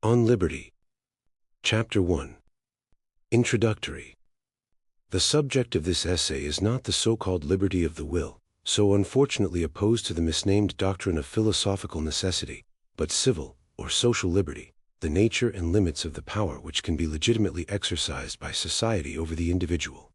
On Liberty. Chapter 1. Introductory. The subject of this essay is not the so-called liberty of the will, so unfortunately opposed to the misnamed doctrine of philosophical necessity, but civil, or social liberty, the nature and limits of the power which can be legitimately exercised by society over the individual.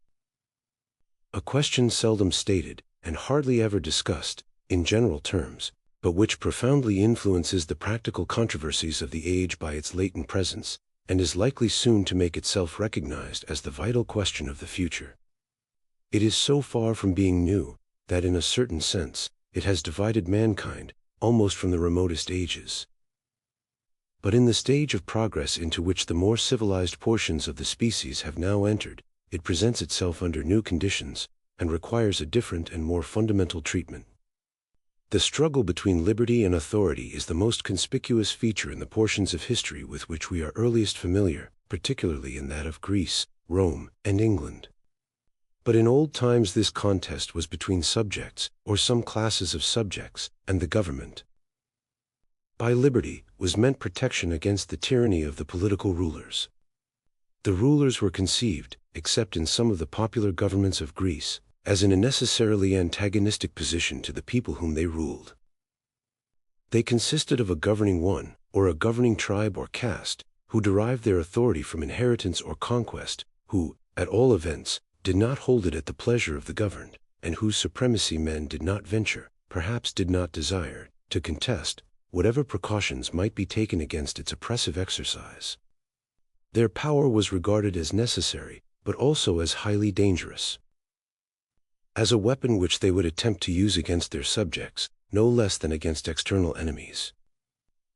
A question seldom stated, and hardly ever discussed, in general terms, but which profoundly influences the practical controversies of the age by its latent presence, and is likely soon to make itself recognized as the vital question of the future. It is so far from being new, that in a certain sense, it has divided mankind, almost from the remotest ages. But in the stage of progress into which the more civilized portions of the species have now entered, it presents itself under new conditions, and requires a different and more fundamental treatment. The struggle between liberty and authority is the most conspicuous feature in the portions of history with which we are earliest familiar, particularly in that of Greece, Rome, and England. But in old times this contest was between subjects, or some classes of subjects, and the government. By liberty was meant protection against the tyranny of the political rulers. The rulers were conceived, except in some of the popular governments of Greece, as in a necessarily antagonistic position to the people whom they ruled. They consisted of a governing one, or a governing tribe or caste, who derived their authority from inheritance or conquest, who, at all events, did not hold it at the pleasure of the governed, and whose supremacy men did not venture, perhaps did not desire, to contest, whatever precautions might be taken against its oppressive exercise. Their power was regarded as necessary, but also as highly dangerous. As a weapon which they would attempt to use against their subjects, no less than against external enemies.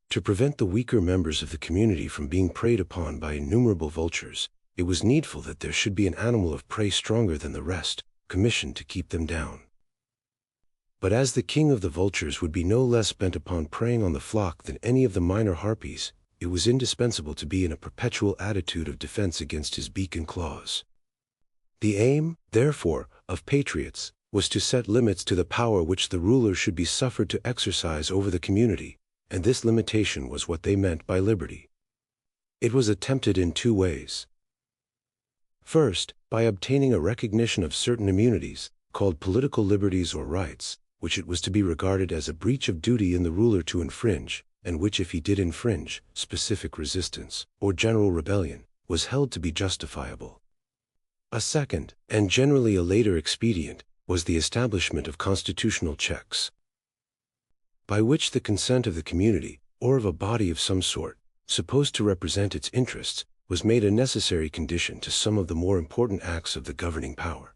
To prevent the weaker members of the community from being preyed upon by innumerable vultures, it was needful that there should be an animal of prey stronger than the rest, commissioned to keep them down. But as the king of the vultures would be no less bent upon preying on the flock than any of the minor harpies, it was indispensable to be in a perpetual attitude of defense against his beak and claws. The aim, therefore, of patriots was to set limits to the power which the ruler should be suffered to exercise over the community, and this limitation was what they meant by liberty. It was attempted in two ways. First, by obtaining a recognition of certain immunities, called political liberties or rights, which it was to be regarded as a breach of duty in the ruler to infringe, and which if he did infringe, specific resistance, or general rebellion, was held to be justifiable. A second, and generally a later expedient, was the establishment of constitutional checks, by which the consent of the community, or of a body of some sort, supposed to represent its interests, was made a necessary condition to some of the more important acts of the governing power.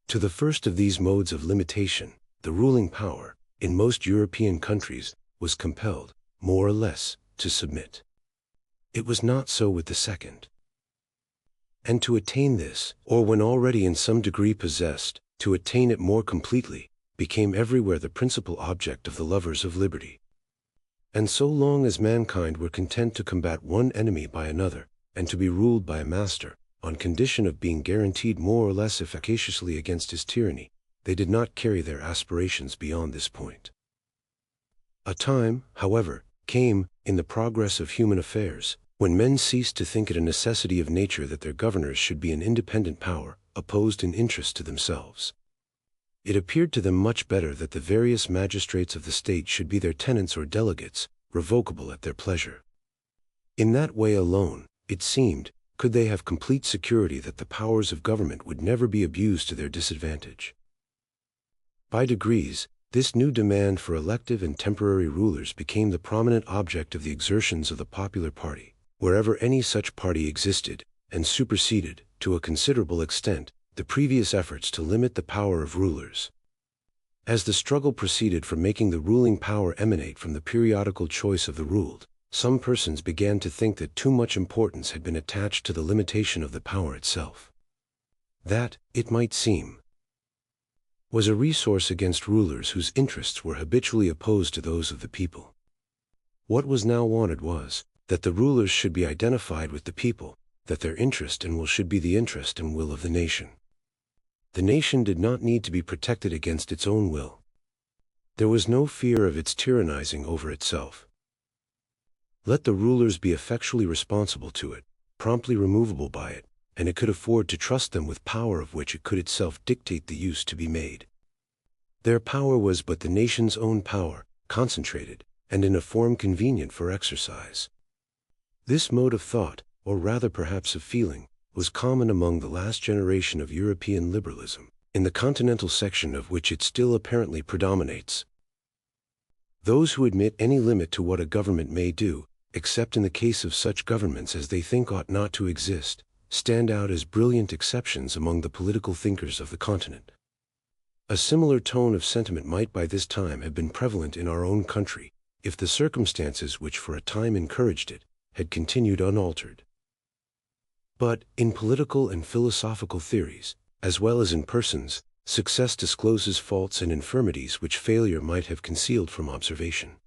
To the first of these modes of limitation, the ruling power, in most European countries, was compelled, more or less, to submit. It was not so with the second. And to attain this, or when already in some degree possessed, to attain it more completely, became everywhere the principal object of the lovers of liberty. And so long as mankind were content to combat one enemy by another, and to be ruled by a master, on condition of being guaranteed more or less efficaciously against his tyranny, they did not carry their aspirations beyond this point. A time, however, came, in the progress of human affairs, when men ceased to think it a necessity of nature that their governors should be an independent power, opposed in interest to themselves. It appeared to them much better that the various magistrates of the state should be their tenants or delegates, revocable at their pleasure. In that way alone, it seemed, could they have complete security that the powers of government would never be abused to their disadvantage. By degrees, this new demand for elective and temporary rulers became the prominent object of the exertions of the popular party, wherever any such party existed, and superseded, to a considerable extent, the previous efforts to limit the power of rulers. As the struggle proceeded from making the ruling power emanate from the periodical choice of the ruled, some persons began to think that too much importance had been attached to the limitation of the power itself. That, it might seem, was a resource against rulers whose interests were habitually opposed to those of the people. What was now wanted was, that the rulers should be identified with the people, that their interest and will should be the interest and will of the nation. The nation did not need to be protected against its own will. There was no fear of its tyrannizing over itself. Let the rulers be effectually responsible to it, promptly removable by it, and it could afford to trust them with power of which it could itself dictate the use to be made. Their power was but the nation's own power, concentrated, and in a form convenient for exercise. This mode of thought, or rather perhaps of feeling, was common among the last generation of European liberalism, in the continental section of which it still apparently predominates. Those who admit any limit to what a government may do, except in the case of such governments as they think ought not to exist, stand out as brilliant exceptions among the political thinkers of the continent. A similar tone of sentiment might by this time have been prevalent in our own country, if the circumstances which for a time encouraged it had continued unaltered. But, in political and philosophical theories, as well as in persons, success discloses faults and infirmities which failure might have concealed from observation.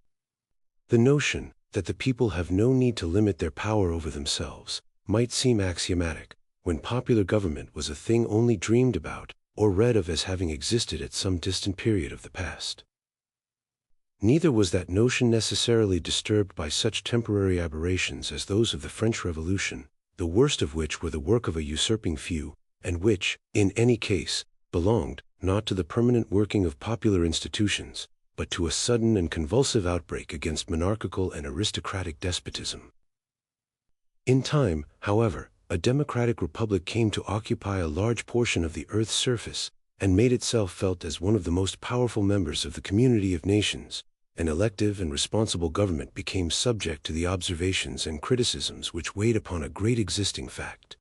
The notion that the people have no need to limit their power over themselves might seem axiomatic, when popular government was a thing only dreamed about or read of as having existed at some distant period of the past. Neither was that notion necessarily disturbed by such temporary aberrations as those of the French Revolution, the worst of which were the work of a usurping few, and which, in any case, belonged, not to the permanent working of popular institutions, but to a sudden and convulsive outbreak against monarchical and aristocratic despotism. In time, however, a democratic republic came to occupy a large portion of the earth's surface, and made itself felt as one of the most powerful members of the community of nations. An elective and responsible government became subject to the observations and criticisms which weighed upon a great existing fact.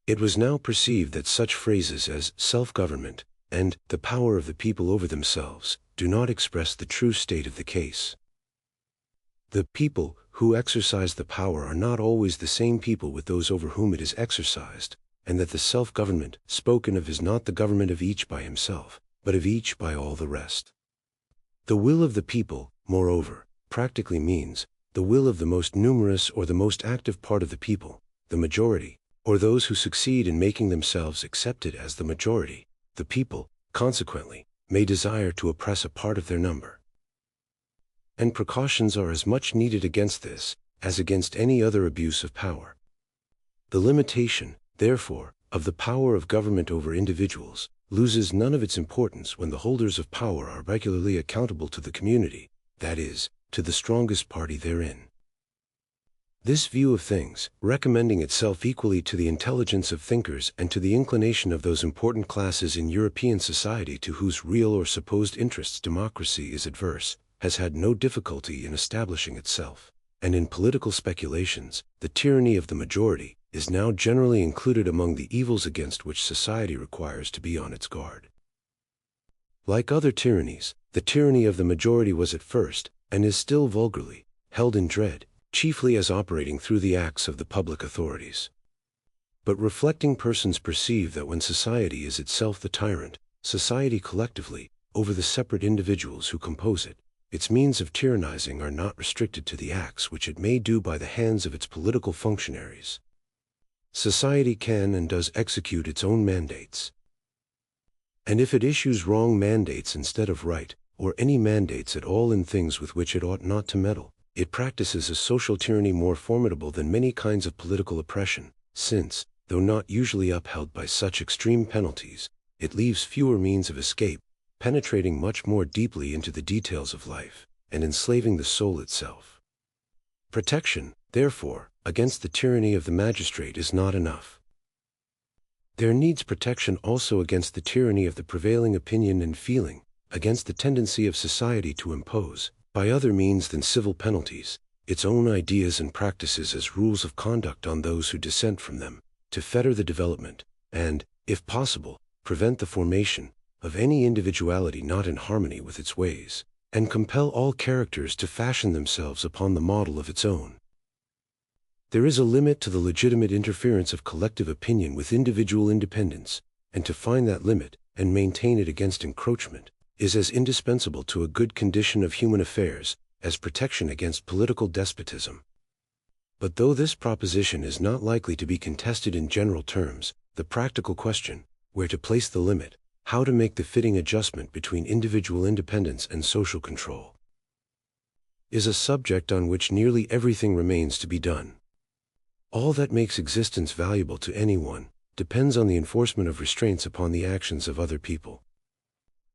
It was now perceived that such phrases as self-government and the power of the people over themselves do not express the true state of the case. The people who exercise the power are not always the same people with those over whom it is exercised, and that the self-government spoken of is not the government of each by himself, but of each by all the rest. The will of the people, moreover, practically means the will of the most numerous or the most active part of the people, the majority, or those who succeed in making themselves accepted as the majority. The people, consequently, may desire to oppress a part of their number. And precautions are as much needed against this as against any other abuse of power. The limitation, therefore, of the power of government over individuals loses none of its importance when the holders of power are regularly accountable to the community, that is, to the strongest party therein. This view of things, recommending itself equally to the intelligence of thinkers and to the inclination of those important classes in European society to whose real or supposed interests democracy is adverse, has had no difficulty in establishing itself, and in political speculations, the tyranny of the majority is now generally included among the evils against which society requires to be on its guard. Like other tyrannies, the tyranny of the majority was at first, and is still vulgarly, held in dread, chiefly as operating through the acts of the public authorities. But reflecting persons perceive that when society is itself the tyrant, society collectively, over the separate individuals who compose it, its means of tyrannizing are not restricted to the acts which it may do by the hands of its political functionaries. Society can and does execute its own mandates. And if it issues wrong mandates instead of right, or any mandates at all in things with which it ought not to meddle, it practices a social tyranny more formidable than many kinds of political oppression, since, though not usually upheld by such extreme penalties, it leaves fewer means of escape, penetrating much more deeply into the details of life, and enslaving the soul itself. Protection, therefore, against the tyranny of the magistrate is not enough. There needs protection also against the tyranny of the prevailing opinion and feeling, against the tendency of society to impose, by other means than civil penalties, its own ideas and practices as rules of conduct on those who dissent from them, to fetter the development, and, if possible, prevent the formation, of any individuality not in harmony with its ways, and compel all characters to fashion themselves upon the model of its own. There is a limit to the legitimate interference of collective opinion with individual independence, and to find that limit, and maintain it against encroachment, is as indispensable to a good condition of human affairs as protection against political despotism. But though this proposition is not likely to be contested in general terms, the practical question, where to place the limit, how to make the fitting adjustment between individual independence and social control, is a subject on which nearly everything remains to be done. All that makes existence valuable to anyone depends on the enforcement of restraints upon the actions of other people.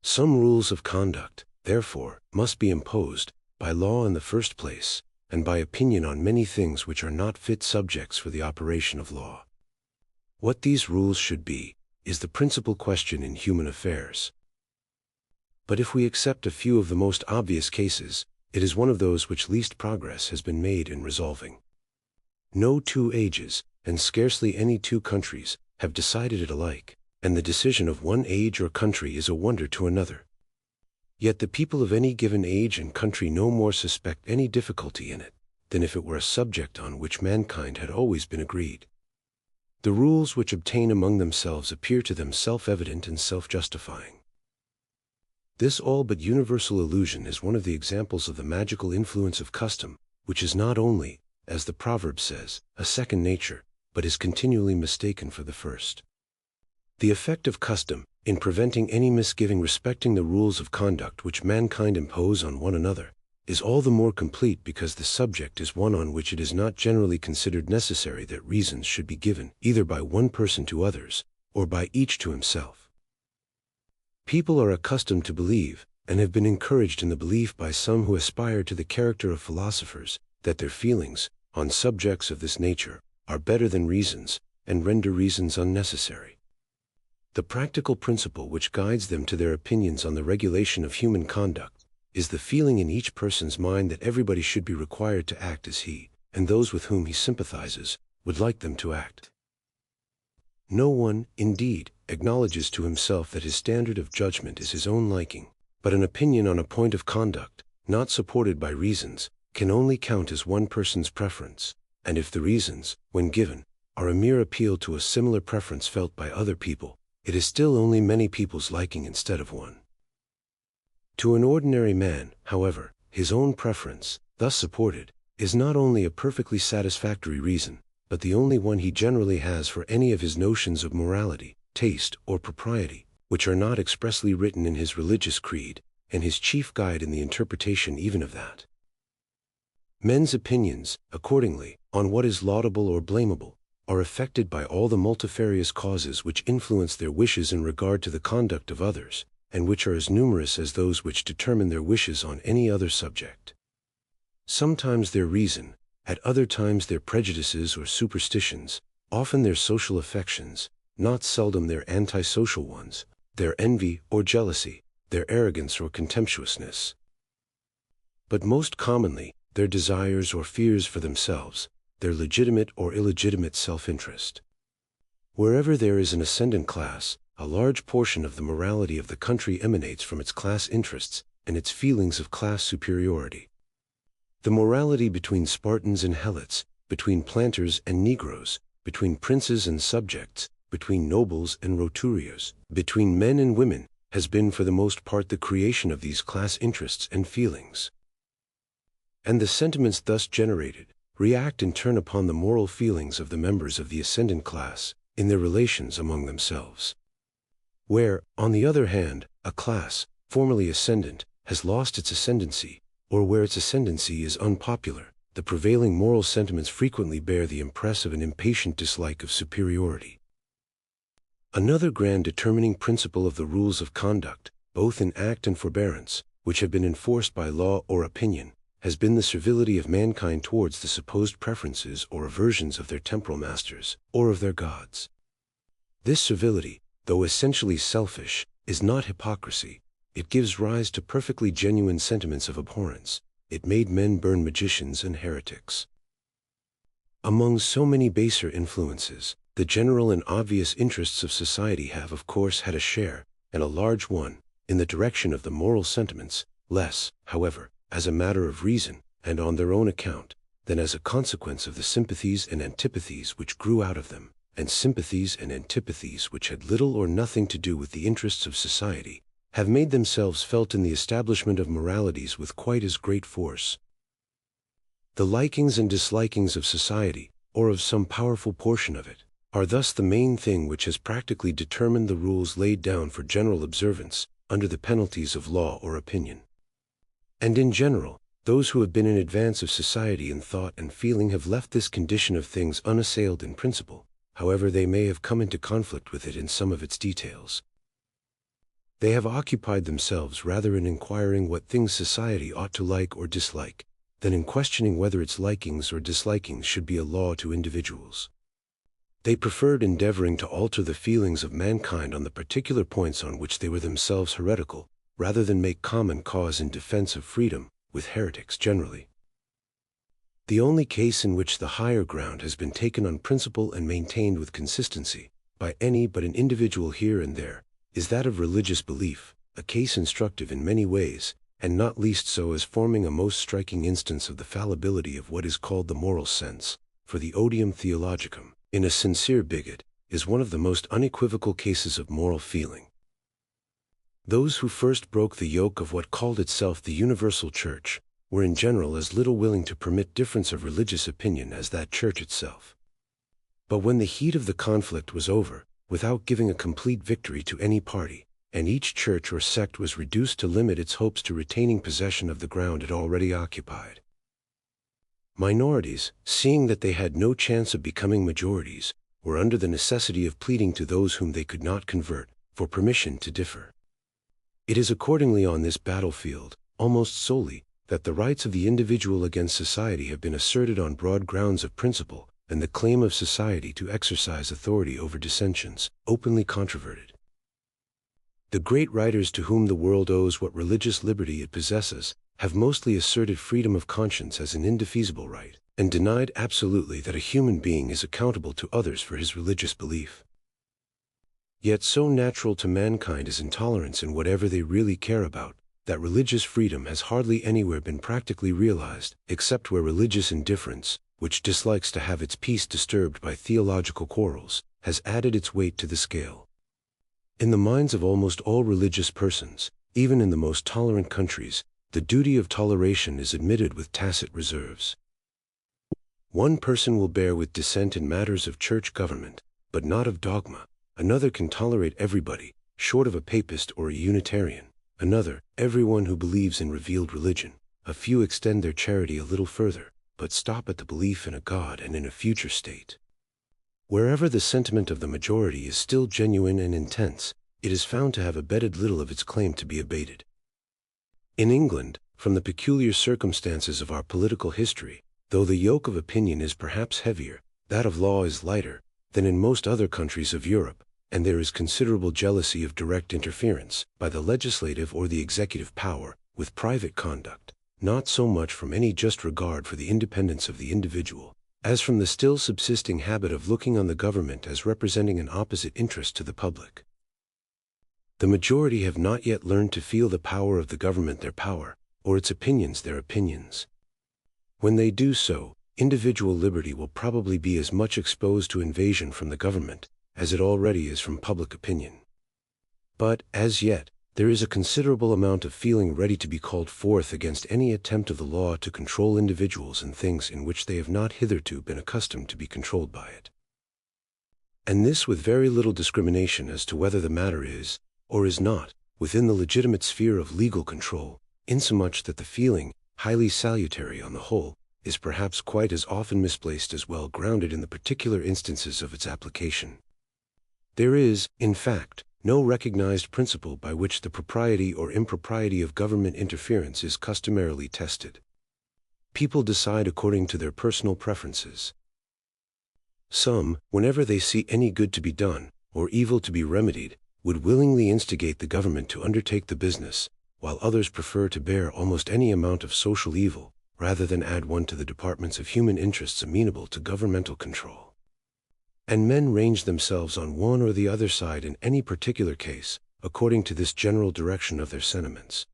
Some rules of conduct, therefore, must be imposed, by law in the first place, and by opinion on many things which are not fit subjects for the operation of law. What these rules should be, is the principal question in human affairs. But if we accept a few of the most obvious cases, it is one of those which least progress has been made in resolving. No two ages, and scarcely any two countries, have decided it alike, and the decision of one age or country is a wonder to another. Yet the people of any given age and country no more suspect any difficulty in it, than if it were a subject on which mankind had always been agreed. The rules which obtain among themselves appear to them self-evident and self-justifying. This all but universal illusion is one of the examples of the magical influence of custom, which is not only, as the proverb says, a second nature, but is continually mistaken for the first. The effect of custom, in preventing any misgiving respecting the rules of conduct which mankind impose on one another, is all the more complete because the subject is one on which it is not generally considered necessary that reasons should be given, either by one person to others, or by each to himself. People are accustomed to believe, and have been encouraged in the belief by some who aspire to the character of philosophers, that their feelings, on subjects of this nature, are better than reasons, and render reasons unnecessary. The practical principle which guides them to their opinions on the regulation of human conduct is the feeling in each person's mind that everybody should be required to act as he, and those with whom he sympathizes, would like them to act. No one, indeed, acknowledges to himself that his standard of judgment is his own liking, but an opinion on a point of conduct, not supported by reasons, can only count as one person's preference, and if the reasons, when given, are a mere appeal to a similar preference felt by other people, it is still only many people's liking instead of one. To an ordinary man, however, his own preference, thus supported, is not only a perfectly satisfactory reason, but the only one he generally has for any of his notions of morality, taste, or propriety, which are not expressly written in his religious creed, and his chief guide in the interpretation even of that. Men's opinions, accordingly, on what is laudable or blamable, are affected by all the multifarious causes which influence their wishes in regard to the conduct of others, and which are as numerous as those which determine their wishes on any other subject. Sometimes their reason, at other times their prejudices or superstitions, often their social affections, not seldom their antisocial ones, their envy or jealousy, their arrogance or contemptuousness. But most commonly, their desires or fears for themselves, their legitimate or illegitimate self-interest. Wherever there is an ascendant class, a large portion of the morality of the country emanates from its class interests and its feelings of class superiority. The morality between Spartans and Helots, between planters and Negroes, between princes and subjects, between nobles and roturiers, between men and women, has been for the most part the creation of these class interests and feelings. And the sentiments thus generated react in turn upon the moral feelings of the members of the ascendant class in their relations among themselves. Where, on the other hand, a class, formerly ascendant, has lost its ascendancy, or where its ascendancy is unpopular, the prevailing moral sentiments frequently bear the impress of an impatient dislike of superiority. Another grand determining principle of the rules of conduct, both in act and forbearance, which have been enforced by law or opinion, has been the servility of mankind towards the supposed preferences or aversions of their temporal masters, or of their gods. This servility, though essentially selfish, is not hypocrisy. It gives rise to perfectly genuine sentiments of abhorrence. It made men burn magicians and heretics. Among so many baser influences, the general and obvious interests of society have of course had a share, and a large one, in the direction of the moral sentiments, less, however, as a matter of reason, and on their own account, than as a consequence of the sympathies and antipathies which grew out of them, and sympathies and antipathies which had little or nothing to do with the interests of society, have made themselves felt in the establishment of moralities with quite as great force. The likings and dislikings of society, or of some powerful portion of it, are thus the main thing which has practically determined the rules laid down for general observance, under the penalties of law or opinion. And in general, Those who have been in advance of society in thought and feeling have left this condition of things unassailed in principle, however they may have come into conflict with it in some of its details. They have occupied themselves rather in inquiring what things society ought to like or dislike, than in questioning whether its likings or dislikings should be a law to individuals. They preferred endeavoring to alter the feelings of mankind on the particular points on which they were themselves heretical, rather than make common cause in defense of freedom with heretics generally. The only case in which the higher ground has been taken on principle and maintained with consistency, by any but an individual here and there, is that of religious belief, a case instructive in many ways, and not least so as forming a most striking instance of the fallibility of what is called the moral sense, for the odium theologicum, in a sincere bigot, is one of the most unequivocal cases of moral feeling. Those who first broke the yoke of what called itself the universal church were in general as little willing to permit difference of religious opinion as that church itself. But when the heat of the conflict was over, without giving a complete victory to any party, and each church or sect was reduced to limit its hopes to retaining possession of the ground it already occupied, minorities, seeing that they had no chance of becoming majorities, were under the necessity of pleading to those whom they could not convert for permission to differ. It is accordingly on this battlefield, almost solely, that the rights of the individual against society have been asserted on broad grounds of principle, and the claim of society to exercise authority over dissensions, openly controverted. The great writers to whom the world owes what religious liberty it possesses have mostly asserted freedom of conscience as an indefeasible right, and denied absolutely that a human being is accountable to others for his religious belief. Yet so natural to mankind is intolerance in whatever they really care about, that religious freedom has hardly anywhere been practically realized, except where religious indifference, which dislikes to have its peace disturbed by theological quarrels, has added its weight to the scale. In the minds of almost all religious persons, even in the most tolerant countries, the duty of toleration is admitted with tacit reserves. One person will bear with dissent in matters of church government, but not of dogma. Another can tolerate everybody, short of a papist or a Unitarian. Another, everyone who believes in revealed religion. A few extend their charity a little further, but stop at the belief in a God and in a future state. Wherever the sentiment of the majority is still genuine and intense, it is found to have abated little of its claim to be abated. In England, from the peculiar circumstances of our political history, though the yoke of opinion is perhaps heavier, that of law is lighter, than in most other countries of Europe, and there is considerable jealousy of direct interference, by the legislative or the executive power, with private conduct, not so much from any just regard for the independence of the individual, as from the still subsisting habit of looking on the government as representing an opposite interest to the public. The majority have not yet learned to feel the power of the government their power, or its opinions their opinions. When they do so, individual liberty will probably be as much exposed to invasion from the government as it already is from public opinion. But, as yet, there is a considerable amount of feeling ready to be called forth against any attempt of the law to control individuals in things in which they have not hitherto been accustomed to be controlled by it. And this with very little discrimination as to whether the matter is, or is not, within the legitimate sphere of legal control, insomuch that the feeling, highly salutary on the whole, is perhaps quite as often misplaced as well grounded in the particular instances of its application. There is, in fact, no recognized principle by which the propriety or impropriety of government interference is customarily tested. People decide according to their personal preferences. Some, whenever they see any good to be done, or evil to be remedied, would willingly instigate the government to undertake the business, while others prefer to bear almost any amount of social evil, rather than add one to the departments of human interests amenable to governmental control. And men range themselves on one or the other side in any particular case, according to this general direction of their sentiments,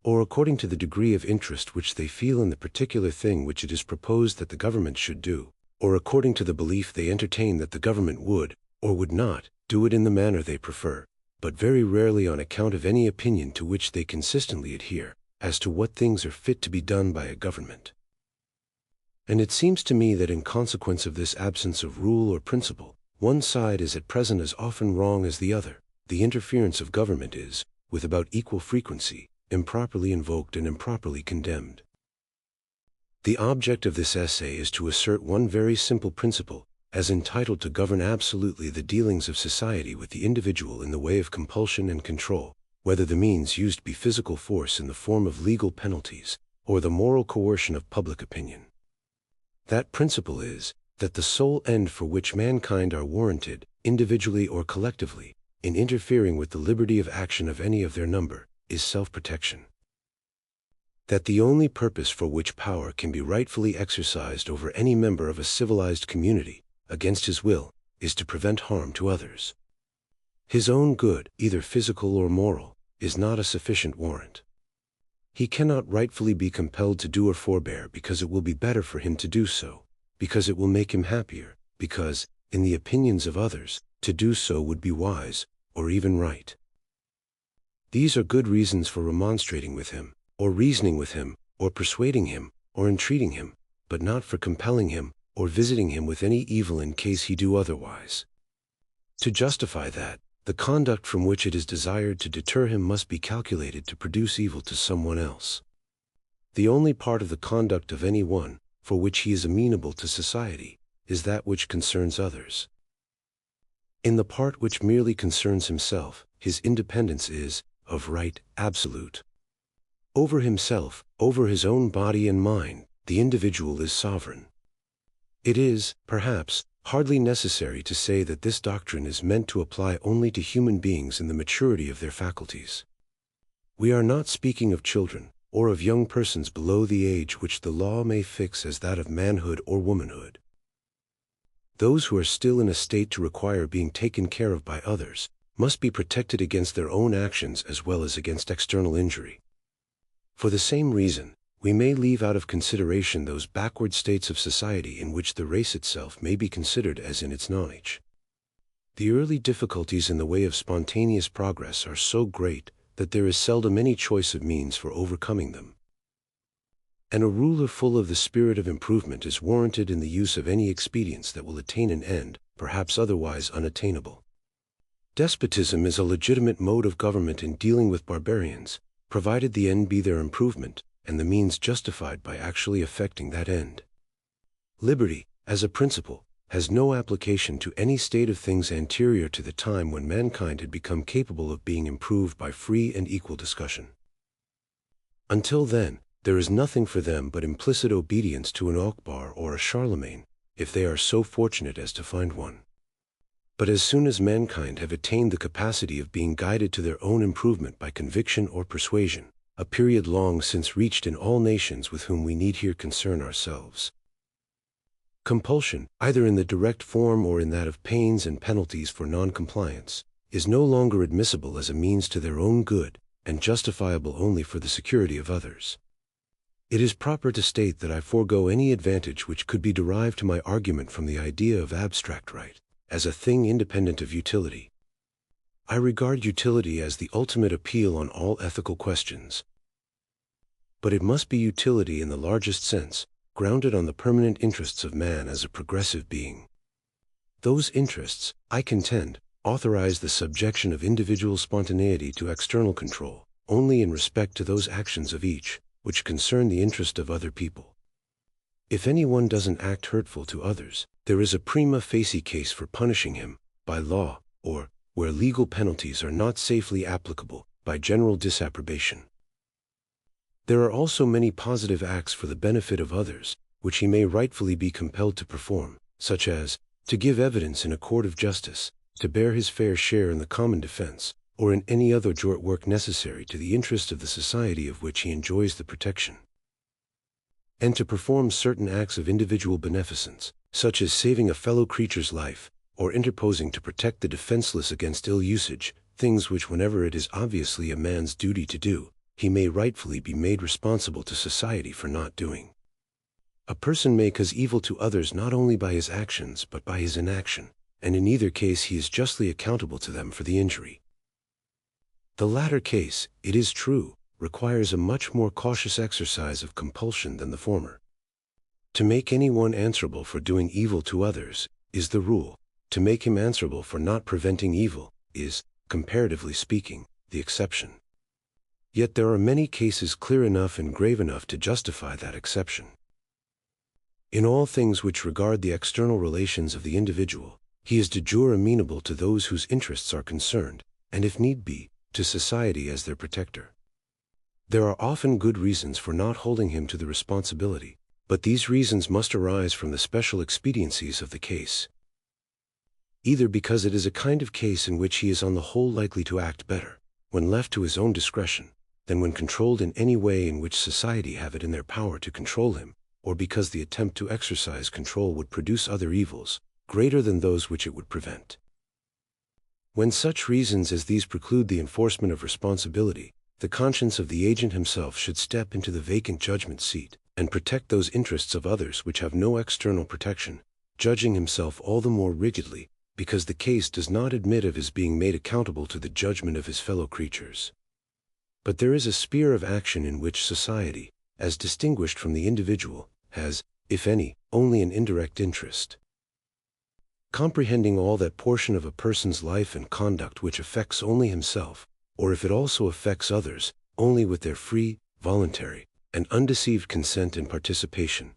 or according to the degree of interest which they feel in the particular thing which it is proposed that the government should do, or according to the belief they entertain that the government would, or would not, do it in the manner they prefer, but very rarely on account of any opinion to which they consistently adhere, as to what things are fit to be done by a government. And it seems to me that in consequence of this absence of rule or principle, one side is at present as often wrong as the other. The interference of government is, with about equal frequency, improperly invoked and improperly condemned. The object of this essay is to assert one very simple principle, as entitled to govern absolutely the dealings of society with the individual in the way of compulsion and control, whether the means used be physical force in the form of legal penalties, or the moral coercion of public opinion. That principle is, that the sole end for which mankind are warranted, individually or collectively, in interfering with the liberty of action of any of their number, is self-protection. That the only purpose for which power can be rightfully exercised over any member of a civilized community, against his will, is to prevent harm to others. His own good, either physical or moral, is not a sufficient warrant. He cannot rightfully be compelled to do or forbear because it will be better for him to do so, because it will make him happier, because, in the opinions of others, to do so would be wise, or even right. These are good reasons for remonstrating with him, or reasoning with him, or persuading him, or entreating him, but not for compelling him, or visiting him with any evil in case he do otherwise. To justify that, the conduct from which it is desired to deter him must be calculated to produce evil to someone else. The only part of the conduct of any one, for which he is amenable to society, is that which concerns others. In the part which merely concerns himself, his independence is, of right, absolute. Over himself, over his own body and mind, the individual is sovereign. It is, perhaps, hardly necessary to say that this doctrine is meant to apply only to human beings in the maturity of their faculties. We are not speaking of children, or of young persons below the age which the law may fix as that of manhood or womanhood. Those who are still in a state to require being taken care of by others, must be protected against their own actions as well as against external injury. For the same reason, we may leave out of consideration those backward states of society in which the race itself may be considered as in its knowledge. The early difficulties in the way of spontaneous progress are so great that there is seldom any choice of means for overcoming them. And a ruler full of the spirit of improvement is warranted in the use of any expedients that will attain an end, perhaps otherwise unattainable. Despotism is a legitimate mode of government in dealing with barbarians, provided the end be their improvement, and the means justified by actually effecting that end. Liberty, as a principle, has no application to any state of things anterior to the time when mankind had become capable of being improved by free and equal discussion. Until then, there is nothing for them but implicit obedience to an Akbar or a Charlemagne, if they are so fortunate as to find one. But as soon as mankind have attained the capacity of being guided to their own improvement by conviction or persuasion, a period long since reached in all nations with whom we need here concern ourselves, compulsion, either in the direct form or in that of pains and penalties for non-compliance, is no longer admissible as a means to their own good, and justifiable only for the security of others. It is proper to state that I forego any advantage which could be derived to my argument from the idea of abstract right, as a thing independent of utility. I regard utility as the ultimate appeal on all ethical questions. But it must be utility in the largest sense, grounded on the permanent interests of man as a progressive being. Those interests, I contend, authorize the subjection of individual spontaneity to external control, only in respect to those actions of each, which concern the interest of other people. If anyone doesn't act hurtful to others, there is a prima facie case for punishing him, by law, or, where legal penalties are not safely applicable, by general disapprobation. There are also many positive acts for the benefit of others, which he may rightfully be compelled to perform, such as, to give evidence in a court of justice, to bear his fair share in the common defense, or in any other joint work necessary to the interest of the society of which he enjoys the protection. And to perform certain acts of individual beneficence, such as saving a fellow creature's life, or interposing to protect the defenseless against ill usage, things which whenever it is obviously a man's duty to do, he may rightfully be made responsible to society for not doing. A person may cause evil to others not only by his actions but by his inaction, and in either case he is justly accountable to them for the injury. The latter case, it is true, requires a much more cautious exercise of compulsion than the former. To make anyone answerable for doing evil to others, is the rule. To make him answerable for not preventing evil, is, comparatively speaking, the exception. Yet there are many cases clear enough and grave enough to justify that exception. In all things which regard the external relations of the individual, he is de jure amenable to those whose interests are concerned, and if need be, to society as their protector. There are often good reasons for not holding him to the responsibility, but these reasons must arise from the special expediencies of the case. Either because it is a kind of case in which he is on the whole likely to act better, when left to his own discretion, than when controlled in any way in which society have it in their power to control him, or because the attempt to exercise control would produce other evils, greater than those which it would prevent. When such reasons as these preclude the enforcement of responsibility, the conscience of the agent himself should step into the vacant judgment seat, and protect those interests of others which have no external protection, judging himself all the more rigidly, because the case does not admit of his being made accountable to the judgment of his fellow creatures. But there is a sphere of action in which society, as distinguished from the individual, has, if any, only an indirect interest. Comprehending all that portion of a person's life and conduct which affects only himself, or if it also affects others, only with their free, voluntary, and undeceived consent and participation.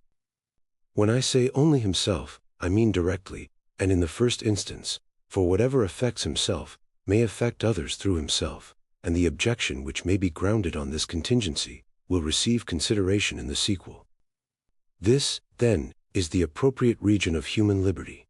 When I say only himself, I mean directly, and in the first instance, for whatever affects himself, may affect others through himself, and the objection which may be grounded on this contingency, will receive consideration in the sequel. This, then, is the appropriate region of human liberty.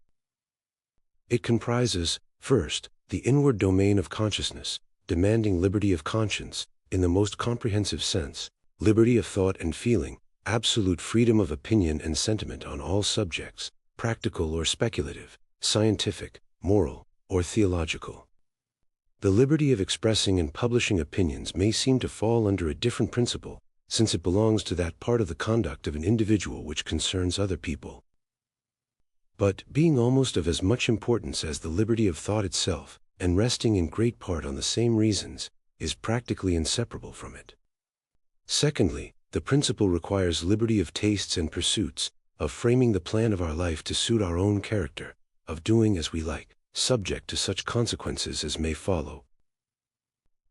It comprises, first, the inward domain of consciousness, demanding liberty of conscience, in the most comprehensive sense, liberty of thought and feeling, absolute freedom of opinion and sentiment on all subjects, practical or speculative, scientific, moral, or theological. The liberty of expressing and publishing opinions may seem to fall under a different principle, since it belongs to that part of the conduct of an individual which concerns other people. But, being almost of as much importance as the liberty of thought itself, and resting in great part on the same reasons, is practically inseparable from it. Secondly, the principle requires liberty of tastes and pursuits, of framing the plan of our life to suit our own character, of doing as we like, subject to such consequences as may follow.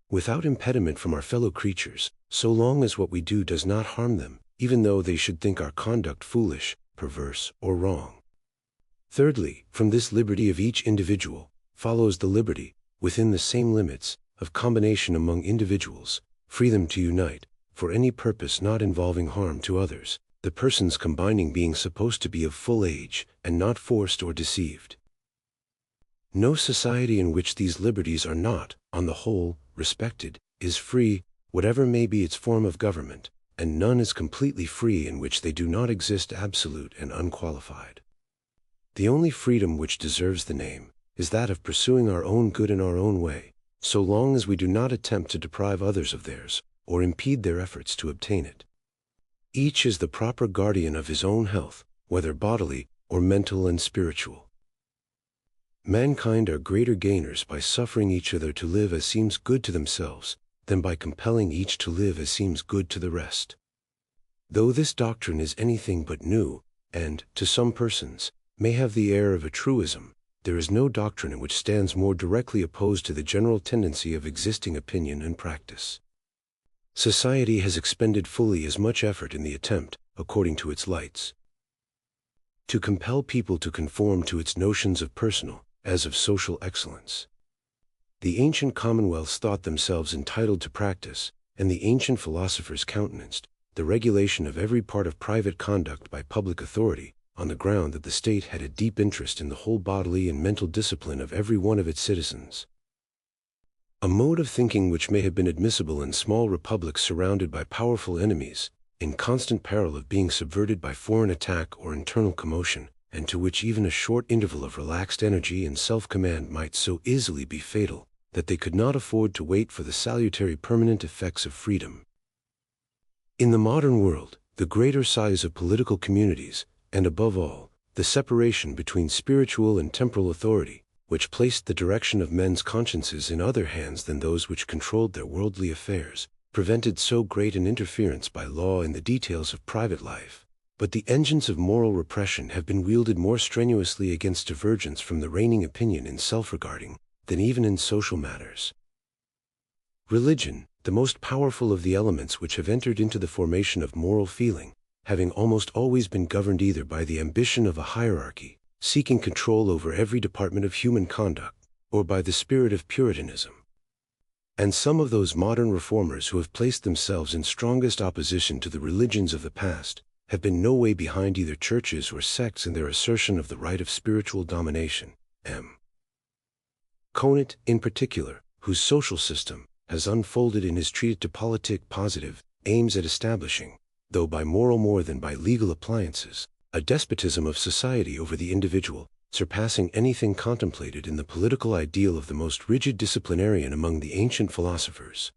Without impediment from our fellow creatures, so long as what we do does not harm them, even though they should think our conduct foolish, perverse, or wrong. Thirdly, from this liberty of each individual, follows the liberty, within the same limits, of combination among individuals, freedom to unite, for any purpose not involving harm to others, the persons combining being supposed to be of full age, and not forced or deceived. No society in which these liberties are not, on the whole, respected, is free, whatever may be its form of government, and none is completely free in which they do not exist absolute and unqualified. The only freedom which deserves the name is that of pursuing our own good in our own way, so long as we do not attempt to deprive others of theirs, or impede their efforts to obtain it. Each is the proper guardian of his own health, whether bodily, or mental and spiritual. Mankind are greater gainers by suffering each other to live as seems good to themselves, than by compelling each to live as seems good to the rest. Though this doctrine is anything but new, and, to some persons, may have the air of a truism, there is no doctrine which stands more directly opposed to the general tendency of existing opinion and practice. Society has expended fully as much effort in the attempt, according to its lights, to compel people to conform to its notions of personal, as of social excellence. The ancient commonwealths thought themselves entitled to practice, and the ancient philosophers countenanced, the regulation of every part of private conduct by public authority, on the ground that the state had a deep interest in the whole bodily and mental discipline of every one of its citizens. A mode of thinking which may have been admissible in small republics surrounded by powerful enemies, in constant peril of being subverted by foreign attack or internal commotion, and to which even a short interval of relaxed energy and self-command might so easily be fatal, that they could not afford to wait for the salutary permanent effects of freedom. In the modern world, the greater size of political communities, and above all, the separation between spiritual and temporal authority, which placed the direction of men's consciences in other hands than those which controlled their worldly affairs, prevented so great an interference by law in the details of private life. But the engines of moral repression have been wielded more strenuously against divergence from the reigning opinion in self-regarding, than even in social matters. Religion, the most powerful of the elements which have entered into the formation of moral feeling, having almost always been governed either by the ambition of a hierarchy, seeking control over every department of human conduct, or by the spirit of Puritanism. And some of those modern reformers who have placed themselves in strongest opposition to the religions of the past have been no way behind either churches or sects in their assertion of the right of spiritual domination. M. Conant, in particular, whose social system has unfolded in his treatise De Politique Positive, aims at establishing, though by moral more than by legal appliances, a despotism of society over the individual, surpassing anything contemplated in the political ideal of the most rigid disciplinarian among the ancient philosophers.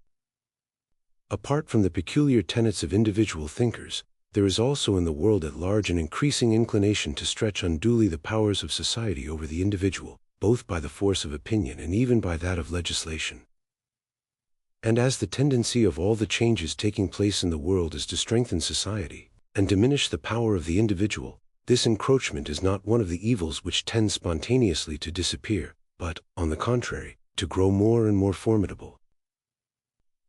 Apart from the peculiar tenets of individual thinkers, there is also in the world at large an increasing inclination to stretch unduly the powers of society over the individual, both by the force of opinion and even by that of legislation. And as the tendency of all the changes taking place in the world is to strengthen society and diminish the power of the individual, this encroachment is not one of the evils which tend spontaneously to disappear, but, on the contrary, to grow more and more formidable.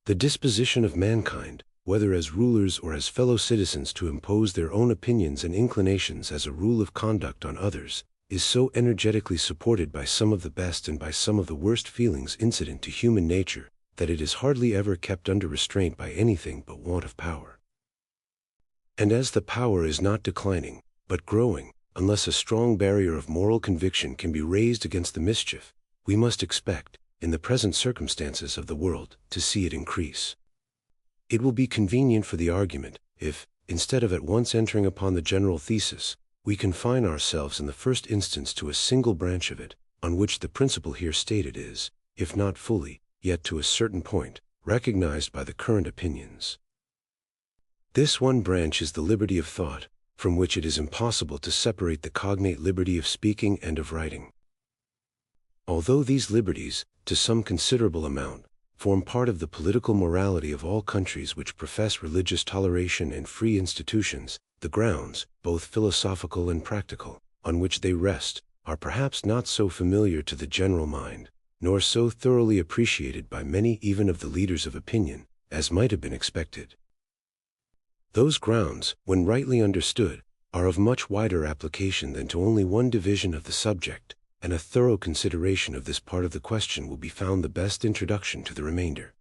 The disposition of mankind, whether as rulers or as fellow citizens to impose their own opinions and inclinations as a rule of conduct on others, is so energetically supported by some of the best and by some of the worst feelings incident to human nature, that it is hardly ever kept under restraint by anything but want of power. And as the power is not declining, but growing, unless a strong barrier of moral conviction can be raised against the mischief, we must expect, in the present circumstances of the world, to see it increase. It will be convenient for the argument, if, instead of at once entering upon the general thesis, we confine ourselves in the first instance to a single branch of it, on which the principle here stated is, if not fully, yet to a certain point, recognized by the current opinions. This one branch is the liberty of thought, from which it is impossible to separate the cognate liberty of speaking and of writing. Although these liberties, to some considerable amount, form part of the political morality of all countries which profess religious toleration and free institutions, the grounds, both philosophical and practical, on which they rest, are perhaps not so familiar to the general mind, nor so thoroughly appreciated by many even of the leaders of opinion, as might have been expected. Those grounds, when rightly understood, are of much wider application than to only one division of the subject, and a thorough consideration of this part of the question will be found the best introduction to the remainder.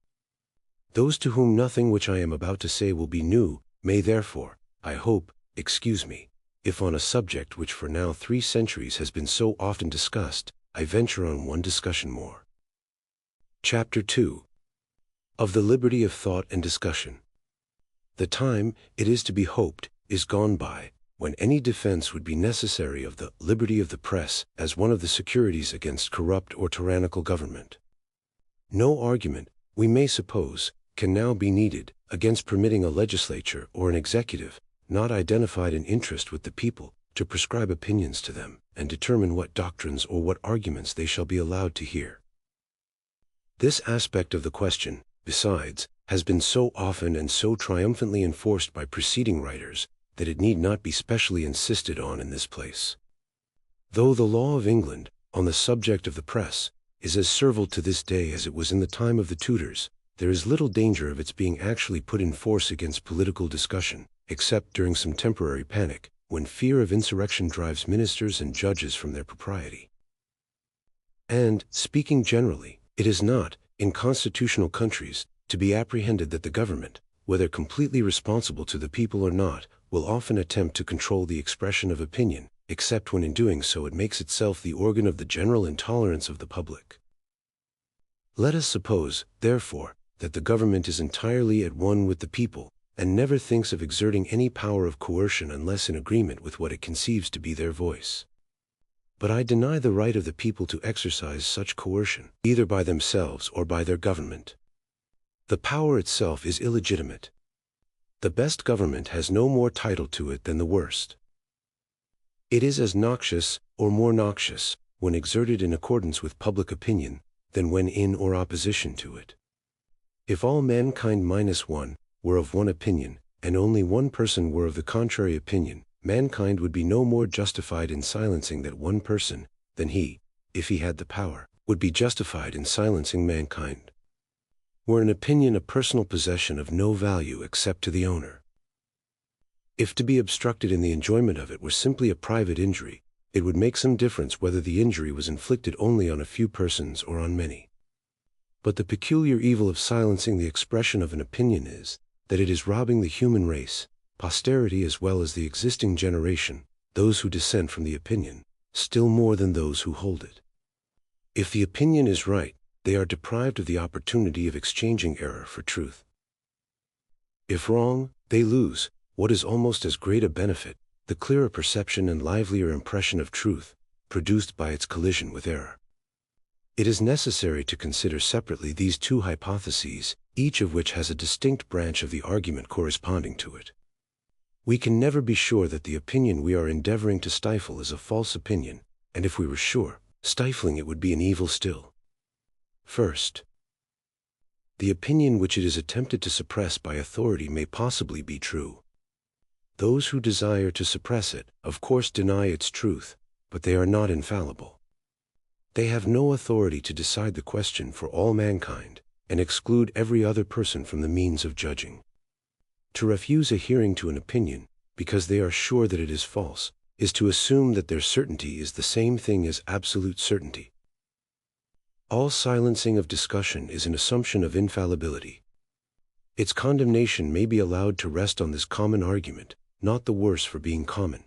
Those to whom nothing which I am about to say will be new, may therefore, I hope, excuse me, if on a subject which for now 3 centuries has been so often discussed, I venture on one discussion more. Chapter 2. Of the liberty of thought and discussion. The time, it is to be hoped, is gone by, when any defense would be necessary of the liberty of the press as one of the securities against corrupt or tyrannical government. No argument, we may suppose, can now be needed against permitting a legislature or an executive, not identified in interest with the people, to prescribe opinions to them, and determine what doctrines or what arguments they shall be allowed to hear. This aspect of the question, besides, has been so often and so triumphantly enforced by preceding writers, that it need not be specially insisted on in this place. Though the law of England, on the subject of the press, is as servile to this day as it was in the time of the Tudors, there is little danger of its being actually put in force against political discussion, except during some temporary panic, when fear of insurrection drives ministers and judges from their propriety. And, speaking generally, it is not, in constitutional countries, to be apprehended that the government, whether completely responsible to the people or not, will often attempt to control the expression of opinion, except when in doing so it makes itself the organ of the general intolerance of the public. Let us suppose, therefore, that the government is entirely at one with the people, and never thinks of exerting any power of coercion unless in agreement with what it conceives to be their voice. But I deny the right of the people to exercise such coercion, either by themselves or by their government. The power itself is illegitimate. The best government has no more title to it than the worst. It is as noxious, or more noxious, when exerted in accordance with public opinion, than when in or opposition to it. If all mankind minus one were of one opinion, and only one person were of the contrary opinion, mankind would be no more justified in silencing that one person, than he, if he had the power, would be justified in silencing mankind. were an opinion a personal possession of no value except to the owner. If to be obstructed in the enjoyment of it were simply a private injury, it would make some difference whether the injury was inflicted only on a few persons or on many. But the peculiar evil of silencing the expression of an opinion is that it is robbing the human race, posterity as well as the existing generation, those who dissent from the opinion, still more than those who hold it. If the opinion is right, they are deprived of the opportunity of exchanging error for truth. If wrong, they lose, what is almost as great a benefit, the clearer perception and livelier impression of truth, produced by its collision with error. It is necessary to consider separately these two hypotheses, each of which has a distinct branch of the argument corresponding to it. We can never be sure that the opinion we are endeavoring to stifle is a false opinion, and if we were sure, stifling it would be an evil still. First, the opinion which it is attempted to suppress by authority may possibly be true. Those who desire to suppress it, of course, deny its truth, but they are not infallible. They have no authority to decide the question for all mankind, and exclude every other person from the means of judging. To refuse a hearing to an opinion, because they are sure that it is false, is to assume that their certainty is the same thing as absolute certainty. All silencing of discussion is an assumption of infallibility. Its condemnation may be allowed to rest on this common argument, not the worse for being common.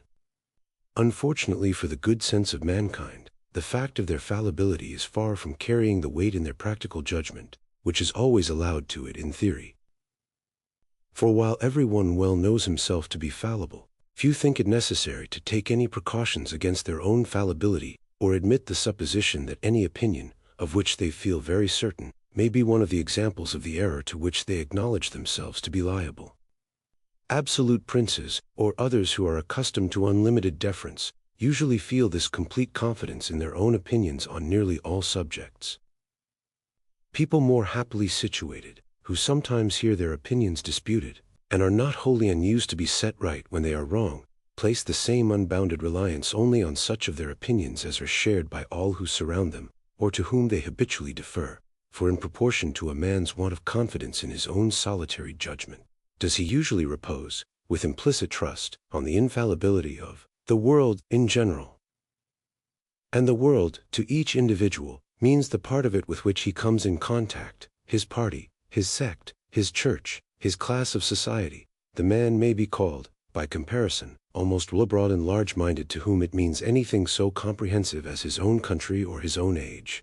Unfortunately for the good sense of mankind, the fact of their fallibility is far from carrying the weight in their practical judgment, which is always allowed to it in theory. For while everyone well knows himself to be fallible, few think it necessary to take any precautions against their own fallibility, or admit the supposition that any opinion, of which they feel very certain, may be one of the examples of the error to which they acknowledge themselves to be liable. Absolute princes, or others who are accustomed to unlimited deference, usually feel this complete confidence in their own opinions on nearly all subjects. People more happily situated, who sometimes hear their opinions disputed, and are not wholly unused to be set right when they are wrong, place the same unbounded reliance only on such of their opinions as are shared by all who surround them, or to whom they habitually defer, for in proportion to a man's want of confidence in his own solitary judgment, does he usually repose, with implicit trust, on the infallibility of the world in general. And the world, to each individual, means the part of it with which he comes in contact, his party, his sect, his church, his class of society. The man may be called, by comparison, almost broad and large-minded to whom it means anything so comprehensive as his own country or his own age.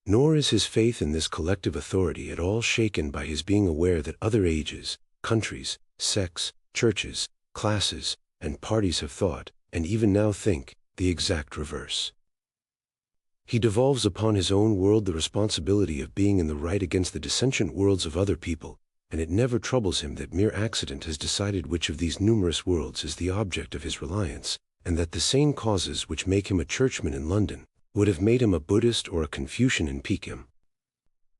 Nor is his faith in this collective authority at all shaken by his being aware that other ages, countries, sects, churches, classes, and parties have thought, and even now think, the exact reverse. He devolves upon his own world the responsibility of being in the right against the dissentient worlds of other people, and it never troubles him that mere accident has decided which of these numerous worlds is the object of his reliance, and that the same causes which make him a churchman in London would have made him a Buddhist or a Confucian in Peking.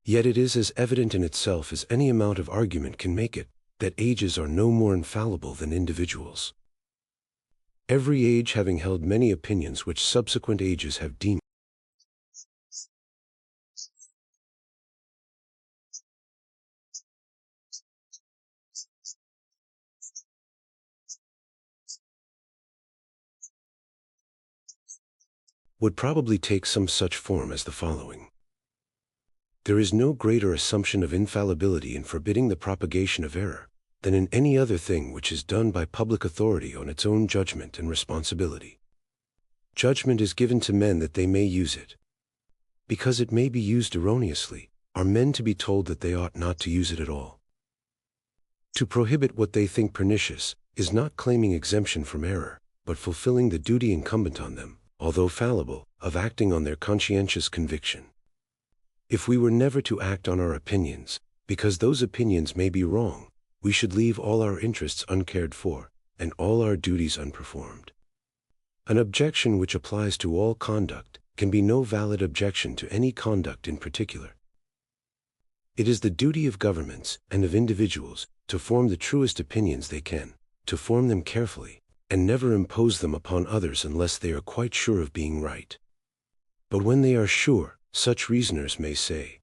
Yet it is as evident in itself as any amount of argument can make it, that ages are no more infallible than individuals. Every age having held many opinions which subsequent ages have deemed would probably take some such form as the following. There is no greater assumption of infallibility in forbidding the propagation of error than in any other thing which is done by public authority on its own judgment and responsibility. Judgment is given to men that they may use it. Because it may be used erroneously, are men to be told that they ought not to use it at all? To prohibit what they think pernicious is not claiming exemption from error, but fulfilling the duty incumbent on them, although fallible, of acting on their conscientious conviction. If we were never to act on our opinions, because those opinions may be wrong, we should leave all our interests uncared for, and all our duties unperformed. An objection which applies to all conduct can be no valid objection to any conduct in particular. It is the duty of governments and of individuals to form the truest opinions they can, to form them carefully, and never impose them upon others unless they are quite sure of being right. But when they are sure, such reasoners may say,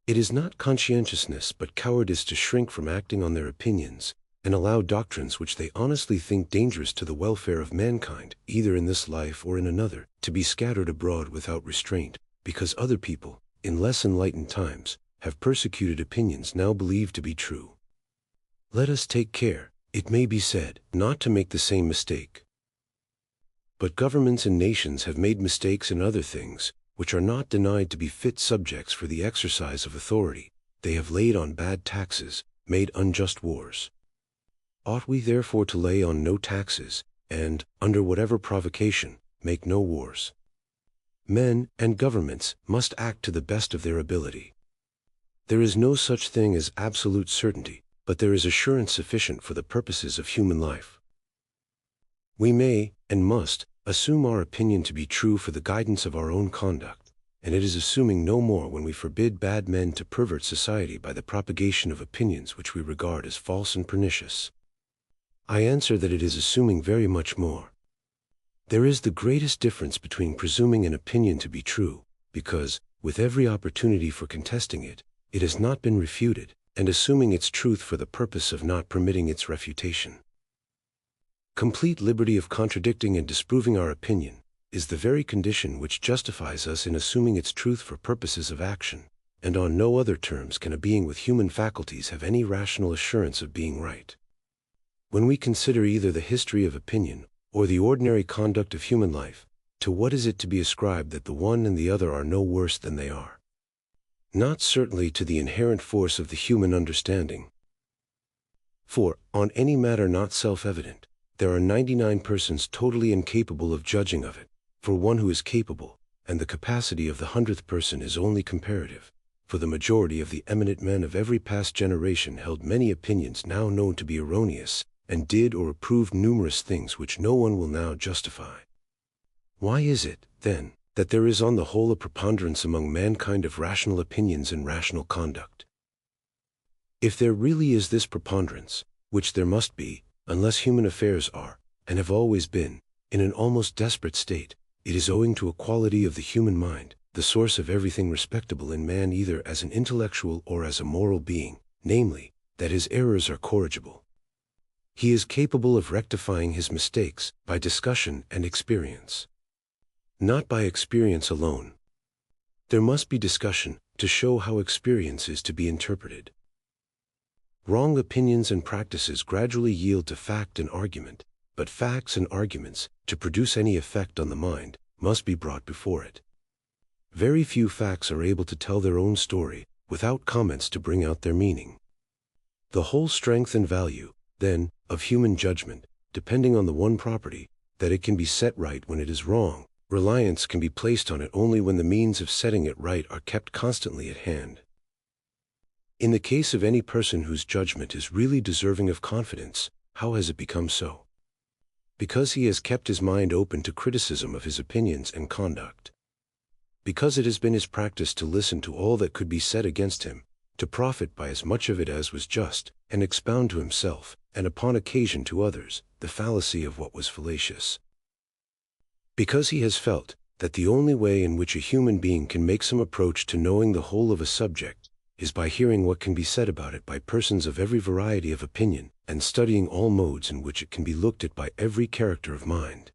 It is not conscientiousness but cowardice to shrink from acting on their opinions, and allow doctrines which they honestly think dangerous to the welfare of mankind, either in this life or in another, to be scattered abroad without restraint, because other people, in less enlightened times, have persecuted opinions now believed to be true. Let us take care, it may be said, not to make the same mistake. But governments and nations have made mistakes in other things, which are not denied to be fit subjects for the exercise of authority. They have laid on bad taxes, made unjust wars. Ought we therefore to lay on no taxes, and, under whatever provocation, make no wars? Men and governments must act to the best of their ability. There is no such thing as absolute certainty, but there is assurance sufficient for the purposes of human life. We may, and must, assume our opinion to be true for the guidance of our own conduct, and it is assuming no more when we forbid bad men to pervert society by the propagation of opinions which we regard as false and pernicious. I answer that it is assuming very much more. There is the greatest difference between presuming an opinion to be true, because, with every opportunity for contesting it, it has not been refuted, and assuming its truth for the purpose of not permitting its refutation. Complete liberty of contradicting and disproving our opinion is the very condition which justifies us in assuming its truth for purposes of action, and on no other terms can a being with human faculties have any rational assurance of being right. When we consider either the history of opinion or the ordinary conduct of human life, to what is it to be ascribed that the one and the other are no worse than they are? Not certainly to the inherent force of the human understanding. For, on any matter not self-evident, there are 99 persons totally incapable of judging of it, for one who is capable, and the capacity of the 100th person is only comparative, for the majority of the eminent men of every past generation held many opinions now known to be erroneous, and did or approved numerous things which no one will now justify. Why is it, then, that there is on the whole a preponderance among mankind of rational opinions and rational conduct? If there really is this preponderance, which there must be, unless human affairs are, and have always been, in an almost desperate state, it is owing to a quality of the human mind, the source of everything respectable in man either as an intellectual or as a moral being, namely, that his errors are corrigible. He is capable of rectifying his mistakes by discussion and experience. Not by experience alone. There must be discussion to show how experience is to be interpreted. Wrong opinions and practices gradually yield to fact and argument, but facts and arguments, to produce any effect on the mind, must be brought before it. Very few facts are able to tell their own story, without comments to bring out their meaning. The whole strength and value, then, of human judgment, depending on the one property, that it can be set right when it is wrong, reliance can be placed on it only when the means of setting it right are kept constantly at hand. In the case of any person whose judgment is really deserving of confidence, how has it become so? Because he has kept his mind open to criticism of his opinions and conduct. Because it has been his practice to listen to all that could be said against him, to profit by as much of it as was just, and expound to himself, and upon occasion to others, the fallacy of what was fallacious. Because he has felt that the only way in which a human being can make some approach to knowing the whole of a subject is by hearing what can be said about it by persons of every variety of opinion, and studying all modes in which it can be looked at by every character of mind.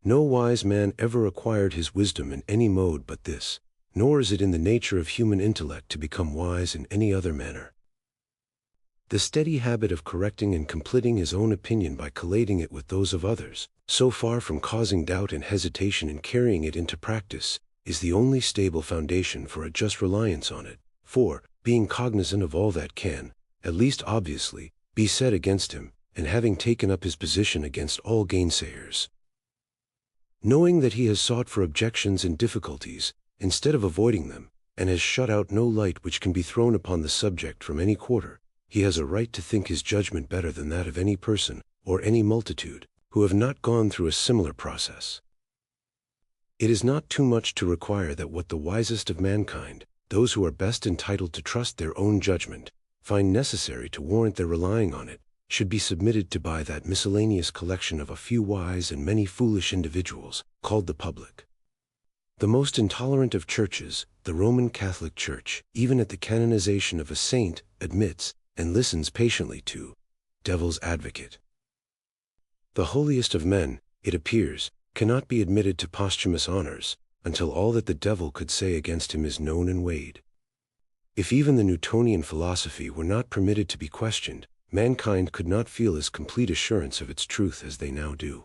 No wise man ever acquired his wisdom in any mode but this, nor is it in the nature of human intellect to become wise in any other manner. The steady habit of correcting and completing his own opinion by collating it with those of others, so far from causing doubt and hesitation in carrying it into practice, is the only stable foundation for a just reliance on it. For, being cognizant of all that can, at least obviously, be said against him, and having taken up his position against all gainsayers. Knowing that he has sought for objections and difficulties, instead of avoiding them, and has shut out no light which can be thrown upon the subject from any quarter, he has a right to think his judgment better than that of any person, or any multitude, who have not gone through a similar process. It is not too much to require that what the wisest of mankind, those who are best entitled to trust their own judgment, find necessary to warrant their relying on it, should be submitted to by that miscellaneous collection of a few wise and many foolish individuals, called the public. The most intolerant of churches, the Roman Catholic Church, even at the canonization of a saint, admits and listens patiently to devil's advocate. The holiest of men, it appears, cannot be admitted to posthumous honors until all that the devil could say against him is known and weighed. If even the Newtonian philosophy were not permitted to be questioned, mankind could not feel as complete assurance of its truth as they now do.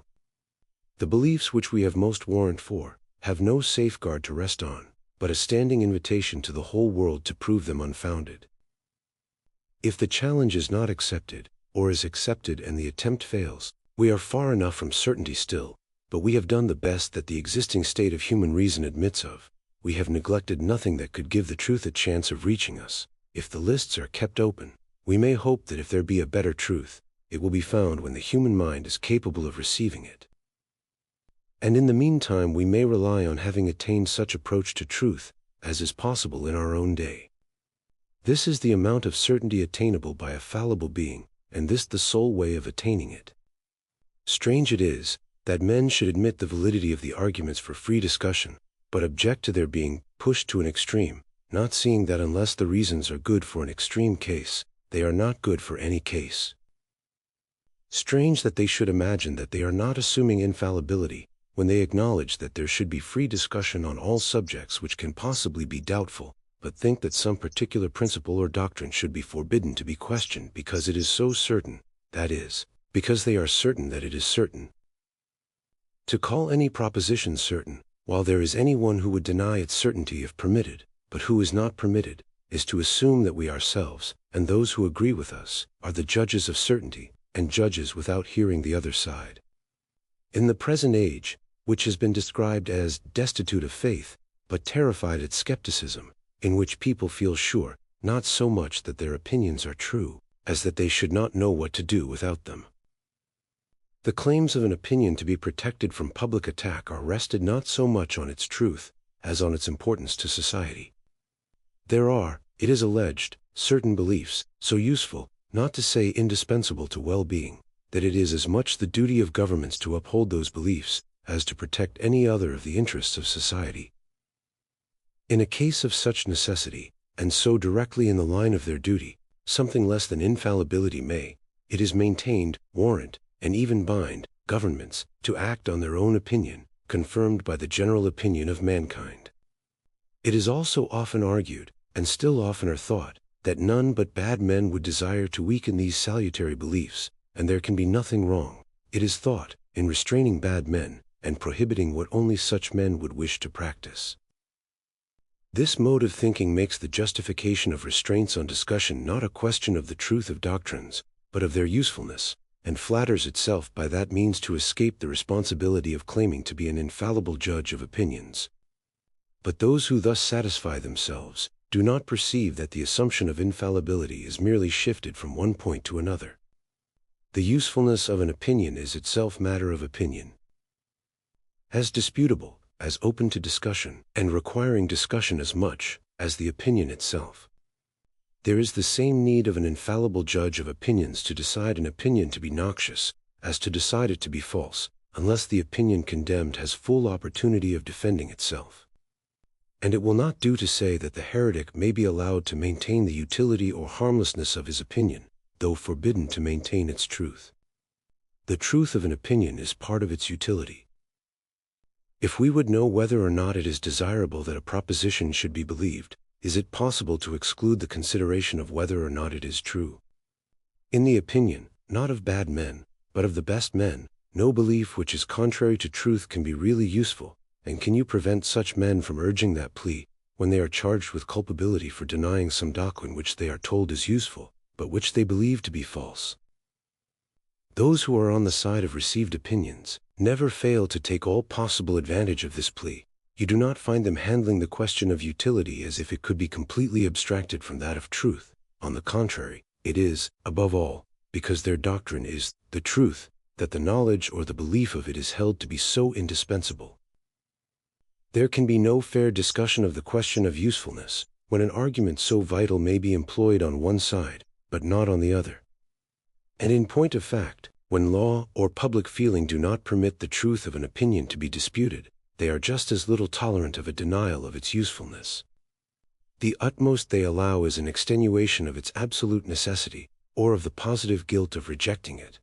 The beliefs which we have most warrant for have no safeguard to rest on, but a standing invitation to the whole world to prove them unfounded. If the challenge is not accepted, or is accepted and the attempt fails, we are far enough from certainty still, but we have done the best that the existing state of human reason admits of. We have neglected nothing that could give the truth a chance of reaching us. If the lists are kept open, we may hope that if there be a better truth, it will be found when the human mind is capable of receiving it. And in the meantime we may rely on having attained such approach to truth as is possible in our own day. This is the amount of certainty attainable by a fallible being, and this the sole way of attaining it. Strange it is that men should admit the validity of the arguments for free discussion, but object to their being pushed to an extreme, not seeing that unless the reasons are good for an extreme case, they are not good for any case. Strange that they should imagine that they are not assuming infallibility, when they acknowledge that there should be free discussion on all subjects which can possibly be doubtful, but think that some particular principle or doctrine should be forbidden to be questioned because it is so certain, that is, because they are certain that it is certain. To call any proposition certain, while there is any one who would deny its certainty if permitted, but who is not permitted, is to assume that we ourselves, and those who agree with us, are the judges of certainty, and judges without hearing the other side. In the present age, which has been described as destitute of faith, but terrified at skepticism, in which people feel sure, not so much that their opinions are true, as that they should not know what to do without them. The claims of an opinion to be protected from public attack are rested not so much on its truth, as on its importance to society. There are, it is alleged, certain beliefs, so useful, not to say indispensable to well-being, that it is as much the duty of governments to uphold those beliefs, as to protect any other of the interests of society. In a case of such necessity, and so directly in the line of their duty, something less than infallibility may, it is maintained, warrant, and even bind governments to act on their own opinion, confirmed by the general opinion of mankind. It is also often argued, and still oftener thought, that none but bad men would desire to weaken these salutary beliefs, and there can be nothing wrong, it is thought, in restraining bad men, and prohibiting what only such men would wish to practice. This mode of thinking makes the justification of restraints on discussion not a question of the truth of doctrines, but of their usefulness, and flatters itself by that means to escape the responsibility of claiming to be an infallible judge of opinions. But those who thus satisfy themselves do not perceive that the assumption of infallibility is merely shifted from one point to another. The usefulness of an opinion is itself matter of opinion. As disputable, as open to discussion, and requiring discussion as much as the opinion itself. There is the same need of an infallible judge of opinions to decide an opinion to be noxious, as to decide it to be false, unless the opinion condemned has full opportunity of defending itself. And it will not do to say that the heretic may be allowed to maintain the utility or harmlessness of his opinion, though forbidden to maintain its truth. The truth of an opinion is part of its utility. If we would know whether or not it is desirable that a proposition should be believed, is it possible to exclude the consideration of whether or not it is true? In the opinion, not of bad men, but of the best men, no belief which is contrary to truth can be really useful, and can you prevent such men from urging that plea, when they are charged with culpability for denying some doctrine which they are told is useful, but which they believe to be false? Those who are on the side of received opinions never fail to take all possible advantage of this plea. You do not find them handling the question of utility as if it could be completely abstracted from that of truth. On the contrary, it is, above all, because their doctrine is the truth, that the knowledge or the belief of it is held to be so indispensable. There can be no fair discussion of the question of usefulness, when an argument so vital may be employed on one side, but not on the other. And in point of fact, when law or public feeling do not permit the truth of an opinion to be disputed, they are just as little tolerant of a denial of its usefulness. The utmost they allow is an extenuation of its absolute necessity, or of the positive guilt of rejecting it.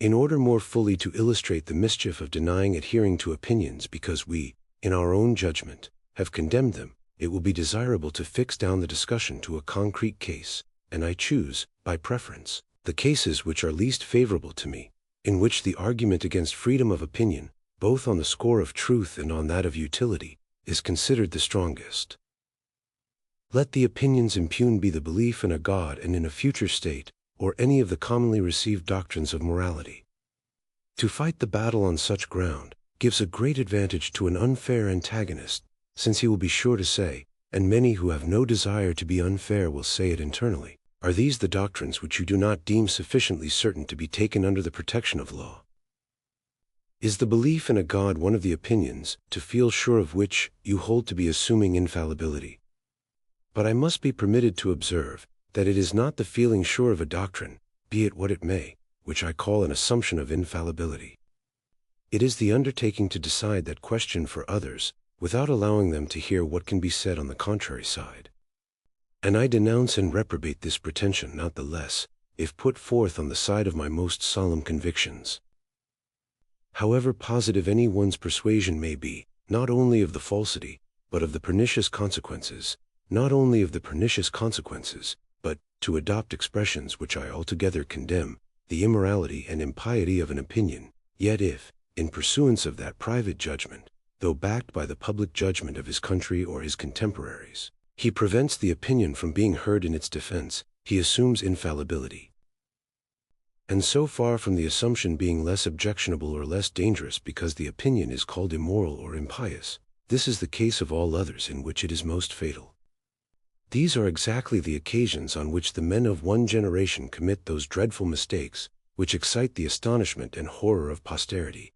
In order more fully to illustrate the mischief of denying adhering to opinions because we, in our own judgment, have condemned them, it will be desirable to fix down the discussion to a concrete case, and I choose, by preference, the cases which are least favorable to me, in which the argument against freedom of opinion, both on the score of truth and on that of utility, is considered the strongest. Let the opinions impugned be the belief in a God and in a future state, or any of the commonly received doctrines of morality. To fight the battle on such ground gives a great advantage to an unfair antagonist, since he will be sure to say, and many who have no desire to be unfair will say it internally, "Are these the doctrines which you do not deem sufficiently certain to be taken under the protection of law? Is the belief in a God one of the opinions, to feel sure of which, you hold to be assuming infallibility?" But I must be permitted to observe that it is not the feeling sure of a doctrine, be it what it may, which I call an assumption of infallibility. It is the undertaking to decide that question for others, without allowing them to hear what can be said on the contrary side. And I denounce and reprobate this pretension not the less, if put forth on the side of my most solemn convictions. However positive any one's persuasion may be, not only of the falsity, but of the pernicious consequences, but, to adopt expressions which I altogether condemn, the immorality and impiety of an opinion, yet if, in pursuance of that private judgment, though backed by the public judgment of his country or his contemporaries, he prevents the opinion from being heard in its defense, he assumes infallibility. And so far from the assumption being less objectionable or less dangerous because the opinion is called immoral or impious, this is the case of all others in which it is most fatal. These are exactly the occasions on which the men of one generation commit those dreadful mistakes which excite the astonishment and horror of posterity.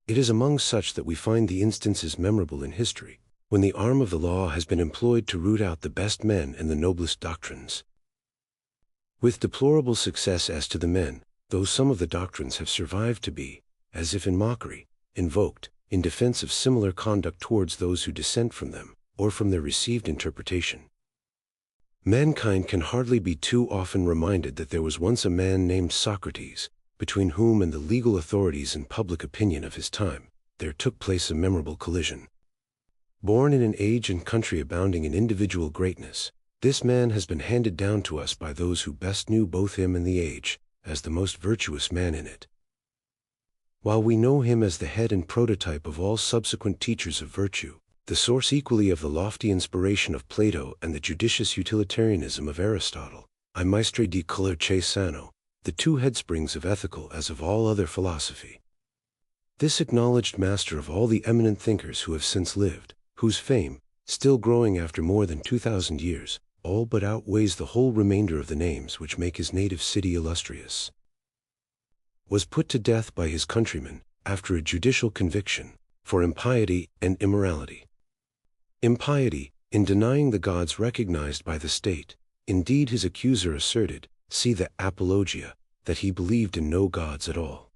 It is among such that we find the instances memorable in history, when the arm of the law has been employed to root out the best men and the noblest doctrines. With deplorable success as to the men, though some of the doctrines have survived to be, as if in mockery, invoked, in defense of similar conduct towards those who dissent from them, or from their received interpretation. Mankind can hardly be too often reminded that there was once a man named Socrates, between whom and the legal authorities and public opinion of his time, there took place a memorable collision. Born in an age and country abounding in individual greatness, this man has been handed down to us by those who best knew both him and the age, as the most virtuous man in it. While we know him as the head and prototype of all subsequent teachers of virtue, the source equally of the lofty inspiration of Plato and the judicious utilitarianism of Aristotle, I maestre di color che sano, the two headsprings of ethical as of all other philosophy. This acknowledged master of all the eminent thinkers who have since lived, whose fame, still growing after more than 2,000 years, all but outweighs the whole remainder of the names which make his native city illustrious, was put to death by his countrymen, after a judicial conviction, for impiety and immorality. Impiety, in denying the gods recognized by the state. Indeed, his accuser asserted, see the Apologia, that he believed in no gods at all.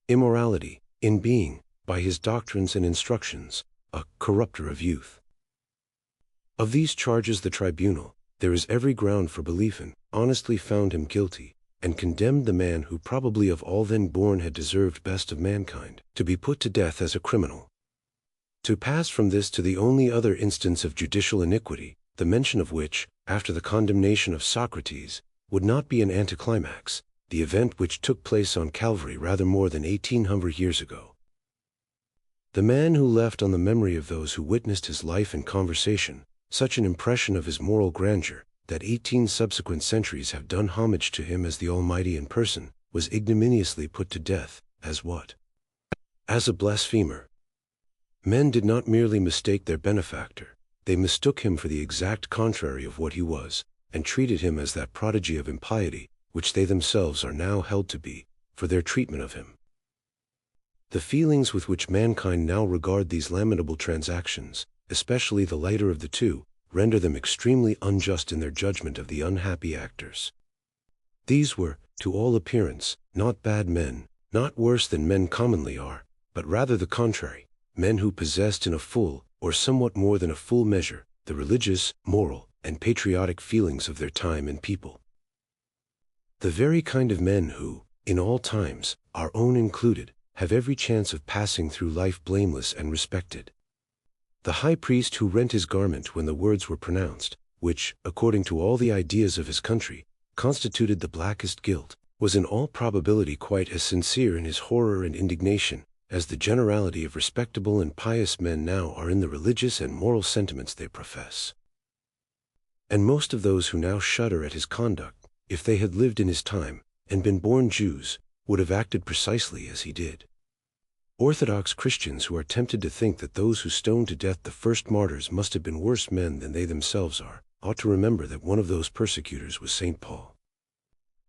Immorality, in being, by his doctrines and instructions, a corrupter of youth. Of these charges the tribunal, there is every ground for belief in, honestly found him guilty, and condemned the man who probably of all then born had deserved best of mankind, to be put to death as a criminal. To pass from this to the only other instance of judicial iniquity, the mention of which, after the condemnation of Socrates, would not be an anticlimax, the event which took place on Calvary rather more than 1800 years ago. The man who left on the memory of those who witnessed his life and conversation such an impression of his moral grandeur, that 18 subsequent centuries have done homage to him as the Almighty in person, was ignominiously put to death, as what? As a blasphemer. Men did not merely mistake their benefactor, they mistook him for the exact contrary of what he was, and treated him as that prodigy of impiety, which they themselves are now held to be, for their treatment of him. The feelings with which mankind now regard these lamentable transactions, especially the lighter of the two, render them extremely unjust in their judgment of the unhappy actors. These were, to all appearance, not bad men, not worse than men commonly are, but rather the contrary, men who possessed in a full, or somewhat more than a full measure, the religious, moral, and patriotic feelings of their time and people. The very kind of men who, in all times, our own included, have every chance of passing through life blameless and respected. The high priest who rent his garment when the words were pronounced, which, according to all the ideas of his country, constituted the blackest guilt, was in all probability quite as sincere in his horror and indignation as the generality of respectable and pious men now are in the religious and moral sentiments they profess. And most of those who now shudder at his conduct, if they had lived in his time, and been born Jews, would have acted precisely as he did. Orthodox Christians who are tempted to think that those who stoned to death the first martyrs must have been worse men than they themselves are, ought to remember that one of those persecutors was St. Paul.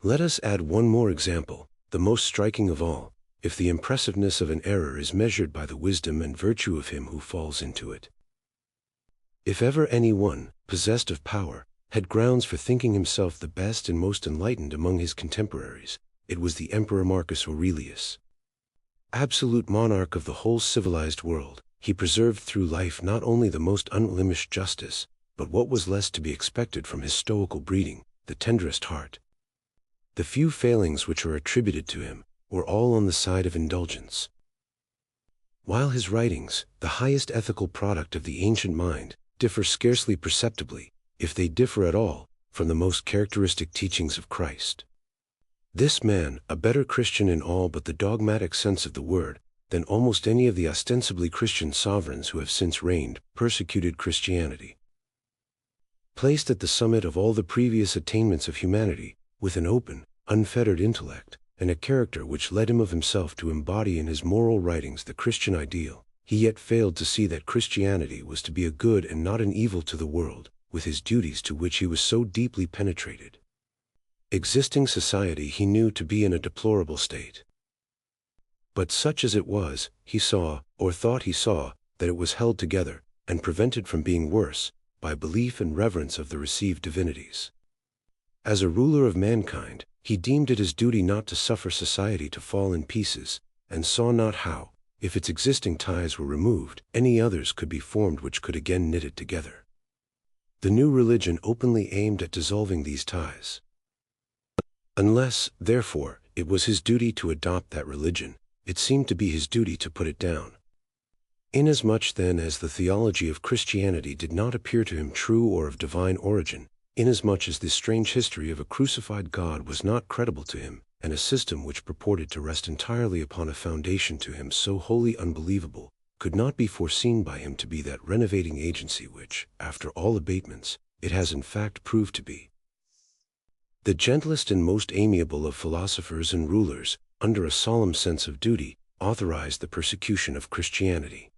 Let us add one more example, the most striking of all, if the impressiveness of an error is measured by the wisdom and virtue of him who falls into it. If ever any one, possessed of power, had grounds for thinking himself the best and most enlightened among his contemporaries, it was the Emperor Marcus Aurelius. Absolute monarch of the whole civilized world, he preserved through life not only the most unblemished justice, but what was less to be expected from his stoical breeding, the tenderest heart. The few failings which are attributed to him were all on the side of indulgence. While his writings, the highest ethical product of the ancient mind, differ scarcely perceptibly, if they differ at all, from the most characteristic teachings of Christ. This man, a better Christian in all but the dogmatic sense of the word, than almost any of the ostensibly Christian sovereigns who have since reigned, persecuted Christianity. Placed at the summit of all the previous attainments of humanity, with an open, unfettered intellect, and a character which led him of himself to embody in his moral writings the Christian ideal, he yet failed to see that Christianity was to be a good and not an evil to the world, with his duties to which he was so deeply penetrated. Existing society he knew to be in a deplorable state. But such as it was, he saw, or thought he saw, that it was held together, and prevented from being worse, by belief and reverence of the received divinities. As a ruler of mankind, he deemed it his duty not to suffer society to fall in pieces, and saw not how, if its existing ties were removed, any others could be formed which could again knit it together. The new religion openly aimed at dissolving these ties. Unless, therefore, it was his duty to adopt that religion, it seemed to be his duty to put it down. Inasmuch then as the theology of Christianity did not appear to him true or of divine origin, inasmuch as this strange history of a crucified God was not credible to him, and a system which purported to rest entirely upon a foundation to him so wholly unbelievable, could not be foreseen by him to be that renovating agency which, after all abatements, it has in fact proved to be. The gentlest and most amiable of philosophers and rulers, under a solemn sense of duty, authorized the persecution of Christianity.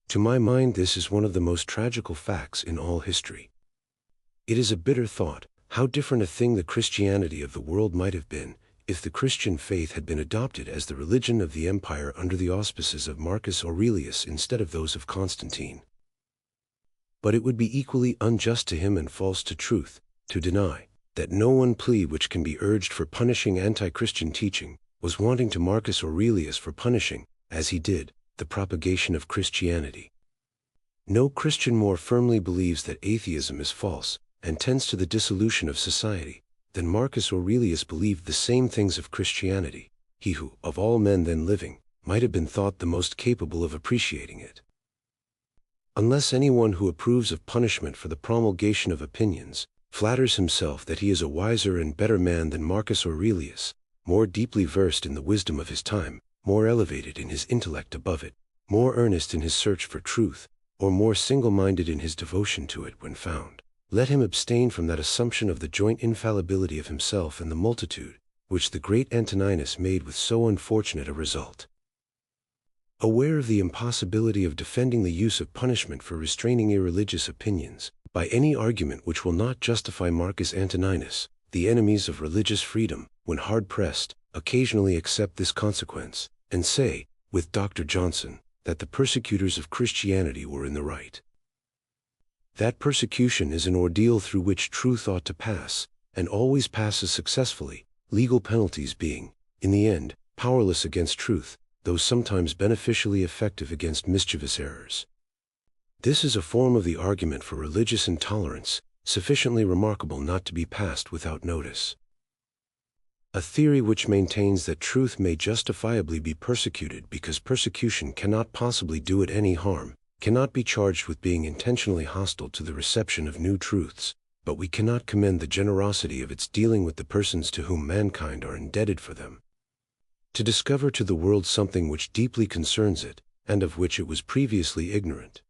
To my mind this is one of the most tragical facts in all history. It is a bitter thought, how different a thing the Christianity of the world might have been, if the Christian faith had been adopted as the religion of the empire under the auspices of Marcus Aurelius instead of those of Constantine. But it would be equally unjust to him and false to truth, to deny that no one plea which can be urged for punishing anti-Christian teaching was wanting to Marcus Aurelius for punishing, as he did, the propagation of Christianity. No Christian more firmly believes that atheism is false, and tends to the dissolution of society, than Marcus Aurelius believed the same things of Christianity, he who, of all men then living, might have been thought the most capable of appreciating it. Unless anyone who approves of punishment for the promulgation of opinions, flatters himself that he is a wiser and better man than Marcus Aurelius, more deeply versed in the wisdom of his time, more elevated in his intellect above it, more earnest in his search for truth, or more single-minded in his devotion to it when found, let him abstain from that assumption of the joint infallibility of himself and the multitude, which the great Antoninus made with so unfortunate a result. Aware of the impossibility of defending the use of punishment for restraining irreligious opinions, by any argument which will not justify Marcus Antoninus, the enemies of religious freedom, when hard-pressed, occasionally accept this consequence, and say, with Dr. Johnson, that the persecutors of Christianity were in the right. That persecution is an ordeal through which truth ought to pass, and always passes successfully, legal penalties being, in the end, powerless against truth, though sometimes beneficially effective against mischievous errors. This is a form of the argument for religious intolerance, sufficiently remarkable not to be passed without notice. A theory which maintains that truth may justifiably be persecuted because persecution cannot possibly do it any harm, cannot be charged with being intentionally hostile to the reception of new truths, but we cannot commend the generosity of its dealing with the persons to whom mankind are indebted for them. To discover to the world something which deeply concerns it, and of which it was previously ignorant.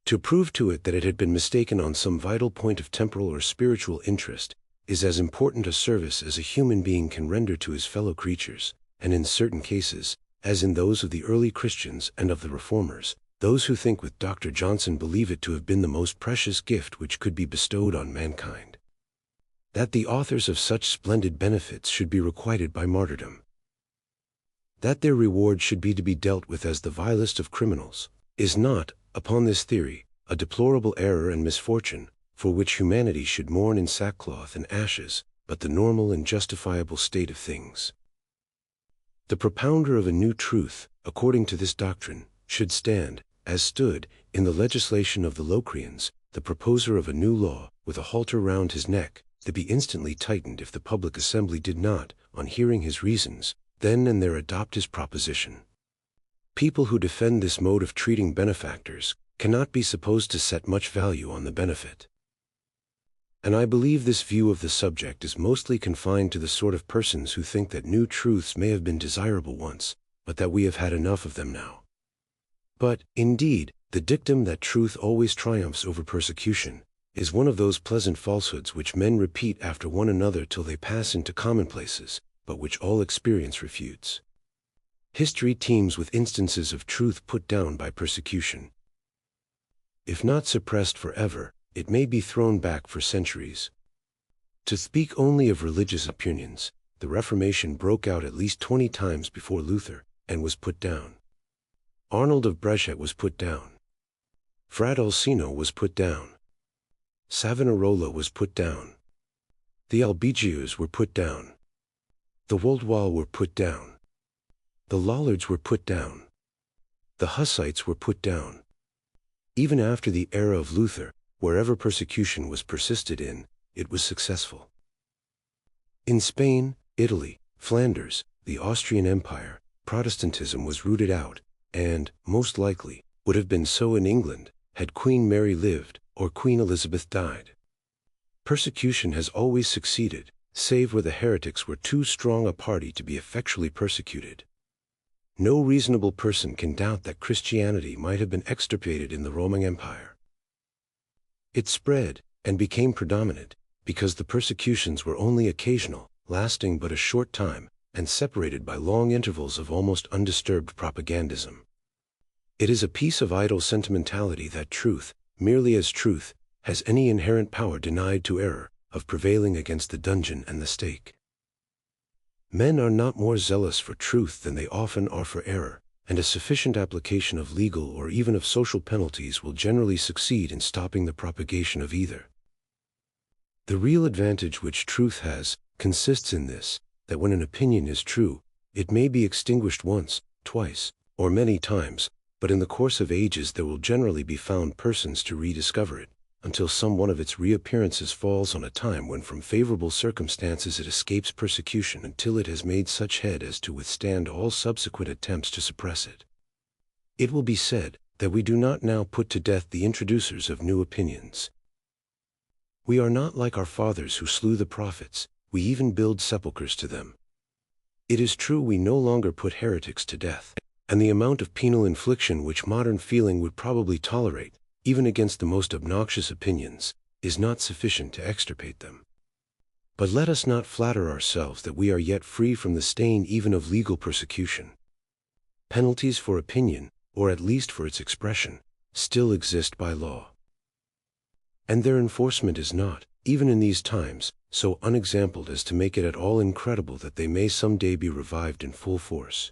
To prove to it that it had been mistaken on some vital point of temporal or spiritual interest, is as important a service as a human being can render to his fellow creatures, and in certain cases, as in those of the early Christians and of the Reformers, those who think with Dr. Johnson believe it to have been the most precious gift which could be bestowed on mankind. That the authors of such splendid benefits should be requited by martyrdom. That their reward should be to be dealt with as the vilest of criminals, is not, upon this theory, a deplorable error and misfortune, for which humanity should mourn in sackcloth and ashes, but the normal and justifiable state of things. The propounder of a new truth, according to this doctrine, should stand, as stood, in the legislation of the Locrians, the proposer of a new law, with a halter round his neck, to be instantly tightened if the public assembly did not, on hearing his reasons, then and there adopt his proposition. People who defend this mode of treating benefactors cannot be supposed to set much value on the benefit. And I believe this view of the subject is mostly confined to the sort of persons who think that new truths may have been desirable once, but that we have had enough of them now. But, indeed, the dictum that truth always triumphs over persecution is one of those pleasant falsehoods which men repeat after one another till they pass into commonplaces, but which all experience refutes. History teems with instances of truth put down by persecution. If not suppressed forever, it may be thrown back for centuries. To speak only of religious opinions, the Reformation broke out at least 20 times before Luther, and was put down. Arnold of Brescia was put down. Fra Ursino was put down. Savonarola was put down. The Albigeus were put down. The Woldwall were put down. The Lollards were put down. The Hussites were put down. Even after the era of Luther, wherever persecution was persisted in, it was successful. In Spain, Italy, Flanders, the Austrian Empire, Protestantism was rooted out, and, most likely, would have been so in England, had Queen Mary lived, or Queen Elizabeth died. Persecution has always succeeded, save where the heretics were too strong a party to be effectually persecuted. No reasonable person can doubt that Christianity might have been extirpated in the Roman Empire. It spread, and became predominant, because the persecutions were only occasional, lasting but a short time, and separated by long intervals of almost undisturbed propagandism. It is a piece of idle sentimentality that truth, merely as truth, has any inherent power denied to error, of prevailing against the dungeon and the stake. Men are not more zealous for truth than they often are for error, and a sufficient application of legal or even of social penalties will generally succeed in stopping the propagation of either. The real advantage which truth has consists in this, that when an opinion is true, it may be extinguished once, twice, or many times, but in the course of ages there will generally be found persons to rediscover it, until some one of its reappearances falls on a time when from favorable circumstances it escapes persecution until it has made such head as to withstand all subsequent attempts to suppress it. It will be said that we do not now put to death the introducers of new opinions. We are not like our fathers who slew the prophets, we even build sepulchres to them. It is true we no longer put heretics to death, and the amount of penal infliction which modern feeling would probably tolerate, even against the most obnoxious opinions, is not sufficient to extirpate them. But let us not flatter ourselves that we are yet free from the stain even of legal persecution. Penalties for opinion, or at least for its expression, still exist by law. And their enforcement is not, even in these times, so unexampled as to make it at all incredible that they may some day be revived in full force.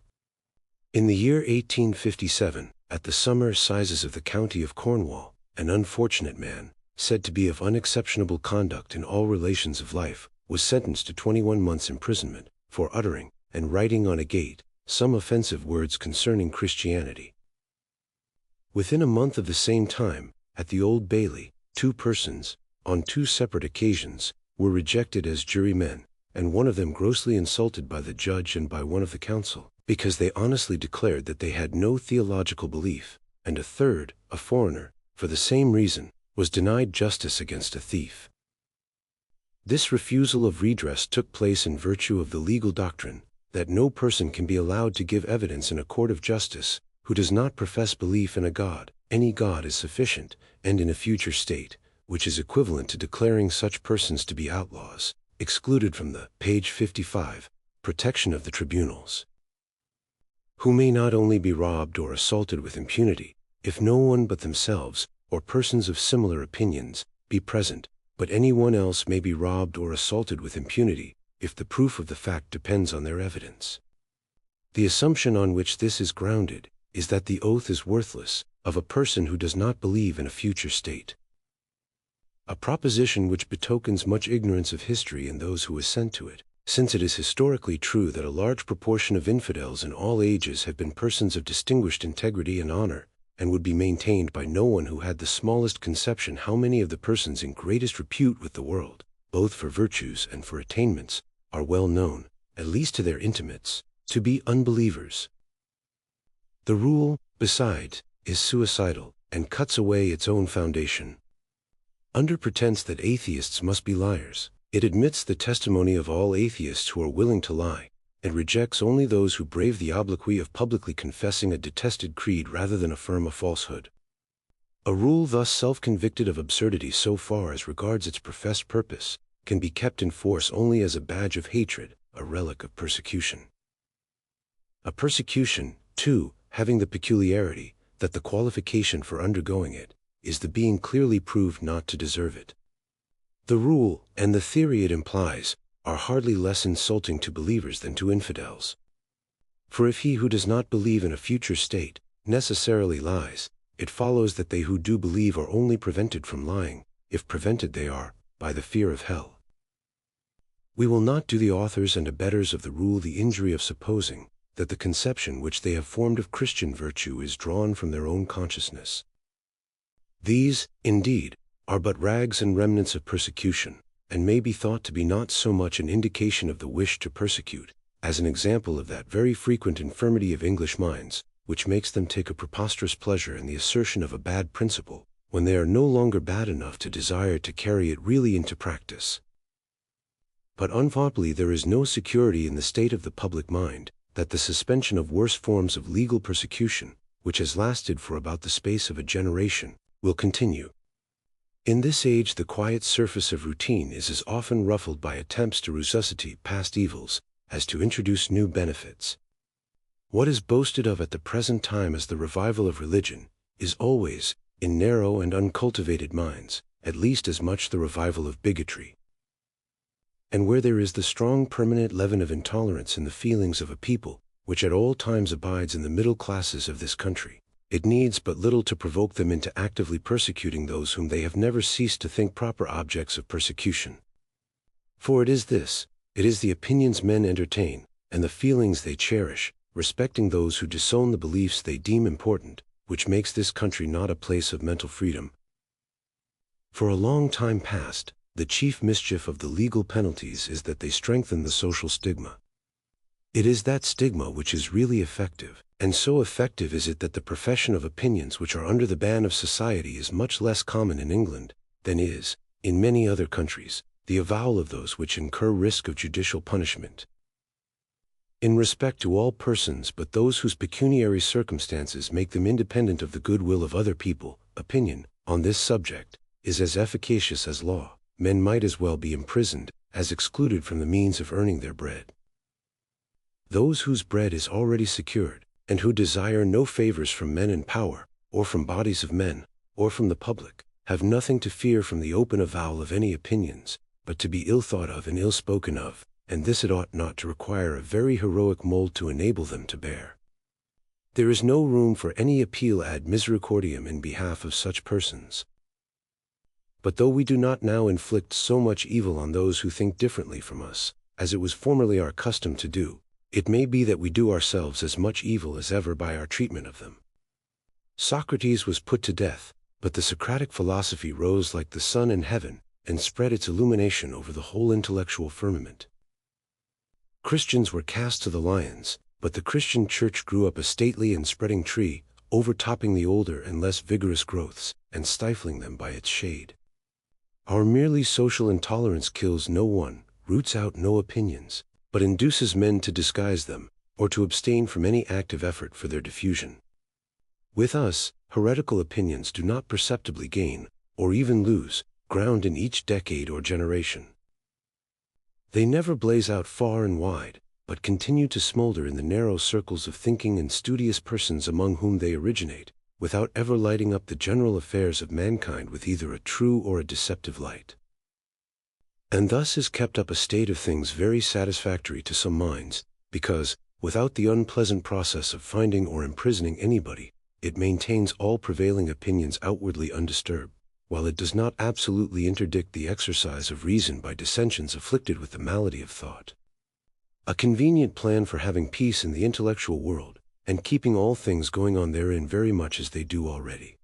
In the year 1857, at the summer assizes of the county of Cornwall, an unfortunate man, said to be of unexceptionable conduct in all relations of life, was sentenced to 21 months' imprisonment, for uttering, and writing on a gate, some offensive words concerning Christianity. Within a month of the same time, at the Old Bailey, 2 persons, on 2 separate occasions, were rejected as jurymen, and one of them grossly insulted by the judge and by one of the council, because they honestly declared that they had no theological belief, and a third, a foreigner, for the same reason, was denied justice against a thief. This refusal of redress took place in virtue of the legal doctrine that no person can be allowed to give evidence in a court of justice who does not profess belief in a God. Any God is sufficient, and in a future state, which is equivalent to declaring such persons to be outlaws, excluded from the, page 55, protection of the tribunals, who may not only be robbed or assaulted with impunity, if no one but themselves, or persons of similar opinions, be present, but any one else may be robbed or assaulted with impunity, if the proof of the fact depends on their evidence. The assumption on which this is grounded is that the oath is worthless, of a person who does not believe in a future state. A proposition which betokens much ignorance of history in those who assent to it, since it is historically true that a large proportion of infidels in all ages have been persons of distinguished integrity and honor, and would be maintained by no one who had the smallest conception how many of the persons in greatest repute with the world, both for virtues and for attainments, are well known, at least to their intimates, to be unbelievers. The rule, besides, is suicidal, and cuts away its own foundation. Under pretense that atheists must be liars, it admits the testimony of all atheists who are willing to lie, and rejects only those who brave the obloquy of publicly confessing a detested creed rather than affirm a falsehood. A rule thus self-convicted of absurdity so far as regards its professed purpose, can be kept in force only as a badge of hatred, a relic of persecution. A persecution, too, having the peculiarity that the qualification for undergoing it is the being clearly proved not to deserve it. The rule, and the theory it implies, are hardly less insulting to believers than to infidels. For if he who does not believe in a future state necessarily lies, it follows that they who do believe are only prevented from lying, if prevented they are, by the fear of hell. We will not do the authors and abettors of the rule the injury of supposing that the conception which they have formed of Christian virtue is drawn from their own consciousness. These, indeed, are but rags and remnants of persecution, and may be thought to be not so much an indication of the wish to persecute, as an example of that very frequent infirmity of English minds, which makes them take a preposterous pleasure in the assertion of a bad principle, when they are no longer bad enough to desire to carry it really into practice. But undoubtedly there is no security in the state of the public mind, that the suspension of worse forms of legal persecution, which has lasted for about the space of a generation, will continue. In this age the quiet surface of routine is as often ruffled by attempts to resuscitate past evils, as to introduce new benefits. What is boasted of at the present time as the revival of religion, is always, in narrow and uncultivated minds, at least as much the revival of bigotry. And where there is the strong permanent leaven of intolerance in the feelings of a people, which at all times abides in the middle classes of this country, it needs but little to provoke them into actively persecuting those whom they have never ceased to think proper objects of persecution. For it is the opinions men entertain, and the feelings they cherish, respecting those who disown the beliefs they deem important, which makes this country not a place of mental freedom. For a long time past, the chief mischief of the legal penalties is that they strengthen the social stigma. It is that stigma which is really effective, and so effective is it that the profession of opinions which are under the ban of society is much less common in England than is, in many other countries, the avowal of those which incur risk of judicial punishment. In respect to all persons but those whose pecuniary circumstances make them independent of the good will of other people, opinion, on this subject, is as efficacious as law. Men might as well be imprisoned, as excluded from the means of earning their bread. Those whose bread is already secured, and who desire no favors from men in power, or from bodies of men, or from the public, have nothing to fear from the open avowal of any opinions, but to be ill thought of and ill spoken of, and this it ought not to require a very heroic mold to enable them to bear. There is no room for any appeal ad misericordiam in behalf of such persons. But though we do not now inflict so much evil on those who think differently from us, as it was formerly our custom to do, it may be that we do ourselves as much evil as ever by our treatment of them. Socrates was put to death, but the Socratic philosophy rose like the sun in heaven and spread its illumination over the whole intellectual firmament. Christians were cast to the lions, but the Christian church grew up a stately and spreading tree, overtopping the older and less vigorous growths, and stifling them by its shade. Our merely social intolerance kills no one, roots out no opinions, but induces men to disguise them, or to abstain from any active effort for their diffusion. With us, heretical opinions do not perceptibly gain, or even lose, ground in each decade or generation. They never blaze out far and wide, but continue to smolder in the narrow circles of thinking and studious persons among whom they originate, without ever lighting up the general affairs of mankind with either a true or a deceptive light. And thus is kept up a state of things very satisfactory to some minds, because, without the unpleasant process of finding or imprisoning anybody, it maintains all prevailing opinions outwardly undisturbed, while it does not absolutely interdict the exercise of reason by dissensions afflicted with the malady of thought. A convenient plan for having peace in the intellectual world, and keeping all things going on therein very much as they do already.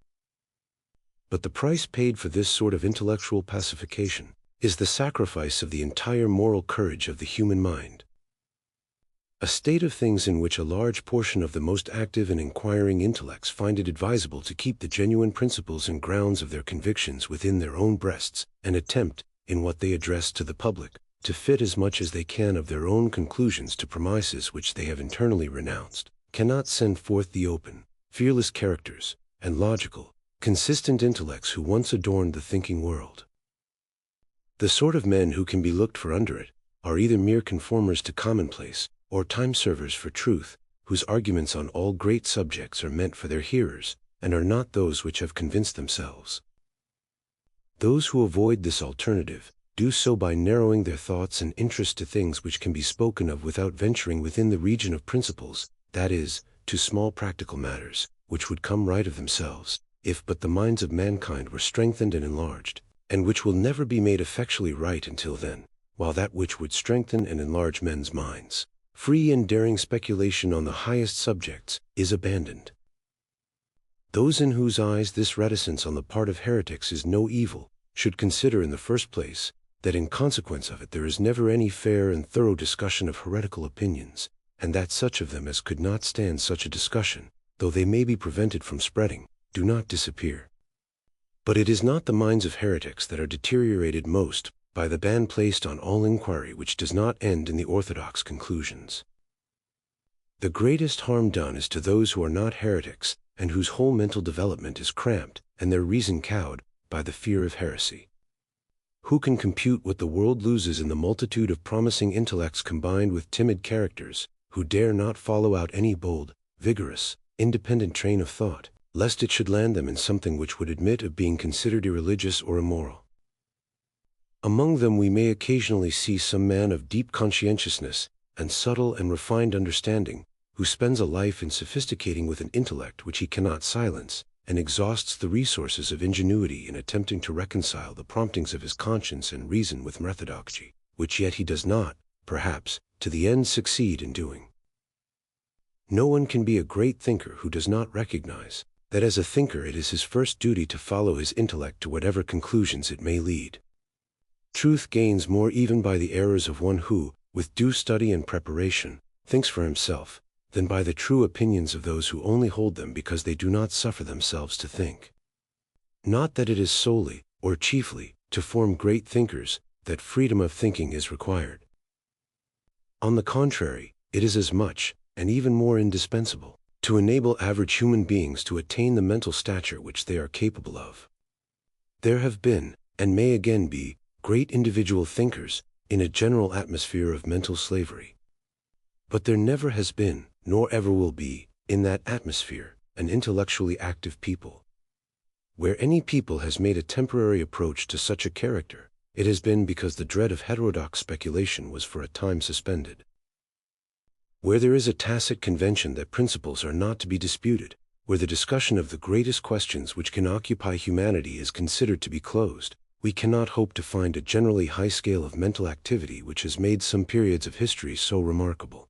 But the price paid for this sort of intellectual pacification is the sacrifice of the entire moral courage of the human mind. A state of things in which a large portion of the most active and inquiring intellects find it advisable to keep the genuine principles and grounds of their convictions within their own breasts, and attempt, in what they address to the public, to fit as much as they can of their own conclusions to premises which they have internally renounced, cannot send forth the open, fearless characters, and logical, consistent intellects who once adorned the thinking world. The sort of men who can be looked for under it are either mere conformers to commonplace, or time-servers for truth, whose arguments on all great subjects are meant for their hearers, and are not those which have convinced themselves. Those who avoid this alternative do so by narrowing their thoughts and interest to things which can be spoken of without venturing within the region of principles, that is, to small practical matters, which would come right of themselves, if but the minds of mankind were strengthened and enlarged, and which will never be made effectually right until then, while that which would strengthen and enlarge men's minds, free and daring speculation on the highest subjects, is abandoned. Those in whose eyes this reticence on the part of heretics is no evil, should consider in the first place, that in consequence of it there is never any fair and thorough discussion of heretical opinions, and that such of them as could not stand such a discussion, though they may be prevented from spreading, do not disappear. But it is not the minds of heretics that are deteriorated most by the ban placed on all inquiry which does not end in the orthodox conclusions. The greatest harm done is to those who are not heretics, and whose whole mental development is cramped, and their reason cowed, by the fear of heresy. Who can compute what the world loses in the multitude of promising intellects combined with timid characters, who dare not follow out any bold, vigorous, independent train of thought, lest it should land them in something which would admit of being considered irreligious or immoral? Among them we may occasionally see some man of deep conscientiousness, and subtle and refined understanding, who spends a life in sophisticating with an intellect which he cannot silence, and exhausts the resources of ingenuity in attempting to reconcile the promptings of his conscience and reason with methodology, which yet he does not, perhaps, to the end succeed in doing. No one can be a great thinker who does not recognize that as a thinker it is his first duty to follow his intellect to whatever conclusions it may lead. Truth gains more even by the errors of one who, with due study and preparation, thinks for himself, than by the true opinions of those who only hold them because they do not suffer themselves to think. Not that it is solely, or chiefly, to form great thinkers, that freedom of thinking is required. On the contrary, it is as much, and even more indispensable, to enable average human beings to attain the mental stature which they are capable of. There have been, and may again be, great individual thinkers, in a general atmosphere of mental slavery. But there never has been, nor ever will be, in that atmosphere, an intellectually active people. Where any people has made a temporary approach to such a character, it has been because the dread of heterodox speculation was for a time suspended. Where there is a tacit convention that principles are not to be disputed, where the discussion of the greatest questions which can occupy humanity is considered to be closed, we cannot hope to find a generally high scale of mental activity which has made some periods of history so remarkable.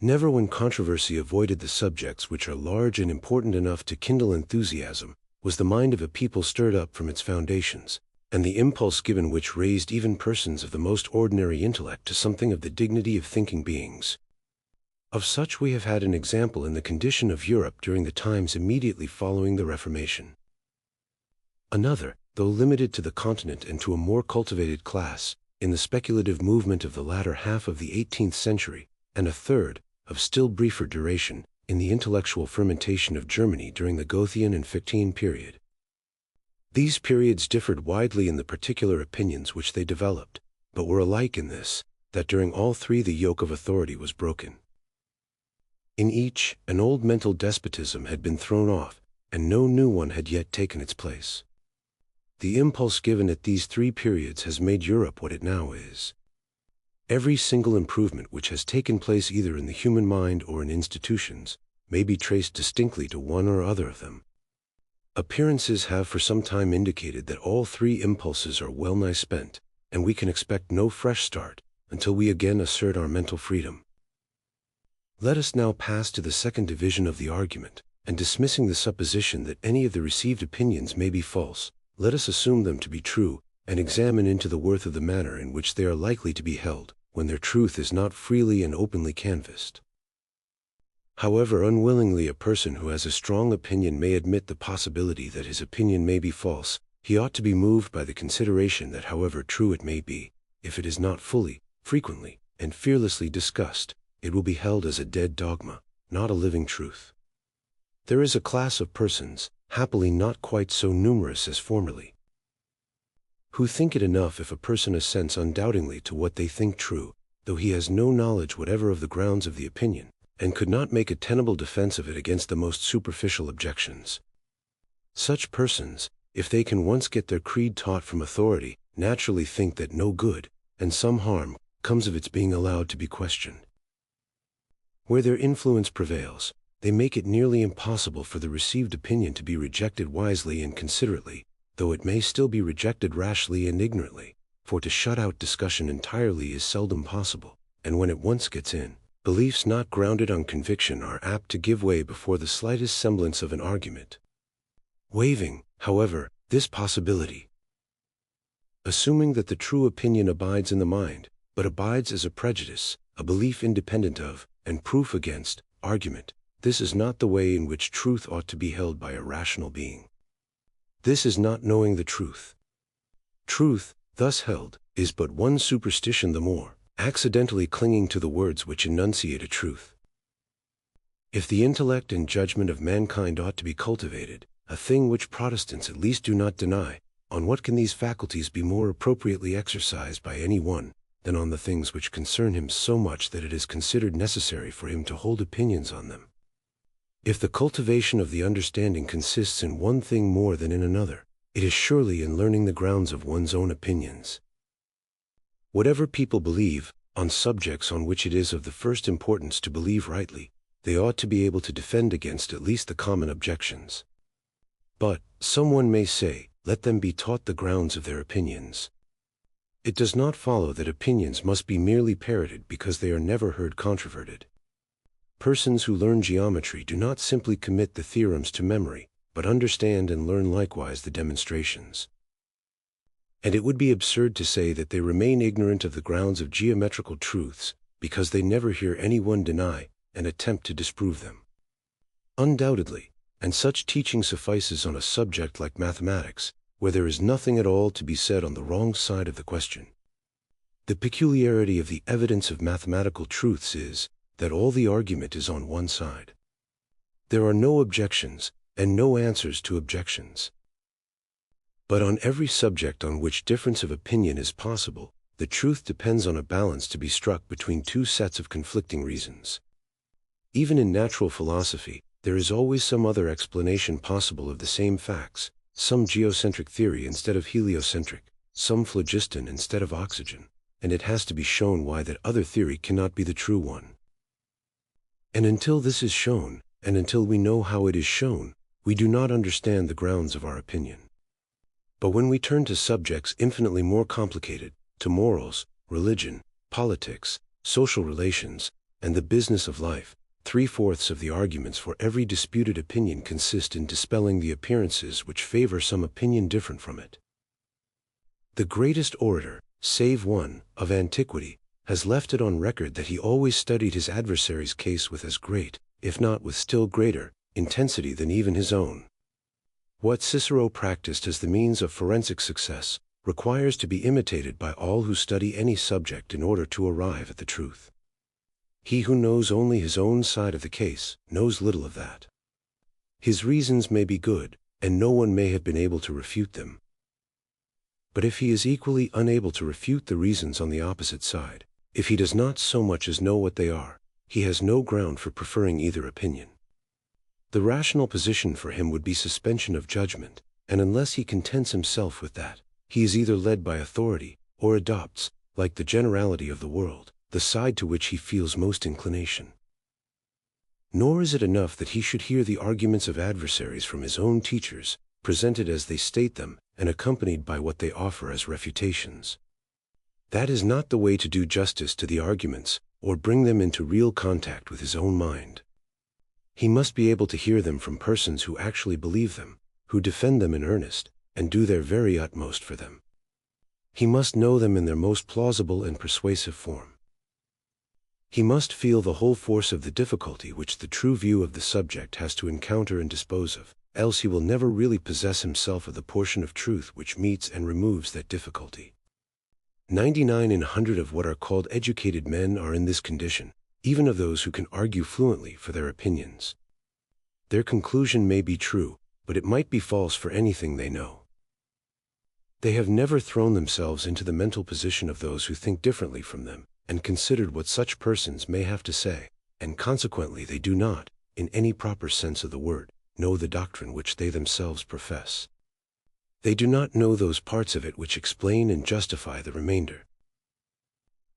Never when controversy avoided the subjects which are large and important enough to kindle enthusiasm, was the mind of a people stirred up from its foundations, and the impulse given which raised even persons of the most ordinary intellect to something of the dignity of thinking beings. Of such we have had an example in the condition of Europe during the times immediately following the Reformation. Another, though limited to the continent and to a more cultivated class, in the speculative movement of the latter half of the 18th century, and a third, of still briefer duration, in the intellectual fermentation of Germany during the Gothian and Fichtean period. These periods differed widely in the particular opinions which they developed, but were alike in this, that during all three the yoke of authority was broken. In each, an old mental despotism had been thrown off, and no new one had yet taken its place. The impulse given at these three periods has made Europe what it now is. Every single improvement which has taken place either in the human mind or in institutions may be traced distinctly to one or other of them. Appearances have for some time indicated that all three impulses are well nigh spent, and we can expect no fresh start until we again assert our mental freedom. Let us now pass to the second division of the argument, and dismissing the supposition that any of the received opinions may be false, let us assume them to be true, and examine into the worth of the manner in which they are likely to be held, when their truth is not freely and openly canvassed. However unwillingly a person who has a strong opinion may admit the possibility that his opinion may be false, he ought to be moved by the consideration that however true it may be, if it is not fully, frequently, and fearlessly discussed, it will be held as a dead dogma, not a living truth. There is a class of persons, happily not quite so numerous as formerly, who think it enough if a person assents undoubtingly to what they think true, though he has no knowledge whatever of the grounds of the opinion, and could not make a tenable defense of it against the most superficial objections. Such persons, if they can once get their creed taught from authority, naturally think that no good, and some harm, comes of its being allowed to be questioned. Where their influence prevails, they make it nearly impossible for the received opinion to be rejected wisely and considerately, though it may still be rejected rashly and ignorantly, for to shut out discussion entirely is seldom possible, and when it once gets in, beliefs not grounded on conviction are apt to give way before the slightest semblance of an argument. Waiving, however, this possibility, assuming that the true opinion abides in the mind, but abides as a prejudice, a belief independent of, and proof against, argument, this is not the way in which truth ought to be held by a rational being. This is not knowing the truth. Truth, thus held, is but one superstition the more, accidentally clinging to the words which enunciate a truth. If the intellect and judgment of mankind ought to be cultivated, a thing which Protestants at least do not deny, on what can these faculties be more appropriately exercised by any one, than on the things which concern him so much that it is considered necessary for him to hold opinions on them? If the cultivation of the understanding consists in one thing more than in another, it is surely in learning the grounds of one's own opinions. Whatever people believe, on subjects on which it is of the first importance to believe rightly, they ought to be able to defend against at least the common objections. But, someone may say, let them be taught the grounds of their opinions. It does not follow that opinions must be merely parroted because they are never heard controverted. Persons who learn geometry do not simply commit the theorems to memory, but understand and learn likewise the demonstrations. And it would be absurd to say that they remain ignorant of the grounds of geometrical truths, because they never hear anyone deny and attempt to disprove them. Undoubtedly, and such teaching suffices on a subject like mathematics, where there is nothing at all to be said on the wrong side of the question. The peculiarity of the evidence of mathematical truths is that all the argument is on one side. There are no objections, and no answers to objections. But on every subject on which difference of opinion is possible, the truth depends on a balance to be struck between two sets of conflicting reasons. Even in natural philosophy, there is always some other explanation possible of the same facts, some geocentric theory instead of heliocentric, some phlogiston instead of oxygen, and it has to be shown why that other theory cannot be the true one. And until this is shown, and until we know how it is shown, we do not understand the grounds of our opinion. But when we turn to subjects infinitely more complicated, to morals, religion, politics, social relations, and the business of life, 3/4 of the arguments for every disputed opinion consist in dispelling the appearances which favor some opinion different from it. The greatest orator, save one, of antiquity, has left it on record that he always studied his adversary's case with as great, if not with still greater, intensity than even his own. What Cicero practiced as the means of forensic success requires to be imitated by all who study any subject in order to arrive at the truth. He who knows only his own side of the case knows little of that. His reasons may be good, and no one may have been able to refute them. But if he is equally unable to refute the reasons on the opposite side, if he does not so much as know what they are, he has no ground for preferring either opinion. The rational position for him would be suspension of judgment, and unless he contents himself with that, he is either led by authority, or adopts, like the generality of the world, the side to which he feels most inclination. Nor is it enough that he should hear the arguments of adversaries from his own teachers, presented as they state them, and accompanied by what they offer as refutations. That is not the way to do justice to the arguments, or bring them into real contact with his own mind. He must be able to hear them from persons who actually believe them, who defend them in earnest, and do their very utmost for them. He must know them in their most plausible and persuasive form. He must feel the whole force of the difficulty which the true view of the subject has to encounter and dispose of, else he will never really possess himself of the portion of truth which meets and removes that difficulty. 99 in 100 of what are called educated men are in this condition, even of those who can argue fluently for their opinions. Their conclusion may be true, but it might be false for anything they know. They have never thrown themselves into the mental position of those who think differently from them, and considered what such persons may have to say, and consequently they do not, in any proper sense of the word, know the doctrine which they themselves profess. They do not know those parts of it which explain and justify the remainder.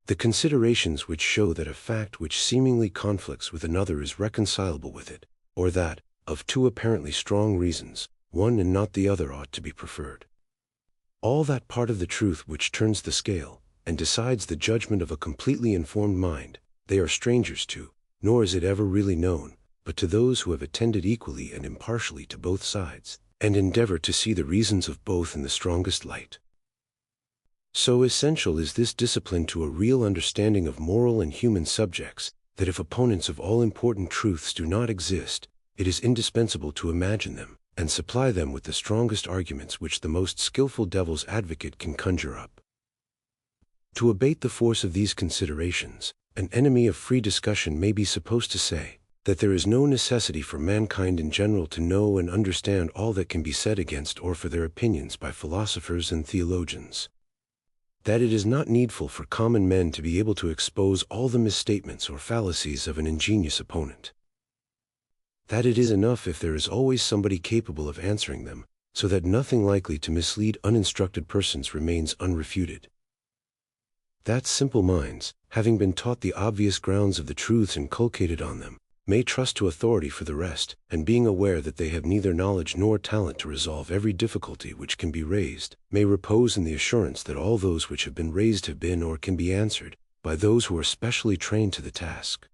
The considerations which show that a fact which seemingly conflicts with another is reconcilable with it, or that, of two apparently strong reasons, one and not the other ought to be preferred. All that part of the truth which turns the scale, and decides the judgment of a completely informed mind, they are strangers to, nor is it ever really known, but to those who have attended equally and impartially to both sides, and endeavor to see the reasons of both in the strongest light. So essential is this discipline to a real understanding of moral and human subjects, that if opponents of all important truths do not exist, it is indispensable to imagine them, and supply them with the strongest arguments which the most skillful devil's advocate can conjure up. To abate the force of these considerations, an enemy of free discussion may be supposed to say that there is no necessity for mankind in general to know and understand all that can be said against or for their opinions by philosophers and theologians. That it is not needful for common men to be able to expose all the misstatements or fallacies of an ingenious opponent. That it is enough if there is always somebody capable of answering them, so that nothing likely to mislead uninstructed persons remains unrefuted. That simple minds, having been taught the obvious grounds of the truths inculcated on them, may trust to authority for the rest, and being aware that they have neither knowledge nor talent to resolve every difficulty which can be raised, may repose in the assurance that all those which have been raised have been or can be answered by those who are specially trained to the task.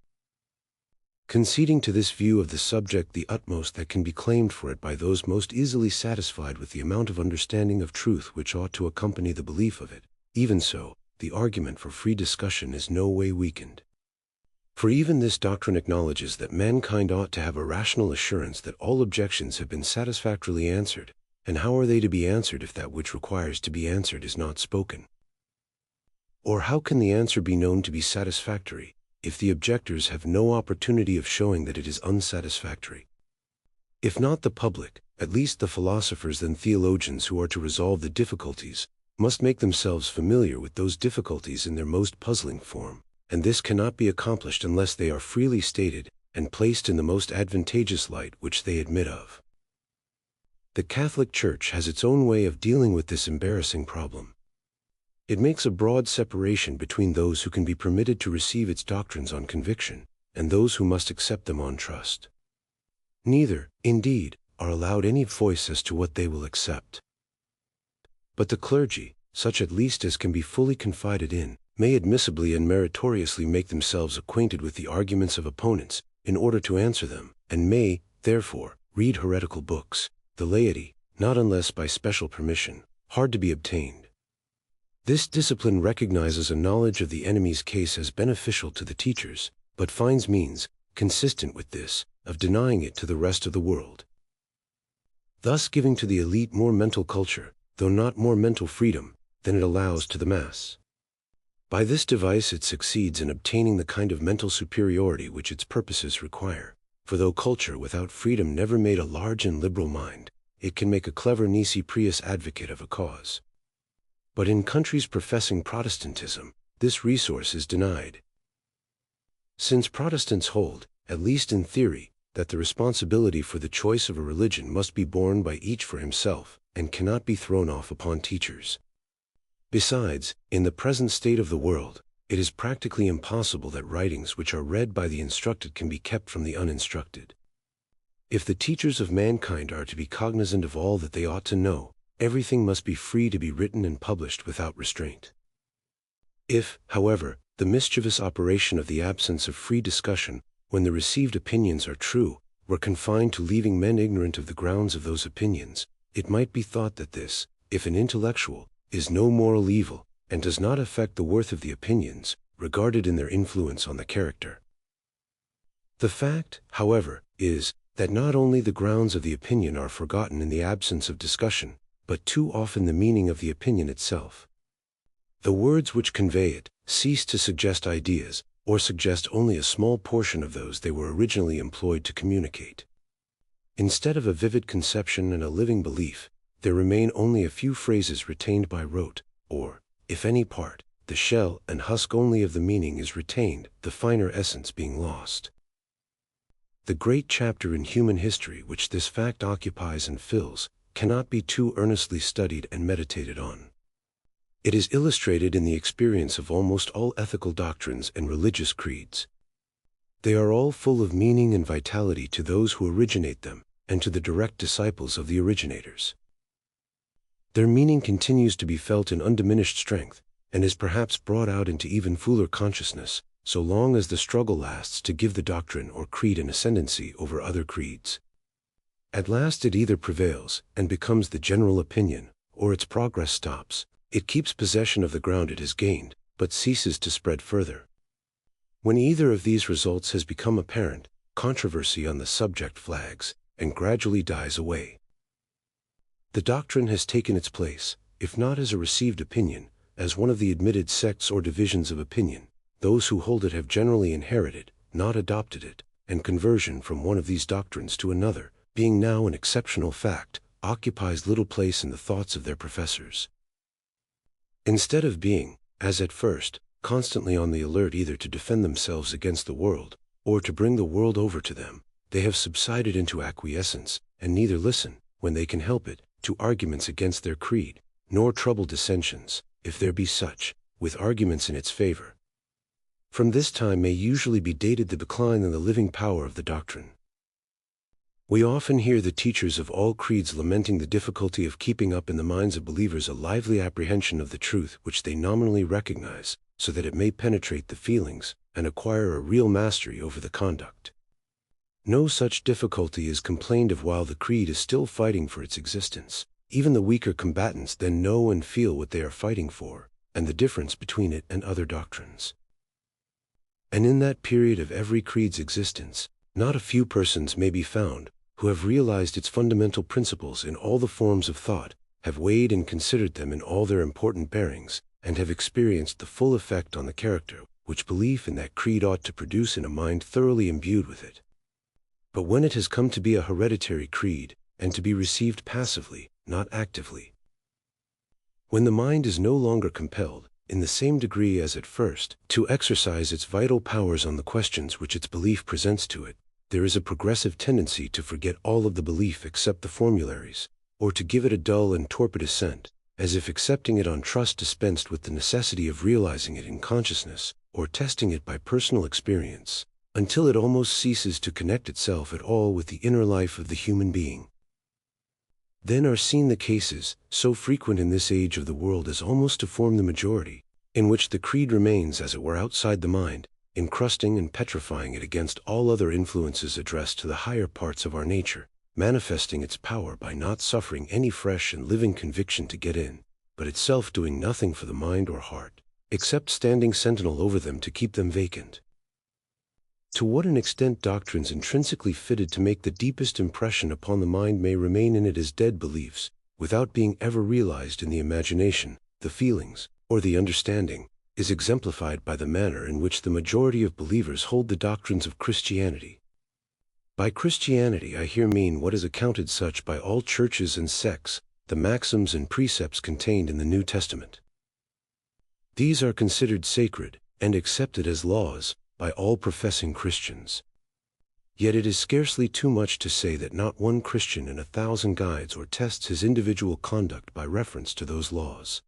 Conceding to this view of the subject the utmost that can be claimed for it by those most easily satisfied with the amount of understanding of truth which ought to accompany the belief of it, even so, the argument for free discussion is no way weakened. For even this doctrine acknowledges that mankind ought to have a rational assurance that all objections have been satisfactorily answered, and how are they to be answered if that which requires to be answered is not spoken? Or how can the answer be known to be satisfactory, if the objectors have no opportunity of showing that it is unsatisfactory? If not the public, at least the philosophers and theologians who are to resolve the difficulties, must make themselves familiar with those difficulties in their most puzzling form, and this cannot be accomplished unless they are freely stated, and placed in the most advantageous light which they admit of. The Catholic Church has its own way of dealing with this embarrassing problem. It makes a broad separation between those who can be permitted to receive its doctrines on conviction, and those who must accept them on trust. Neither, indeed, are allowed any voice as to what they will accept. But the clergy, such at least as can be fully confided in, may admissibly and meritoriously make themselves acquainted with the arguments of opponents in order to answer them, and may, therefore, read heretical books, the laity, not unless by special permission, hard to be obtained. This discipline recognizes a knowledge of the enemy's case as beneficial to the teachers, but finds means, consistent with this, of denying it to the rest of the world, thus giving to the elite more mental culture, though not more mental freedom, than it allows to the mass. By this device it succeeds in obtaining the kind of mental superiority which its purposes require, for though culture without freedom never made a large and liberal mind, it can make a clever nisi prius advocate of a cause. But in countries professing Protestantism, this resource is denied. Since Protestants hold, at least in theory, that the responsibility for the choice of a religion must be borne by each for himself, and cannot be thrown off upon teachers. Besides, in the present state of the world, it is practically impossible that writings which are read by the instructed can be kept from the uninstructed. If the teachers of mankind are to be cognizant of all that they ought to know, everything must be free to be written and published without restraint. If, however, the mischievous operation of the absence of free discussion, when the received opinions are true, were confined to leaving men ignorant of the grounds of those opinions, it might be thought that this, if an intellectual, is no moral evil, and does not affect the worth of the opinions, regarded in their influence on the character. The fact, however, is, that not only the grounds of the opinion are forgotten in the absence of discussion, but too often the meaning of the opinion itself. The words which convey it cease to suggest ideas, or suggest only a small portion of those they were originally employed to communicate. Instead of a vivid conception and a living belief, there remain only a few phrases retained by rote, or, if any part, the shell and husk only of the meaning is retained, the finer essence being lost. The great chapter in human history which this fact occupies and fills cannot be too earnestly studied and meditated on. It is illustrated in the experience of almost all ethical doctrines and religious creeds. They are all full of meaning and vitality to those who originate them, and to the direct disciples of the originators. Their meaning continues to be felt in undiminished strength, and is perhaps brought out into even fuller consciousness, so long as the struggle lasts to give the doctrine or creed an ascendancy over other creeds. At last it either prevails, and becomes the general opinion, or its progress stops. It keeps possession of the ground it has gained, but ceases to spread further. When either of these results has become apparent, controversy on the subject flags, and gradually dies away. The doctrine has taken its place, if not as a received opinion, as one of the admitted sects or divisions of opinion. Those who hold it have generally inherited, not adopted it, and conversion from one of these doctrines to another, being now an exceptional fact, occupies little place in the thoughts of their professors. Instead of being, as at first, constantly on the alert either to defend themselves against the world, or to bring the world over to them, they have subsided into acquiescence, and neither listen, when they can help it, to arguments against their creed, nor trouble dissensions, if there be such, with arguments in its favor. From this time may usually be dated the decline in the living power of the doctrine. We often hear the teachers of all creeds lamenting the difficulty of keeping up in the minds of believers a lively apprehension of the truth which they nominally recognize, so that it may penetrate the feelings, and acquire a real mastery over the conduct. No such difficulty is complained of while the creed is still fighting for its existence. Even the weaker combatants then know and feel what they are fighting for, and the difference between it and other doctrines. And in that period of every creed's existence, not a few persons may be found who have realized its fundamental principles in all the forms of thought, have weighed and considered them in all their important bearings, and have experienced the full effect on the character which belief in that creed ought to produce in a mind thoroughly imbued with it. But when it has come to be a hereditary creed, and to be received passively, not actively, when the mind is no longer compelled, in the same degree as at first, to exercise its vital powers on the questions which its belief presents to it, there is a progressive tendency to forget all of the belief except the formularies, or to give it a dull and torpid assent, as if accepting it on trust dispensed with the necessity of realizing it in consciousness, or testing it by personal experience, until it almost ceases to connect itself at all with the inner life of the human being. Then are seen the cases, so frequent in this age of the world as almost to form the majority, in which the creed remains as it were outside the mind, encrusting and petrifying it against all other influences addressed to the higher parts of our nature, manifesting its power by not suffering any fresh and living conviction to get in, but itself doing nothing for the mind or heart, except standing sentinel over them to keep them vacant. To what an extent doctrines intrinsically fitted to make the deepest impression upon the mind may remain in it as dead beliefs, without being ever realized in the imagination, the feelings, or the understanding, is exemplified by the manner in which the majority of believers hold the doctrines of Christianity. By Christianity I here mean what is accounted such by all churches and sects, the maxims and precepts contained in the New Testament. These are considered sacred, and accepted as laws, by all professing Christians. Yet it is scarcely too much to say that not one Christian in 1,000 guides or tests his individual conduct by reference to those laws.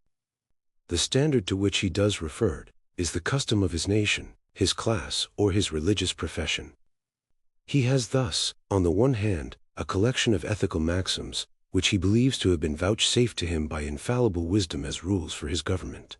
The standard to which he does referred is the custom of his nation, his class, or his religious profession. He has thus, on the one hand, a collection of ethical maxims, which he believes to have been vouchsafed to him by infallible wisdom as rules for his government.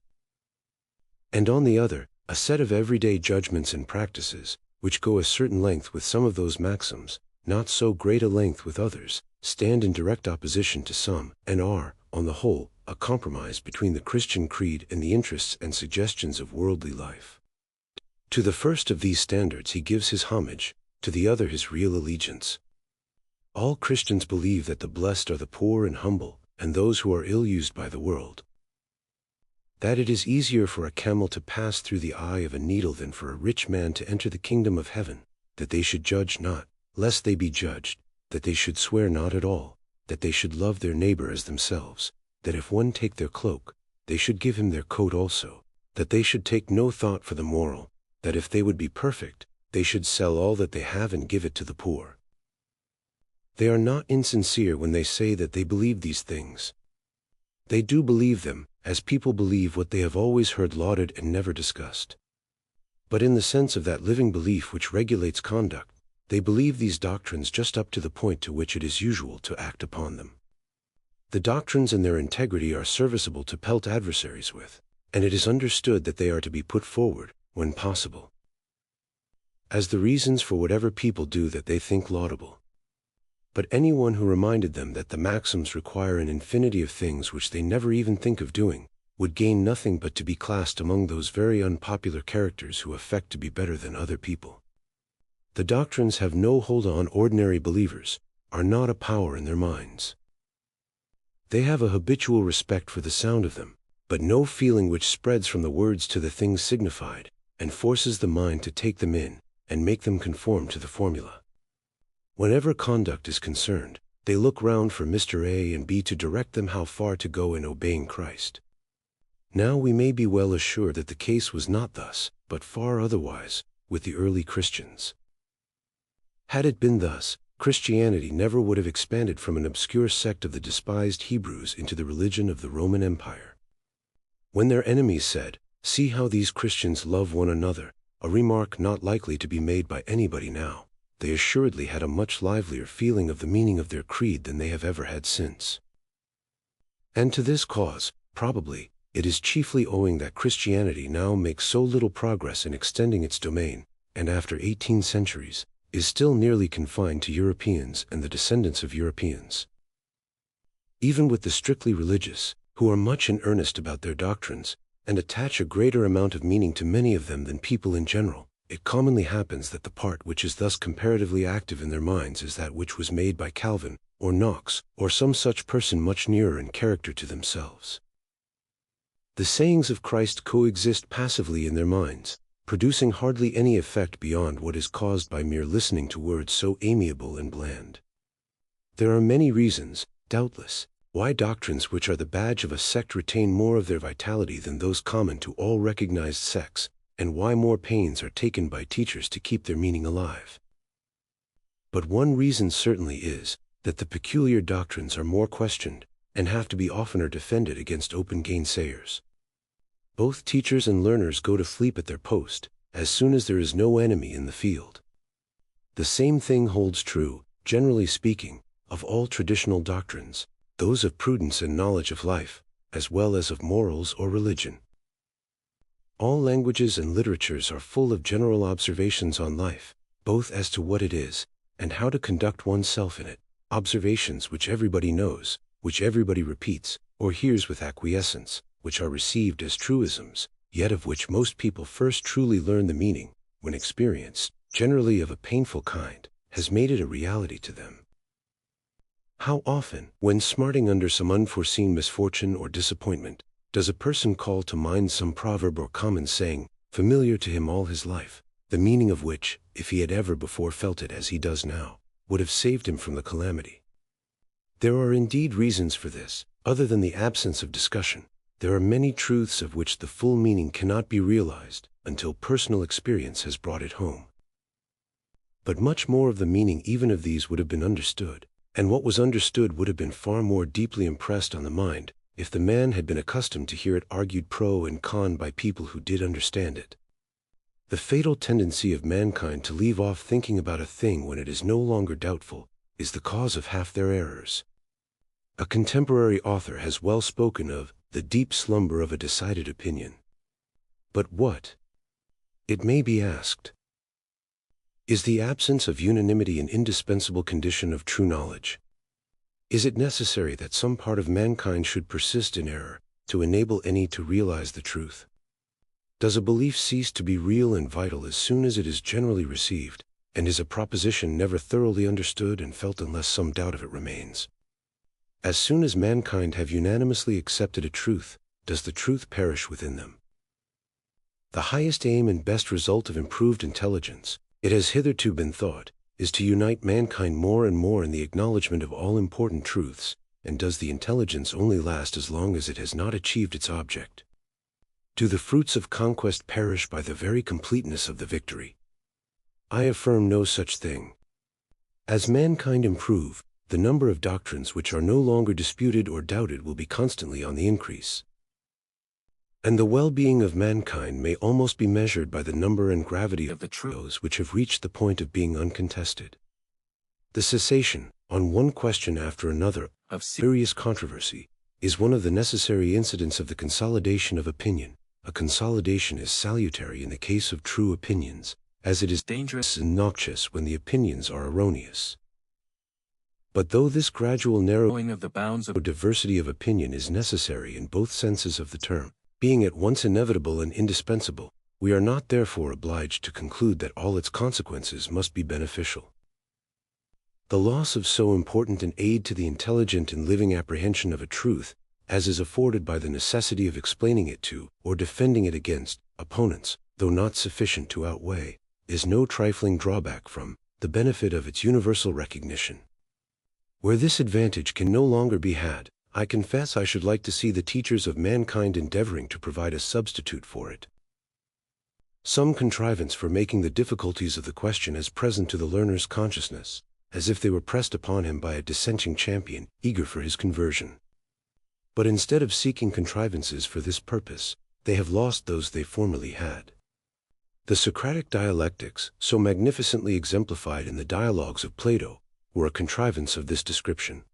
And on the other, a set of everyday judgments and practices, which go a certain length with some of those maxims, not so great a length with others, stand in direct opposition to some, and are, on the whole, a compromise between the Christian creed and the interests and suggestions of worldly life. To the first of these standards he gives his homage, to the other his real allegiance. All Christians believe that the blessed are the poor and humble, and those who are ill-used by the world. That it is easier for a camel to pass through the eye of a needle than for a rich man to enter the kingdom of heaven, that they should judge not, lest they be judged, that they should swear not at all, that they should love their neighbor as themselves, that if one take their cloak, they should give him their coat also, that they should take no thought for the moral, that if they would be perfect, they should sell all that they have and give it to the poor. They are not insincere when they say that they believe these things. They do believe them, as people believe what they have always heard lauded and never discussed. But in the sense of that living belief which regulates conduct, they believe these doctrines just up to the point to which it is usual to act upon them. The doctrines and their integrity are serviceable to pelt adversaries with, and it is understood that they are to be put forward, when possible, as the reasons for whatever people do that they think laudable. But anyone who reminded them that the maxims require an infinity of things which they never even think of doing, would gain nothing but to be classed among those very unpopular characters who affect to be better than other people. The doctrines have no hold on ordinary believers, are not a power in their minds. They have a habitual respect for the sound of them, but no feeling which spreads from the words to the things signified, and forces the mind to take them in, and make them conform to the formula. Whenever conduct is concerned, they look round for Mr. A and B to direct them how far to go in obeying Christ. Now we may be well assured that the case was not thus, but far otherwise, with the early Christians. Had it been thus, Christianity never would have expanded from an obscure sect of the despised Hebrews into the religion of the Roman Empire. When their enemies said, "See how these Christians love one another," a remark not likely to be made by anybody now, they assuredly had a much livelier feeling of the meaning of their creed than they have ever had since. And to this cause, probably, it is chiefly owing that Christianity now makes so little progress in extending its domain, and after 18 centuries, is still nearly confined to Europeans and the descendants of Europeans. Even with the strictly religious, who are much in earnest about their doctrines, and attach a greater amount of meaning to many of them than people in general, it commonly happens that the part which is thus comparatively active in their minds is that which was made by Calvin, or Knox, or some such person much nearer in character to themselves. The sayings of Christ coexist passively in their minds, producing hardly any effect beyond what is caused by mere listening to words so amiable and bland. There are many reasons, doubtless, why doctrines which are the badge of a sect retain more of their vitality than those common to all recognized sects, and why more pains are taken by teachers to keep their meaning alive. But one reason certainly is, that the peculiar doctrines are more questioned, and have to be oftener defended against open gainsayers. Both teachers and learners go to sleep at their post, as soon as there is no enemy in the field. The same thing holds true, generally speaking, of all traditional doctrines, those of prudence and knowledge of life, as well as of morals or religion. All languages and literatures are full of general observations on life, both as to what it is, and how to conduct oneself in it, observations which everybody knows, which everybody repeats, or hears with acquiescence, which are received as truisms, yet of which most people first truly learn the meaning, when experience, generally of a painful kind, has made it a reality to them. How often, when smarting under some unforeseen misfortune or disappointment, does a person call to mind some proverb or common saying, familiar to him all his life, the meaning of which, if he had ever before felt it as he does now, would have saved him from the calamity? There are indeed reasons for this. Other than the absence of discussion, there are many truths of which the full meaning cannot be realized until personal experience has brought it home. But much more of the meaning even of these would have been understood, and what was understood would have been far more deeply impressed on the mind, if the man had been accustomed to hear it argued pro and con by people who did understand it. The fatal tendency of mankind to leave off thinking about a thing when it is no longer doubtful is the cause of half their errors. A contemporary author has well spoken of the deep slumber of a decided opinion. But what, it may be asked, is the absence of unanimity an indispensable condition of true knowledge? Is it necessary that some part of mankind should persist in error to enable any to realize the truth? Does a belief cease to be real and vital as soon as it is generally received, and is a proposition never thoroughly understood and felt unless some doubt of it remains? As soon as mankind have unanimously accepted a truth, does the truth perish within them? The highest aim and best result of improved intelligence, it has hitherto been thought, is to unite mankind more and more in the acknowledgement of all important truths, and does the intelligence only last as long as it has not achieved its object? Do the fruits of conquest perish by the very completeness of the victory? I affirm no such thing. As mankind improve, the number of doctrines which are no longer disputed or doubted will be constantly on the increase. And the well-being of mankind may almost be measured by the number and gravity of the truths which have reached the point of being uncontested. The cessation, on one question after another, of serious controversy, is one of the necessary incidents of the consolidation of opinion. A consolidation is salutary in the case of true opinions, as it is dangerous and noxious when the opinions are erroneous. But though this gradual narrowing of the bounds of diversity of opinion is necessary in both senses of the term, being at once inevitable and indispensable, we are not therefore obliged to conclude that all its consequences must be beneficial. The loss of so important an aid to the intelligent and living apprehension of a truth, as is afforded by the necessity of explaining it to, or defending it against, opponents, though not sufficient to outweigh, is no trifling drawback from the benefit of its universal recognition. Where this advantage can no longer be had, I confess I should like to see the teachers of mankind endeavoring to provide a substitute for it. Some contrivance for making the difficulties of the question as present to the learner's consciousness, as if they were pressed upon him by a dissenting champion, eager for his conversion. But instead of seeking contrivances for this purpose, they have lost those they formerly had. The Socratic dialectics, so magnificently exemplified in the dialogues of Plato, were a contrivance of this description.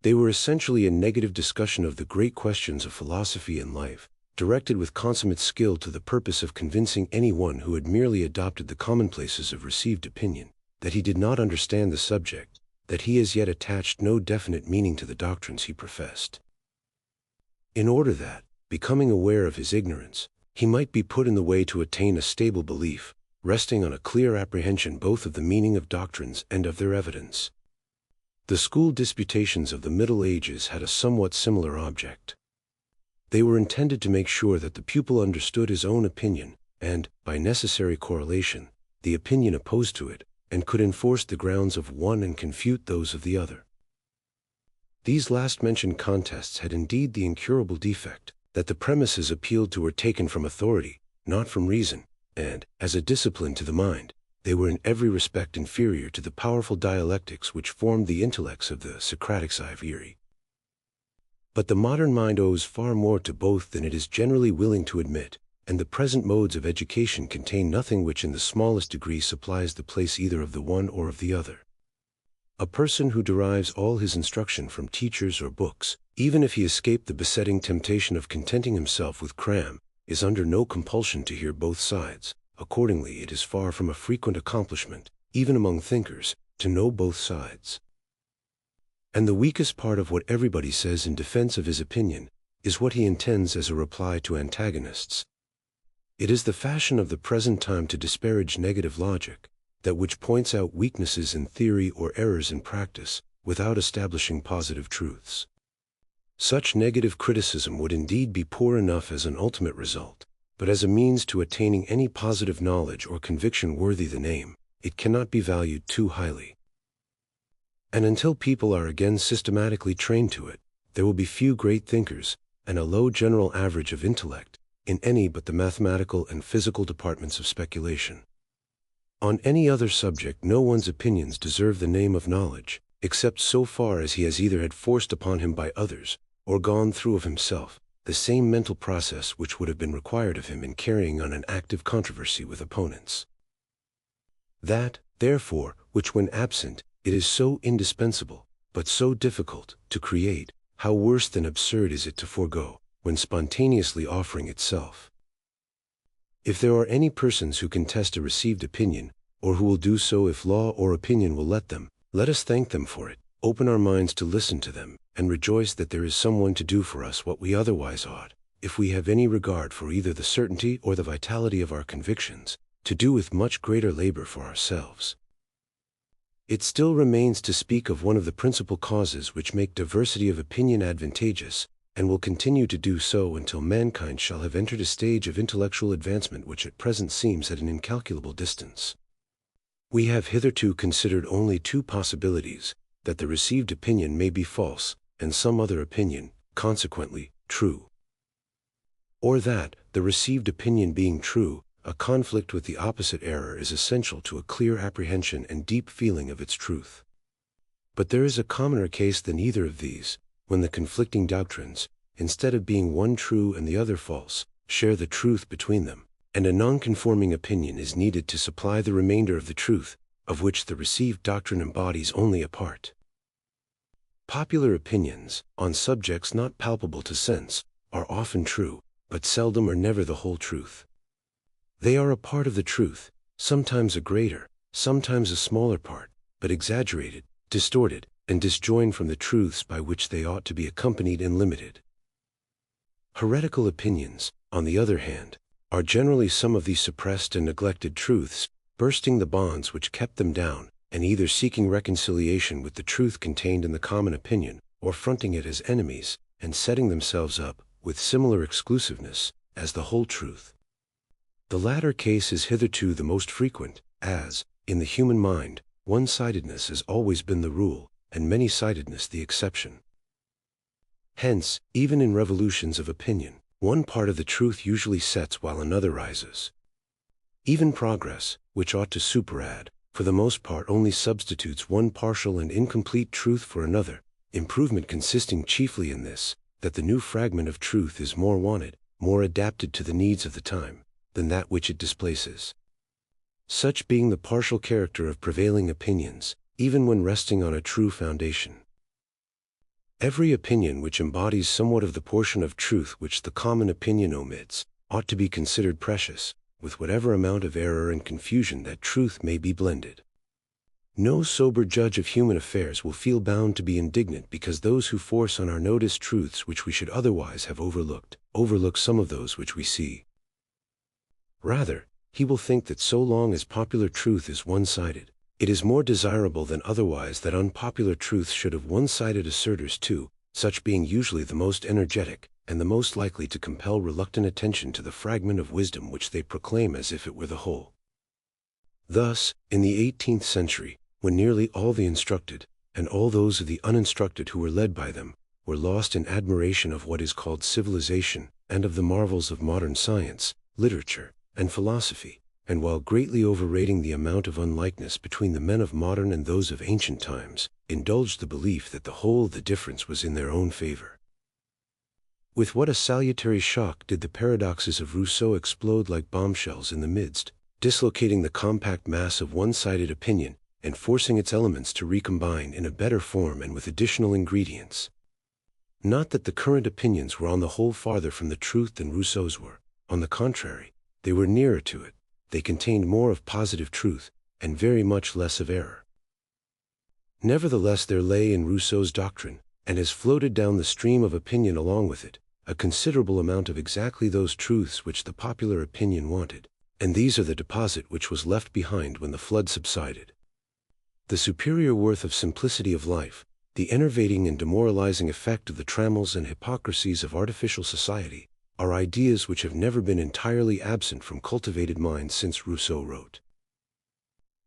They were essentially a negative discussion of the great questions of philosophy and life, directed with consummate skill to the purpose of convincing any one who had merely adopted the commonplaces of received opinion, that he did not understand the subject, that he as yet attached no definite meaning to the doctrines he professed. In order that, becoming aware of his ignorance, he might be put in the way to attain a stable belief, resting on a clear apprehension both of the meaning of doctrines and of their evidence. The school disputations of the Middle Ages had a somewhat similar object. They were intended to make sure that the pupil understood his own opinion, and, by necessary correlation, the opinion opposed to it, and could enforce the grounds of one and confute those of the other. These last-mentioned contests had indeed the incurable defect that the premises appealed to were taken from authority, not from reason, and, as a discipline to the mind, they were in every respect inferior to the powerful dialectics which formed the intellects of the Socratics a priori. But the modern mind owes far more to both than it is generally willing to admit, and the present modes of education contain nothing which in the smallest degree supplies the place either of the one or of the other. A person who derives all his instruction from teachers or books, even if he escape the besetting temptation of contenting himself with cram, is under no compulsion to hear both sides. Accordingly, it is far from a frequent accomplishment, even among thinkers, to know both sides. And the weakest part of what everybody says in defense of his opinion is what he intends as a reply to antagonists. It is the fashion of the present time to disparage negative logic, that which points out weaknesses in theory or errors in practice, without establishing positive truths. Such negative criticism would indeed be poor enough as an ultimate result, but as a means to attaining any positive knowledge or conviction worthy the name, it cannot be valued too highly. And until people are again systematically trained to it, there will be few great thinkers, and a low general average of intellect, in any but the mathematical and physical departments of speculation. On any other subject no one's opinions deserve the name of knowledge, except so far as he has either had forced upon him by others, or gone through of himself, the same mental process which would have been required of him in carrying on an active controversy with opponents. That, therefore, which when absent, it is so indispensable, but so difficult, to create, how worse than absurd is it to forego, when spontaneously offering itself. If there are any persons who contest a received opinion, or who will do so if law or opinion will let them, let us thank them for it, open our minds to listen to them, and rejoice that there is someone to do for us what we otherwise ought, if we have any regard for either the certainty or the vitality of our convictions, to do with much greater labor for ourselves. It still remains to speak of one of the principal causes which make diversity of opinion advantageous, and will continue to do so until mankind shall have entered a stage of intellectual advancement which at present seems at an incalculable distance. We have hitherto considered only two possibilities, that the received opinion may be false, and some other opinion, consequently, true. Or that, the received opinion being true, a conflict with the opposite error is essential to a clear apprehension and deep feeling of its truth. But there is a commoner case than either of these, when the conflicting doctrines, instead of being one true and the other false, share the truth between them, and a non-conforming opinion is needed to supply the remainder of the truth, of which the received doctrine embodies only a part. Popular opinions, on subjects not palpable to sense, are often true, but seldom or never the whole truth. They are a part of the truth, sometimes a greater, sometimes a smaller part, but exaggerated, distorted, and disjoined from the truths by which they ought to be accompanied and limited. Heretical opinions, on the other hand, are generally some of these suppressed and neglected truths, bursting the bonds which kept them down, and either seeking reconciliation with the truth contained in the common opinion, or fronting it as enemies, and setting themselves up, with similar exclusiveness, as the whole truth. The latter case is hitherto the most frequent, as, in the human mind, one-sidedness has always been the rule, and many-sidedness the exception. Hence, even in revolutions of opinion, one part of the truth usually sets while another rises. Even progress, which ought to superadd, for the most part only substitutes one partial and incomplete truth for another, improvement consisting chiefly in this, that the new fragment of truth is more wanted, more adapted to the needs of the time, than that which it displaces. Such being the partial character of prevailing opinions, even when resting on a true foundation. Every opinion which embodies somewhat of the portion of truth which the common opinion omits, ought to be considered precious, with whatever amount of error and confusion that truth may be blended. No sober judge of human affairs will feel bound to be indignant because those who force on our notice truths which we should otherwise have overlook some of those which we see. Rather, he will think that so long as popular truth is one-sided, it is more desirable than otherwise that unpopular truth should have one-sided assertors too, such being usually the most energetic, and the most likely to compel reluctant attention to the fragment of wisdom which they proclaim as if it were the whole. Thus, in the 18th century, when nearly all the instructed, and all those of the uninstructed who were led by them, were lost in admiration of what is called civilization, and of the marvels of modern science, literature, and philosophy, and while greatly overrating the amount of unlikeness between the men of modern and those of ancient times, indulged the belief that the whole of the difference was in their own favor. With what a salutary shock did the paradoxes of Rousseau explode like bombshells in the midst, dislocating the compact mass of one-sided opinion, and forcing its elements to recombine in a better form and with additional ingredients. Not that the current opinions were on the whole farther from the truth than Rousseau's were. On the contrary, they were nearer to it. They contained more of positive truth, and very much less of error. Nevertheless, there lay in Rousseau's doctrine, and has floated down the stream of opinion along with it, a considerable amount of exactly those truths which the popular opinion wanted, and these are the deposit which was left behind when the flood subsided. The superior worth of simplicity of life, the enervating and demoralizing effect of the trammels and hypocrisies of artificial society, are ideas which have never been entirely absent from cultivated minds since Rousseau wrote.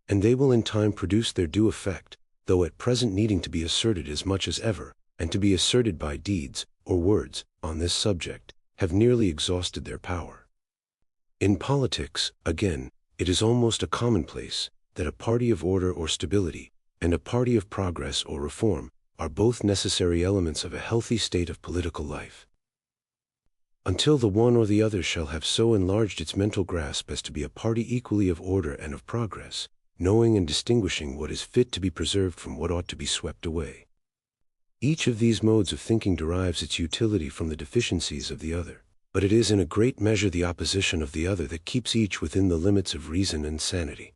And they will in time produce their due effect, though at present needing to be asserted as much as ever, and to be asserted by deeds, or words, on this subject, have nearly exhausted their power. In politics, again, it is almost a commonplace that a party of order or stability, and a party of progress or reform, are both necessary elements of a healthy state of political life. Until the one or the other shall have so enlarged its mental grasp as to be a party equally of order and of progress, knowing and distinguishing what is fit to be preserved from what ought to be swept away. Each of these modes of thinking derives its utility from the deficiencies of the other, but it is in a great measure the opposition of the other that keeps each within the limits of reason and sanity.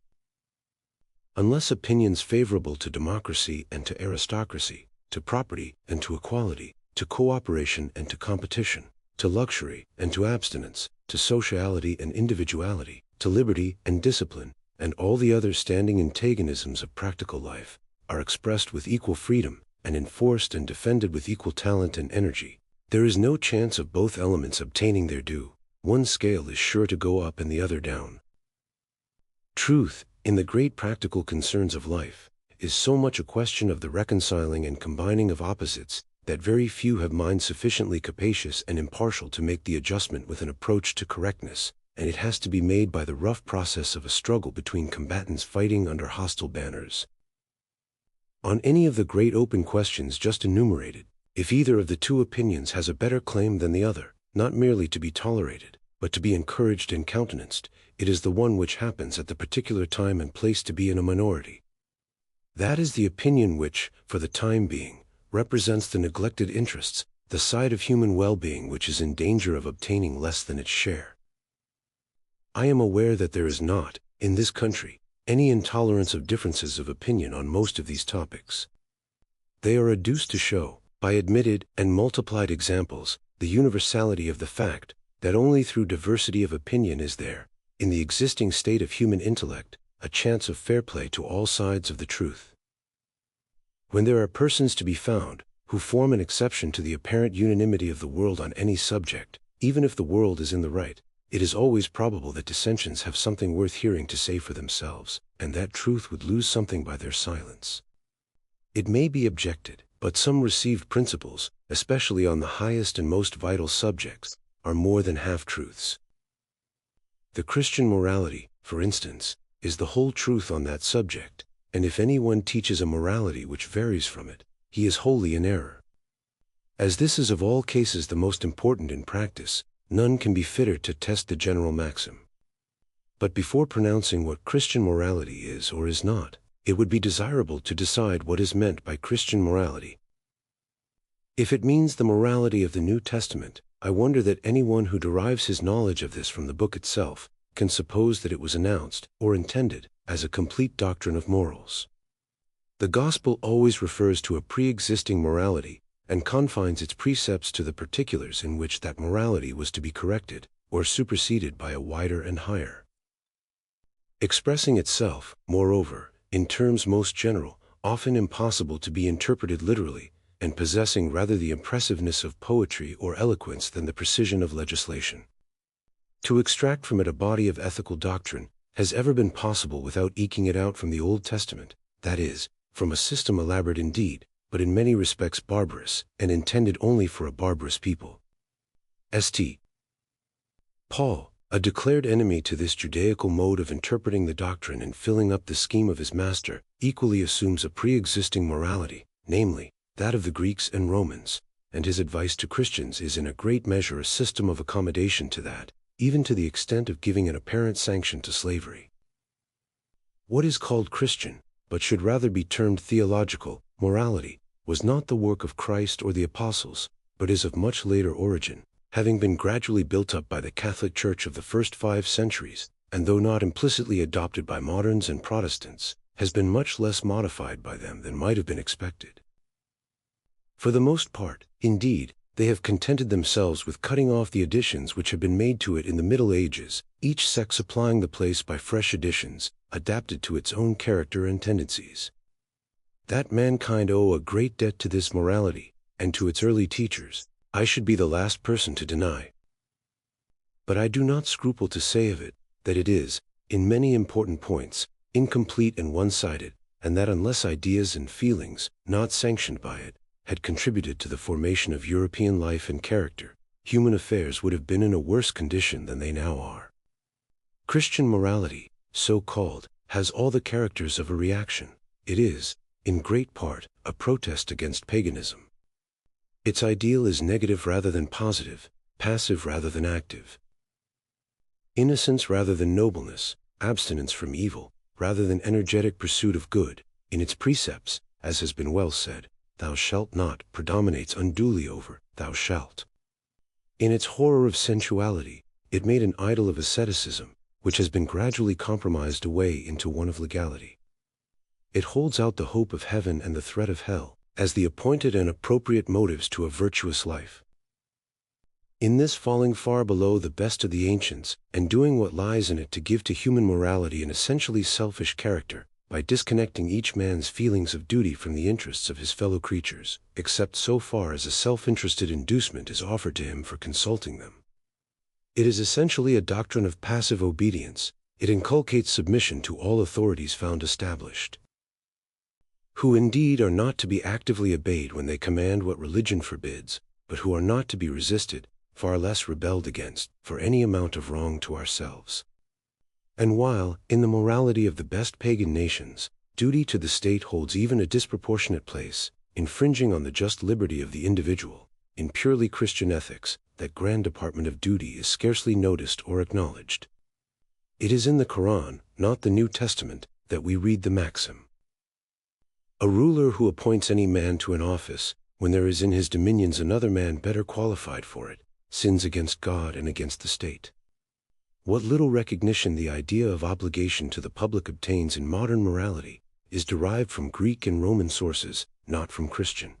Unless opinions favorable to democracy and to aristocracy, to property and to equality, to cooperation and to competition, to luxury and to abstinence, to sociality and individuality, to liberty and discipline, and all the other standing antagonisms of practical life, are expressed with equal freedom, and enforced and defended with equal talent and energy, there is no chance of both elements obtaining their due. One scale is sure to go up and the other down. Truth, in the great practical concerns of life, is so much a question of the reconciling and combining of opposites, that very few have minds sufficiently capacious and impartial to make the adjustment with an approach to correctness, and it has to be made by the rough process of a struggle between combatants fighting under hostile banners. On any of the great open questions just enumerated, if either of the two opinions has a better claim than the other, not merely to be tolerated, but to be encouraged and countenanced, it is the one which happens at the particular time and place to be in a minority. That is the opinion which, for the time being, represents the neglected interests, the side of human well-being which is in danger of obtaining less than its share. I am aware that there is not, in this country, any intolerance of differences of opinion on most of these topics. They are adduced to show, by admitted and multiplied examples, the universality of the fact that only through diversity of opinion is there, in the existing state of human intellect, a chance of fair play to all sides of the truth. When there are persons to be found, who form an exception to the apparent unanimity of the world on any subject, even if the world is in the right, it is always probable that dissensions have something worth hearing to say for themselves, and that truth would lose something by their silence. It may be objected, but some received principles, especially on the highest and most vital subjects, are more than half-truths. The Christian morality, for instance, is the whole truth on that subject, and if anyone teaches a morality which varies from it, he is wholly in error. As this is of all cases the most important in practice, none can be fitter to test the general maxim. But before pronouncing what Christian morality is or is not, it would be desirable to decide what is meant by Christian morality. If it means the morality of the New Testament, I wonder that anyone who derives his knowledge of this from the book itself can suppose that it was announced, or intended, as a complete doctrine of morals. The gospel always refers to a pre-existing morality, and confines its precepts to the particulars in which that morality was to be corrected, or superseded by a wider and higher. Expressing itself, moreover, in terms most general, often impossible to be interpreted literally, and possessing rather the impressiveness of poetry or eloquence than the precision of legislation. To extract from it a body of ethical doctrine has ever been possible without eking it out from the Old Testament, that is, from a system elaborate indeed, but in many respects barbarous, and intended only for a barbarous people. St. Paul, a declared enemy to this Judaical mode of interpreting the doctrine and filling up the scheme of his master, equally assumes a pre-existing morality, namely, that of the Greeks and Romans, and his advice to Christians is in a great measure a system of accommodation to that, even to the extent of giving an apparent sanction to slavery. What is called Christian, but should rather be termed theological, morality, was not the work of Christ or the apostles, but is of much later origin, having been gradually built up by the Catholic Church of the first 5 centuries, and though not implicitly adopted by moderns and Protestants, has been much less modified by them than might have been expected. For the most part, indeed, they have contented themselves with cutting off the additions which have been made to it in the Middle Ages, each sect supplying the place by fresh additions, adapted to its own character and tendencies. That mankind owe a great debt to this morality, and to its early teachers, I should be the last person to deny. But I do not scruple to say of it, that it is, in many important points, incomplete and one-sided, and that unless ideas and feelings, not sanctioned by it, had contributed to the formation of European life and character, human affairs would have been in a worse condition than they now are. Christian morality, so called, has all the characters of a reaction. It is, in great part, a protest against paganism. Its ideal is negative rather than positive, passive rather than active. Innocence rather than nobleness, abstinence from evil, rather than energetic pursuit of good, in its precepts, as has been well said, "Thou shalt not" predominates unduly over "thou shalt." In its horror of sensuality, it made an idol of asceticism, which has been gradually compromised away into one of legality. It holds out the hope of heaven and the threat of hell, as the appointed and appropriate motives to a virtuous life. In this falling far below the best of the ancients, and doing what lies in it to give to human morality an essentially selfish character, by disconnecting each man's feelings of duty from the interests of his fellow creatures, except so far as a self-interested inducement is offered to him for consulting them. It is essentially a doctrine of passive obedience. It inculcates submission to all authorities found established, who indeed are not to be actively obeyed when they command what religion forbids, but who are not to be resisted, far less rebelled against, for any amount of wrong to ourselves. And while, in the morality of the best pagan nations, duty to the state holds even a disproportionate place, infringing on the just liberty of the individual, in purely Christian ethics, that grand department of duty is scarcely noticed or acknowledged. It is in the Quran, not the New Testament, that we read the maxim: "A ruler who appoints any man to an office, when there is in his dominions another man better qualified for it, sins against God and against the state." What little recognition the idea of obligation to the public obtains in modern morality is derived from Greek and Roman sources, not from Christian.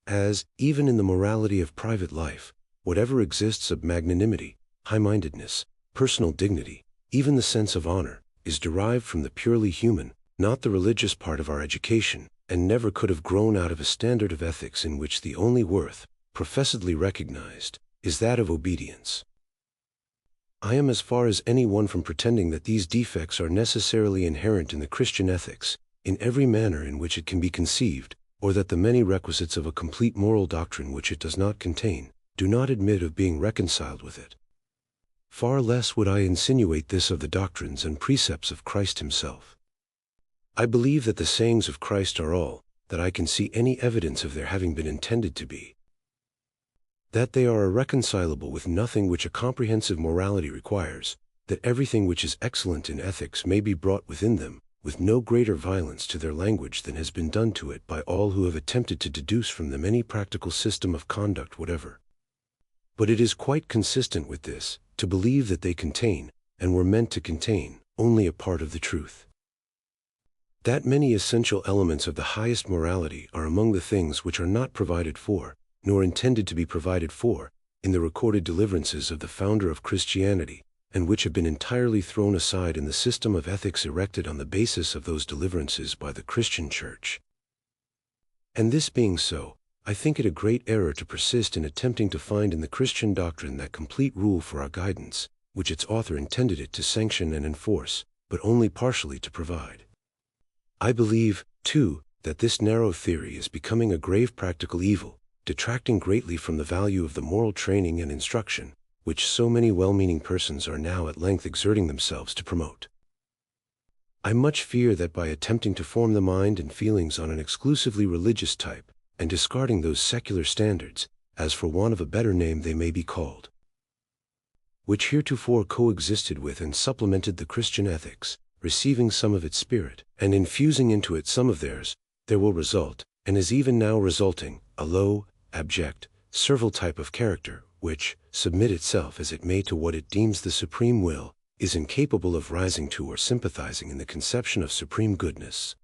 As, even in the morality of private life, whatever exists of magnanimity, high-mindedness, personal dignity, even the sense of honor, is derived from the purely human, not the religious part of our education, and never could have grown out of a standard of ethics in which the only worth, professedly recognized, is that of obedience. I am as far as any one from pretending that these defects are necessarily inherent in the Christian ethics, in every manner in which it can be conceived, or that the many requisites of a complete moral doctrine which it does not contain, do not admit of being reconciled with it. Far less would I insinuate this of the doctrines and precepts of Christ himself. I believe that the sayings of Christ are all that I can see any evidence of their having been intended to be. That they are irreconcilable with nothing which a comprehensive morality requires, that everything which is excellent in ethics may be brought within them, with no greater violence to their language than has been done to it by all who have attempted to deduce from them any practical system of conduct whatever. But it is quite consistent with this, to believe that they contain, and were meant to contain, only a part of the truth. That many essential elements of the highest morality are among the things which are not provided for, nor intended to be provided for, in the recorded deliverances of the founder of Christianity, and which have been entirely thrown aside in the system of ethics erected on the basis of those deliverances by the Christian Church. And this being so, I think it a great error to persist in attempting to find in the Christian doctrine that complete rule for our guidance, which its author intended it to sanction and enforce, but only partially to provide. I believe, too, that this narrow theory is becoming a grave practical evil, detracting greatly from the value of the moral training and instruction, which so many well-meaning persons are now at length exerting themselves to promote. I much fear that by attempting to form the mind and feelings on an exclusively religious type, and discarding those secular standards, as for want of a better name they may be called, which heretofore coexisted with and supplemented the Christian ethics, receiving some of its spirit, and infusing into it some of theirs, there will result, and is even now resulting, a low, abject, servile type of character, which, submit itself as it may to what it deems the supreme will, is incapable of rising to or sympathizing in the conception of supreme goodness.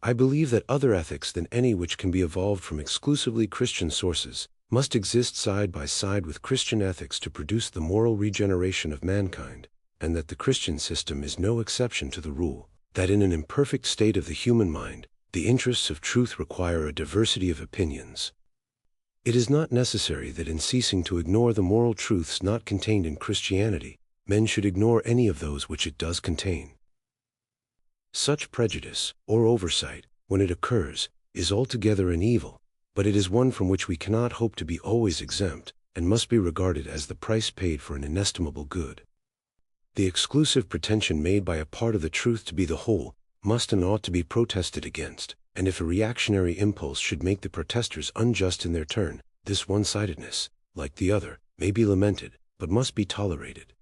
I believe that other ethics than any which can be evolved from exclusively Christian sources must exist side by side with Christian ethics to produce the moral regeneration of mankind, and that the Christian system is no exception to the rule, that in an imperfect state of the human mind, the interests of truth require a diversity of opinions. It is not necessary that in ceasing to ignore the moral truths not contained in Christianity, men should ignore any of those which it does contain. Such prejudice, or oversight, when it occurs, is altogether an evil, but it is one from which we cannot hope to be always exempt, and must be regarded as the price paid for an inestimable good. The exclusive pretension made by a part of the truth to be the whole must and ought to be protested against, and if a reactionary impulse should make the protesters unjust in their turn, this one-sidedness, like the other, may be lamented, but must be tolerated.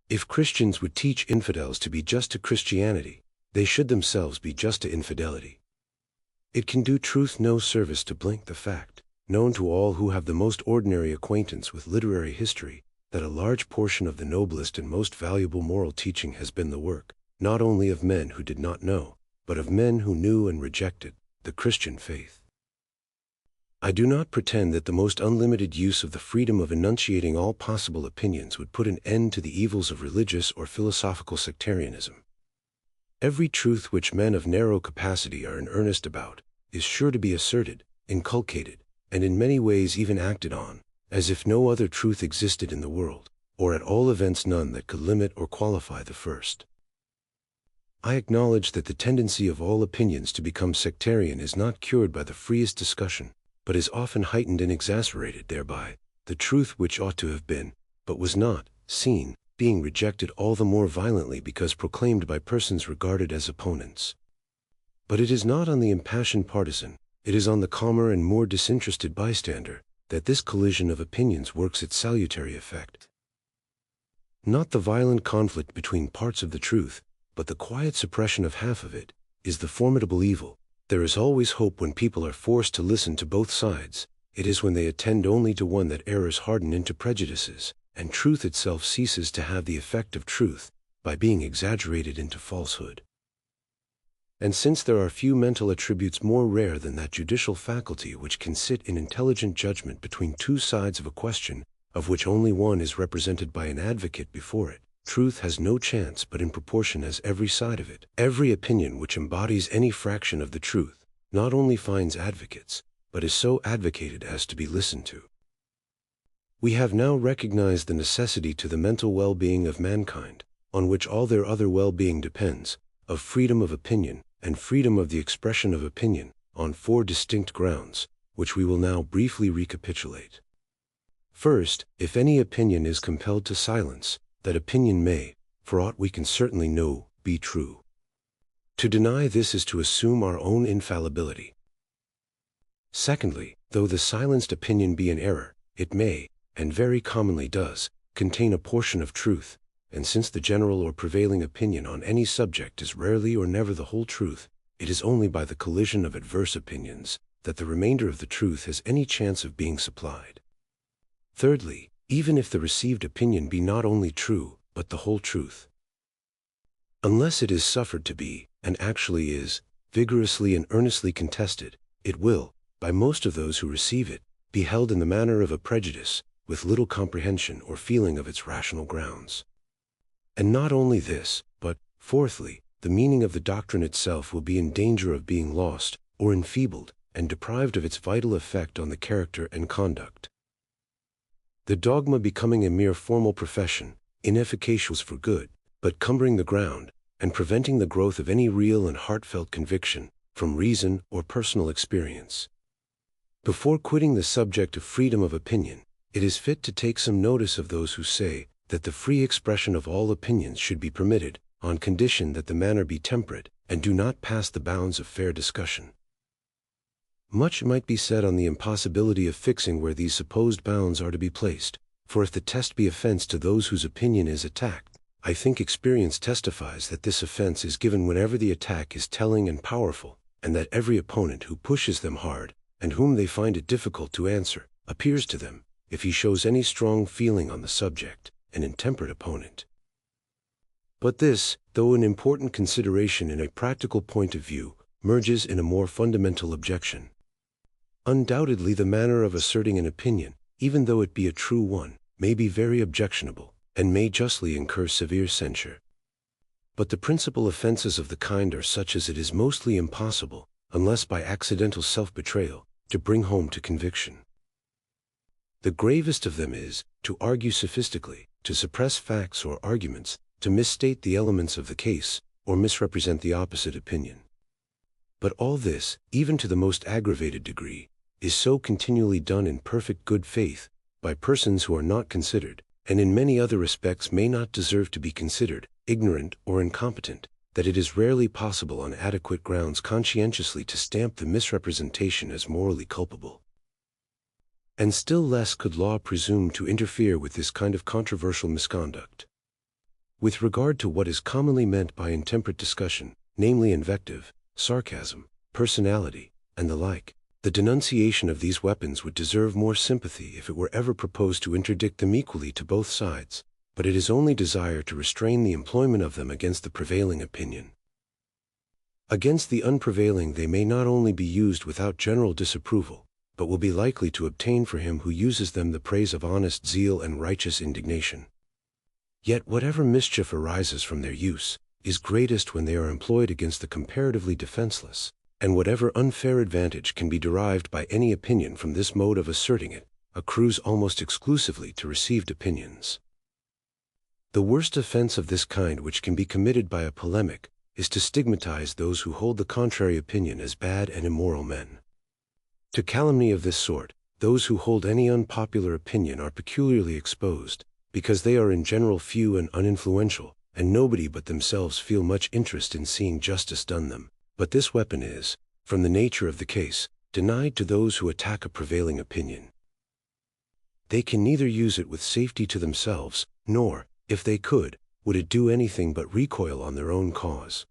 If Christians would teach infidels to be just to Christianity, they should themselves be just to infidelity. It can do truth no service to blink the fact, known to all who have the most ordinary acquaintance with literary history, that a large portion of the noblest and most valuable moral teaching has been the work, not only of men who did not know, but of men who knew and rejected the Christian faith. I do not pretend that the most unlimited use of the freedom of enunciating all possible opinions would put an end to the evils of religious or philosophical sectarianism. Every truth which men of narrow capacity are in earnest about is sure to be asserted, inculcated, and in many ways even acted on, as if no other truth existed in the world, or at all events none that could limit or qualify the first. I acknowledge that the tendency of all opinions to become sectarian is not cured by the freest discussion, but is often heightened and exasperated thereby, the truth which ought to have been, but was not, seen, being rejected all the more violently because proclaimed by persons regarded as opponents. But it is not on the impassioned partisan, it is on the calmer and more disinterested bystander, that this collision of opinions works its salutary effect. Not the violent conflict between parts of the truth, but the quiet suppression of half of it, is the formidable evil. There is always hope when people are forced to listen to both sides. It is when they attend only to one that errors harden into prejudices, and truth itself ceases to have the effect of truth, by being exaggerated into falsehood. And since there are few mental attributes more rare than that judicial faculty which can sit in intelligent judgment between two sides of a question, of which only one is represented by an advocate before it, truth has no chance but in proportion as every side of it, every opinion which embodies any fraction of the truth, not only finds advocates, but is so advocated as to be listened to. We have now recognized the necessity to the mental well-being of mankind, on which all their other well-being depends, of freedom of opinion, and freedom of the expression of opinion, on four distinct grounds, which we will now briefly recapitulate. First, if any opinion is compelled to silence, that opinion may, for aught we can certainly know, be true. To deny this is to assume our own infallibility. Secondly, though the silenced opinion be an error, it may, and very commonly does, contain a portion of truth, and since the general or prevailing opinion on any subject is rarely or never the whole truth, it is only by the collision of adverse opinions that the remainder of the truth has any chance of being supplied. Thirdly, even if the received opinion be not only true, but the whole truth, unless it is suffered to be, and actually is, vigorously and earnestly contested, it will, by most of those who receive it, be held in the manner of a prejudice, with little comprehension or feeling of its rational grounds. And not only this, but, fourthly, the meaning of the doctrine itself will be in danger of being lost, or enfeebled, and deprived of its vital effect on the character and conduct. The dogma becoming a mere formal profession, inefficacious for good, but cumbering the ground, and preventing the growth of any real and heartfelt conviction, from reason or personal experience. Before quitting the subject of freedom of opinion, it is fit to take some notice of those who say that the free expression of all opinions should be permitted, on condition that the manner be temperate, and do not pass the bounds of fair discussion. Much might be said on the impossibility of fixing where these supposed bounds are to be placed, for if the test be offense to those whose opinion is attacked, I think experience testifies that this offense is given whenever the attack is telling and powerful, and that every opponent who pushes them hard, and whom they find it difficult to answer, appears to them, if he shows any strong feeling on the subject, an intemperate opponent. But this, though an important consideration in a practical point of view, merges in a more fundamental objection. Undoubtedly, the manner of asserting an opinion, even though it be a true one, may be very objectionable, and may justly incur severe censure. But the principal offenses of the kind are such as it is mostly impossible, unless by accidental self-betrayal, to bring home to conviction. The gravest of them is, to argue sophistically, to suppress facts or arguments, to misstate the elements of the case, or misrepresent the opposite opinion. But all this, even to the most aggravated degree, is so continually done in perfect good faith, by persons who are not considered, and in many other respects may not deserve to be considered, ignorant or incompetent, that it is rarely possible on adequate grounds conscientiously to stamp the misrepresentation as morally culpable. And still less could law presume to interfere with this kind of controversial misconduct. With regard to what is commonly meant by intemperate discussion, namely invective, sarcasm, personality, and the like, the denunciation of these weapons would deserve more sympathy if it were ever proposed to interdict them equally to both sides, but it is only desired to restrain the employment of them against the prevailing opinion. Against the unprevailing they may not only be used without general disapproval, but will be likely to obtain for him who uses them the praise of honest zeal and righteous indignation. Yet whatever mischief arises from their use is greatest when they are employed against the comparatively defenseless, and whatever unfair advantage can be derived by any opinion from this mode of asserting it, accrues almost exclusively to received opinions. The worst offense of this kind which can be committed by a polemic is to stigmatize those who hold the contrary opinion as bad and immoral men. To calumny of this sort, those who hold any unpopular opinion are peculiarly exposed, because they are in general few and uninfluential, and nobody but themselves feel much interest in seeing justice done them. But this weapon is, from the nature of the case, denied to those who attack a prevailing opinion. They can neither use it with safety to themselves, nor, if they could, would it do anything but recoil on their own cause.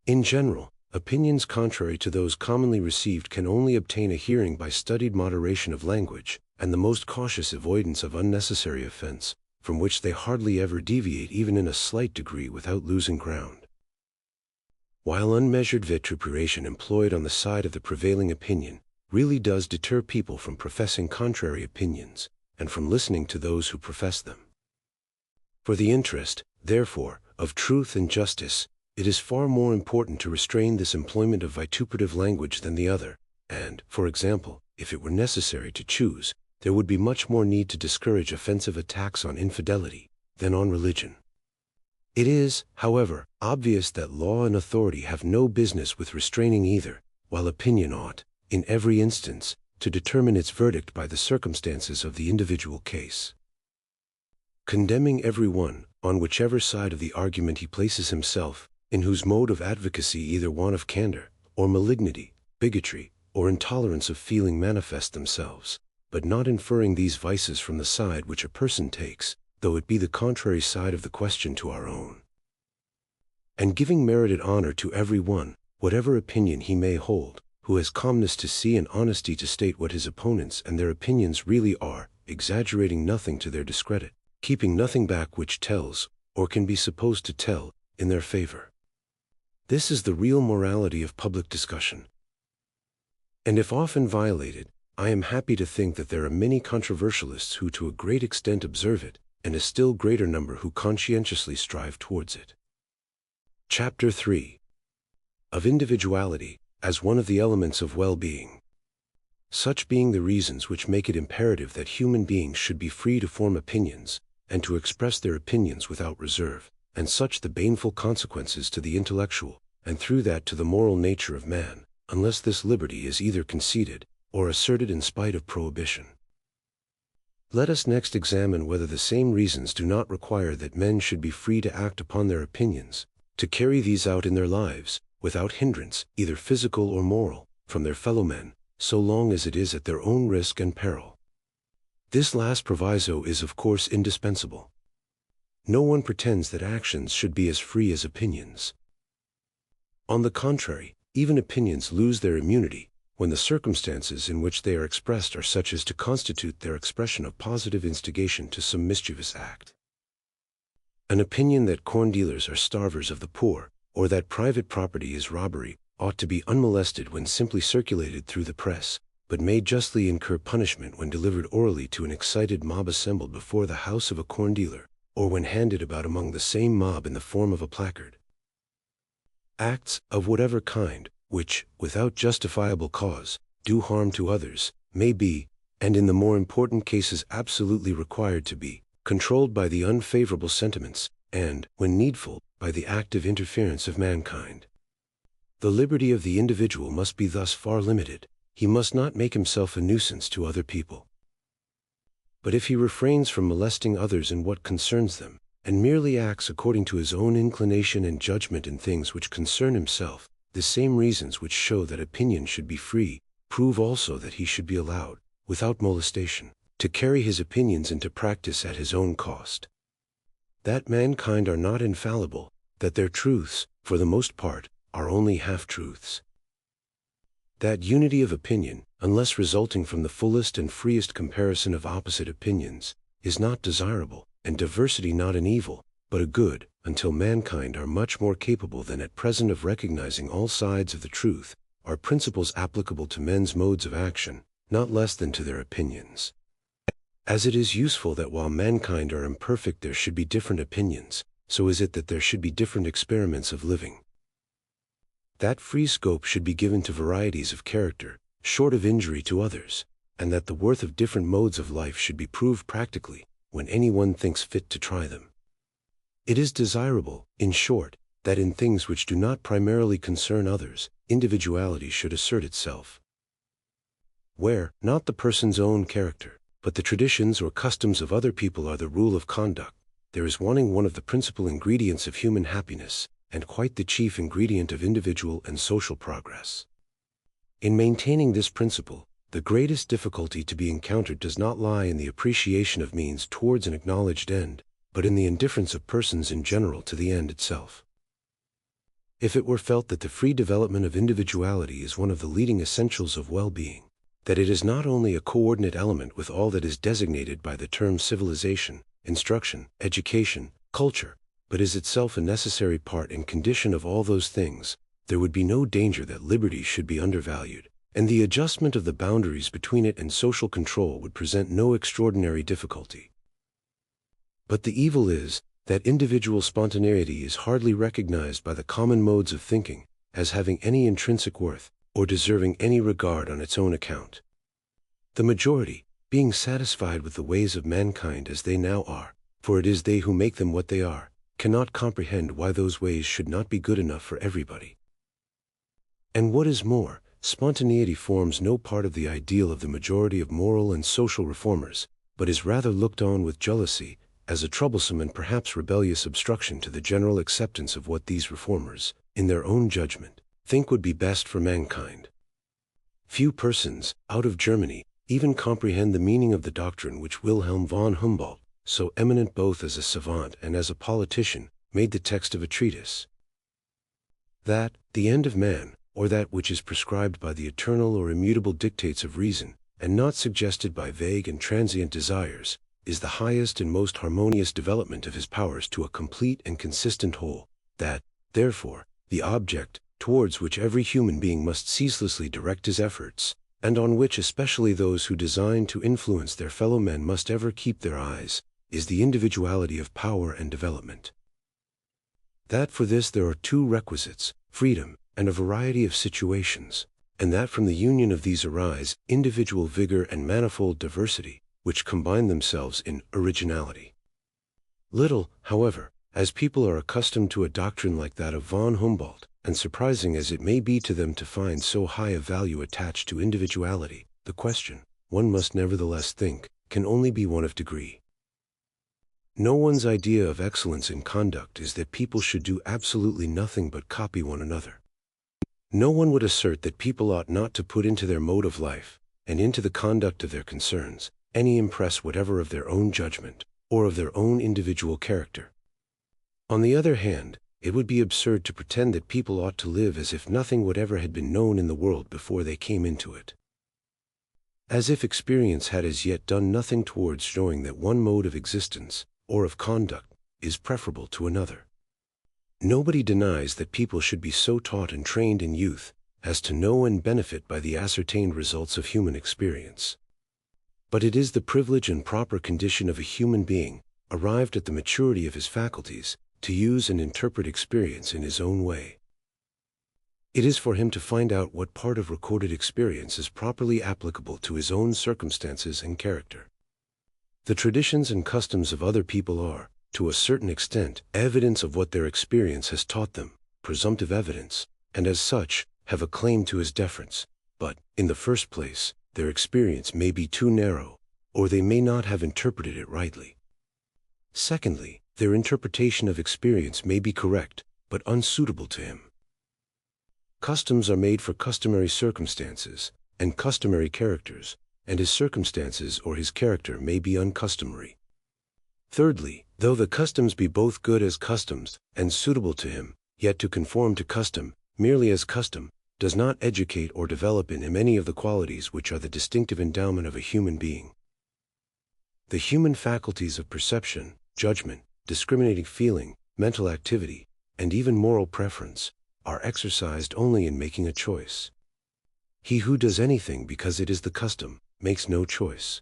In general, opinions contrary to those commonly received can only obtain a hearing by studied moderation of language, and the most cautious avoidance of unnecessary offense, from which they hardly ever deviate even in a slight degree without losing ground. While unmeasured vituperation employed on the side of the prevailing opinion really does deter people from professing contrary opinions, and from listening to those who profess them. For the interest, therefore, of truth and justice, it is far more important to restrain this employment of vituperative language than the other, and, for example, if it were necessary to choose, there would be much more need to discourage offensive attacks on infidelity than on religion. It is, however, obvious that law and authority have no business with restraining either, while opinion ought, in every instance, to determine its verdict by the circumstances of the individual case. Condemning every one, on whichever side of the argument he places himself, in whose mode of advocacy either want of candor, or malignity, bigotry, or intolerance of feeling manifest themselves, but not inferring these vices from the side which a person takes, though it be the contrary side of the question to our own. And giving merited honor to every one, whatever opinion he may hold, who has calmness to see and honesty to state what his opponents and their opinions really are, exaggerating nothing to their discredit, keeping nothing back which tells, or can be supposed to tell, in their favor. This is the real morality of public discussion. And if often violated, I am happy to think that there are many controversialists who to a great extent observe it, and a still greater number who conscientiously strive towards it. Chapter 3. Of Individuality, as one of the elements of well-being. Such being the reasons which make it imperative that human beings should be free to form opinions, and to express their opinions without reserve, and such the baneful consequences to the intellectual, and through that to the moral nature of man, unless this liberty is either conceded, or asserted in spite of prohibition. Let us next examine whether the same reasons do not require that men should be free to act upon their opinions, to carry these out in their lives, without hindrance, either physical or moral, from their fellow men, so long as it is at their own risk and peril. This last proviso is of course indispensable. No one pretends that actions should be as free as opinions. On the contrary, even opinions lose their immunity, when the circumstances in which they are expressed are such as to constitute their expression of positive instigation to some mischievous act. An opinion that corn dealers are starvers of the poor, or that private property is robbery, ought to be unmolested when simply circulated through the press, but may justly incur punishment when delivered orally to an excited mob assembled before the house of a corn dealer, or when handed about among the same mob in the form of a placard. Acts, of whatever kind, which, without justifiable cause, do harm to others, may be, and in the more important cases absolutely required to be, controlled by the unfavorable sentiments, and, when needful, by the active interference of mankind. The liberty of the individual must be thus far limited. He must not make himself a nuisance to other people. But if he refrains from molesting others in what concerns them, and merely acts according to his own inclination and judgment in things which concern himself, the same reasons which show that opinion should be free, prove also that he should be allowed, without molestation, to carry his opinions into practice at his own cost. That mankind are not infallible, that their truths, for the most part, are only half-truths. That unity of opinion, unless resulting from the fullest and freest comparison of opposite opinions, is not desirable, and diversity not an evil, but a good, until mankind are much more capable than at present of recognizing all sides of the truth, are principles applicable to men's modes of action, not less than to their opinions. As it is useful that while mankind are imperfect there should be different opinions, so is it that there should be different experiments of living. That free scope should be given to varieties of character, short of injury to others, and that the worth of different modes of life should be proved practically, when anyone thinks fit to try them. It is desirable, in short, that in things which do not primarily concern others, individuality should assert itself. Where, not the person's own character, but the traditions or customs of other people are the rule of conduct, there is wanting one of the principal ingredients of human happiness, and quite the chief ingredient of individual and social progress. In maintaining this principle, the greatest difficulty to be encountered does not lie in the appreciation of means towards an acknowledged end, but in the indifference of persons in general to the end itself. If it were felt that the free development of individuality is one of the leading essentials of well-being, that it is not only a coordinate element with all that is designated by the term civilization, instruction, education, culture, but is itself a necessary part and condition of all those things, there would be no danger that liberty should be undervalued, and the adjustment of the boundaries between it and social control would present no extraordinary difficulty. But the evil is, that individual spontaneity is hardly recognized by the common modes of thinking, as having any intrinsic worth, or deserving any regard on its own account. The majority, being satisfied with the ways of mankind as they now are, for it is they who make them what they are, cannot comprehend why those ways should not be good enough for everybody. And what is more, spontaneity forms no part of the ideal of the majority of moral and social reformers, but is rather looked on with jealousy, as a troublesome and perhaps rebellious obstruction to the general acceptance of what these reformers, in their own judgment, think would be best for mankind. Few persons, out of Germany, even comprehend the meaning of the doctrine which Wilhelm von Humboldt, so eminent both as a savant and as a politician, made the text of a treatise. That, the end of man, or that which is prescribed by the eternal or immutable dictates of reason, and not suggested by vague and transient desires, is the highest and most harmonious development of his powers to a complete and consistent whole, that, therefore, the object, towards which every human being must ceaselessly direct his efforts, and on which especially those who design to influence their fellow men must ever keep their eyes, is the individuality of power and development. That for this there are two requisites, freedom, and a variety of situations, and that from the union of these arise individual vigor and manifold diversity, which combine themselves in originality. Little, however, as people are accustomed to a doctrine like that of von Humboldt, and surprising as it may be to them to find so high a value attached to individuality, the question, one must nevertheless think, can only be one of degree. No one's idea of excellence in conduct is that people should do absolutely nothing but copy one another. No one would assert that people ought not to put into their mode of life, and into the conduct of their concerns, any impress whatever of their own judgment, or of their own individual character. On the other hand, It would be absurd to pretend that people ought to live as if nothing whatever had been known in the world before they came into it. As if experience had as yet done nothing towards showing that one mode of existence, or of conduct, is preferable to another. Nobody denies that people should be so taught and trained in youth as to know and benefit by the ascertained results of human experience. But it is the privilege and proper condition of a human being, arrived at the maturity of his faculties, to use and interpret experience in his own way. It is for him to find out what part of recorded experience is properly applicable to his own circumstances and character. The traditions and customs of other people are, to a certain extent, evidence of what their experience has taught them, presumptive evidence, and as such, have a claim to his deference. But, in the first place, their experience may be too narrow, or they may not have interpreted it rightly. Secondly, their interpretation of experience may be correct, but unsuitable to him. Customs are made for customary circumstances, and customary characters, and his circumstances or his character may be uncustomary. Thirdly, though the customs be both good as customs, and suitable to him, yet to conform to custom, merely as custom, does not educate or develop in him any of the qualities which are the distinctive endowment of a human being. The human faculties of perception, judgment, discriminating feeling, mental activity, and even moral preference, are exercised only in making a choice. He who does anything because it is the custom, makes no choice.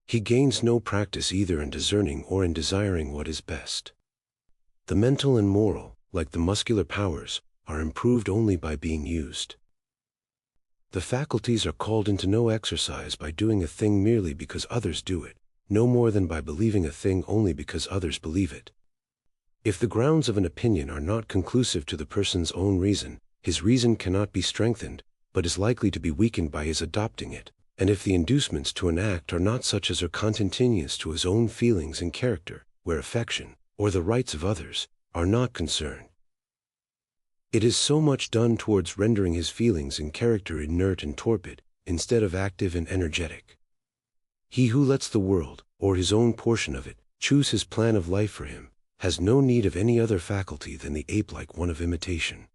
He gains no practice either in discerning or in desiring what is best. The mental and moral, like the muscular powers, are improved only by being used. The faculties are called into no exercise by doing a thing merely because others do it, no more than by believing a thing only because others believe it. If the grounds of an opinion are not conclusive to the person's own reason, his reason cannot be strengthened, but is likely to be weakened by his adopting it, and if the inducements to an act are not such as are contemporaneous to his own feelings and character, where affection, or the rights of others, are not concerned, it is so much done towards rendering his feelings and character inert and torpid, instead of active and energetic. He who lets the world, or his own portion of it, choose his plan of life for him, has no need of any other faculty than the ape-like one of imitation.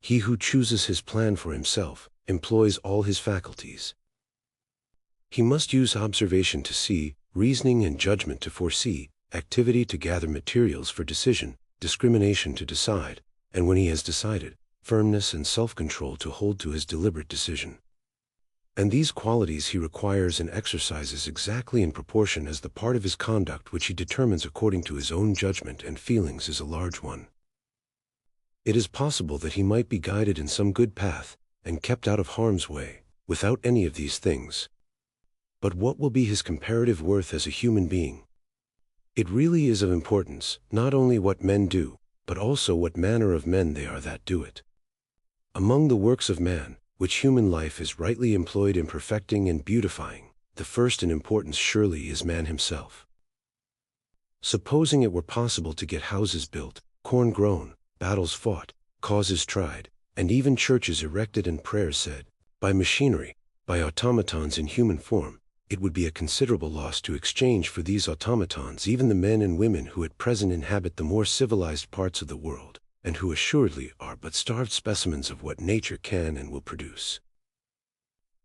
He who chooses his plan for himself, employs all his faculties. He must use observation to see, reasoning and judgment to foresee, activity to gather materials for decision, discrimination to decide, and when he has decided, firmness and self-control to hold to his deliberate decision. And these qualities he requires and exercises exactly in proportion as the part of his conduct which he determines according to his own judgment and feelings is a large one. It is possible that he might be guided in some good path, and kept out of harm's way, without any of these things. But what will be his comparative worth as a human being? It really is of importance, not only what men do, but also what manner of men they are that do it. Among the works of man, which human life is rightly employed in perfecting and beautifying, the first in importance surely is man himself. Supposing it were possible to get houses built, corn grown, battles fought, causes tried, and even churches erected and prayers said, by machinery, by automatons in human form, it would be a considerable loss to exchange for these automatons even the men and women who at present inhabit the more civilized parts of the world, and who assuredly are but starved specimens of what nature can and will produce.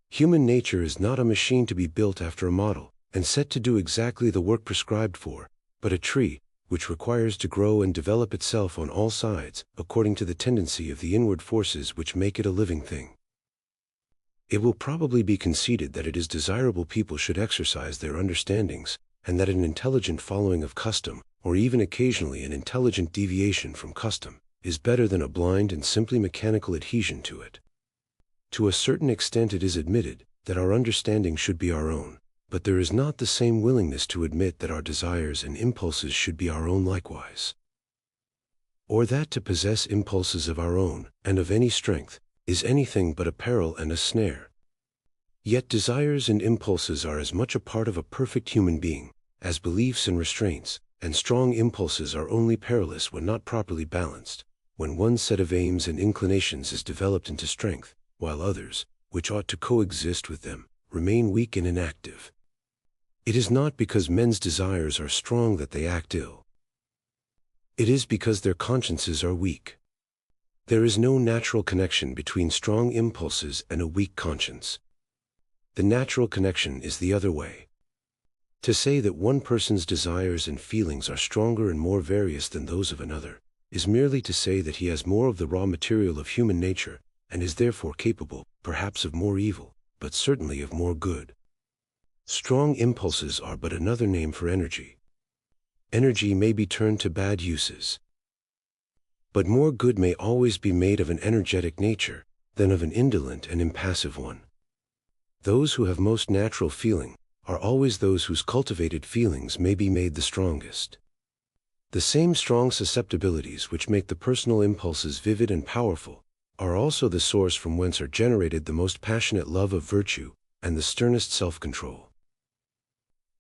Human nature is not a machine to be built after a model, and set to do exactly the work prescribed for, but a tree, which requires to grow and develop itself on all sides, according to the tendency of the inward forces which make it a living thing. It will probably be conceded that it is desirable people should exercise their understandings, and that an intelligent following of custom, or even occasionally an intelligent deviation from custom, is better than a blind and simply mechanical adhesion to it. To a certain extent it is admitted that our understanding should be our own, but there is not the same willingness to admit that our desires and impulses should be our own likewise. Or that to possess impulses of our own, and of any strength, is anything but a peril and a snare. Yet desires and impulses are as much a part of a perfect human being, as beliefs and restraints, and strong impulses are only perilous when not properly balanced, when one set of aims and inclinations is developed into strength, while others, which ought to coexist with them, remain weak and inactive. It is not because men's desires are strong that they act ill. It is because their consciences are weak. There is no natural connection between strong impulses and a weak conscience. The natural connection is the other way. To say that one person's desires and feelings are stronger and more various than those of another is merely to say that he has more of the raw material of human nature and is therefore capable, perhaps of more evil, but certainly of more good. Strong impulses are but another name for energy. Energy may be turned to bad uses. But more good may always be made of an energetic nature than of an indolent and impassive one. Those who have most natural feeling are always those whose cultivated feelings may be made the strongest. The same strong susceptibilities which make the personal impulses vivid and powerful are also the source from whence are generated the most passionate love of virtue and the sternest self-control.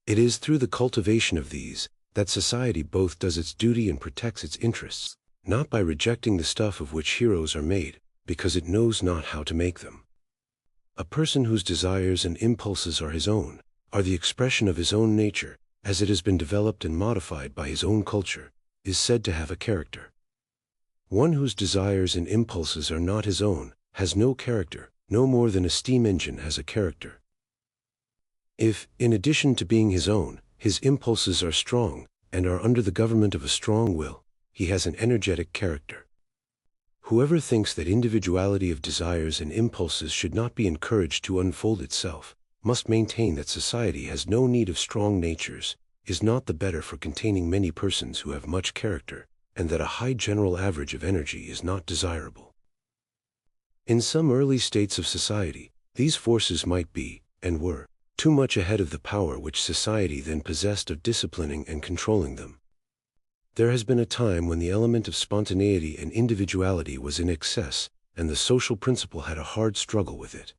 It is through the cultivation of these that society both does its duty and protects its interests, not by rejecting the stuff of which heroes are made, because it knows not how to make them. A person whose desires and impulses are his own, are the expression of his own nature, as it has been developed and modified by his own culture, is said to have a character. One whose desires and impulses are not his own has no character, no more than a steam engine has a character. If, in addition to being his own, his impulses are strong and are under the government of a strong will, he has an energetic character. Whoever thinks that individuality of desires and impulses should not be encouraged to unfold itself, must maintain that society has no need of strong natures, is not the better for containing many persons who have much character, and that a high general average of energy is not desirable. In some early states of society, these forces might be, and were, too much ahead of the power which society then possessed of disciplining and controlling them. There has been a time when the element of spontaneity and individuality was in excess, and the social principle had a hard struggle with it.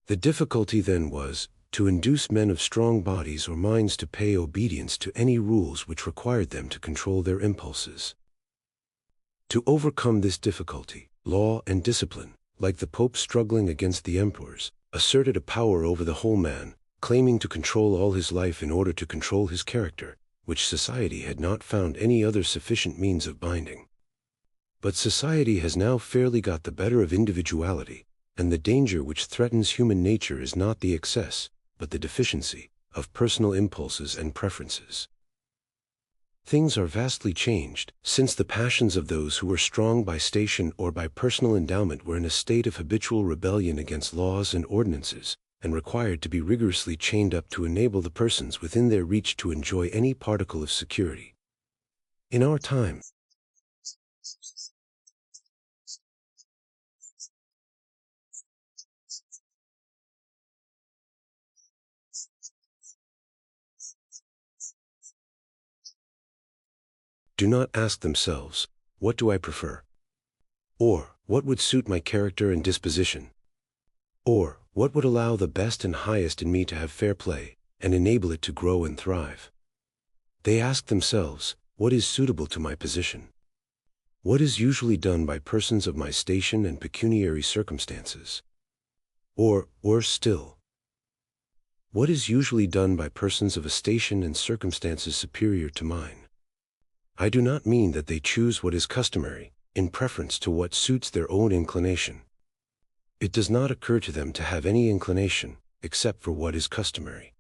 The difficulty then was, to induce men of strong bodies or minds to pay obedience to any rules which required them to control their impulses. To overcome this difficulty, law and discipline, like the Pope struggling against the emperors, asserted a power over the whole man, claiming to control all his life in order to control his character, which society had not found any other sufficient means of binding. But society has now fairly got the better of individuality, and the danger which threatens human nature is not the excess, but the deficiency, of personal impulses and preferences. Things are vastly changed, since the passions of those who were strong by station or by personal endowment were in a state of habitual rebellion against laws and ordinances, and required to be rigorously chained up to enable the persons within their reach to enjoy any particle of security. In our time, do not ask themselves, what do I prefer? Or, what would suit my character and disposition? Or, what would allow the best and highest in me to have fair play, and enable it to grow and thrive? They ask themselves, what is suitable to my position? What is usually done by persons of my station and pecuniary circumstances? Or, worse still, what is usually done by persons of a station and circumstances superior to mine? I do not mean that they choose what is customary, in preference to what suits their own inclination. It does not occur to them to have any inclination, except for what is customary.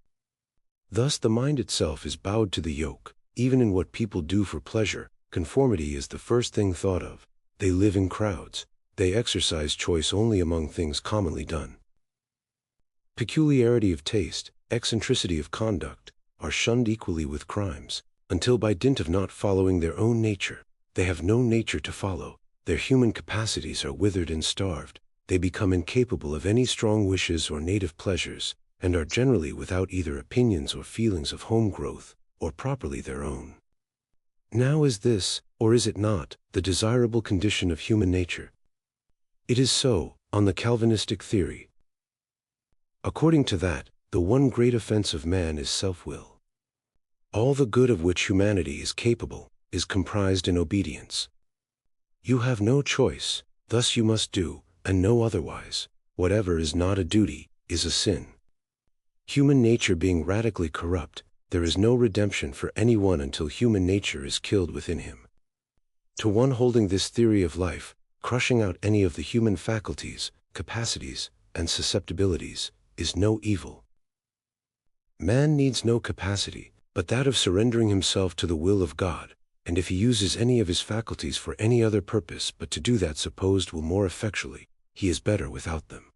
Thus the mind itself is bowed to the yoke, even in what people do for pleasure. Conformity is the first thing thought of. They live in crowds. They exercise choice only among things commonly done. Peculiarity of taste, eccentricity of conduct, are shunned equally with crimes, until by dint of not following their own nature, they have no nature to follow, their human capacities are withered and starved, they become incapable of any strong wishes or native pleasures, and are generally without either opinions or feelings of home growth, or properly their own. Now is this, or is it not, the desirable condition of human nature? It is so, on the Calvinistic theory. According to that, the one great offense of man is self-will. All the good of which humanity is capable is comprised in obedience. You have no choice, thus you must do, and no otherwise. Whatever is not a duty is a sin. Human nature being radically corrupt, there is no redemption for anyone until human nature is killed within him. To one holding this theory of life, crushing out any of the human faculties, capacities, and susceptibilities is no evil. Man needs no capacity, but that of surrendering himself to the will of God, and if he uses any of his faculties for any other purpose but to do that supposed will more effectually, he is better without them.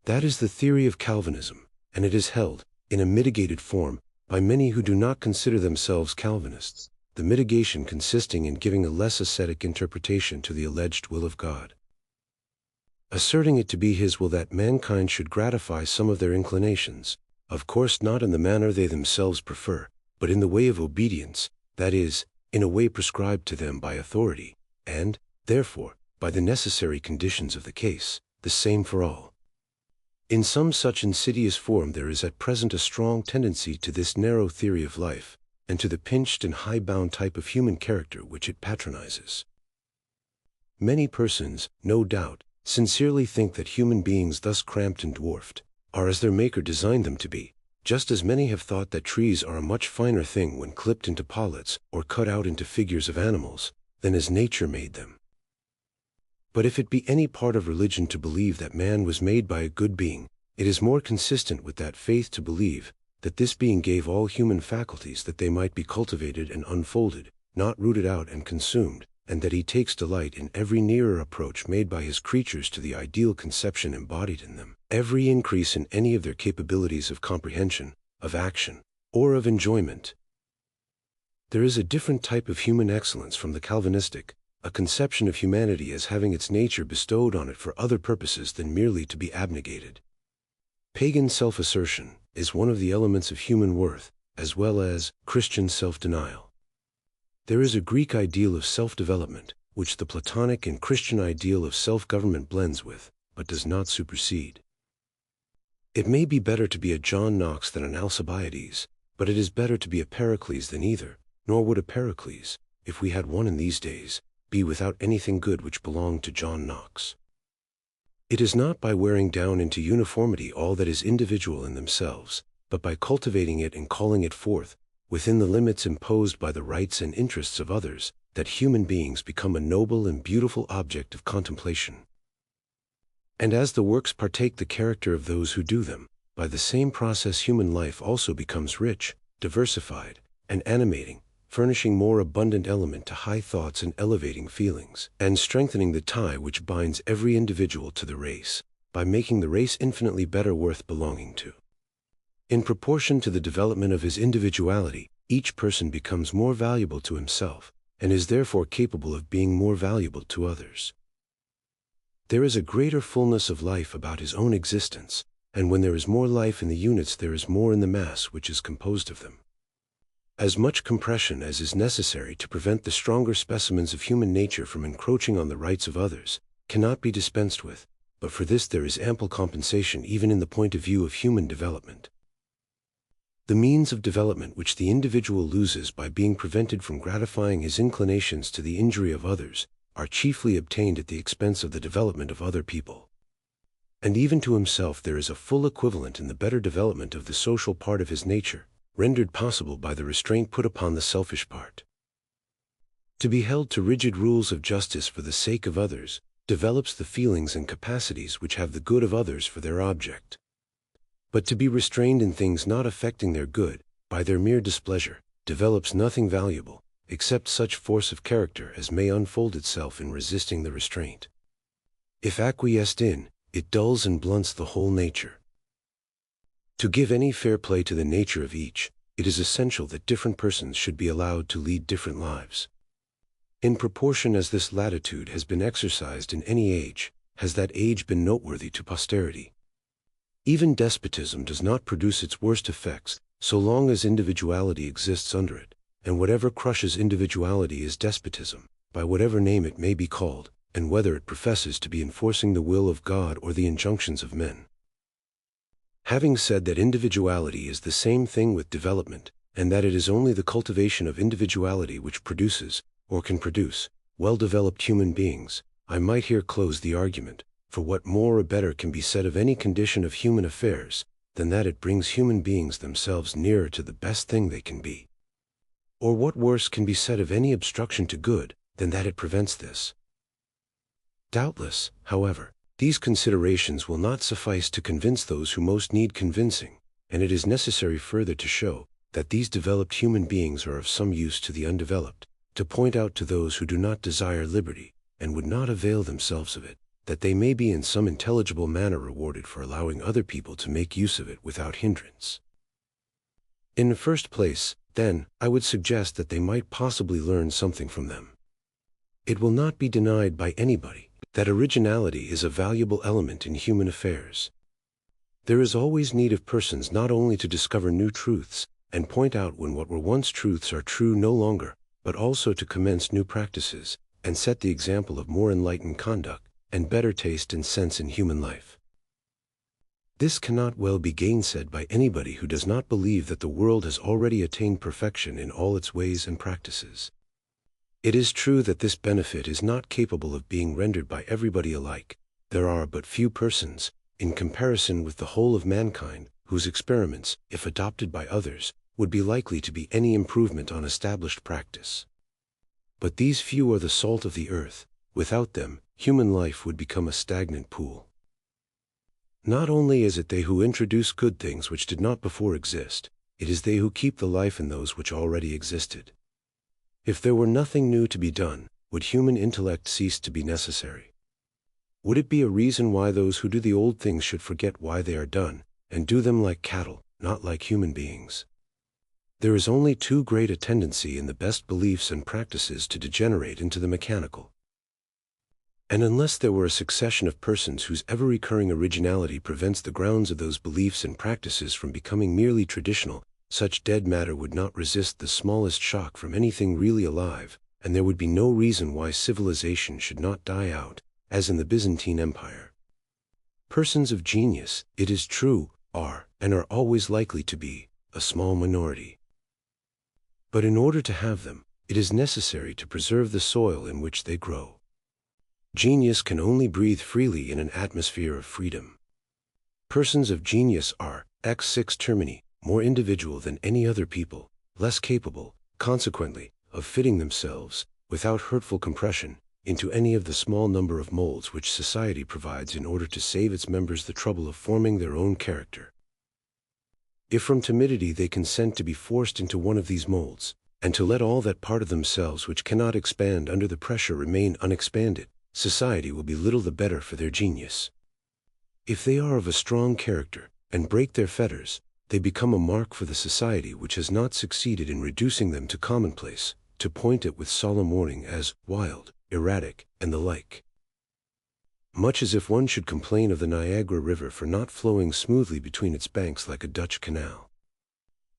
That is the theory of Calvinism, and it is held, in a mitigated form, by many who do not consider themselves Calvinists, the mitigation consisting in giving a less ascetic interpretation to the alleged will of God. Asserting it to be his will that mankind should gratify some of their inclinations, of course not in the manner they themselves prefer, but in the way of obedience, that is, in a way prescribed to them by authority, and, therefore, by the necessary conditions of the case, the same for all. In some such insidious form there is at present a strong tendency to this narrow theory of life, and to the pinched and high-bound type of human character which it patronizes. Many persons, no doubt, sincerely think that human beings thus cramped and dwarfed are as their Maker designed them to be, just as many have thought that trees are a much finer thing when clipped into pallets or cut out into figures of animals, than as nature made them. But if it be any part of religion to believe that man was made by a good being, it is more consistent with that faith to believe that this being gave all human faculties that they might be cultivated and unfolded, not rooted out and consumed, and that he takes delight in every nearer approach made by his creatures to the ideal conception embodied in them, every increase in any of their capabilities of comprehension, of action, or of enjoyment. There is a different type of human excellence from the Calvinistic, a conception of humanity as having its nature bestowed on it for other purposes than merely to be abnegated. Pagan self-assertion is one of the elements of human worth, as well as Christian self-denial. There is a Greek ideal of self-development, which the Platonic and Christian ideal of self-government blends with, but does not supersede. It may be better to be a John Knox than an Alcibiades, but it is better to be a Pericles than either, nor would a Pericles, if we had one in these days, be without anything good which belonged to John Knox. It is not by wearing down into uniformity all that is individual in themselves, but by cultivating it and calling it forth, within the limits imposed by the rights and interests of others, that human beings become a noble and beautiful object of contemplation. And as the works partake the character of those who do them, by the same process human life also becomes rich, diversified, and animating, furnishing more abundant element to high thoughts and elevating feelings, and strengthening the tie which binds every individual to the race, by making the race infinitely better worth belonging to. In proportion to the development of his individuality, each person becomes more valuable to himself, and is therefore capable of being more valuable to others. There is a greater fullness of life about his own existence, and when there is more life in the units there is more in the mass which is composed of them. As much compression as is necessary to prevent the stronger specimens of human nature from encroaching on the rights of others cannot be dispensed with, but for this there is ample compensation even in the point of view of human development. The means of development which the individual loses by being prevented from gratifying his inclinations to the injury of others are chiefly obtained at the expense of the development of other people. And even to himself there is a full equivalent in the better development of the social part of his nature, rendered possible by the restraint put upon the selfish part. To be held to rigid rules of justice for the sake of others develops the feelings and capacities which have the good of others for their object. But to be restrained in things not affecting their good, by their mere displeasure, develops nothing valuable, except such force of character as may unfold itself in resisting the restraint. If acquiesced in, it dulls and blunts the whole nature. To give any fair play to the nature of each, it is essential that different persons should be allowed to lead different lives. In proportion as this latitude has been exercised in any age, has that age been noteworthy to posterity. Even despotism does not produce its worst effects so long as individuality exists under it, and whatever crushes individuality is despotism, by whatever name it may be called, and whether it professes to be enforcing the will of God or the injunctions of men. Having said that individuality is the same thing with development, and that it is only the cultivation of individuality which produces, or can produce, well-developed human beings, I might here close the argument, for what more or better can be said of any condition of human affairs, than that it brings human beings themselves nearer to the best thing they can be? Or what worse can be said of any obstruction to good, than that it prevents this. Doubtless, however, these considerations will not suffice to convince those who most need convincing, and it is necessary further to show that these developed human beings are of some use to the undeveloped, to point out to those who do not desire liberty, and would not avail themselves of it, that they may be in some intelligible manner rewarded for allowing other people to make use of it without hindrance. In the first place, then, I would suggest that they might possibly learn something from them. It will not be denied by anybody that originality is a valuable element in human affairs. There is always need of persons not only to discover new truths, and point out when what were once truths are true no longer, but also to commence new practices, and set the example of more enlightened conduct, and better taste and sense in human life. This cannot well be gainsaid by anybody who does not believe that the world has already attained perfection in all its ways and practices. It is true that this benefit is not capable of being rendered by everybody alike. There are but few persons, in comparison with the whole of mankind, whose experiments, if adopted by others, would be likely to be any improvement on established practice. But these few are the salt of the earth. Without them, human life would become a stagnant pool. Not only is it they who introduce good things which did not before exist, it is they who keep the life in those which already existed. If there were nothing new to be done, would human intellect cease to be necessary? Would it be a reason why those who do the old things should forget why they are done, and do them like cattle, not like human beings? There is only too great a tendency in the best beliefs and practices to degenerate into the mechanical. And unless there were a succession of persons whose ever-recurring originality prevents the grounds of those beliefs and practices from becoming merely traditional, such dead matter would not resist the smallest shock from anything really alive, and there would be no reason why civilization should not die out, as in the Byzantine Empire. Persons of genius, it is true, are, and are always likely to be, a small minority. But in order to have them, it is necessary to preserve the soil in which they grow. Genius can only breathe freely in an atmosphere of freedom. Persons of genius are, ex six termini, more individual than any other people, less capable, consequently, of fitting themselves, without hurtful compression, into any of the small number of molds which society provides in order to save its members the trouble of forming their own character. If from timidity they consent to be forced into one of these molds, and to let all that part of themselves which cannot expand under the pressure remain unexpanded, society will be little the better for their genius. If they are of a strong character, and break their fetters, they become a mark for the society which has not succeeded in reducing them to commonplace, to point it with solemn warning as wild, erratic, and the like. Much as if one should complain of the Niagara River for not flowing smoothly between its banks like a Dutch canal.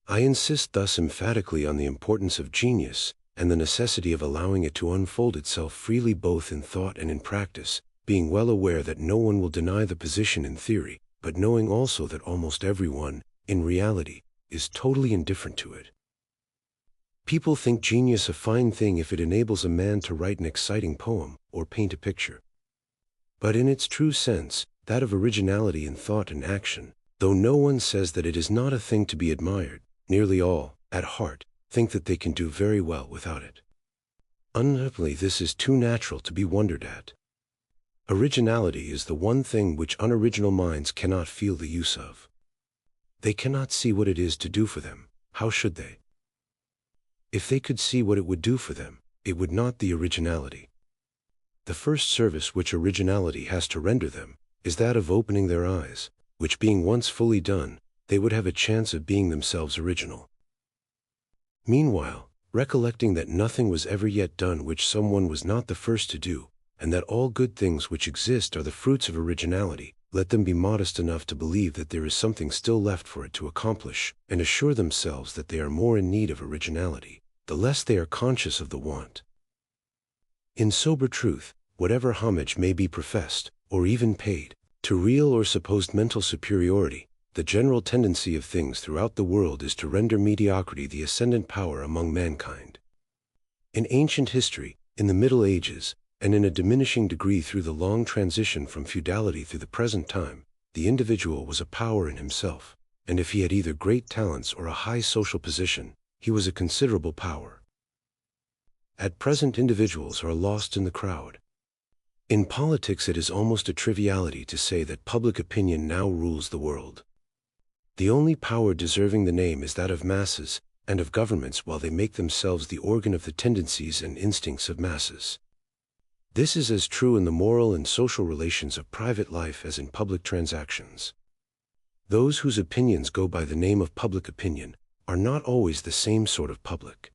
I insist thus emphatically on the importance of genius, and the necessity of allowing it to unfold itself freely both in thought and in practice, being well aware that no one will deny the position in theory, but knowing also that almost everyone, in reality, is totally indifferent to it. People think genius a fine thing if it enables a man to write an exciting poem, or paint a picture. But in its true sense, that of originality in thought and action, though no one says that it is not a thing to be admired, nearly all, at heart, think that they can do very well without it. Unhappily, this is too natural to be wondered at. Originality is the one thing which unoriginal minds cannot feel the use of. They cannot see what it is to do for them. How should they? If they could see what it would do for them, it would not be originality. The first service which originality has to render them is that of opening their eyes, which being once fully done, they would have a chance of being themselves original. Meanwhile, recollecting that nothing was ever yet done which someone was not the first to do, and that all good things which exist are the fruits of originality, let them be modest enough to believe that there is something still left for it to accomplish, and assure themselves that they are more in need of originality, the less they are conscious of the want. In sober truth, whatever homage may be professed, or even paid, to real or supposed mental superiority, the general tendency of things throughout the world is to render mediocrity the ascendant power among mankind. In ancient history, in the Middle Ages, and in a diminishing degree through the long transition from feudality through the present time, the individual was a power in himself, and if he had either great talents or a high social position, he was a considerable power. At present, individuals are lost in the crowd. In politics, it is almost a triviality to say that public opinion now rules the world. The only power deserving the name is that of masses and of governments, while they make themselves the organ of the tendencies and instincts of masses. This is as true in the moral and social relations of private life as in public transactions. Those whose opinions go by the name of public opinion are not always the same sort of public.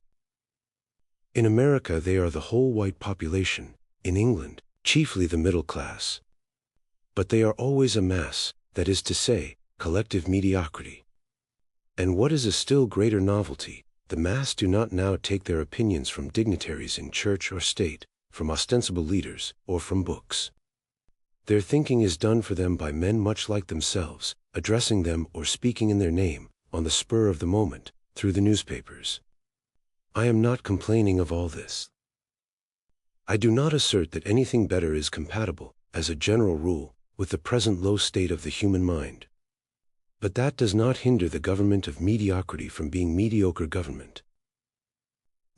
In America, they are the whole white population; in England, chiefly the middle class. But they are always a mass, that is to say, collective mediocrity. And what is a still greater novelty, the mass do not now take their opinions from dignitaries in church or state, from ostensible leaders, or from books. Their thinking is done for them by men much like themselves, addressing them or speaking in their name, on the spur of the moment, through the newspapers. I am not complaining of all this. I do not assert that anything better is compatible, as a general rule, with the present low state of the human mind. But that does not hinder the government of mediocrity from being mediocre government.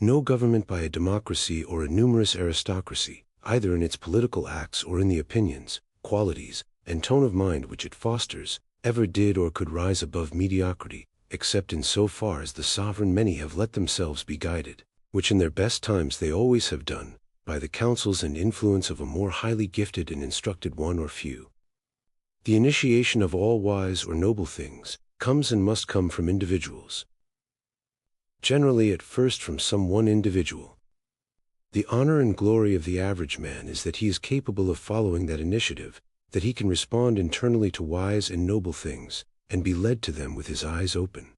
No government by a democracy or a numerous aristocracy, either in its political acts or in the opinions, qualities, and tone of mind which it fosters, ever did or could rise above mediocrity, except in so far as the sovereign many have let themselves be guided, which in their best times they always have done, by the counsels and influence of a more highly gifted and instructed one or few. The initiation of all wise or noble things comes and must come from individuals. Generally at first from some one individual. The honor and glory of the average man is that he is capable of following that initiative, that he can respond internally to wise and noble things, and be led to them with his eyes open.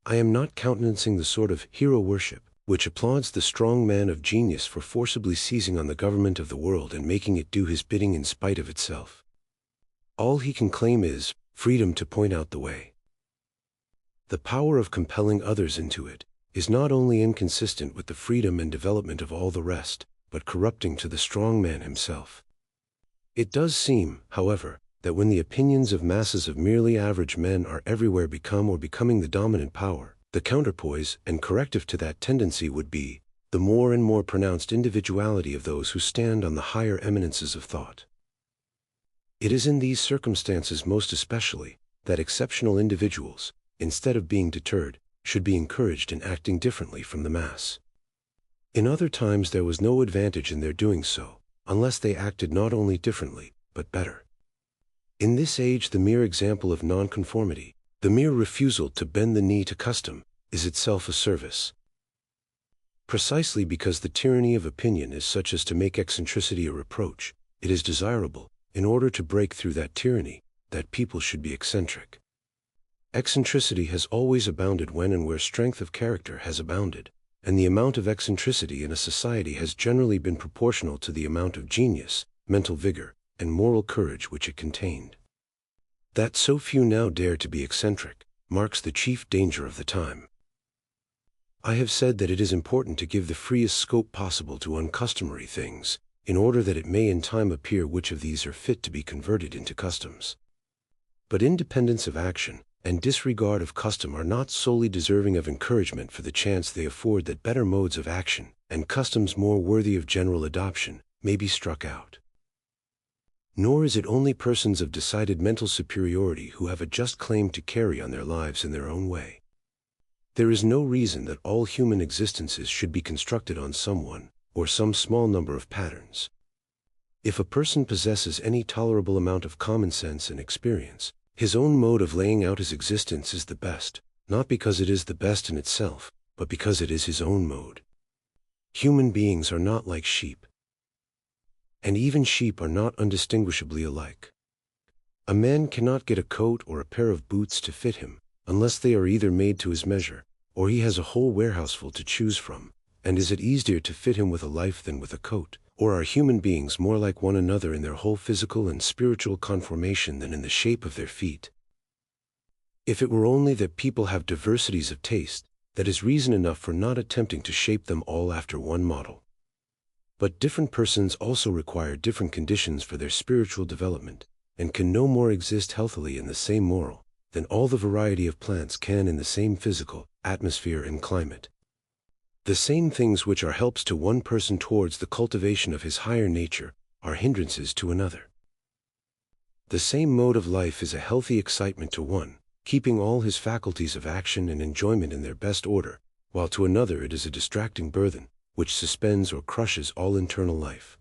I am not countenancing the sort of hero worship which applauds the strong man of genius for forcibly seizing on the government of the world and making it do his bidding in spite of itself. All he can claim is freedom to point out the way. The power of compelling others into it is not only inconsistent with the freedom and development of all the rest, but corrupting to the strong man himself. It does seem, however, that when the opinions of masses of merely average men are everywhere becoming the dominant power, the counterpoise and corrective to that tendency would be the more and more pronounced individuality of those who stand on the higher eminences of thought. It is in these circumstances most especially that exceptional individuals, instead of being deterred, should be encouraged in acting differently from the mass. In other times there was no advantage in their doing so, unless they acted not only differently, but better. In this age the mere example of nonconformity, the mere refusal to bend the knee to custom, is itself a service. Precisely because the tyranny of opinion is such as to make eccentricity a reproach, it is desirable, in order to break through that tyranny, that people should be eccentric. Eccentricity has always abounded when and where strength of character has abounded, and the amount of eccentricity in a society has generally been proportional to the amount of genius, mental vigor, and moral courage which it contained. That so few now dare to be eccentric marks the chief danger of the time. I have said that it is important to give the freest scope possible to uncustomary things, in order that it may in time appear which of these are fit to be converted into customs. But independence of action and disregard of custom are not solely deserving of encouragement for the chance they afford that better modes of action, and customs more worthy of general adoption, may be struck out. Nor is it only persons of decided mental superiority who have a just claim to carry on their lives in their own way. There is no reason that all human existences should be constructed on someone, or some small number of patterns. If a person possesses any tolerable amount of common sense and experience, his own mode of laying out his existence is the best, not because it is the best in itself, but because it is his own mode. Human beings are not like sheep. And even sheep are not undistinguishably alike. A man cannot get a coat or a pair of boots to fit him, unless they are either made to his measure, or he has a whole warehouseful to choose from. And is it easier to fit him with a life than with a coat? Or are human beings more like one another in their whole physical and spiritual conformation than in the shape of their feet? If it were only that people have diversities of taste, that is reason enough for not attempting to shape them all after one model. But different persons also require different conditions for their spiritual development, and can no more exist healthily in the same moral, than all the variety of plants can in the same physical atmosphere and climate. The same things which are helps to one person towards the cultivation of his higher nature are hindrances to another. The same mode of life is a healthy excitement to one, keeping all his faculties of action and enjoyment in their best order, while to another it is a distracting burthen, which suspends or crushes all internal life.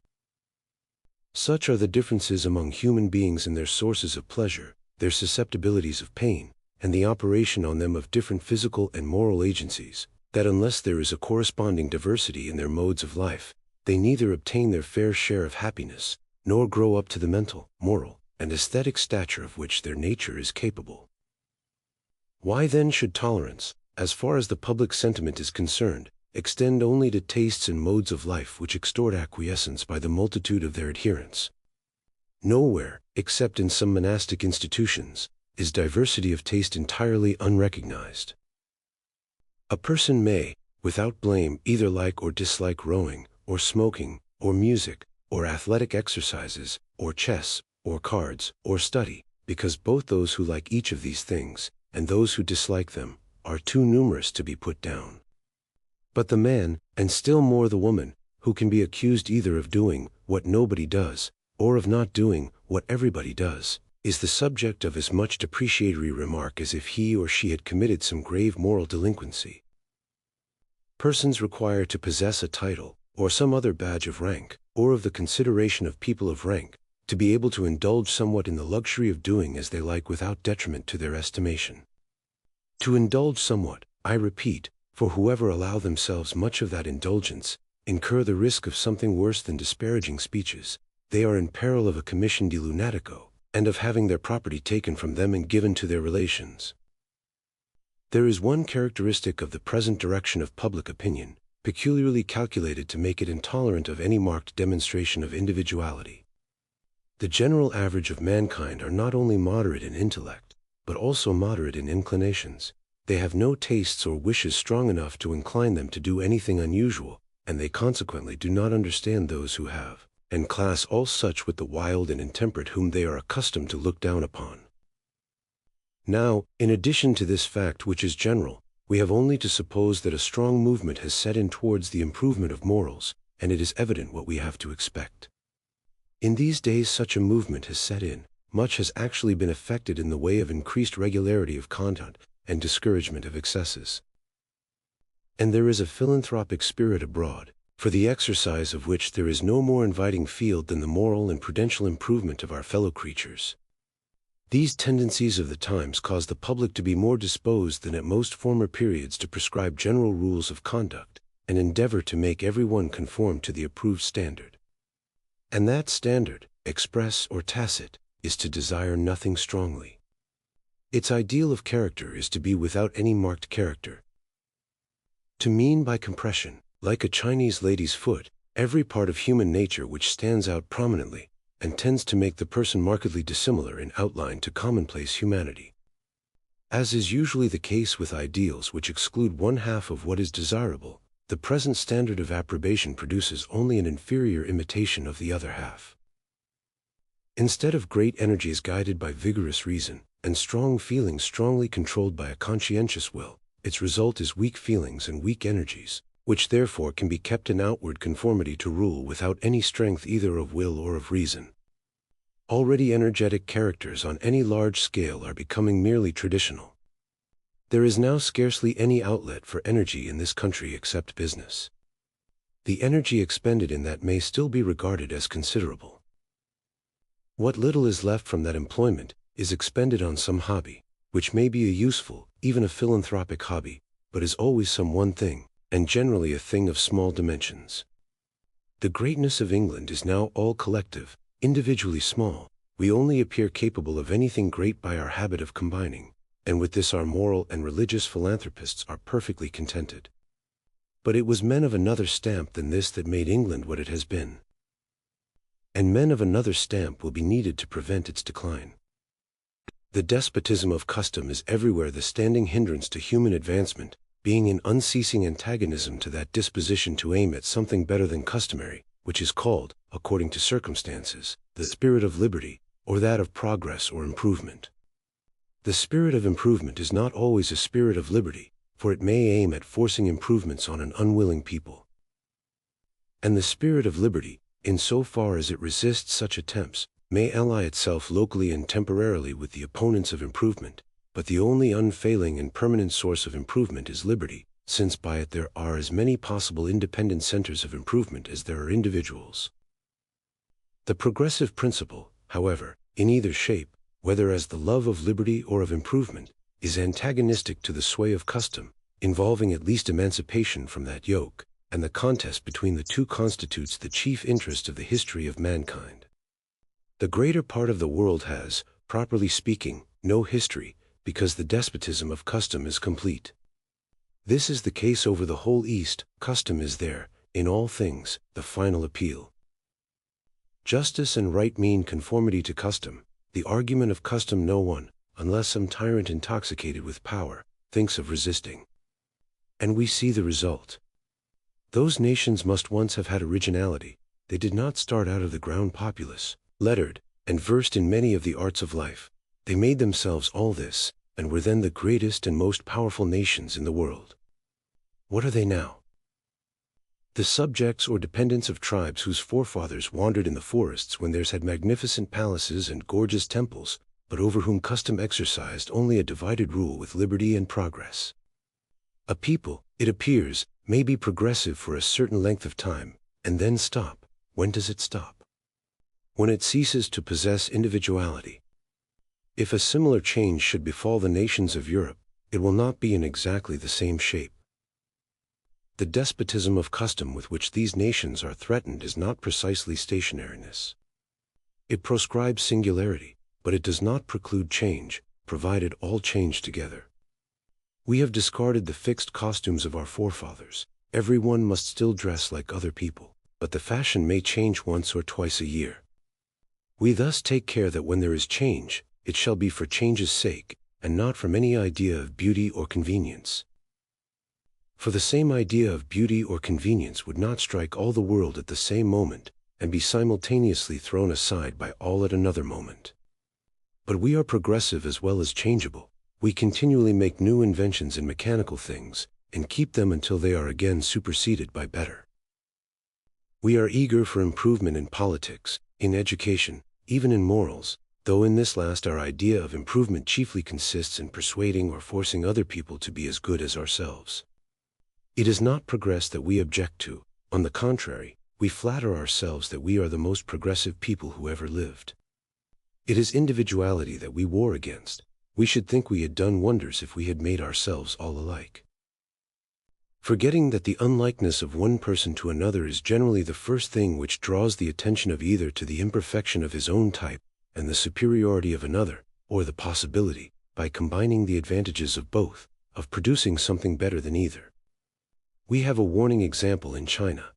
Such are the differences among human beings in their sources of pleasure, their susceptibilities of pain, and the operation on them of different physical and moral agencies, that unless there is a corresponding diversity in their modes of life, they neither obtain their fair share of happiness, nor grow up to the mental, moral, and aesthetic stature of which their nature is capable. Why then should tolerance, as far as the public sentiment is concerned, extend only to tastes and modes of life which extort acquiescence by the multitude of their adherents? Nowhere, except in some monastic institutions, is diversity of taste entirely unrecognized. A person may, without blame, either like or dislike rowing, or smoking, or music, or athletic exercises, or chess, or cards, or study, because both those who like each of these things, and those who dislike them, are too numerous to be put down. But the man, and still more the woman, who can be accused either of doing what nobody does, or of not doing what everybody does, is the subject of as much depreciatory remark as if he or she had committed some grave moral delinquency. Persons require to possess a title, or some other badge of rank, or of the consideration of people of rank, to be able to indulge somewhat in the luxury of doing as they like without detriment to their estimation. To indulge somewhat, I repeat, for whoever allow themselves much of that indulgence, incur the risk of something worse than disparaging speeches. They are in peril of a commission de lunatico, and of having their property taken from them and given to their relations. There is one characteristic of the present direction of public opinion, peculiarly calculated to make it intolerant of any marked demonstration of individuality. The general average of mankind are not only moderate in intellect, but also moderate in inclinations. They have no tastes or wishes strong enough to incline them to do anything unusual, and they consequently do not understand those who have, and class all such with the wild and intemperate whom they are accustomed to look down upon. Now, in addition to this fact which is general, we have only to suppose that a strong movement has set in towards the improvement of morals, and it is evident what we have to expect. In these days such a movement has set in, much has actually been effected in the way of increased regularity of conduct, and discouragement of excesses. And there is a philanthropic spirit abroad, for the exercise of which there is no more inviting field than the moral and prudential improvement of our fellow creatures. These tendencies of the times cause the public to be more disposed than at most former periods to prescribe general rules of conduct, and endeavor to make every one conform to the approved standard. And that standard, express or tacit, is to desire nothing strongly. Its ideal of character is to be without any marked character. To mean by compression, like a Chinese lady's foot, every part of human nature which stands out prominently, and tends to make the person markedly dissimilar in outline to commonplace humanity. As is usually the case with ideals which exclude one half of what is desirable, the present standard of approbation produces only an inferior imitation of the other half. Instead of great energies guided by vigorous reason, and strong feelings strongly controlled by a conscientious will, its result is weak feelings and weak energies, which therefore can be kept in outward conformity to rule without any strength either of will or of reason. Already energetic characters on any large scale are becoming merely traditional. There is now scarcely any outlet for energy in this country except business. The energy expended in that may still be regarded as considerable. What little is left from that employment is expended on some hobby, which may be a useful, even a philanthropic hobby, but is always some one thing, and generally a thing of small dimensions. The greatness of England is now all collective, individually small. We only appear capable of anything great by our habit of combining, and with this our moral and religious philanthropists are perfectly contented. But it was men of another stamp than this that made England what it has been. And men of another stamp will be needed to prevent its decline. The despotism of custom is everywhere the standing hindrance to human advancement, being in unceasing antagonism to that disposition to aim at something better than customary, which is called, according to circumstances, the spirit of liberty, or that of progress or improvement. The spirit of improvement is not always a spirit of liberty, for it may aim at forcing improvements on an unwilling people. And the spirit of liberty, in so far as it resists such attempts, may ally itself locally and temporarily with the opponents of improvement, but the only unfailing and permanent source of improvement is liberty, since by it there are as many possible independent centers of improvement as there are individuals. The progressive principle, however, in either shape, whether as the love of liberty or of improvement, is antagonistic to the sway of custom, involving at least emancipation from that yoke, and the contest between the two constitutes the chief interest of the history of mankind. The greater part of the world has, properly speaking, no history, because the despotism of custom is complete. This is the case over the whole East. Custom is there, in all things, the final appeal. Justice and right mean conformity to custom. The argument of custom no one, unless some tyrant intoxicated with power, thinks of resisting. And we see the result. Those nations must once have had originality. They did not start out of the ground populous, lettered, and versed in many of the arts of life. They made themselves all this, and were then the greatest and most powerful nations in the world. What are they now? The subjects or dependents of tribes whose forefathers wandered in the forests when theirs had magnificent palaces and gorgeous temples, but over whom custom exercised only a divided rule with liberty and progress. A people, it appears, may be progressive for a certain length of time, and then stop. When does it stop? When it ceases to possess individuality. If a similar change should befall the nations of Europe, it will not be in exactly the same shape. The despotism of custom with which these nations are threatened is not precisely stationariness. It proscribes singularity, but it does not preclude change, provided all change together. We have discarded the fixed costumes of our forefathers. Everyone must still dress like other people, but the fashion may change once or twice a year. We thus take care that when there is change, it shall be for change's sake, and not from any idea of beauty or convenience. For the same idea of beauty or convenience would not strike all the world at the same moment, and be simultaneously thrown aside by all at another moment. But we are progressive as well as changeable. We continually make new inventions in mechanical things, and keep them until they are again superseded by better. We are eager for improvement in politics, in education, even in morals, though in this last our idea of improvement chiefly consists in persuading or forcing other people to be as good as ourselves. It is not progress that we object to. On the contrary, we flatter ourselves that we are the most progressive people who ever lived. It is individuality that we war against. We should think we had done wonders if we had made ourselves all alike. Forgetting that the unlikeness of one person to another is generally the first thing which draws the attention of either to the imperfection of his own type, and the superiority of another, or the possibility, by combining the advantages of both, of producing something better than either. We have a warning example in China.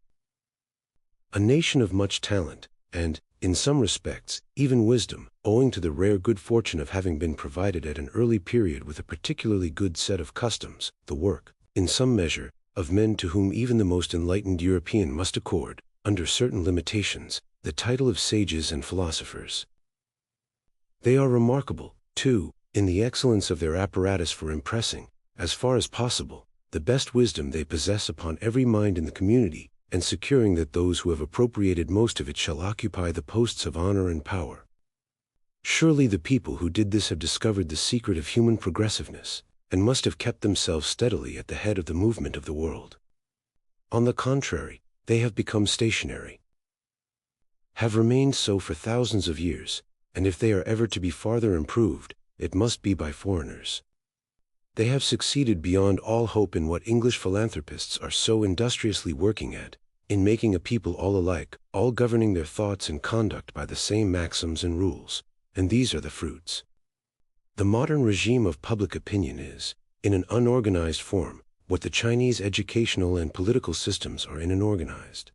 A nation of much talent, and, in some respects, even wisdom, owing to the rare good fortune of having been provided at an early period with a particularly good set of customs, the work, in some measure, of men to whom even the most enlightened European must accord, under certain limitations, the title of sages and philosophers. They are remarkable, too, in the excellence of their apparatus for impressing, as far as possible, the best wisdom they possess upon every mind in the community, and securing that those who have appropriated most of it shall occupy the posts of honor and power. Surely the people who did this have discovered the secret of human progressiveness, and must have kept themselves steadily at the head of the movement of the world. On the contrary, they have become stationary, have remained so for thousands of years, and if they are ever to be farther improved, it must be by foreigners. They have succeeded beyond all hope in what English philanthropists are so industriously working at, in making a people all alike, all governing their thoughts and conduct by the same maxims and rules, and these are the fruits. The modern regime of public opinion is, in an unorganized form, what the Chinese educational and political systems are in an organized.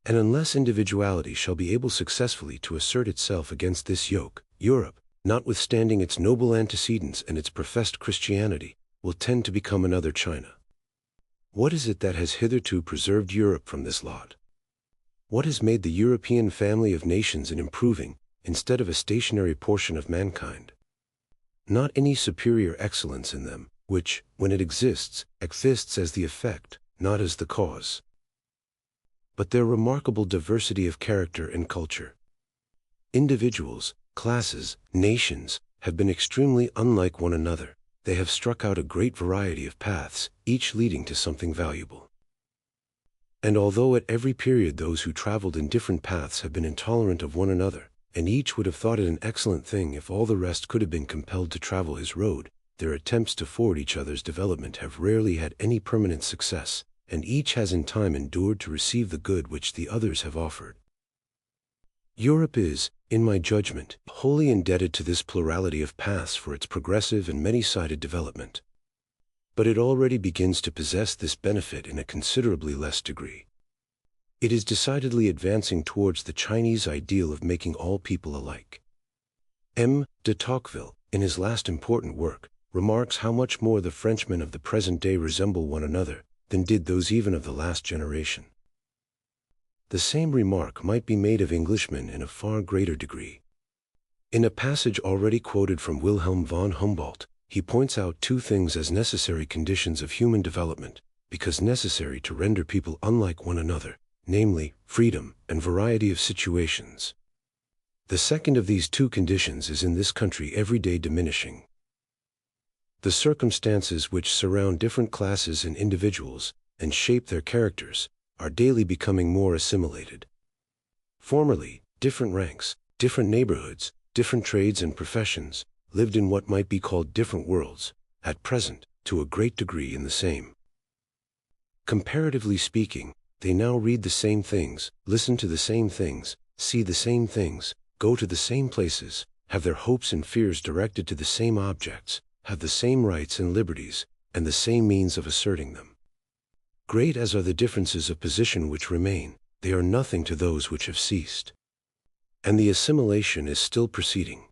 And unless individuality shall be able successfully to assert itself against this yoke, Europe, notwithstanding its noble antecedents and its professed Christianity, will tend to become another China. What is it that has hitherto preserved Europe from this lot? What has made the European family of nations an improving, instead of a stationary portion of mankind? Not any superior excellence in them, which, when it exists as the effect, not as the cause. But their remarkable diversity of character and culture. Individuals, classes, nations, have been extremely unlike one another. They have struck out a great variety of paths, each leading to something valuable. And although at every period those who traveled in different paths have been intolerant of one another, and each would have thought it an excellent thing if all the rest could have been compelled to travel his road, their attempts to forward each other's development have rarely had any permanent success, and each has in time endured to receive the good which the others have offered. Europe is, in my judgment, wholly indebted to this plurality of paths for its progressive and many-sided development. But it already begins to possess this benefit in a considerably less degree. It is decidedly advancing towards the Chinese ideal of making all people alike. M. de Tocqueville, in his last important work, remarks how much more the Frenchmen of the present day resemble one another than did those even of the last generation. The same remark might be made of Englishmen in a far greater degree. In a passage already quoted from Wilhelm von Humboldt, he points out two things as necessary conditions of human development, because necessary to render people unlike one another, namely, freedom and variety of situations. The second of these two conditions is in this country every day diminishing. The circumstances which surround different classes and individuals, and shape their characters, are daily becoming more assimilated. Formerly, different ranks, different neighborhoods, different trades and professions, lived in what might be called different worlds, at present, to a great degree in the same. Comparatively speaking, they now read the same things, listen to the same things, see the same things, go to the same places, have their hopes and fears directed to the same objects, have the same rights and liberties, and the same means of asserting them. Great as are the differences of position which remain, they are nothing to those which have ceased. And the assimilation is still proceeding.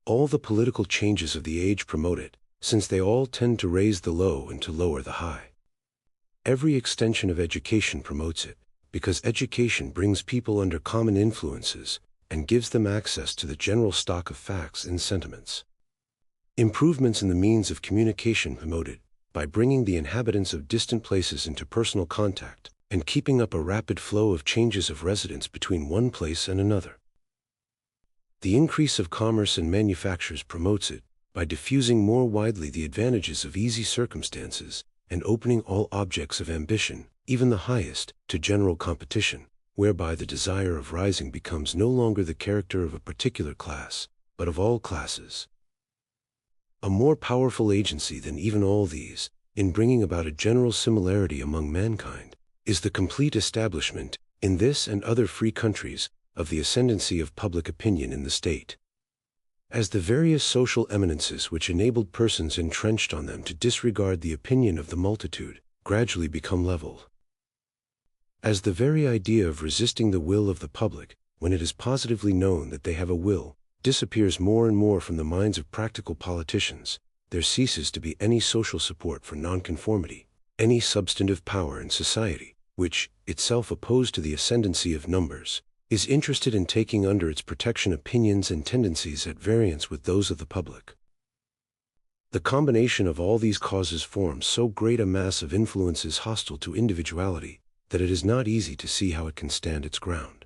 All the political changes of the age promote it, since they all tend to raise the low and to lower the high. Every extension of education promotes it, because education brings people under common influences, and gives them access to the general stock of facts and sentiments. Improvements in the means of communication promote it, by bringing the inhabitants of distant places into personal contact, and keeping up a rapid flow of changes of residence between one place and another. The increase of commerce and manufactures promotes it, by diffusing more widely the advantages of easy circumstances, and opening all objects of ambition, even the highest, to general competition, whereby the desire of rising becomes no longer the character of a particular class, but of all classes. A more powerful agency than even all these, in bringing about a general similarity among mankind, is the complete establishment, in this and other free countries, of the ascendancy of public opinion in the state. As the various social eminences which enabled persons entrenched on them to disregard the opinion of the multitude, gradually become leveled. As the very idea of resisting the will of the public, when it is positively known that they have a will, disappears more and more from the minds of practical politicians, there ceases to be any social support for nonconformity, any substantive power in society, which, itself opposed to the ascendancy of numbers, is interested in taking under its protection opinions and tendencies at variance with those of the public. The combination of all these causes forms so great a mass of influences hostile to individuality, that it is not easy to see how it can stand its ground.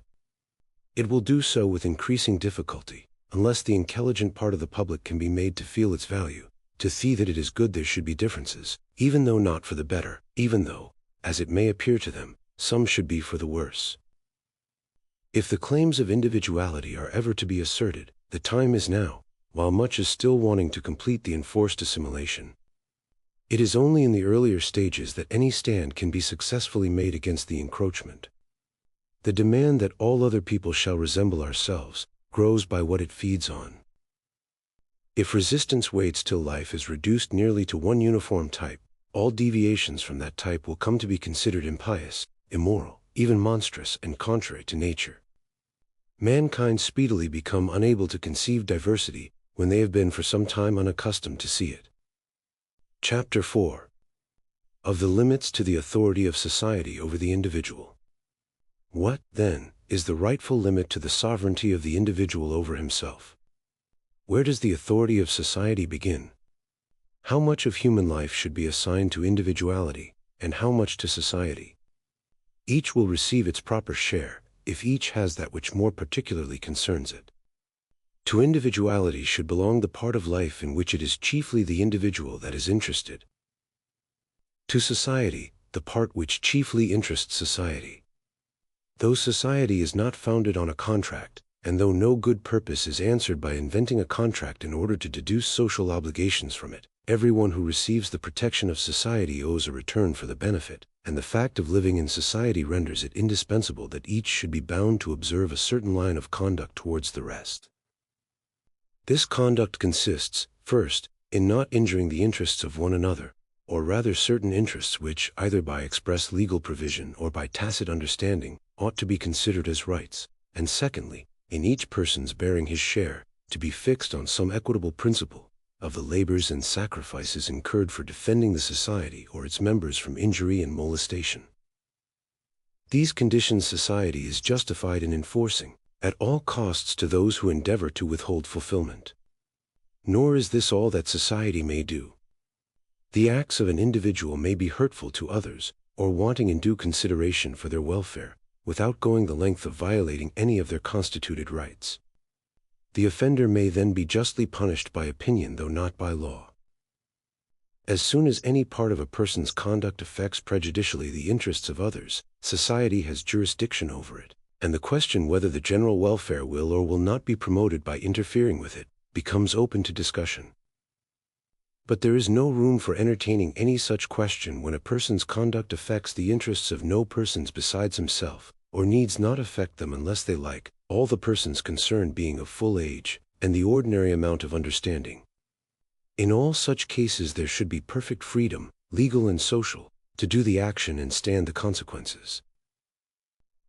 It will do so with increasing difficulty, unless the intelligent part of the public can be made to feel its value, to see that it is good there should be differences, even though not for the better, even though, as it may appear to them, some should be for the worse. If the claims of individuality are ever to be asserted, the time is now, while much is still wanting to complete the enforced assimilation. It is only in the earlier stages that any stand can be successfully made against the encroachment. The demand that all other people shall resemble ourselves grows by what it feeds on. If resistance waits till life is reduced nearly to one uniform type, all deviations from that type will come to be considered impious, immoral, even monstrous and contrary to nature. Mankind speedily become unable to conceive diversity when they have been for some time unaccustomed to see it. Chapter 4. Of the limits to the authority of society over the individual. What, then, is the rightful limit to the sovereignty of the individual over himself? Where does the authority of society begin? How much of human life should be assigned to individuality, and how much to society? Each will receive its proper share, if each has that which more particularly concerns it. To individuality should belong the part of life in which it is chiefly the individual that is interested. To society, the part which chiefly interests society. Though society is not founded on a contract, and though no good purpose is answered by inventing a contract in order to deduce social obligations from it, everyone who receives the protection of society owes a return for the benefit, and the fact of living in society renders it indispensable that each should be bound to observe a certain line of conduct towards the rest. This conduct consists, first, in not injuring the interests of one another, or rather certain interests which, either by express legal provision or by tacit understanding, ought to be considered as rights, and secondly, in each person's bearing his share, to be fixed on some equitable principle, of the labors and sacrifices incurred for defending the society or its members from injury and molestation. These conditions society is justified in enforcing, at all costs to those who endeavor to withhold fulfillment. Nor is this all that society may do. The acts of an individual may be hurtful to others, or wanting in due consideration for their welfare, without going the length of violating any of their constituted rights. The offender may then be justly punished by opinion though not by law. As soon as any part of a person's conduct affects prejudicially the interests of others, society has jurisdiction over it, and the question whether the general welfare will or will not be promoted by interfering with it, becomes open to discussion. But there is no room for entertaining any such question when a person's conduct affects the interests of no persons besides himself, or needs not affect them unless they like, all the persons concerned being of full age, and the ordinary amount of understanding. In all such cases there should be perfect freedom, legal and social, to do the action and stand the consequences.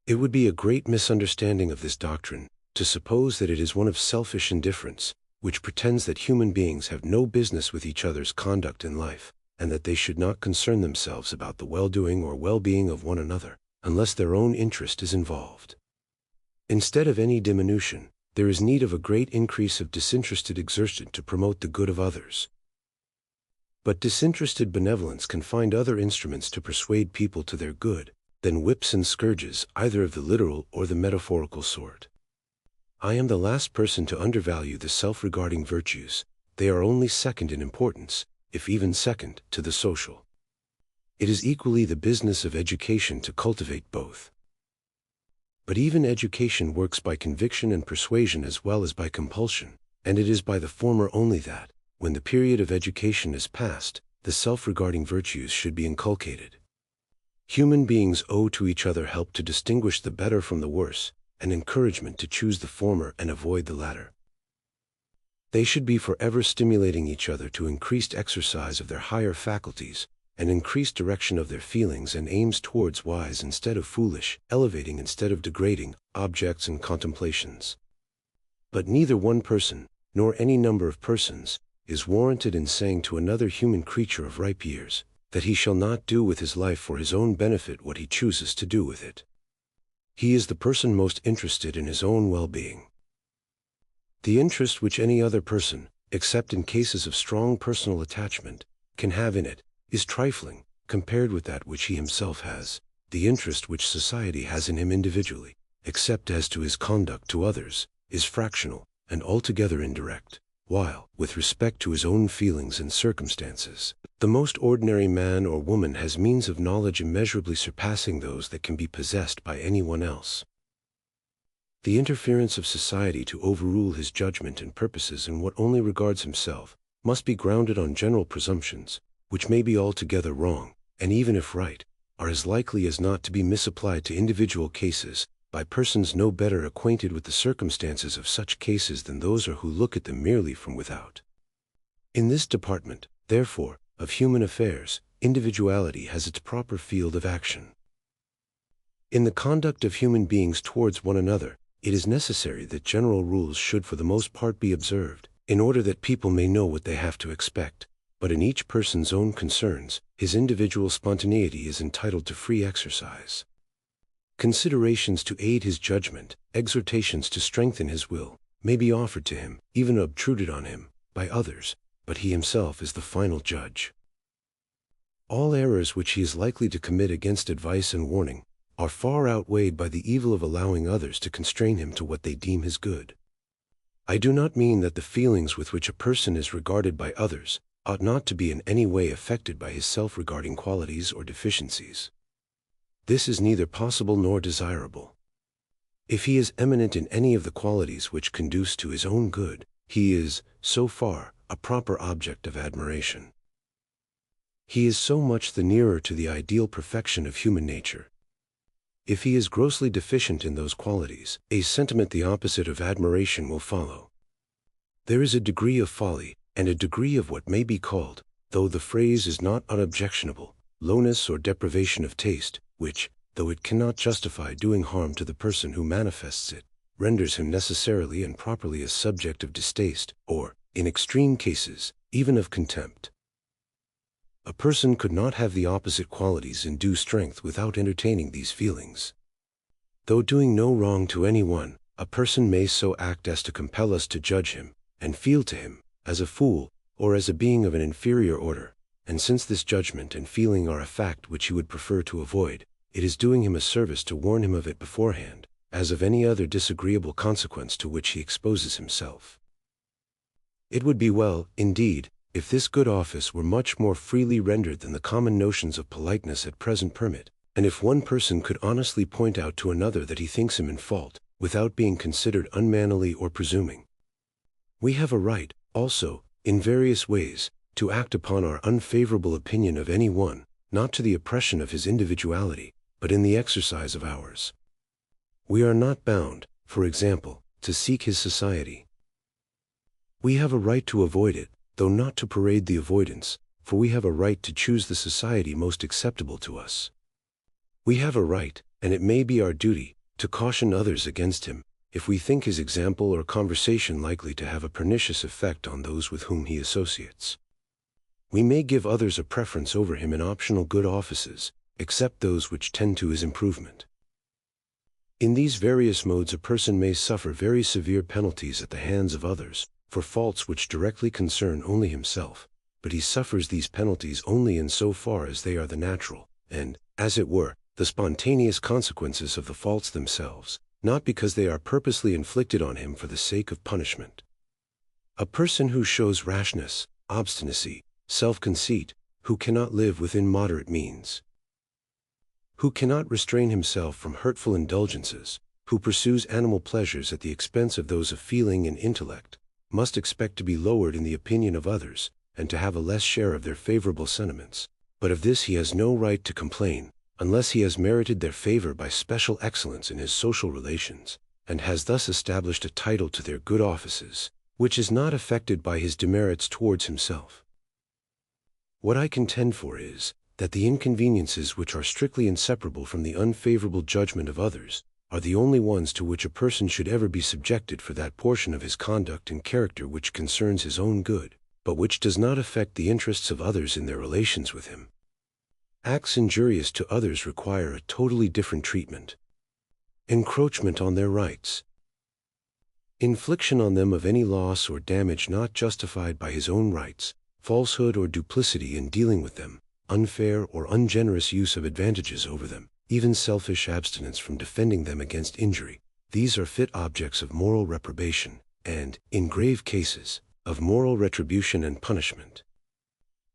It would be a great misunderstanding of this doctrine to suppose that it is one of selfish indifference, which pretends that human beings have no business with each other's conduct in life, and that they should not concern themselves about the well-doing or well-being of one another, unless their own interest is involved. Instead of any diminution, there is need of a great increase of disinterested exertion to promote the good of others. But disinterested benevolence can find other instruments to persuade people to their good than whips and scourges, either of the literal or the metaphorical sort. I am the last person to undervalue the self-regarding virtues. They are only second in importance, if even second, to the social. It is equally the business of education to cultivate both. But even education works by conviction and persuasion as well as by compulsion, and it is by the former only that, when the period of education is past, the self-regarding virtues should be inculcated. Human beings owe to each other help to distinguish the better from the worse, and encouragement to choose the former and avoid the latter. They should be forever stimulating each other to increased exercise of their higher faculties, and increased direction of their feelings and aims towards wise instead of foolish, elevating instead of degrading, objects and contemplations. But neither one person, nor any number of persons, is warranted in saying to another human creature of ripe years, that he shall not do with his life for his own benefit what he chooses to do with it. He is the person most interested in his own well-being. The interest which any other person, except in cases of strong personal attachment, can have in it, is trifling, compared with that which he himself has. The interest which society has in him individually, except as to his conduct to others, is fractional, and altogether indirect, while, with respect to his own feelings and circumstances, the most ordinary man or woman has means of knowledge immeasurably surpassing those that can be possessed by anyone else. The interference of society to overrule his judgment and purposes in what only regards himself, must be grounded on general presumptions, which may be altogether wrong, and even if right, are as likely as not to be misapplied to individual cases, by persons no better acquainted with the circumstances of such cases than those are who look at them merely from without. In this department, therefore, of human affairs, individuality has its proper field of action. In the conduct of human beings towards one another, it is necessary that general rules should for the most part be observed, in order that people may know what they have to expect. But in each person's own concerns, his individual spontaneity is entitled to free exercise. Considerations to aid his judgment, exhortations to strengthen his will, may be offered to him, even obtruded on him, by others, but he himself is the final judge. All errors which he is likely to commit against advice and warning are far outweighed by the evil of allowing others to constrain him to what they deem his good. I do not mean that the feelings with which a person is regarded by others ought not to be in any way affected by his self-regarding qualities or deficiencies. This is neither possible nor desirable. If he is eminent in any of the qualities which conduce to his own good, he is, so far, a proper object of admiration. He is so much the nearer to the ideal perfection of human nature. If he is grossly deficient in those qualities, a sentiment the opposite of admiration will follow. There is a degree of folly, and a degree of what may be called, though the phrase is not unobjectionable, lowness or deprivation of taste, which, though it cannot justify doing harm to the person who manifests it, renders him necessarily and properly a subject of distaste, or, in extreme cases, even of contempt. A person could not have the opposite qualities in due strength without entertaining these feelings. Though doing no wrong to anyone, a person may so act as to compel us to judge him, and feel to him, as a fool, or as a being of an inferior order, and since this judgment and feeling are a fact which he would prefer to avoid, it is doing him a service to warn him of it beforehand, as of any other disagreeable consequence to which he exposes himself. It would be well, indeed, if this good office were much more freely rendered than the common notions of politeness at present permit, and if one person could honestly point out to another that he thinks him in fault, without being considered unmannerly or presuming. We have a right, also, in various ways, to act upon our unfavorable opinion of any one, not to the oppression of his individuality, but in the exercise of ours. We are not bound, for example, to seek his society. We have a right to avoid it, though not to parade the avoidance, for we have a right to choose the society most acceptable to us. We have a right, and it may be our duty, to caution others against him, if we think his example or conversation likely to have a pernicious effect on those with whom he associates. We may give others a preference over him in optional good offices, except those which tend to his improvement. In these various modes a person may suffer very severe penalties at the hands of others, for faults which directly concern only himself, but he suffers these penalties only in so far as they are the natural, and, as it were, the spontaneous consequences of the faults themselves, not because they are purposely inflicted on him for the sake of punishment. A person who shows rashness, obstinacy, self-conceit, who cannot live within moderate means, who cannot restrain himself from hurtful indulgences, who pursues animal pleasures at the expense of those of feeling and intellect, must expect to be lowered in the opinion of others, and to have a less share of their favorable sentiments. But of this he has no right to complain, unless he has merited their favor by special excellence in his social relations, and has thus established a title to their good offices, which is not affected by his demerits towards himself. What I contend for is, that the inconveniences which are strictly inseparable from the unfavorable judgment of others, are the only ones to which a person should ever be subjected for that portion of his conduct and character which concerns his own good, but which does not affect the interests of others in their relations with him. Acts injurious to others require a totally different treatment. Encroachment on their rights, infliction on them of any loss or damage not justified by his own rights, falsehood or duplicity in dealing with them, unfair or ungenerous use of advantages over them, even selfish abstinence from defending them against injury, these are fit objects of moral reprobation, and, in grave cases, of moral retribution and punishment.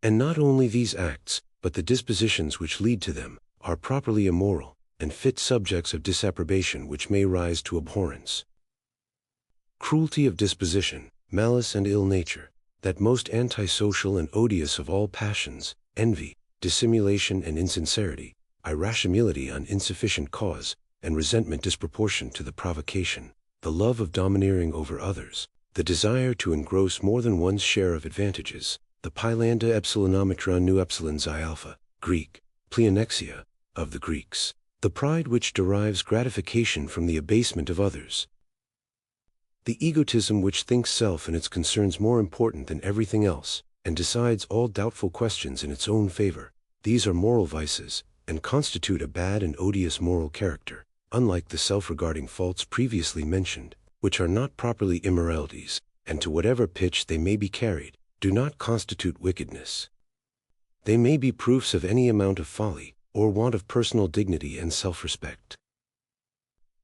And not only these acts, but the dispositions which lead to them, are properly immoral, and fit subjects of disapprobation which may rise to abhorrence. Cruelty of disposition, malice and ill nature, that most antisocial and odious of all passions, envy, dissimulation and insincerity, irascibility on insufficient cause, and resentment disproportioned to the provocation, the love of domineering over others, the desire to engross more than one's share of advantages, the pylanda epsilonometron nu epsilon xi alpha, Greek, pleonexia, of the Greeks, the pride which derives gratification from the abasement of others, the egotism which thinks self and its concerns more important than everything else, and decides all doubtful questions in its own favor, these are moral vices, and constitute a bad and odious moral character, unlike the self-regarding faults previously mentioned, which are not properly immoralities, and to whatever pitch they may be carried, do not constitute wickedness. They may be proofs of any amount of folly, or want of personal dignity and self-respect.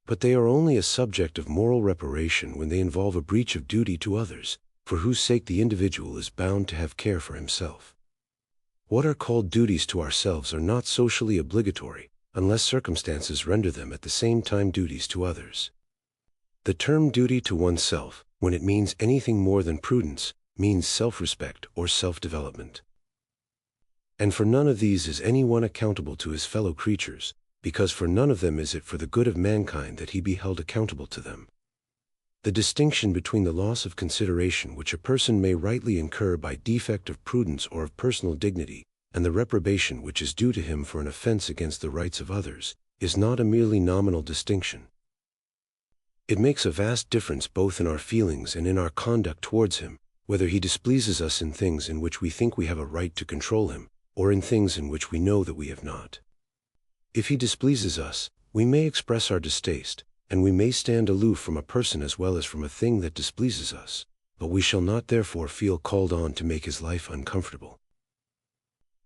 But they are only a subject of moral reparation when they involve a breach of duty to others, for whose sake the individual is bound to have care for himself. What are called duties to ourselves are not socially obligatory, unless circumstances render them at the same time duties to others. The term duty to oneself, when it means anything more than prudence, means self-respect or self-development. And for none of these is any one accountable to his fellow creatures, because for none of them is it for the good of mankind that he be held accountable to them. The distinction between the loss of consideration which a person may rightly incur by defect of prudence or of personal dignity, and the reprobation which is due to him for an offense against the rights of others, is not a merely nominal distinction. It makes a vast difference both in our feelings and in our conduct towards him, whether he displeases us in things in which we think we have a right to control him, or in things in which we know that we have not. If he displeases us, we may express our distaste, and we may stand aloof from a person as well as from a thing that displeases us, but we shall not therefore feel called on to make his life uncomfortable.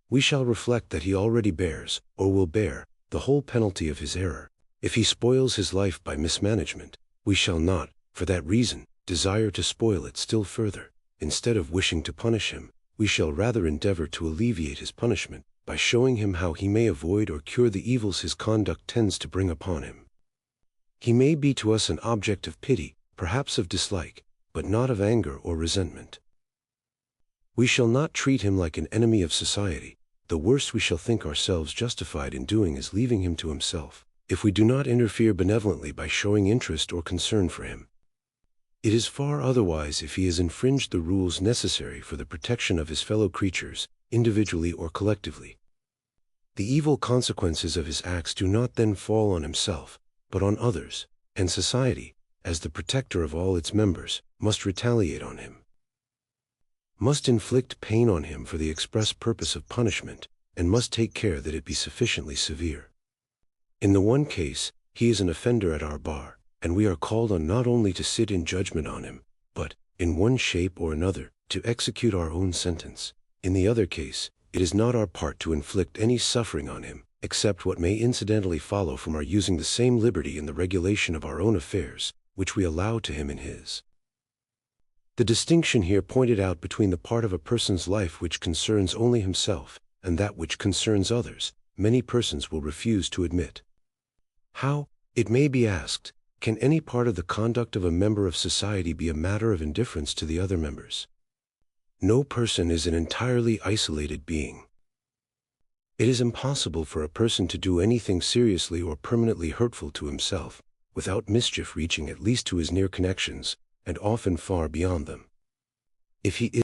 We shall reflect that he already bears, or will bear, the whole penalty of his error. If he spoils his life by mismanagement, we shall not, for that reason, desire to spoil it still further. Instead of wishing to punish him, we shall rather endeavor to alleviate his punishment, by showing him how he may avoid or cure the evils his conduct tends to bring upon him. He may be to us an object of pity, perhaps of dislike, but not of anger or resentment. We shall not treat him like an enemy of society. The worst we shall think ourselves justified in doing is leaving him to himself, if we do not interfere benevolently by showing interest or concern for him. It is far otherwise if he has infringed the rules necessary for the protection of his fellow creatures, individually or collectively. The evil consequences of his acts do not then fall on himself, but on others, and society, as the protector of all its members, must retaliate on him, must inflict pain on him for the express purpose of punishment, and must take care that it be sufficiently severe. In the one case, he is an offender at our bar, and we are called on not only to sit in judgment on him, but, in one shape or another, to execute our own sentence. In the other case, it is not our part to inflict any suffering on him, except what may incidentally follow from our using the same liberty in the regulation of our own affairs, which we allow to him in his. The distinction here pointed out between the part of a person's life which concerns only himself, and that which concerns others, many persons will refuse to admit. How, it may be asked, can any part of the conduct of a member of society be a matter of indifference to the other members? No person is an entirely isolated being. It is impossible for a person to do anything seriously or permanently hurtful to himself, without mischief reaching at least to his near connections, and often far beyond them. If he is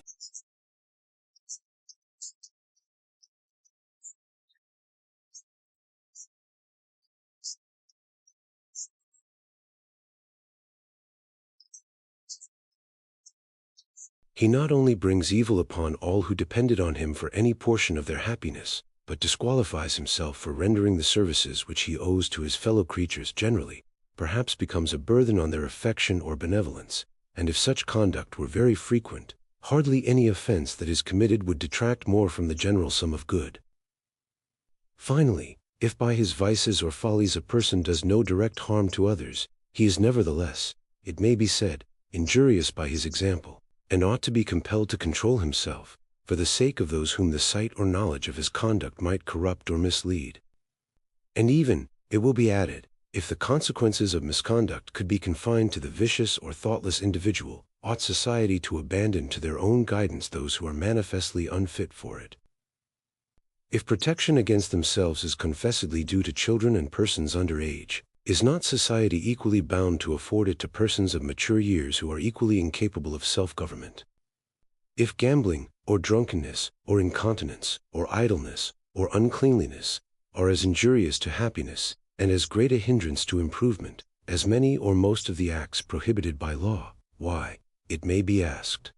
He not only brings evil upon all who depended on him for any portion of their happiness, but disqualifies himself for rendering the services which he owes to his fellow creatures generally, perhaps becomes a burthen on their affection or benevolence, and if such conduct were very frequent, hardly any offense that is committed would detract more from the general sum of good. Finally, if by his vices or follies a person does no direct harm to others, he is nevertheless, it may be said, injurious by his example, and ought to be compelled to control himself, for the sake of those whom the sight or knowledge of his conduct might corrupt or mislead. And even, it will be added, if the consequences of misconduct could be confined to the vicious or thoughtless individual, ought society to abandon to their own guidance those who are manifestly unfit for it. If protection against themselves is confessedly due to children and persons under age, is not society equally bound to afford it to persons of mature years who are equally incapable of self-government? If gambling, or drunkenness, or incontinence, or idleness, or uncleanliness, are as injurious to happiness, and as great a hindrance to improvement, as many or most of the acts prohibited by law, why, it may be asked,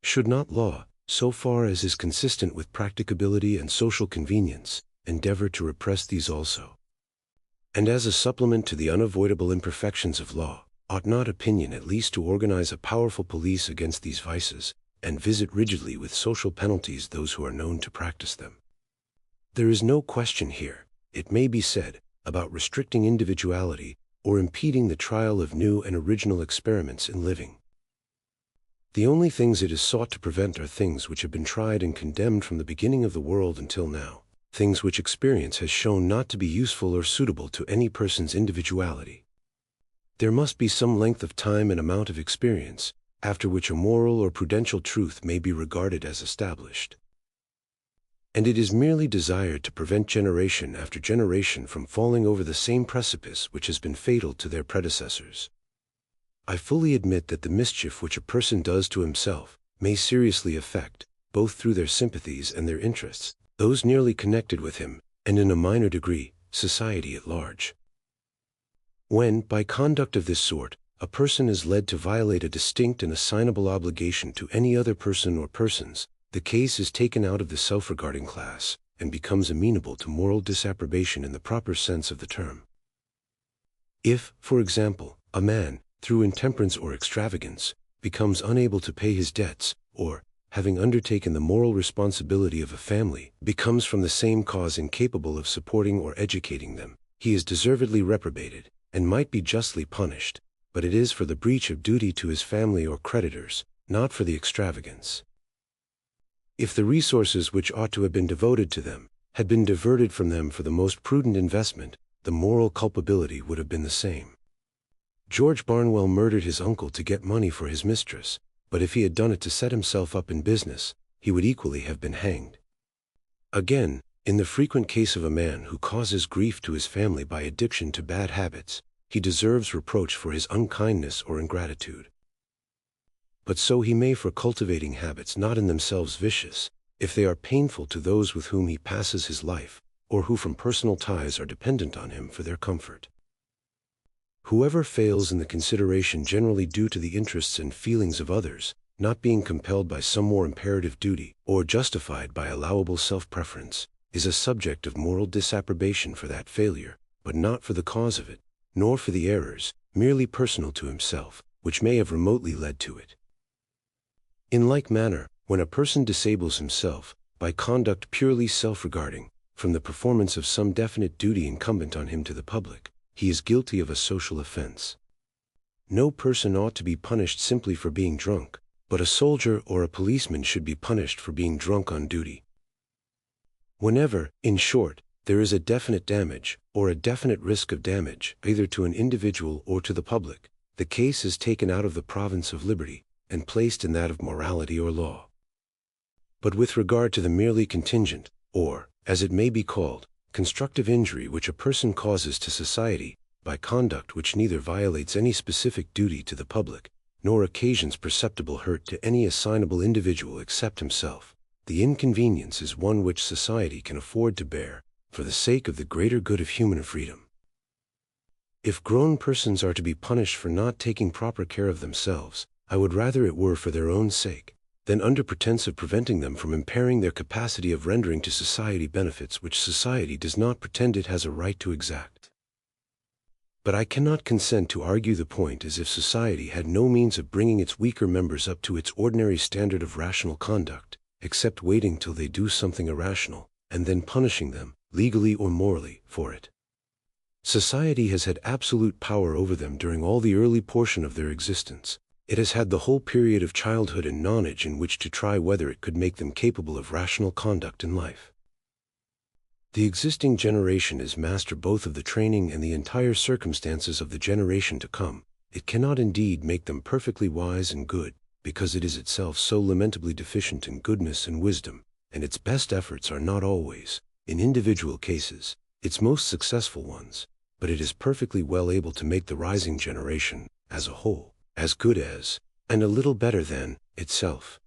should not law, so far as is consistent with practicability and social convenience, endeavor to repress these also? And as a supplement to the unavoidable imperfections of law, ought not opinion at least to organize a powerful police against these vices, and visit rigidly with social penalties those who are known to practice them. There is no question here, it may be said, about restricting individuality or impeding the trial of new and original experiments in living. The only things it is sought to prevent are things which have been tried and condemned from the beginning of the world until now, things which experience has shown not to be useful or suitable to any person's individuality. There must be some length of time and amount of experience, after which a moral or prudential truth may be regarded as established. And it is merely desired to prevent generation after generation from falling over the same precipice which has been fatal to their predecessors. I fully admit that the mischief which a person does to himself may seriously affect, both through their sympathies and their interests, those nearly connected with him, and in a minor degree, society at large. When, by conduct of this sort, a person is led to violate a distinct and assignable obligation to any other person or persons, the case is taken out of the self-regarding class, and becomes amenable to moral disapprobation in the proper sense of the term. If, for example, a man, through intemperance or extravagance, becomes unable to pay his debts, or, having undertaken the moral responsibility of a family, becomes from the same cause incapable of supporting or educating them, he is deservedly reprobated, and might be justly punished, but it is for the breach of duty to his family or creditors, not for the extravagance. If the resources which ought to have been devoted to them had been diverted from them for the most prudent investment, the moral culpability would have been the same. George Barnwell murdered his uncle to get money for his mistress, but if he had done it to set himself up in business, he would equally have been hanged. Again, in the frequent case of a man who causes grief to his family by addiction to bad habits, he deserves reproach for his unkindness or ingratitude. But so he may for cultivating habits not in themselves vicious, if they are painful to those with whom he passes his life, or who from personal ties are dependent on him for their comfort. Whoever fails in the consideration generally due to the interests and feelings of others, not being compelled by some more imperative duty, or justified by allowable self-preference, is a subject of moral disapprobation for that failure, but not for the cause of it, nor for the errors, merely personal to himself, which may have remotely led to it. In like manner, when a person disables himself, by conduct purely self-regarding, from the performance of some definite duty incumbent on him to the public, he is guilty of a social offense. No person ought to be punished simply for being drunk, but a soldier or a policeman should be punished for being drunk on duty. Whenever, in short, there is a definite damage, or a definite risk of damage, either to an individual or to the public, the case is taken out of the province of liberty, and placed in that of morality or law. But with regard to the merely contingent, or, as it may be called, constructive injury which a person causes to society, by conduct which neither violates any specific duty to the public, nor occasions perceptible hurt to any assignable individual except himself, the inconvenience is one which society can afford to bear, for the sake of the greater good of human freedom. If grown persons are to be punished for not taking proper care of themselves, I would rather it were for their own sake, than under pretense of preventing them from impairing their capacity of rendering to society benefits which society does not pretend it has a right to exact. But I cannot consent to argue the point as if society had no means of bringing its weaker members up to its ordinary standard of rational conduct, except waiting till they do something irrational, and then punishing them, legally or morally, for it. Society has had absolute power over them during all the early portion of their existence. It has had the whole period of childhood and nonage in which to try whether it could make them capable of rational conduct in life. The existing generation is master both of the training and the entire circumstances of the generation to come. It cannot indeed make them perfectly wise and good, because it is itself so lamentably deficient in goodness and wisdom, and its best efforts are not always, in individual cases, its most successful ones, but it is perfectly well able to make the rising generation, as a whole, as good as, and a little better than, itself.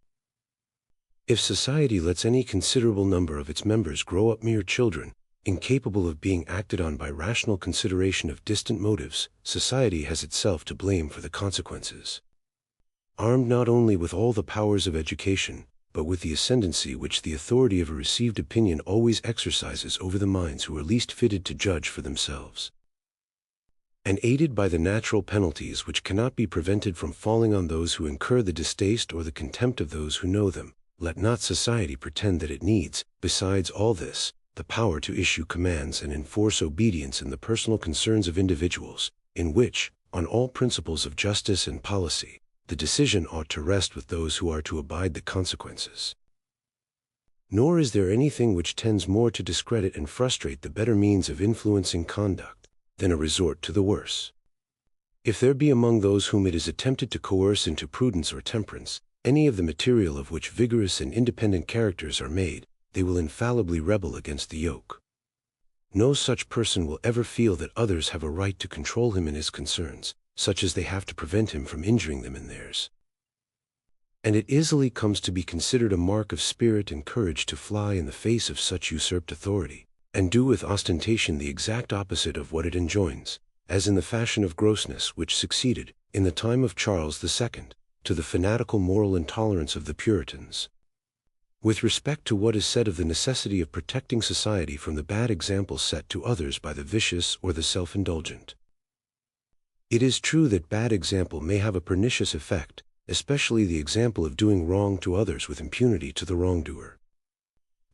If society lets any considerable number of its members grow up mere children, incapable of being acted on by rational consideration of distant motives, society has itself to blame for the consequences. Armed not only with all the powers of education, but with the ascendancy which the authority of a received opinion always exercises over the minds who are least fitted to judge for themselves. and aided by the natural penalties which cannot be prevented from falling on those who incur the distaste or the contempt of those who know them, let not society pretend that it needs, besides all this, the power to issue commands and enforce obedience in the personal concerns of individuals, in which, on all principles of justice and policy, the decision ought to rest with those who are to abide the consequences. Nor is there anything which tends more to discredit and frustrate the better means of influencing conduct than a resort to the worse. If there be among those whom it is attempted to coerce into prudence or temperance, any of the material of which vigorous and independent characters are made, they will infallibly rebel against the yoke. No such person will ever feel that others have a right to control him in his concerns, such as they have to prevent him from injuring them in theirs. And it easily comes to be considered a mark of spirit and courage to fly in the face of such usurped authority, and do with ostentation the exact opposite of what it enjoins, as in the fashion of grossness which succeeded, in the time of Charles II, to the fanatical moral intolerance of the Puritans. With respect to what is said of the necessity of protecting society from the bad example set to others by the vicious or the self-indulgent, it is true that bad example may have a pernicious effect, especially the example of doing wrong to others with impunity to the wrongdoer.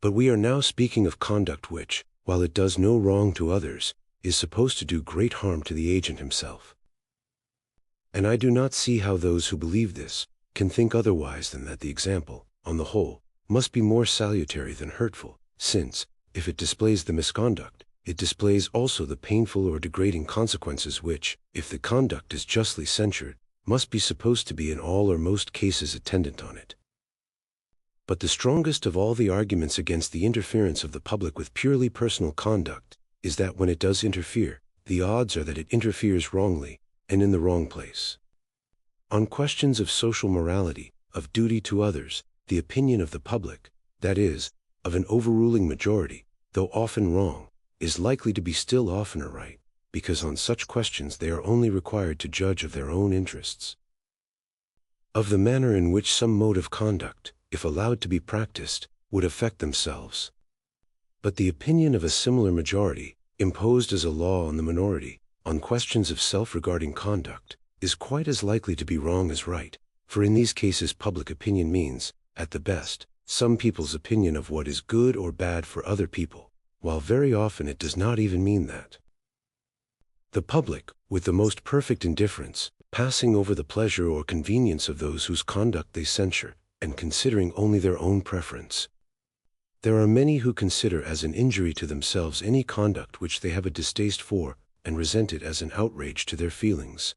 But we are now speaking of conduct which, while it does no wrong to others, is supposed to do great harm to the agent himself. And I do not see how those who believe this can think otherwise than that the example, on the whole, must be more salutary than hurtful, since, if it displays the misconduct, it displays also the painful or degrading consequences which, if the conduct is justly censured, must be supposed to be in all or most cases attendant on it. But the strongest of all the arguments against the interference of the public with purely personal conduct is that when it does interfere, the odds are that it interferes wrongly, and in the wrong place. On questions of social morality, of duty to others, the opinion of the public, that is, of an overruling majority, though often wrong, is likely to be still oftener right, because on such questions they are only required to judge of their own interests, of the manner in which some mode of conduct, if allowed to be practiced, would affect themselves. But the opinion of a similar majority, imposed as a law on the minority, on questions of self-regarding conduct, is quite as likely to be wrong as right, for in these cases public opinion means, at the best, some people's opinion of what is good or bad for other people, while very often it does not even mean that. The public, with the most perfect indifference, passing over the pleasure or convenience of those whose conduct they censure, and considering only their own preference. There are many who consider as an injury to themselves any conduct which they have a distaste for, and resent it as an outrage to their feelings.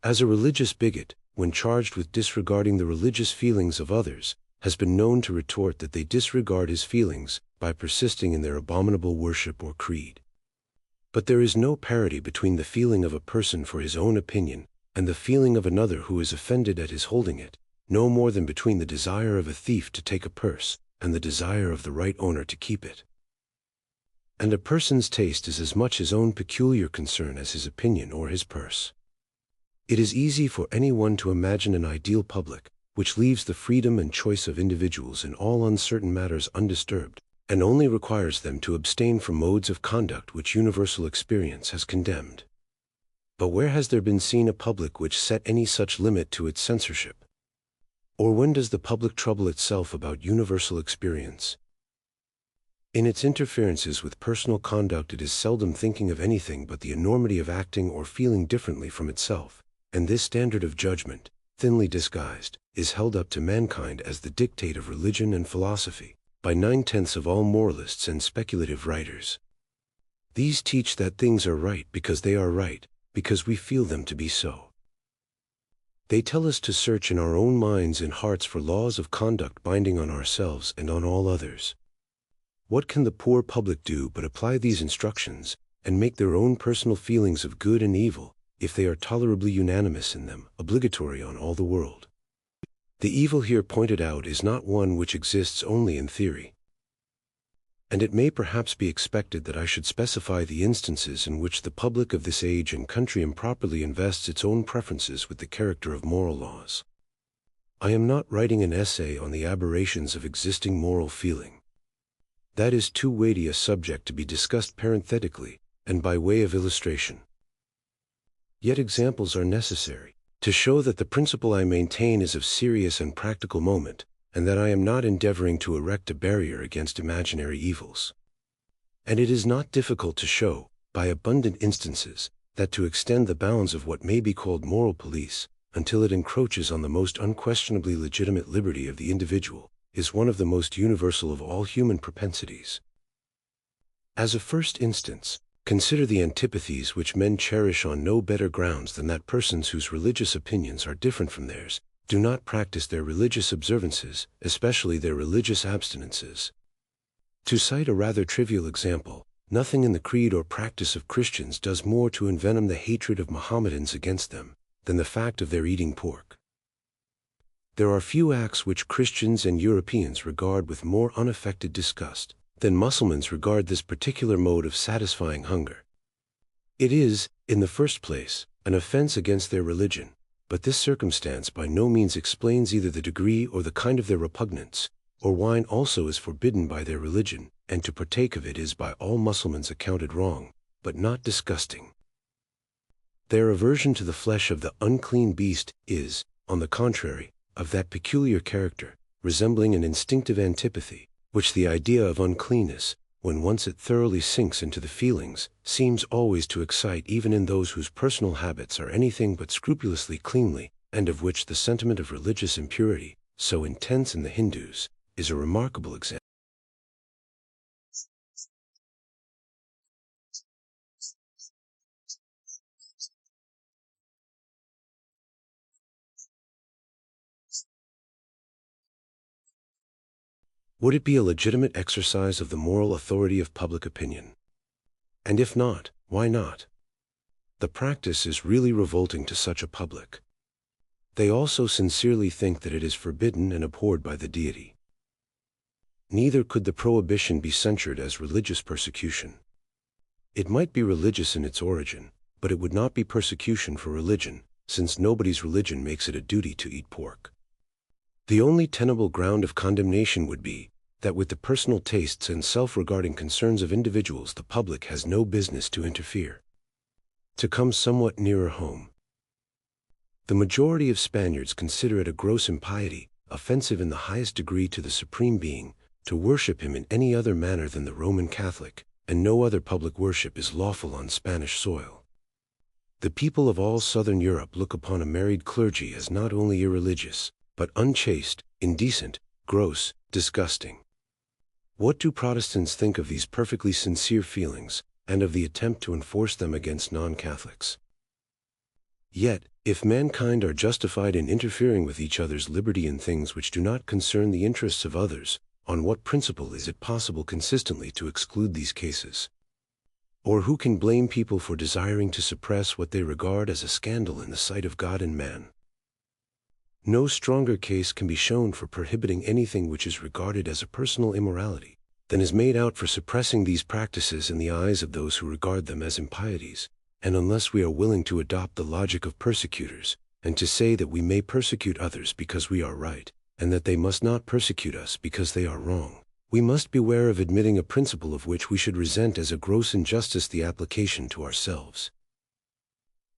As a religious bigot, when charged with disregarding the religious feelings of others, has been known to retort that they disregard his feelings by persisting in their abominable worship or creed. But there is no parity between the feeling of a person for his own opinion and the feeling of another who is offended at his holding it, no more than between the desire of a thief to take a purse and the desire of the right owner to keep it. And a person's taste is as much his own peculiar concern as his opinion or his purse. It is easy for anyone to imagine an ideal public, which leaves the freedom and choice of individuals in all uncertain matters undisturbed, and only requires them to abstain from modes of conduct which universal experience has condemned. But where has there been seen a public which set any such limit to its censorship? Or when does the public trouble itself about universal experience? In its interferences with personal conduct, it is seldom thinking of anything but the enormity of acting or feeling differently from itself, and this standard of judgment, thinly disguised, is held up to mankind as the dictate of religion and philosophy, by 9/10 of all moralists and speculative writers. These teach that things are right because they are right, because we feel them to be so. They tell us to search in our own minds and hearts for laws of conduct binding on ourselves and on all others. What can the poor public do but apply these instructions, and make their own personal feelings of good and evil, if they are tolerably unanimous in them, obligatory on all the world? The evil here pointed out is not one which exists only in theory. And it may perhaps be expected that I should specify the instances in which the public of this age and country improperly invests its own preferences with the character of moral laws. I am not writing an essay on the aberrations of existing moral feeling. That is too weighty a subject to be discussed parenthetically, and by way of illustration. Yet examples are necessary to show that the principle I maintain is of serious and practical moment, and that I am not endeavoring to erect a barrier against imaginary evils. And it is not difficult to show, by abundant instances, that to extend the bounds of what may be called moral police, until it encroaches on the most unquestionably legitimate liberty of the individual, is one of the most universal of all human propensities. As a first instance, consider the antipathies which men cherish on no better grounds than that persons whose religious opinions are different from theirs do not practice their religious observances, especially their religious abstinences. To cite a rather trivial example, nothing in the creed or practice of Christians does more to envenom the hatred of Mohammedans against them than the fact of their eating pork. There are few acts which Christians and Europeans regard with more unaffected disgust than Mussulmans regard this particular mode of satisfying hunger. It is, in the first place, an offense against their religion, but this circumstance by no means explains either the degree or the kind of their repugnance, or wine also is forbidden by their religion, and to partake of it is by all Mussulmans accounted wrong, but not disgusting. Their aversion to the flesh of the unclean beast is, on the contrary, of that peculiar character, resembling an instinctive antipathy, which the idea of uncleanness, when once it thoroughly sinks into the feelings, seems always to excite even in those whose personal habits are anything but scrupulously cleanly, and of which the sentiment of religious impurity, so intense in the Hindus, is a remarkable example. Would it be a legitimate exercise of the moral authority of public opinion? And if not, why not? The practice is really revolting to such a public. They also sincerely think that it is forbidden and abhorred by the deity. Neither could the prohibition be censured as religious persecution. It might be religious in its origin, but it would not be persecution for religion, since nobody's religion makes it a duty to eat pork. The only tenable ground of condemnation would be that with the personal tastes and self-regarding concerns of individuals the public has no business to interfere. To come somewhat nearer home, the majority of Spaniards consider it a gross impiety, offensive in the highest degree to the Supreme Being, to worship him in any other manner than the Roman Catholic, and no other public worship is lawful on Spanish soil. The people of all southern Europe look upon a married clergy as not only irreligious, but unchaste, indecent, gross, disgusting. What do Protestants think of these perfectly sincere feelings, and of the attempt to enforce them against non-Catholics? Yet, if mankind are justified in interfering with each other's liberty in things which do not concern the interests of others, on what principle is it possible consistently to exclude these cases? Or who can blame people for desiring to suppress what they regard as a scandal in the sight of God and man? No stronger case can be shown for prohibiting anything which is regarded as a personal immorality than is made out for suppressing these practices in the eyes of those who regard them as impieties. And unless we are willing to adopt the logic of persecutors, and to say that we may persecute others because we are right, and that they must not persecute us because they are wrong, we must beware of admitting a principle of which we should resent as a gross injustice the application to ourselves.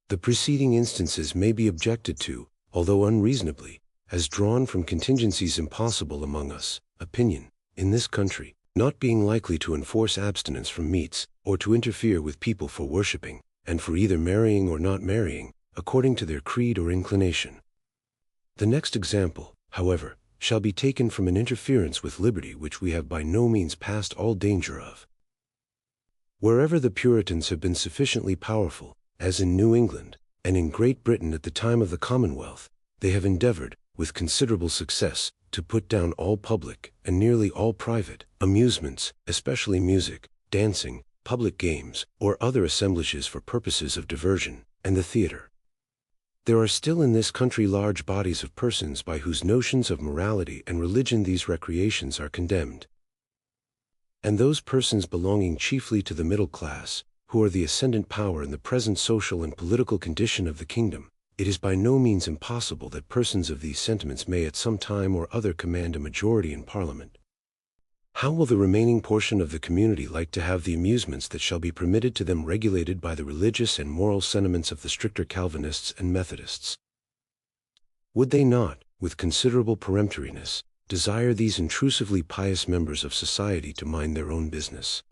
The preceding instances may be objected to, although unreasonably, as drawn from contingencies impossible among us, opinion, in this country, not being likely to enforce abstinence from meats, or to interfere with people for worshipping, and for either marrying or not marrying, according to their creed or inclination. The next example, however, shall be taken from an interference with liberty which we have by no means passed all danger of. Wherever the Puritans have been sufficiently powerful, as in New England, and in Great Britain at the time of the Commonwealth, they have endeavored, with considerable success, to put down all public, and nearly all private, amusements, especially music, dancing, public games, or other assemblages for purposes of diversion, and the theater. There are still in this country large bodies of persons by whose notions of morality and religion these recreations are condemned. And those persons belonging chiefly to the middle class, who are the ascendant power in the present social and political condition of the kingdom, it is by no means impossible that persons of these sentiments may at some time or other command a majority in Parliament. How will the remaining portion of the community like to have the amusements that shall be permitted to them regulated by the religious and moral sentiments of the stricter Calvinists and Methodists? Would they not, with considerable peremptoriness, desire these intrusively pious members of society to mind their own business?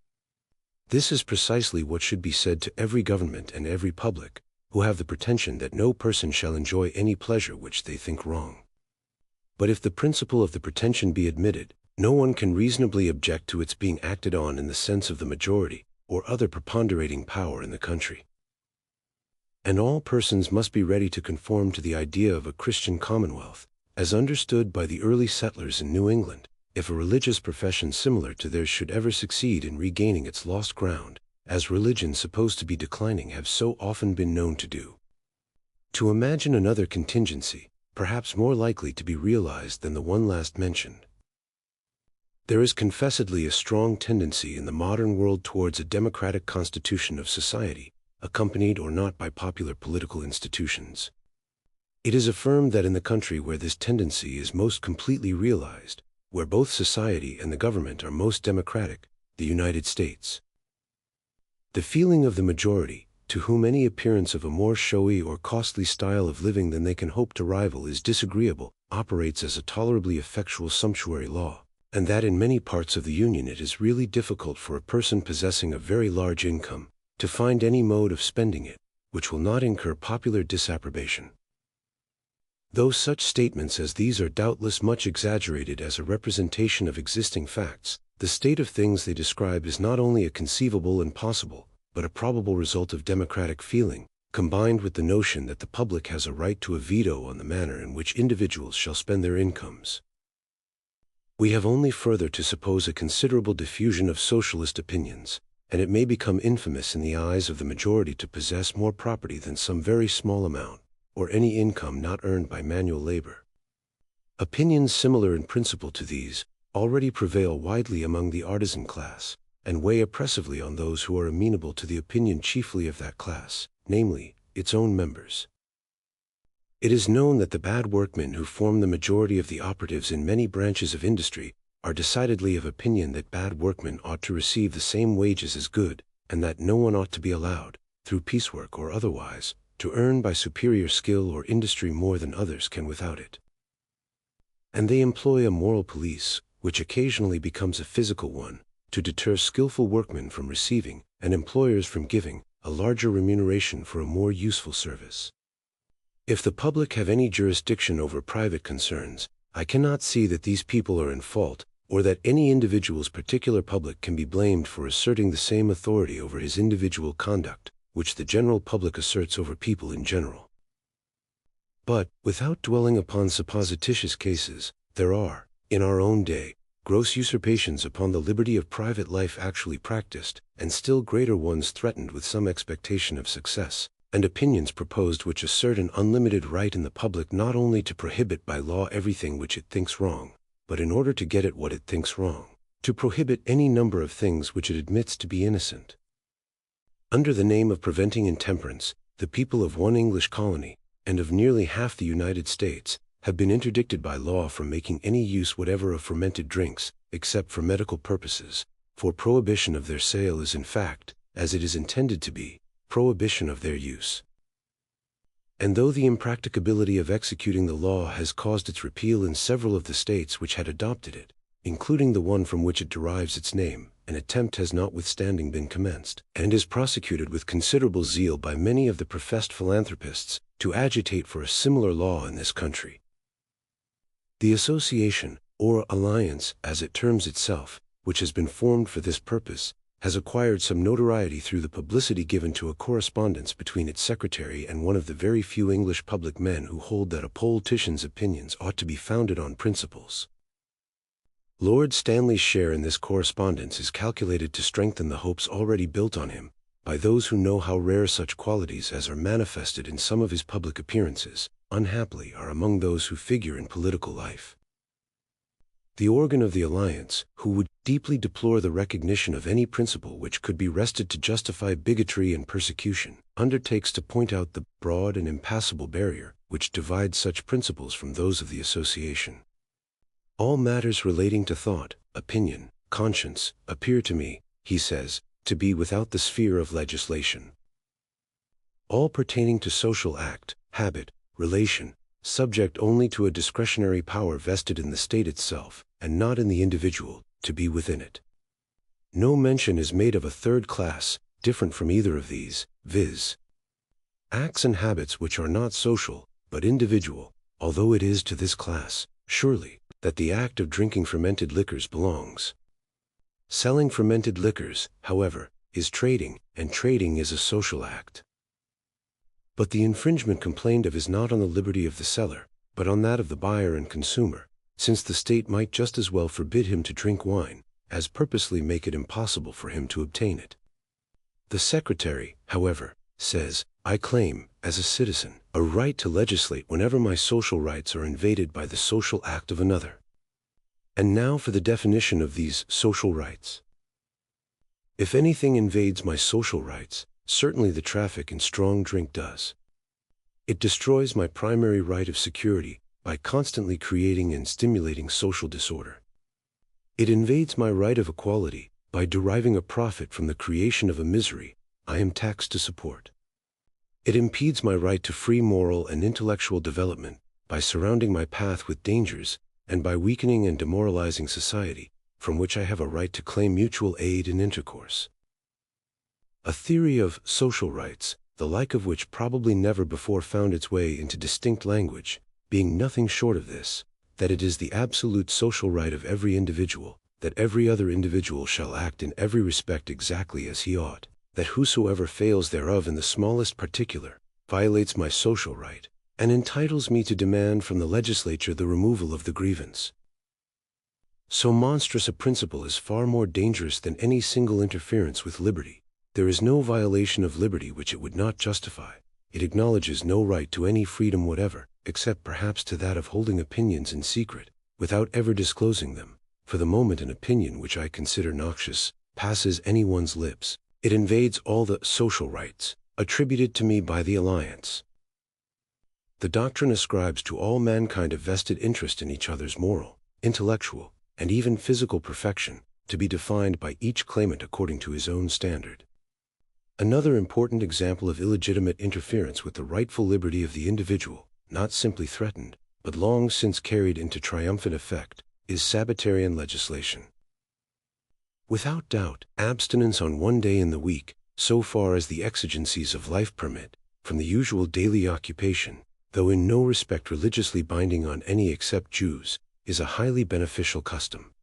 This is precisely what should be said to every government and every public, who have the pretension that no person shall enjoy any pleasure which they think wrong. But if the principle of the pretension be admitted, no one can reasonably object to its being acted on in the sense of the majority, or other preponderating power in the country. And all persons must be ready to conform to the idea of a Christian commonwealth, as understood by the early settlers in New England, if a religious profession similar to theirs should ever succeed in regaining its lost ground, as religions supposed to be declining have so often been known to do. To imagine another contingency, perhaps more likely to be realized than the one last mentioned. There is confessedly a strong tendency in the modern world towards a democratic constitution of society, accompanied or not by popular political institutions. It is affirmed that in the country where this tendency is most completely realized, where both society and the government are most democratic, the United States, the feeling of the majority, to whom any appearance of a more showy or costly style of living than they can hope to rival is disagreeable, operates as a tolerably effectual sumptuary law, and that in many parts of the Union it is really difficult for a person possessing a very large income to find any mode of spending it which will not incur popular disapprobation. Though such statements as these are doubtless much exaggerated as a representation of existing facts, the state of things they describe is not only a conceivable and possible, but a probable result of democratic feeling, combined with the notion that the public has a right to a veto on the manner in which individuals shall spend their incomes. We have only further to suppose a considerable diffusion of socialist opinions, and it may become infamous in the eyes of the majority to possess more property than some very small amount, or any income not earned by manual labor. Opinions similar in principle to these already prevail widely among the artisan class, and weigh oppressively on those who are amenable to the opinion chiefly of that class, namely, its own members. It is known that the bad workmen who form the majority of the operatives in many branches of industry are decidedly of opinion that bad workmen ought to receive the same wages as good, and that no one ought to be allowed, through piecework or otherwise, to earn by superior skill or industry more than others can without it. And they employ a moral police, which occasionally becomes a physical one, to deter skillful workmen from receiving, and employers from giving, a larger remuneration for a more useful service. If the public have any jurisdiction over private concerns, I cannot see that these people are in fault, or that any individual's particular public can be blamed for asserting the same authority over his individual conduct, which the general public asserts over people in general. But, without dwelling upon supposititious cases, there are, in our own day, gross usurpations upon the liberty of private life actually practiced, and still greater ones threatened with some expectation of success, and opinions proposed which assert an unlimited right in the public not only to prohibit by law everything which it thinks wrong, but in order to get at what it thinks wrong, to prohibit any number of things which it admits to be innocent. Under the name of preventing intemperance, the people of one English colony, and of nearly half the United States, have been interdicted by law from making any use whatever of fermented drinks, except for medical purposes, for prohibition of their sale is in fact, as it is intended to be, prohibition of their use. And though the impracticability of executing the law has caused its repeal in several of the states which had adopted it, including the one from which it derives its name, an attempt has notwithstanding been commenced, and is prosecuted with considerable zeal by many of the professed philanthropists, to agitate for a similar law in this country. The association, or alliance, as it terms itself, which has been formed for this purpose, has acquired some notoriety through the publicity given to a correspondence between its secretary and one of the very few English public men who hold that a politician's opinions ought to be founded on principles. Lord Stanley's share in this correspondence is calculated to strengthen the hopes already built on him, by those who know how rare such qualities as are manifested in some of his public appearances, unhappily are among those who figure in political life. The organ of the alliance, who would deeply deplore the recognition of any principle which could be wrested to justify bigotry and persecution, undertakes to point out the broad and impassable barrier which divides such principles from those of the association. All matters relating to thought, opinion, conscience, appear to me, he says, to be without the sphere of legislation. All pertaining to social act, habit, relation, subject only to a discretionary power vested in the state itself, and not in the individual, to be within it. No mention is made of a third class, different from either of these, viz. acts and habits which are not social, but individual, although it is to this class, surely, that the act of drinking fermented liquors belongs. Selling fermented liquors, however, is trading, and trading is a social act. But the infringement complained of is not on the liberty of the seller, but on that of the buyer and consumer, since the state might just as well forbid him to drink wine, as purposely make it impossible for him to obtain it. The Secretary, however, says, I claim, as a citizen, a right to legislate whenever my social rights are invaded by the social act of another. And now for the definition of these social rights. If anything invades my social rights, certainly the traffic in strong drink does. It destroys my primary right of security by constantly creating and stimulating social disorder. It invades my right of equality by deriving a profit from the creation of a misery I am taxed to support. It impedes my right to free moral and intellectual development by surrounding my path with dangers and by weakening and demoralizing society, from which I have a right to claim mutual aid and intercourse. A theory of social rights, the like of which probably never before found its way into distinct language, being nothing short of this, that it is the absolute social right of every individual, that every other individual shall act in every respect exactly as he ought, that whosoever fails thereof in the smallest particular, violates my social right, and entitles me to demand from the legislature the removal of the grievance. So monstrous a principle is far more dangerous than any single interference with liberty. There is no violation of liberty which it would not justify. It acknowledges no right to any freedom whatever, except perhaps to that of holding opinions in secret, without ever disclosing them. For the moment an opinion which I consider noxious passes any one's lips, it invades all the social rights attributed to me by the alliance. The doctrine ascribes to all mankind a vested interest in each other's moral, intellectual, and even physical perfection, to be defined by each claimant according to his own standard. Another important example of illegitimate interference with the rightful liberty of the individual, not simply threatened, but long since carried into triumphant effect, is Sabbatarian legislation. Without doubt, abstinence on one day in the week, so far as the exigencies of life permit, from the usual daily occupation, though in no respect religiously binding on any except Jews, is a highly beneficial custom.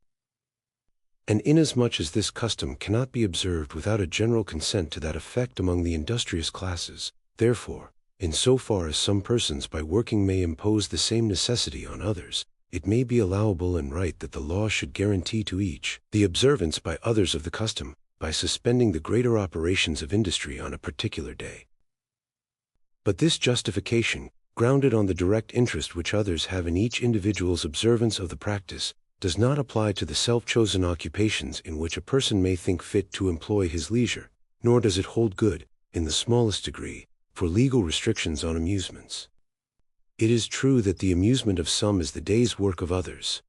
And inasmuch as this custom cannot be observed without a general consent to that effect among the industrious classes, therefore, in so far as some persons by working may impose the same necessity on others, it may be allowable and right that the law should guarantee to each the observance by others of the custom, by suspending the greater operations of industry on a particular day. But this justification, grounded on the direct interest which others have in each individual's observance of the practice, does not apply to the self-chosen occupations in which a person may think fit to employ his leisure, nor does it hold good, in the smallest degree, for legal restrictions on amusements. It is true that the amusement of some is the day's work of others.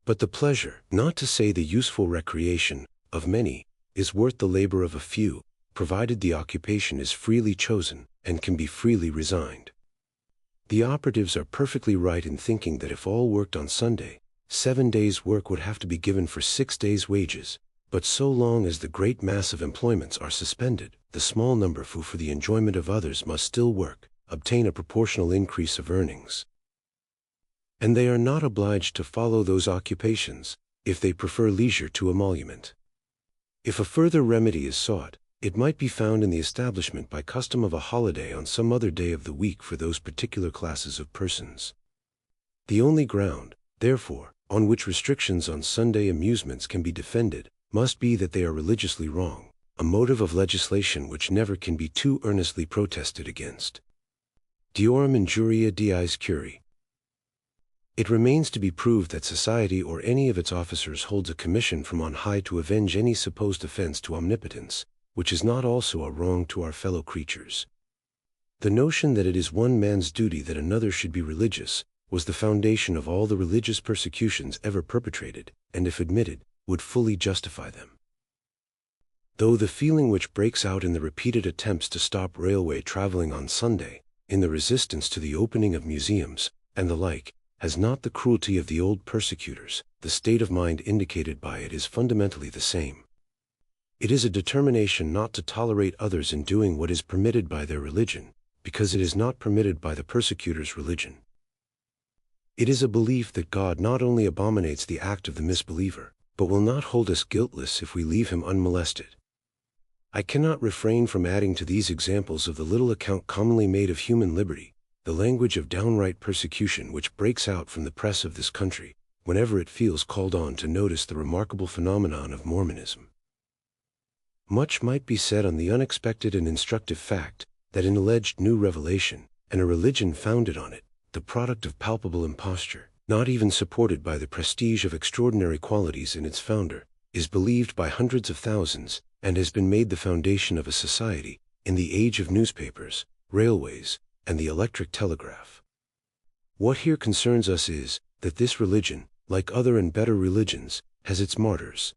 But the pleasure, not to say the useful recreation, of many, is worth the labor of a few, provided the occupation is freely chosen, and can be freely resigned. The operatives are perfectly right in thinking that if all worked on Sunday, 7 days' work would have to be given for 6 days' wages, but so long as the great mass of employments are suspended, the small number who for the enjoyment of others must still work, obtain a proportional increase of earnings. And they are not obliged to follow those occupations, if they prefer leisure to emolument. If a further remedy is sought, it might be found in the establishment by custom of a holiday on some other day of the week for those particular classes of persons. The only ground, therefore, on which restrictions on Sunday amusements can be defended, must be that they are religiously wrong, a motive of legislation which never can be too earnestly protested against. Deorum injuria diis curi. It remains to be proved that society or any of its officers holds a commission from on high to avenge any supposed offense to omnipotence, which is not also a wrong to our fellow creatures. The notion that it is one man's duty that another should be religious, was the foundation of all the religious persecutions ever perpetrated, and if admitted, would fully justify them. Though the feeling which breaks out in the repeated attempts to stop railway traveling on Sunday, in the resistance to the opening of museums, and the like, has not the cruelty of the old persecutors, the state of mind indicated by it is fundamentally the same. It is a determination not to tolerate others in doing what is permitted by their religion, because it is not permitted by the persecutor's religion. It is a belief that God not only abominates the act of the misbeliever, but will not hold us guiltless if we leave him unmolested. I cannot refrain from adding to these examples of the little account commonly made of human liberty, the language of downright persecution which breaks out from the press of this country, whenever it feels called on to notice the remarkable phenomenon of Mormonism. Much might be said on the unexpected and instructive fact that an alleged new revelation, and a religion founded on it, the product of palpable imposture, not even supported by the prestige of extraordinary qualities in its founder, is believed by hundreds of thousands, and has been made the foundation of a society, in the age of newspapers, railways, and the electric telegraph. What here concerns us is, that this religion, like other and better religions, has its martyrs.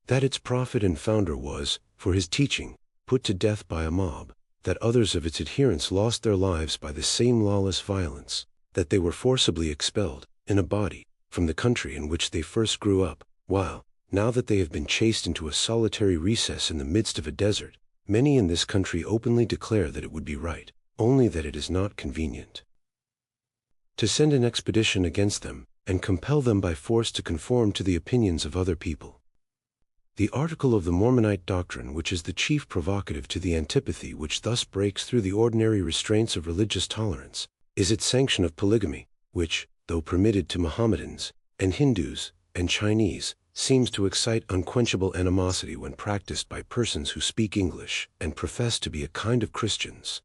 That its prophet and founder was, for his teaching, put to death by a mob, that others of its adherents lost their lives by the same lawless violence, that they were forcibly expelled, in a body, from the country in which they first grew up, while, now that they have been chased into a solitary recess in the midst of a desert, many in this country openly declare that it would be right, only that it is not convenient, to send an expedition against them, and compel them by force to conform to the opinions of other people. The article of the Mormonite doctrine which is the chief provocative to the antipathy which thus breaks through the ordinary restraints of religious tolerance, is its sanction of polygamy, which, though permitted to Mohammedans, and Hindus, and Chinese, seems to excite unquenchable animosity when practiced by persons who speak English and profess to be a kind of Christians.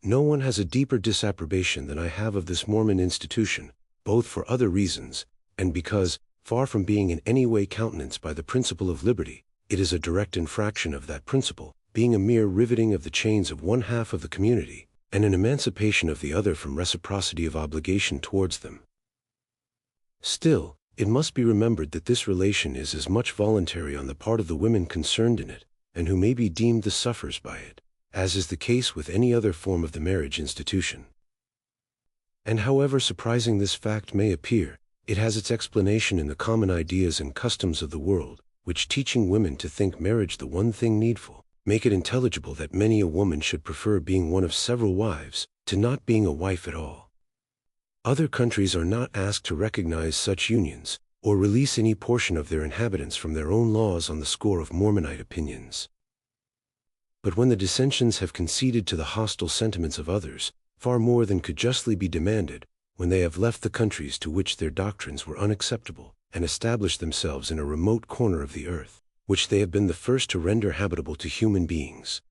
No one has a deeper disapprobation than I have of this Mormon institution, both for other reasons, and because, far from being in any way countenanced by the principle of liberty, it is a direct infraction of that principle, being a mere riveting of the chains of one half of the community, and an emancipation of the other from reciprocity of obligation towards them. Still, it must be remembered that this relation is as much voluntary on the part of the women concerned in it, and who may be deemed the sufferers by it, as is the case with any other form of the marriage institution. And however surprising this fact may appear, it has its explanation in the common ideas and customs of the world, which, teaching women to think marriage the one thing needful, make it intelligible that many a woman should prefer being one of several wives, to not being a wife at all. Other countries are not asked to recognize such unions, or release any portion of their inhabitants from their own laws on the score of Mormonite opinions. But when the dissensions have conceded to the hostile sentiments of others, far more than could justly be demanded, when they have left the countries to which their doctrines were unacceptable, and established themselves in a remote corner of the earth, which they have been the first to render habitable to human beings,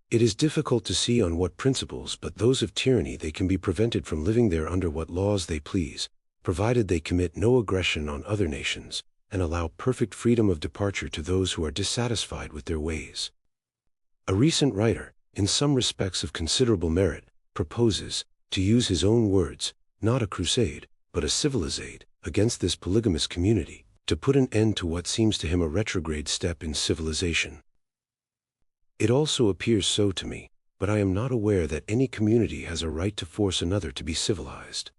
it is difficult to see on what principles but those of tyranny they can be prevented from living there under what laws they please, provided they commit no aggression on other nations, and allow perfect freedom of departure to those who are dissatisfied with their ways. A recent writer, in some respects of considerable merit, proposes, to use his own words, not a crusade, but a civilizade, against this polygamous community, to put an end to what seems to him a retrograde step in civilization. It also appears so to me, but I am not aware that any community has a right to force another to be civilized.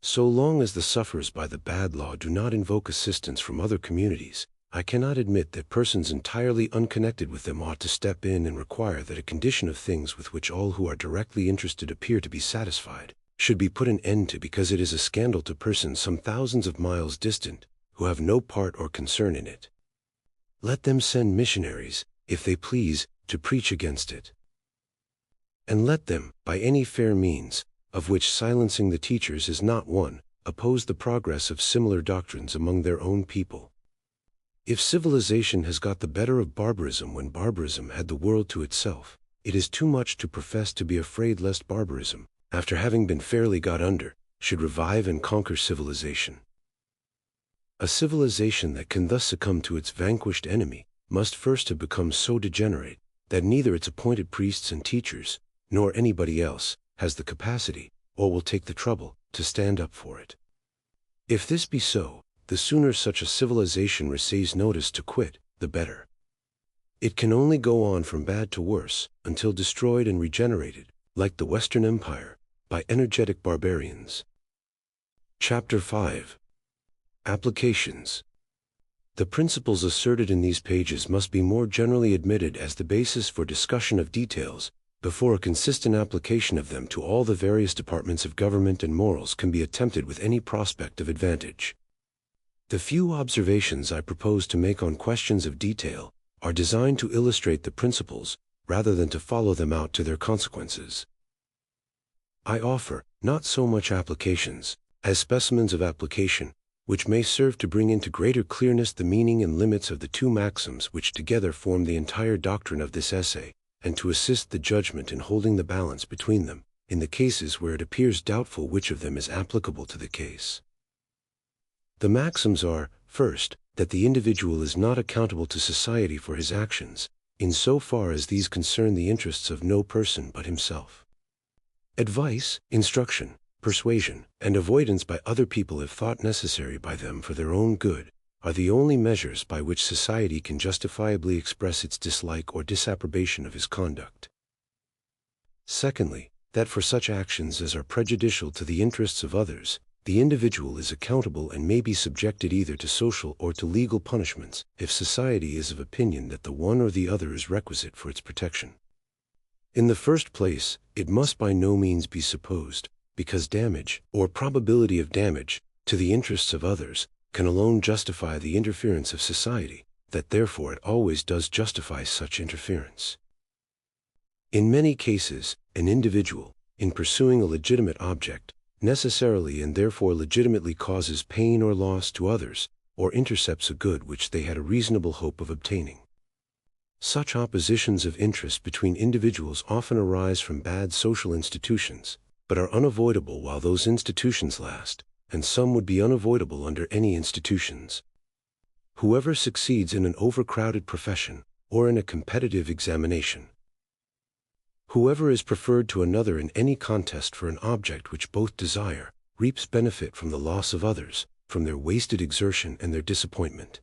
So long as the sufferers by the bad law do not invoke assistance from other communities, I cannot admit that persons entirely unconnected with them ought to step in and require that a condition of things with which all who are directly interested appear to be satisfied, should be put an end to because it is a scandal to persons some thousands of miles distant, who have no part or concern in it. Let them send missionaries, if they please, to preach against it. And let them, by any fair means, of which silencing the teachers is not one, oppose the progress of similar doctrines among their own people. If civilization has got the better of barbarism when barbarism had the world to itself, it is too much to profess to be afraid lest barbarism, after having been fairly got under, should revive and conquer civilization. A civilization that can thus succumb to its vanquished enemy must first have become so degenerate that neither its appointed priests and teachers, nor anybody else, has the capacity, or will take the trouble, to stand up for it. If this be so, the sooner such a civilization receives notice to quit, the better. It can only go on from bad to worse, until destroyed and regenerated, like the Western Empire, by energetic barbarians. Chapter 5. Applications. The principles asserted in these pages must be more generally admitted as the basis for discussion of details, before a consistent application of them to all the various departments of government and morals can be attempted with any prospect of advantage. The few observations I propose to make on questions of detail are designed to illustrate the principles, rather than to follow them out to their consequences. I offer, not so much applications, as specimens of application, which may serve to bring into greater clearness the meaning and limits of the two maxims which together form the entire doctrine of this essay, and to assist the judgment in holding the balance between them, in the cases where it appears doubtful which of them is applicable to the case. The maxims are, first, that the individual is not accountable to society for his actions, in so far as these concern the interests of no person but himself. Advice, instruction, persuasion, and avoidance by other people if thought necessary by them for their own good, are the only measures by which society can justifiably express its dislike or disapprobation of his conduct. Secondly, that for such actions as are prejudicial to the interests of others, the individual is accountable and may be subjected either to social or to legal punishments, if society is of opinion that the one or the other is requisite for its protection. In the first place, it must by no means be supposed, because damage, or probability of damage, to the interests of others, can alone justify the interference of society, that therefore it always does justify such interference. In many cases, an individual, in pursuing a legitimate object, necessarily and therefore legitimately causes pain or loss to others, or intercepts a good which they had a reasonable hope of obtaining. Such oppositions of interest between individuals often arise from bad social institutions, but are unavoidable while those institutions last, and some would be unavoidable under any institutions. Whoever succeeds in an overcrowded profession, or in a competitive examination, whoever is preferred to another in any contest for an object which both desire, reaps benefit from the loss of others, from their wasted exertion and their disappointment.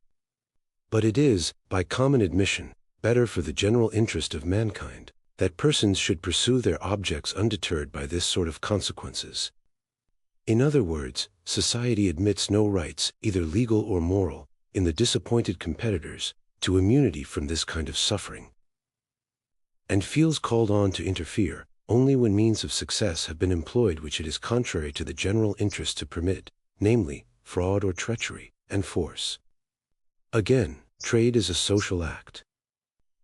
But it is, by common admission, better for the general interest of mankind, that persons should pursue their objects undeterred by this sort of consequences. In other words, society admits no rights, either legal or moral, in the disappointed competitors, to immunity from this kind of suffering, and feels called on to interfere only when means of success have been employed which it is contrary to the general interest to permit, namely, fraud or treachery, and force. Again, trade is a social act.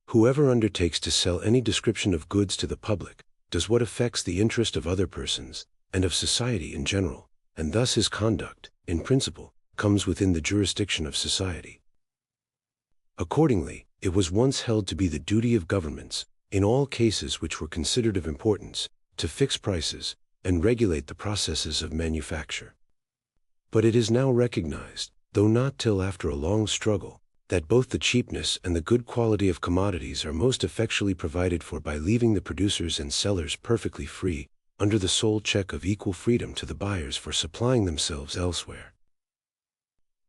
Whoever undertakes to sell any description of goods to the public does what affects the interest of other persons, and of society in general, and thus his conduct, in principle, comes within the jurisdiction of society. Accordingly, it was once held to be the duty of governments, in all cases which were considered of importance, to fix prices, and regulate the processes of manufacture. But it is now recognized, though not till after a long struggle, that both the cheapness and the good quality of commodities are most effectually provided for by leaving the producers and sellers perfectly free, under the sole check of equal freedom to the buyers for supplying themselves elsewhere.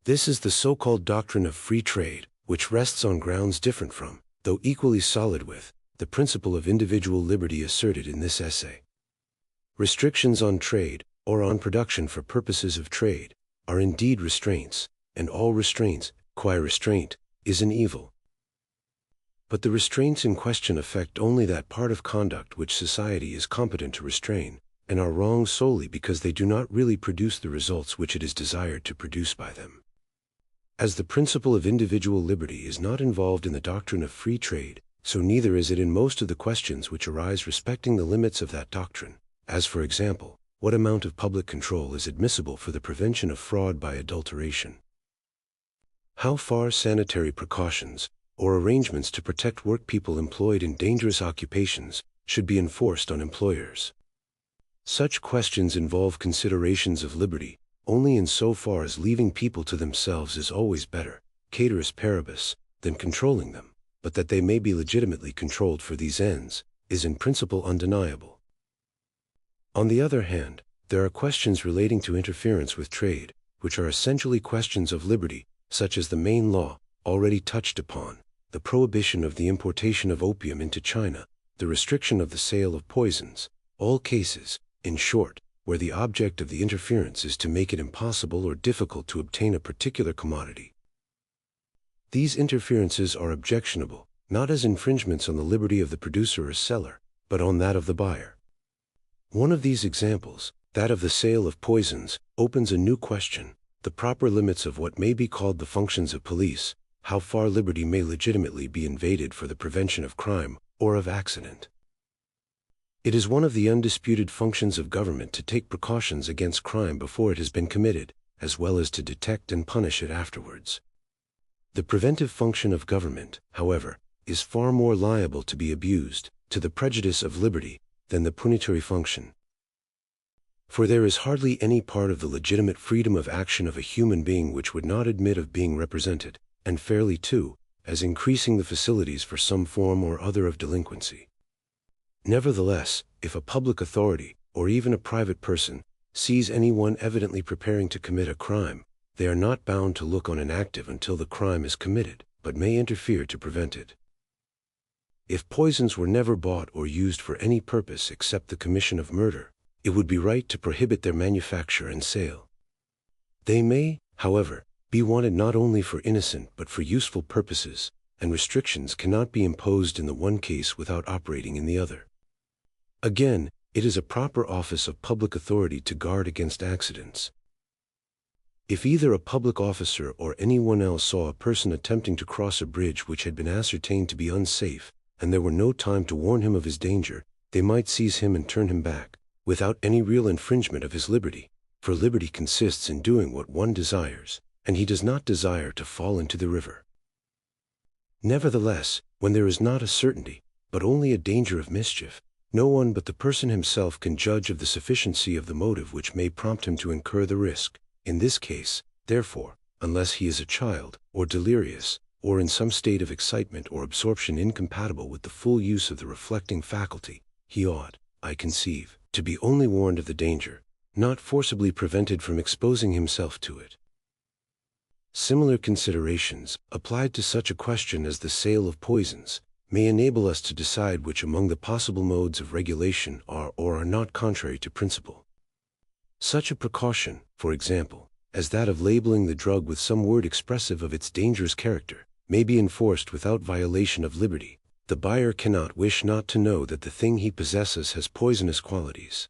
This is the so-called doctrine of free trade, which rests on grounds different from, though equally solid with, the principle of individual liberty asserted in this essay. Restrictions on trade, or on production for purposes of trade, are indeed restraints, and all restraints, qua restraint, is an evil. But the restraints in question affect only that part of conduct which society is competent to restrain, and are wrong solely because they do not really produce the results which it is desired to produce by them. As the principle of individual liberty is not involved in the doctrine of free trade, so neither is it in most of the questions which arise respecting the limits of that doctrine, as for example, what amount of public control is admissible for the prevention of fraud by adulteration, how far sanitary precautions, or arrangements to protect workpeople employed in dangerous occupations, should be enforced on employers. Such questions involve considerations of liberty, only in so far as leaving people to themselves is always better, caeteris paribus, than controlling them, but that they may be legitimately controlled for these ends, is in principle undeniable. On the other hand, there are questions relating to interference with trade, which are essentially questions of liberty, such as the main law, already touched upon, the prohibition of the importation of opium into China, the restriction of the sale of poisons, all cases, in short, where the object of the interference is to make it impossible or difficult to obtain a particular commodity. These interferences are objectionable, not as infringements on the liberty of the producer or seller, but on that of the buyer. One of these examples, that of the sale of poisons, opens a new question: the proper limits of what may be called the functions of police, how far liberty may legitimately be invaded for the prevention of crime or of accident. It is one of the undisputed functions of government to take precautions against crime before it has been committed, as well as to detect and punish it afterwards. The preventive function of government, however, is far more liable to be abused, to the prejudice of liberty, than the punitory function. For there is hardly any part of the legitimate freedom of action of a human being which would not admit of being represented, and fairly too, as increasing the facilities for some form or other of delinquency. Nevertheless, if a public authority, or even a private person, sees anyone evidently preparing to commit a crime, they are not bound to look on inactive until the crime is committed, but may interfere to prevent it. If poisons were never bought or used for any purpose except the commission of murder, it would be right to prohibit their manufacture and sale. They may, however, be wanted not only for innocent but for useful purposes, and restrictions cannot be imposed in the one case without operating in the other. Again, it is a proper office of public authority to guard against accidents. If either a public officer or anyone else saw a person attempting to cross a bridge which had been ascertained to be unsafe, and there were no time to warn him of his danger, they might seize him and turn him back, without any real infringement of his liberty, for liberty consists in doing what one desires, and he does not desire to fall into the river. Nevertheless, when there is not a certainty, but only a danger of mischief, no one but the person himself can judge of the sufficiency of the motive which may prompt him to incur the risk. In this case, therefore, unless he is a child, or delirious, or in some state of excitement or absorption incompatible with the full use of the reflecting faculty, he ought, I conceive, to be only warned of the danger, not forcibly prevented from exposing himself to it. Similar considerations, applied to such a question as the sale of poisons, may enable us to decide which among the possible modes of regulation are or are not contrary to principle. Such a precaution, for example, as that of labeling the drug with some word expressive of its dangerous character, may be enforced without violation of liberty. The buyer cannot wish not to know that the thing he possesses has poisonous qualities.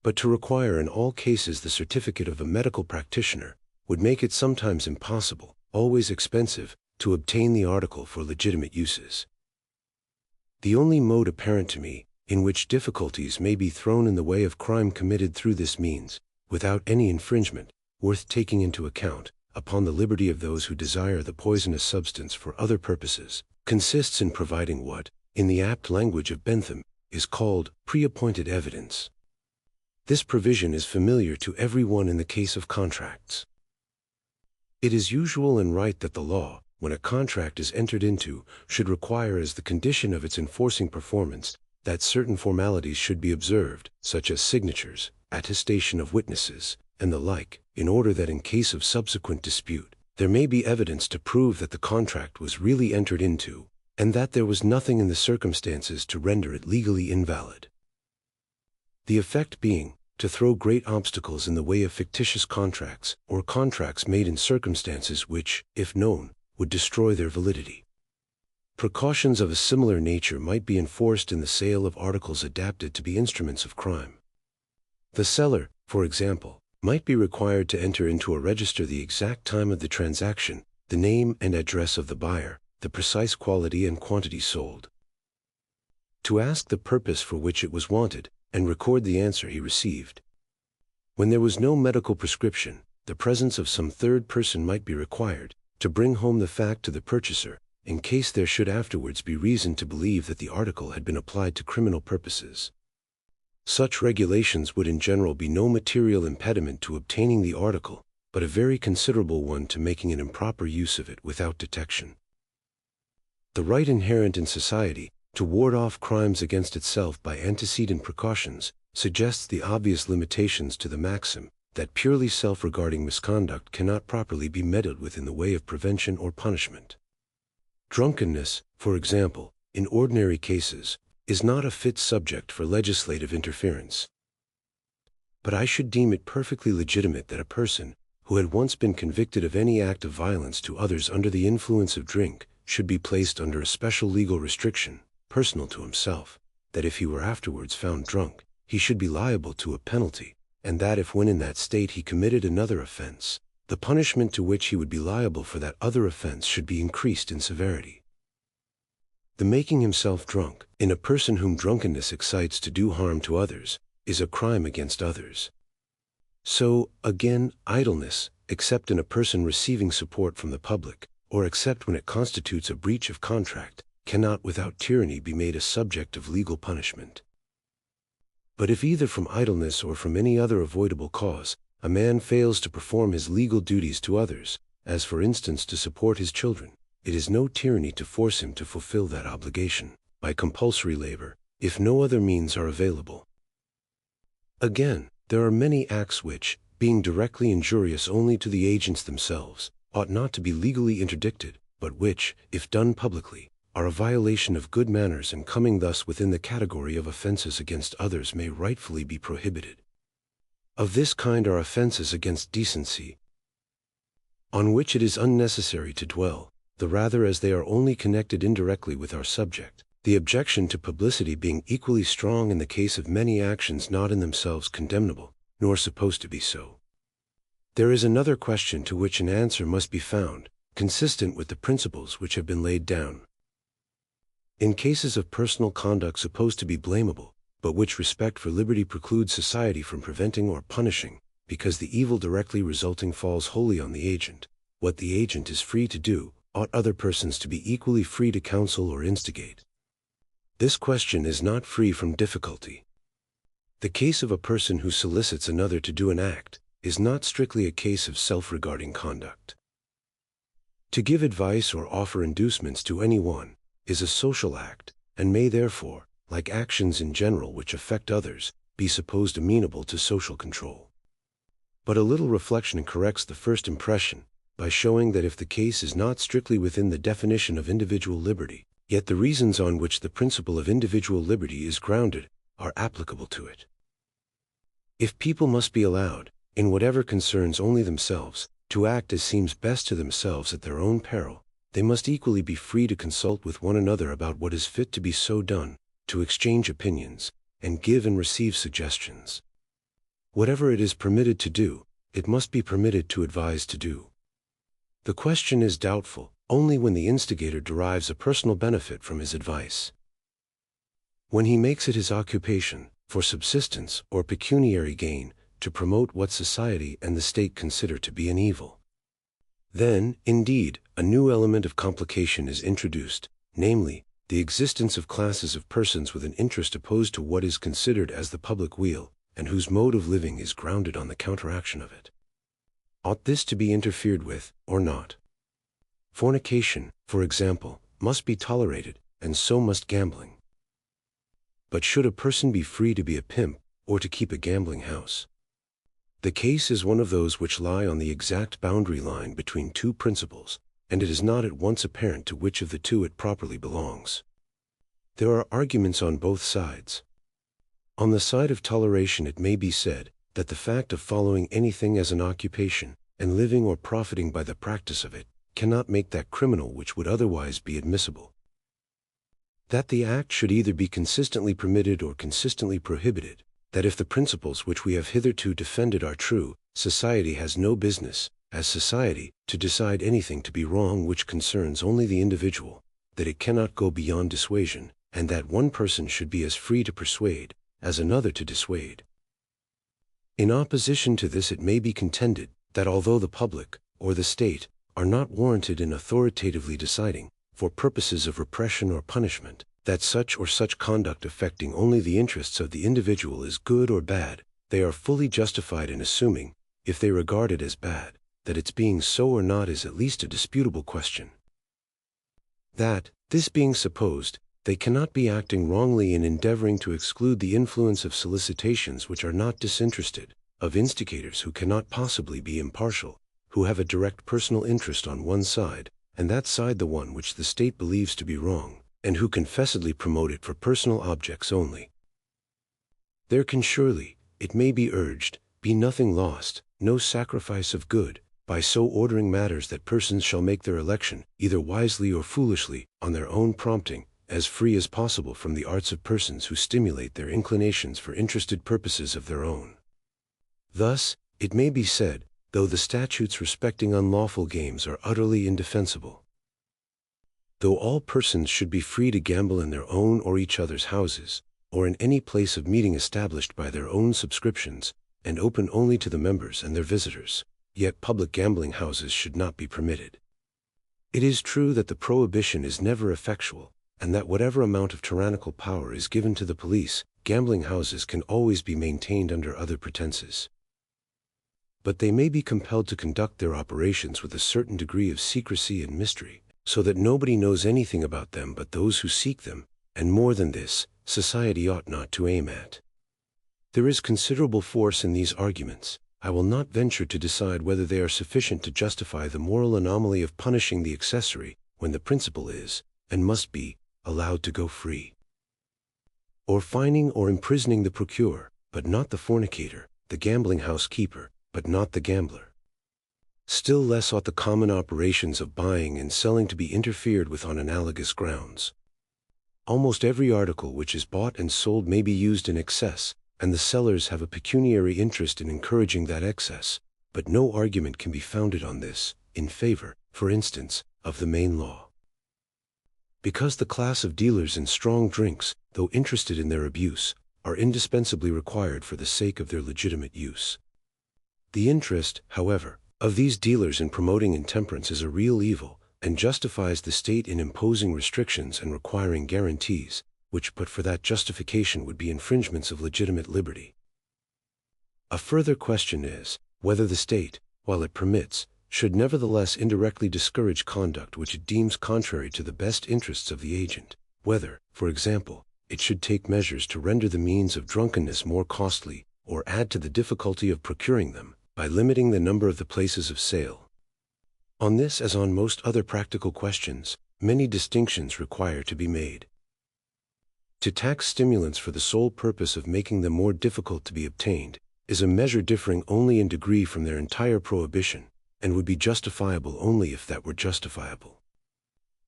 But to require in all cases the certificate of a medical practitioner would make it sometimes impossible, always expensive, to obtain the article for legitimate uses. The only mode apparent to me, in which difficulties may be thrown in the way of crime committed through this means, without any infringement, worth taking into account, upon the liberty of those who desire the poisonous substance for other purposes, consists in providing what, in the apt language of Bentham, is called pre-appointed evidence. This provision is familiar to every one in the case of contracts. It is usual and right that the law, when a contract is entered into, should require as the condition of its enforcing performance, that certain formalities should be observed, such as signatures, attestation of witnesses, and the like, in order that in case of subsequent dispute, there may be evidence to prove that the contract was really entered into, and that there was nothing in the circumstances to render it legally invalid. The effect being, to throw great obstacles in the way of fictitious contracts, or contracts made in circumstances which, if known, would destroy their validity. Precautions of a similar nature might be enforced in the sale of articles adapted to be instruments of crime. The seller, for example, might be required to enter into a register the exact time of the transaction, the name and address of the buyer, the precise quality and quantity sold. To ask the purpose for which it was wanted, and record the answer he received. When there was no medical prescription, the presence of some third person might be required, to bring home the fact to the purchaser, in case there should afterwards be reason to believe that the article had been applied to criminal purposes. Such regulations would in general be no material impediment to obtaining the article, but a very considerable one to making an improper use of it without detection. The right inherent in society, to ward off crimes against itself by antecedent precautions, suggests the obvious limitations to the maxim, that purely self-regarding misconduct cannot properly be meted with in the way of prevention or punishment. Drunkenness, for example, in ordinary cases, is not a fit subject for legislative interference. But I should deem it perfectly legitimate that a person, who had once been convicted of any act of violence to others under the influence of drink, should be placed under a special legal restriction, personal to himself, that if he were afterwards found drunk, he should be liable to a penalty, and that if when in that state he committed another offense, the punishment to which he would be liable for that other offense should be increased in severity. The making himself drunk, in a person whom drunkenness excites to do harm to others, is a crime against others. So, again, idleness, except in a person receiving support from the public, or except when it constitutes a breach of contract, cannot without tyranny be made a subject of legal punishment. But if either from idleness or from any other avoidable cause, a man fails to perform his legal duties to others, as for instance to support his children, it is no tyranny to force him to fulfill that obligation, by compulsory labor, if no other means are available. Again, there are many acts which, being directly injurious only to the agents themselves, ought not to be legally interdicted, but which, if done publicly, are a violation of good manners and coming thus within the category of offenses against others may rightfully be prohibited. Of this kind are offenses against decency, on which it is unnecessary to dwell, the rather as they are only connected indirectly with our subject, the objection to publicity being equally strong in the case of many actions not in themselves condemnable, nor supposed to be so. There is another question to which an answer must be found, consistent with the principles which have been laid down. In cases of personal conduct supposed to be blamable, but which respect for liberty precludes society from preventing or punishing, because the evil directly resulting falls wholly on the agent, what the agent is free to do, ought other persons to be equally free to counsel or instigate. This question is not free from difficulty. The case of a person who solicits another to do an act is not strictly a case of self-regarding conduct. To give advice or offer inducements to any one is a social act, and may therefore, like actions in general which affect others, be supposed amenable to social control. But a little reflection corrects the first impression, by showing that if the case is not strictly within the definition of individual liberty, yet the reasons on which the principle of individual liberty is grounded are applicable to it. If people must be allowed, in whatever concerns only themselves, to act as seems best to themselves at their own peril, they must equally be free to consult with one another about what is fit to be so done, to exchange opinions, and give and receive suggestions. Whatever it is permitted to do, it must be permitted to advise to do. The question is doubtful only when the instigator derives a personal benefit from his advice. When he makes it his occupation, for subsistence or pecuniary gain, to promote what society and the state consider to be an evil. Then, indeed, a new element of complication is introduced, namely, the existence of classes of persons with an interest opposed to what is considered as the public weal, and whose mode of living is grounded on the counteraction of it. Ought this to be interfered with, or not? Fornication, for example, must be tolerated, and so must gambling. But should a person be free to be a pimp, or to keep a gambling house? The case is one of those which lie on the exact boundary line between two principles, and it is not at once apparent to which of the two it properly belongs. There are arguments on both sides. On the side of toleration it may be said that the fact of following anything as an occupation, and living or profiting by the practice of it, cannot make that criminal which would otherwise be admissible. That the act should either be consistently permitted or consistently prohibited, that if the principles which we have hitherto defended are true, society has no business, as society, to decide anything to be wrong which concerns only the individual, that it cannot go beyond dissuasion, and that one person should be as free to persuade as another to dissuade. In opposition to this it may be contended that although the public, or the state, are not warranted in authoritatively deciding, for purposes of repression or punishment, that such or such conduct affecting only the interests of the individual is good or bad, they are fully justified in assuming, if they regard it as bad, that its being so or not is at least a disputable question. That, this being supposed, they cannot be acting wrongly in endeavoring to exclude the influence of solicitations which are not disinterested, of instigators who cannot possibly be impartial, who have a direct personal interest on one side, and that side the one which the state believes to be wrong, and who confessedly promote it for personal objects only. There can surely, it may be urged, be nothing lost, no sacrifice of good, by so ordering matters that persons shall make their election, either wisely or foolishly, on their own prompting, as free as possible from the arts of persons who stimulate their inclinations for interested purposes of their own. Thus, it may be said, though the statutes respecting unlawful games are utterly indefensible, though all persons should be free to gamble in their own or each other's houses, or in any place of meeting established by their own subscriptions, and open only to the members and their visitors, yet public gambling houses should not be permitted. It is true that the prohibition is never effectual, and that whatever amount of tyrannical power is given to the police, gambling houses can always be maintained under other pretenses. But they may be compelled to conduct their operations with a certain degree of secrecy and mystery, so that nobody knows anything about them but those who seek them, and more than this, society ought not to aim at. There is considerable force in these arguments. I will not venture to decide whether they are sufficient to justify the moral anomaly of punishing the accessory, when the principle is, and must be, allowed to go free, or fining or imprisoning the procurer, but not the fornicator, the gambling house keeper, but not the gambler. Still less ought the common operations of buying and selling to be interfered with on analogous grounds. Almost every article which is bought and sold may be used in excess, and the sellers have a pecuniary interest in encouraging that excess, but no argument can be founded on this, in favor, for instance, of the main law. Because the class of dealers in strong drinks, though interested in their abuse, are indispensably required for the sake of their legitimate use. The interest, however, of these dealers in promoting intemperance is a real evil, and justifies the state in imposing restrictions and requiring guarantees, which but for that justification would be infringements of legitimate liberty. A further question is, whether the state, while it permits, should nevertheless indirectly discourage conduct which it deems contrary to the best interests of the agent, whether, for example, it should take measures to render the means of drunkenness more costly, or add to the difficulty of procuring them, by limiting the number of the places of sale. On this, as on most other practical questions, many distinctions require to be made. To tax stimulants for the sole purpose of making them more difficult to be obtained, is a measure differing only in degree from their entire prohibition, and would be justifiable only if that were justifiable.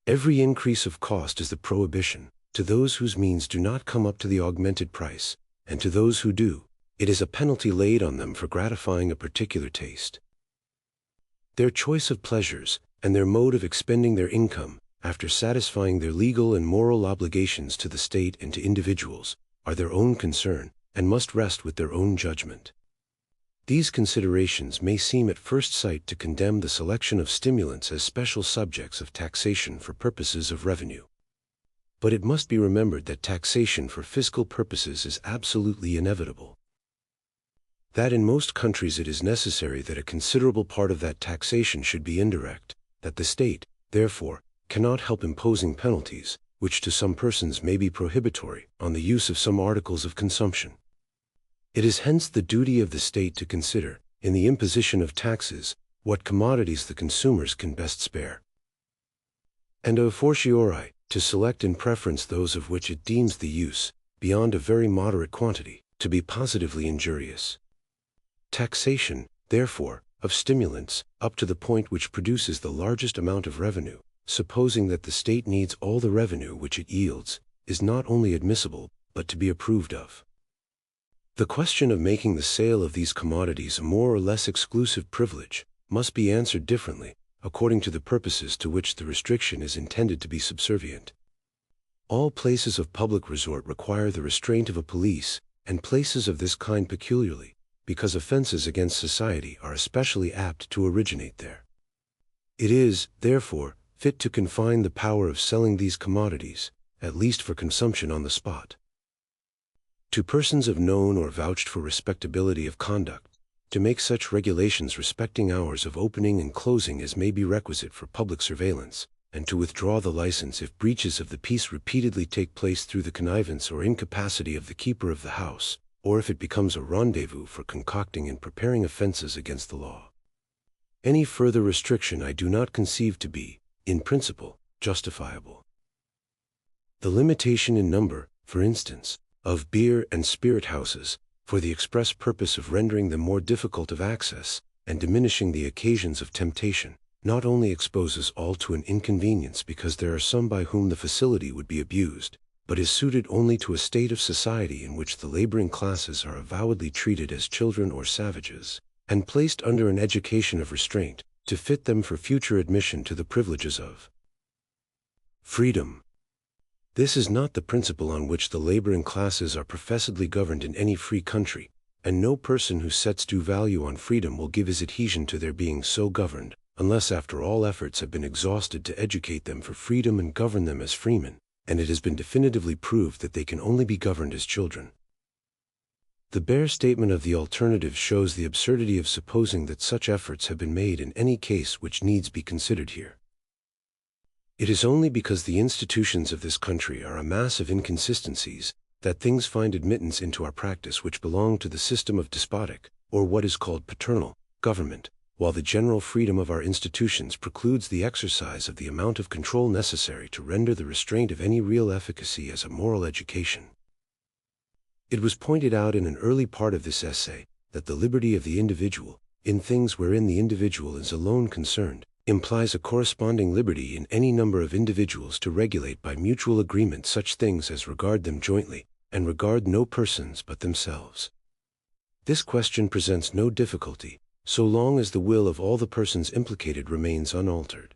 Every increase of cost is the prohibition, to those whose means do not come up to the augmented price, and to those who do, it is a penalty laid on them for gratifying a particular taste. Their choice of pleasures, and their mode of expending their income, after satisfying their legal and moral obligations to the state and to individuals, are their own concern, and must rest with their own judgment. These considerations may seem at first sight to condemn the selection of stimulants as special subjects of taxation for purposes of revenue. But it must be remembered that taxation for fiscal purposes is absolutely inevitable. That in most countries it is necessary that a considerable part of that taxation should be indirect, that the state, therefore, cannot help imposing penalties, which to some persons may be prohibitory, on the use of some articles of consumption. It is hence the duty of the state to consider, in the imposition of taxes, what commodities the consumers can best spare, and a fortiori, to select in preference those of which it deems the use, beyond a very moderate quantity, to be positively injurious. Taxation, therefore, of stimulants, up to the point which produces the largest amount of revenue, supposing that the state needs all the revenue which it yields, is not only admissible, but to be approved of. The question of making the sale of these commodities a more or less exclusive privilege must be answered differently, according to the purposes to which the restriction is intended to be subservient. All places of public resort require the restraint of a police, and places of this kind peculiarly, because offenses against society are especially apt to originate there. It is, therefore, fit to confine the power of selling these commodities, at least for consumption on the spot, to persons of known or vouched for respectability of conduct, to make such regulations respecting hours of opening and closing as may be requisite for public surveillance, and to withdraw the license if breaches of the peace repeatedly take place through the connivance or incapacity of the keeper of the house, or if it becomes a rendezvous for concocting and preparing offenses against the law. Any further restriction I do not conceive to be, in principle, justifiable. The limitation in number, for instance, of beer and spirit houses, for the express purpose of rendering them more difficult of access, and diminishing the occasions of temptation, not only exposes all to an inconvenience because there are some by whom the facility would be abused, but is suited only to a state of society in which the laboring classes are avowedly treated as children or savages, and placed under an education of restraint, to fit them for future admission to the privileges of freedom. This is not the principle on which the laboring classes are professedly governed in any free country, and no person who sets due value on freedom will give his adhesion to their being so governed, unless after all efforts have been exhausted to educate them for freedom and govern them as freemen, and it has been definitively proved that they can only be governed as children. The bare statement of the alternative shows the absurdity of supposing that such efforts have been made in any case which needs be considered here. It is only because the institutions of this country are a mass of inconsistencies that things find admittance into our practice which belong to the system of despotic, or what is called paternal, government, while the general freedom of our institutions precludes the exercise of the amount of control necessary to render the restraint of any real efficacy as a moral education. It was pointed out in an early part of this essay that the liberty of the individual, in things wherein the individual is alone concerned, implies a corresponding liberty in any number of individuals to regulate by mutual agreement such things as regard them jointly, and regard no persons but themselves. This question presents no difficulty, so long as the will of all the persons implicated remains unaltered.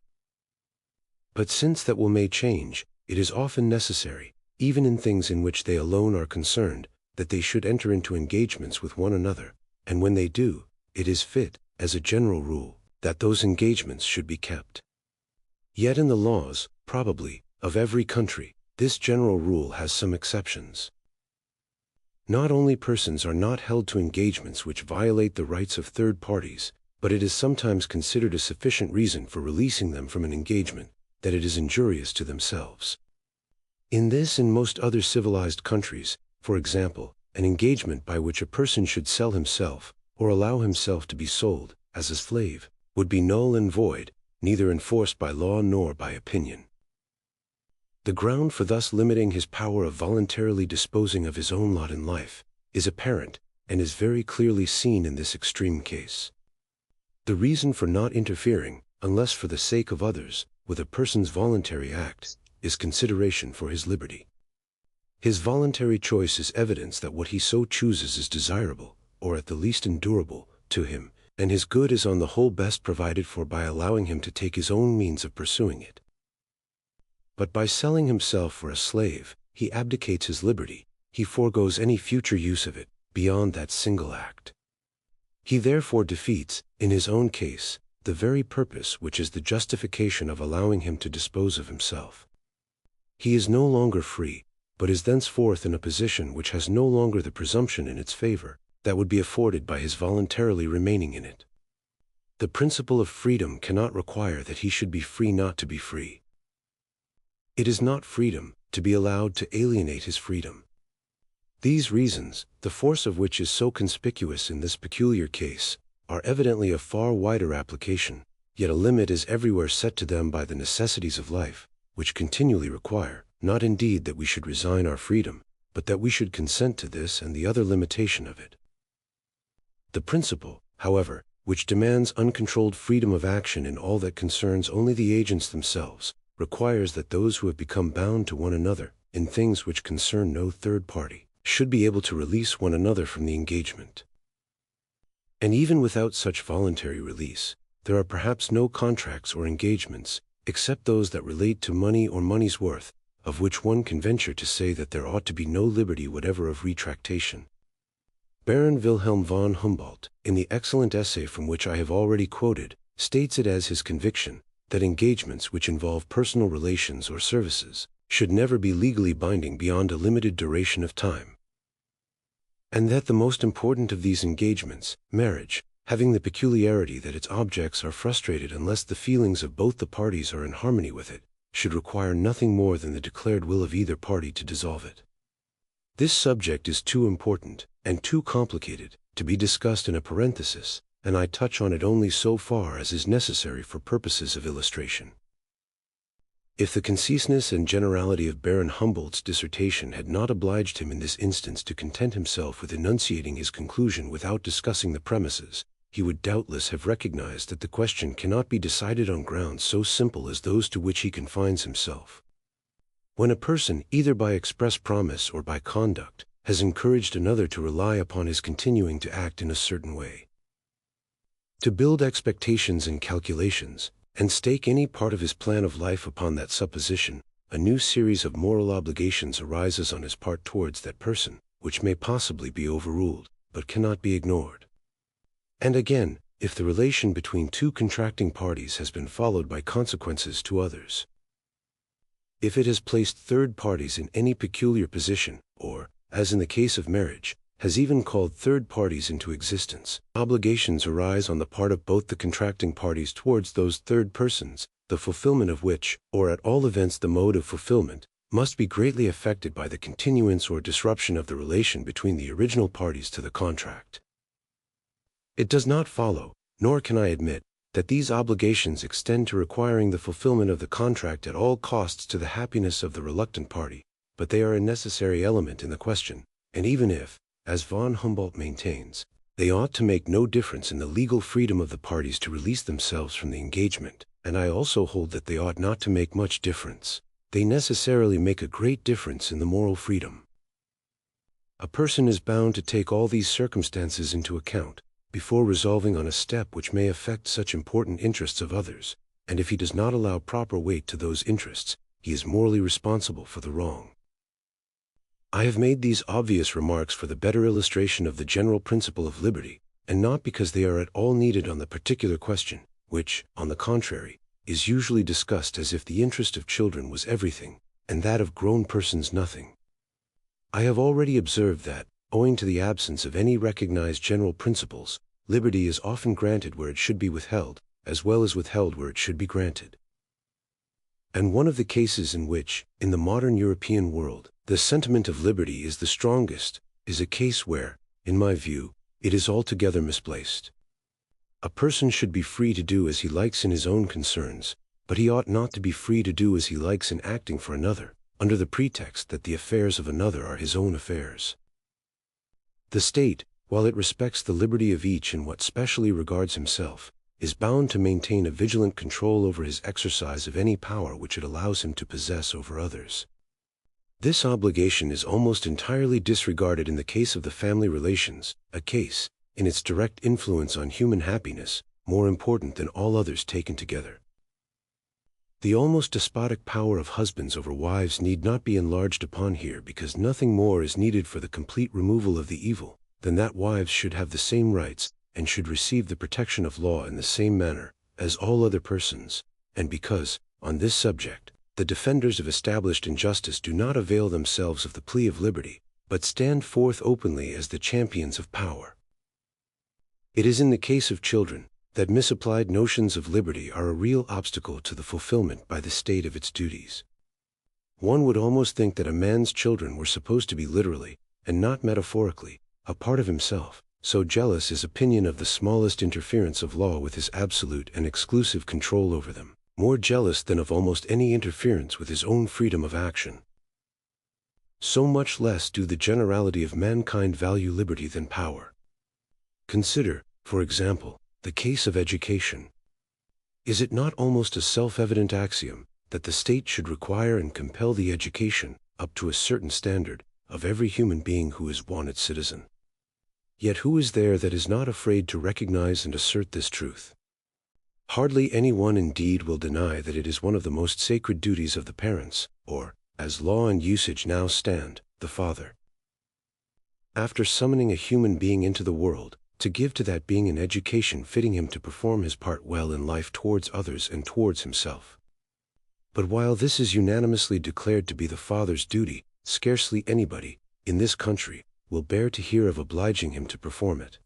But since that will may change, it is often necessary, even in things in which they alone are concerned, that they should enter into engagements with one another, and when they do, it is fit, as a general rule, that those engagements should be kept. Yet in the laws, probably, of every country, this general rule has some exceptions. Not only persons are not held to engagements which violate the rights of third parties, but it is sometimes considered a sufficient reason for releasing them from an engagement, that it is injurious to themselves. In this and most other civilized countries, for example, an engagement by which a person should sell himself, or allow himself to be sold, as a slave, would be null and void, neither enforced by law nor by opinion. The ground for thus limiting his power of voluntarily disposing of his own lot in life is apparent, and is very clearly seen in this extreme case. The reason for not interfering, unless for the sake of others, with a person's voluntary act, is consideration for his liberty. His voluntary choice is evidence that what he so chooses is desirable, or at the least endurable, to him, and his good is on the whole best provided for by allowing him to take his own means of pursuing it. But by selling himself for a slave, he abdicates his liberty, he foregoes any future use of it, beyond that single act. He therefore defeats, in his own case, the very purpose which is the justification of allowing him to dispose of himself. He is no longer free, but is thenceforth in a position which has no longer the presumption in its favor that would be afforded by his voluntarily remaining in it. The principle of freedom cannot require that he should be free not to be free. It is not freedom to be allowed to alienate his freedom. These reasons, the force of which is so conspicuous in this peculiar case, are evidently of far wider application, yet a limit is everywhere set to them by the necessities of life, which continually require, not indeed that we should resign our freedom, but that we should consent to this and the other limitation of it. The principle, however, which demands uncontrolled freedom of action in all that concerns only the agents themselves, requires that those who have become bound to one another, in things which concern no third party, should be able to release one another from the engagement. And even without such voluntary release, there are perhaps no contracts or engagements, except those that relate to money or money's worth, of which one can venture to say that there ought to be no liberty whatever of retractation. Baron Wilhelm von Humboldt, in the excellent essay from which I have already quoted, states it as his conviction that engagements which involve personal relations or services should never be legally binding beyond a limited duration of time, and that the most important of these engagements, marriage, having the peculiarity that its objects are frustrated unless the feelings of both the parties are in harmony with it, should require nothing more than the declared will of either party to dissolve it. This subject is too important and too complicated to be discussed in a parenthesis, and I touch on it only so far as is necessary for purposes of illustration. If the conciseness and generality of Baron Humboldt's dissertation had not obliged him in this instance to content himself with enunciating his conclusion without discussing the premises, he would doubtless have recognized that the question cannot be decided on grounds so simple as those to which he confines himself. When a person, either by express promise or by conduct, has encouraged another to rely upon his continuing to act in a certain way, to build expectations and calculations, and stake any part of his plan of life upon that supposition, a new series of moral obligations arises on his part towards that person, which may possibly be overruled, but cannot be ignored. And again, if the relation between two contracting parties has been followed by consequences to others, if it has placed third parties in any peculiar position, or, as in the case of marriage, has even called third parties into existence, obligations arise on the part of both the contracting parties towards those third persons, the fulfillment of which, or at all events the mode of fulfillment, must be greatly affected by the continuance or disruption of the relation between the original parties to the contract. It does not follow, nor can I admit, that these obligations extend to requiring the fulfillment of the contract at all costs to the happiness of the reluctant party, but they are a necessary element in the question, and even if, as von Humboldt maintains, they ought to make no difference in the legal freedom of the parties to release themselves from the engagement, and I also hold that they ought not to make much difference, they necessarily make a great difference in the moral freedom. A person is bound to take all these circumstances into account before resolving on a step which may affect such important interests of others, and if he does not allow proper weight to those interests, he is morally responsible for the wrong. I have made these obvious remarks for the better illustration of the general principle of liberty, and not because they are at all needed on the particular question, which, on the contrary, is usually discussed as if the interest of children was everything, and that of grown persons nothing. I have already observed that, owing to the absence of any recognized general principles, liberty is often granted where it should be withheld, as well as withheld where it should be granted. And one of the cases in which, in the modern European world, the sentiment of liberty is the strongest, is a case where, in my view, it is altogether misplaced. A person should be free to do as he likes in his own concerns, but he ought not to be free to do as he likes in acting for another, under the pretext that the affairs of another are his own affairs. The state, while it respects the liberty of each in what specially regards himself, is bound to maintain a vigilant control over his exercise of any power which it allows him to possess over others. This obligation is almost entirely disregarded in the case of the family relations, a case, in its direct influence on human happiness, more important than all others taken together. The almost despotic power of husbands over wives need not be enlarged upon here, because nothing more is needed for the complete removal of the evil than that wives should have the same rights and should receive the protection of law in the same manner as all other persons, and because, on this subject, the defenders of established injustice do not avail themselves of the plea of liberty, but stand forth openly as the champions of power. It is in the case of children that misapplied notions of liberty are a real obstacle to the fulfillment by the state of its duties. One would almost think that a man's children were supposed to be literally, and not metaphorically, a part of himself, so jealous is opinion of the smallest interference of law with his absolute and exclusive control over them, more jealous than of almost any interference with his own freedom of action. So much less do the generality of mankind value liberty than power. Consider, for example, the case of education. Is it not almost a self-evident axiom that the state should require and compel the education, up to a certain standard, of every human being who is one its citizen? Yet who is there that is not afraid to recognize and assert this truth? Hardly anyone indeed will deny that it is one of the most sacred duties of the parents, or, as law and usage now stand, the father. After summoning a human being into the world, to give to that being an education fitting him to perform his part well in life towards others and towards himself. But while this is unanimously declared to be the father's duty, scarcely anybody, in this country, will bear to hear of obliging him to perform it.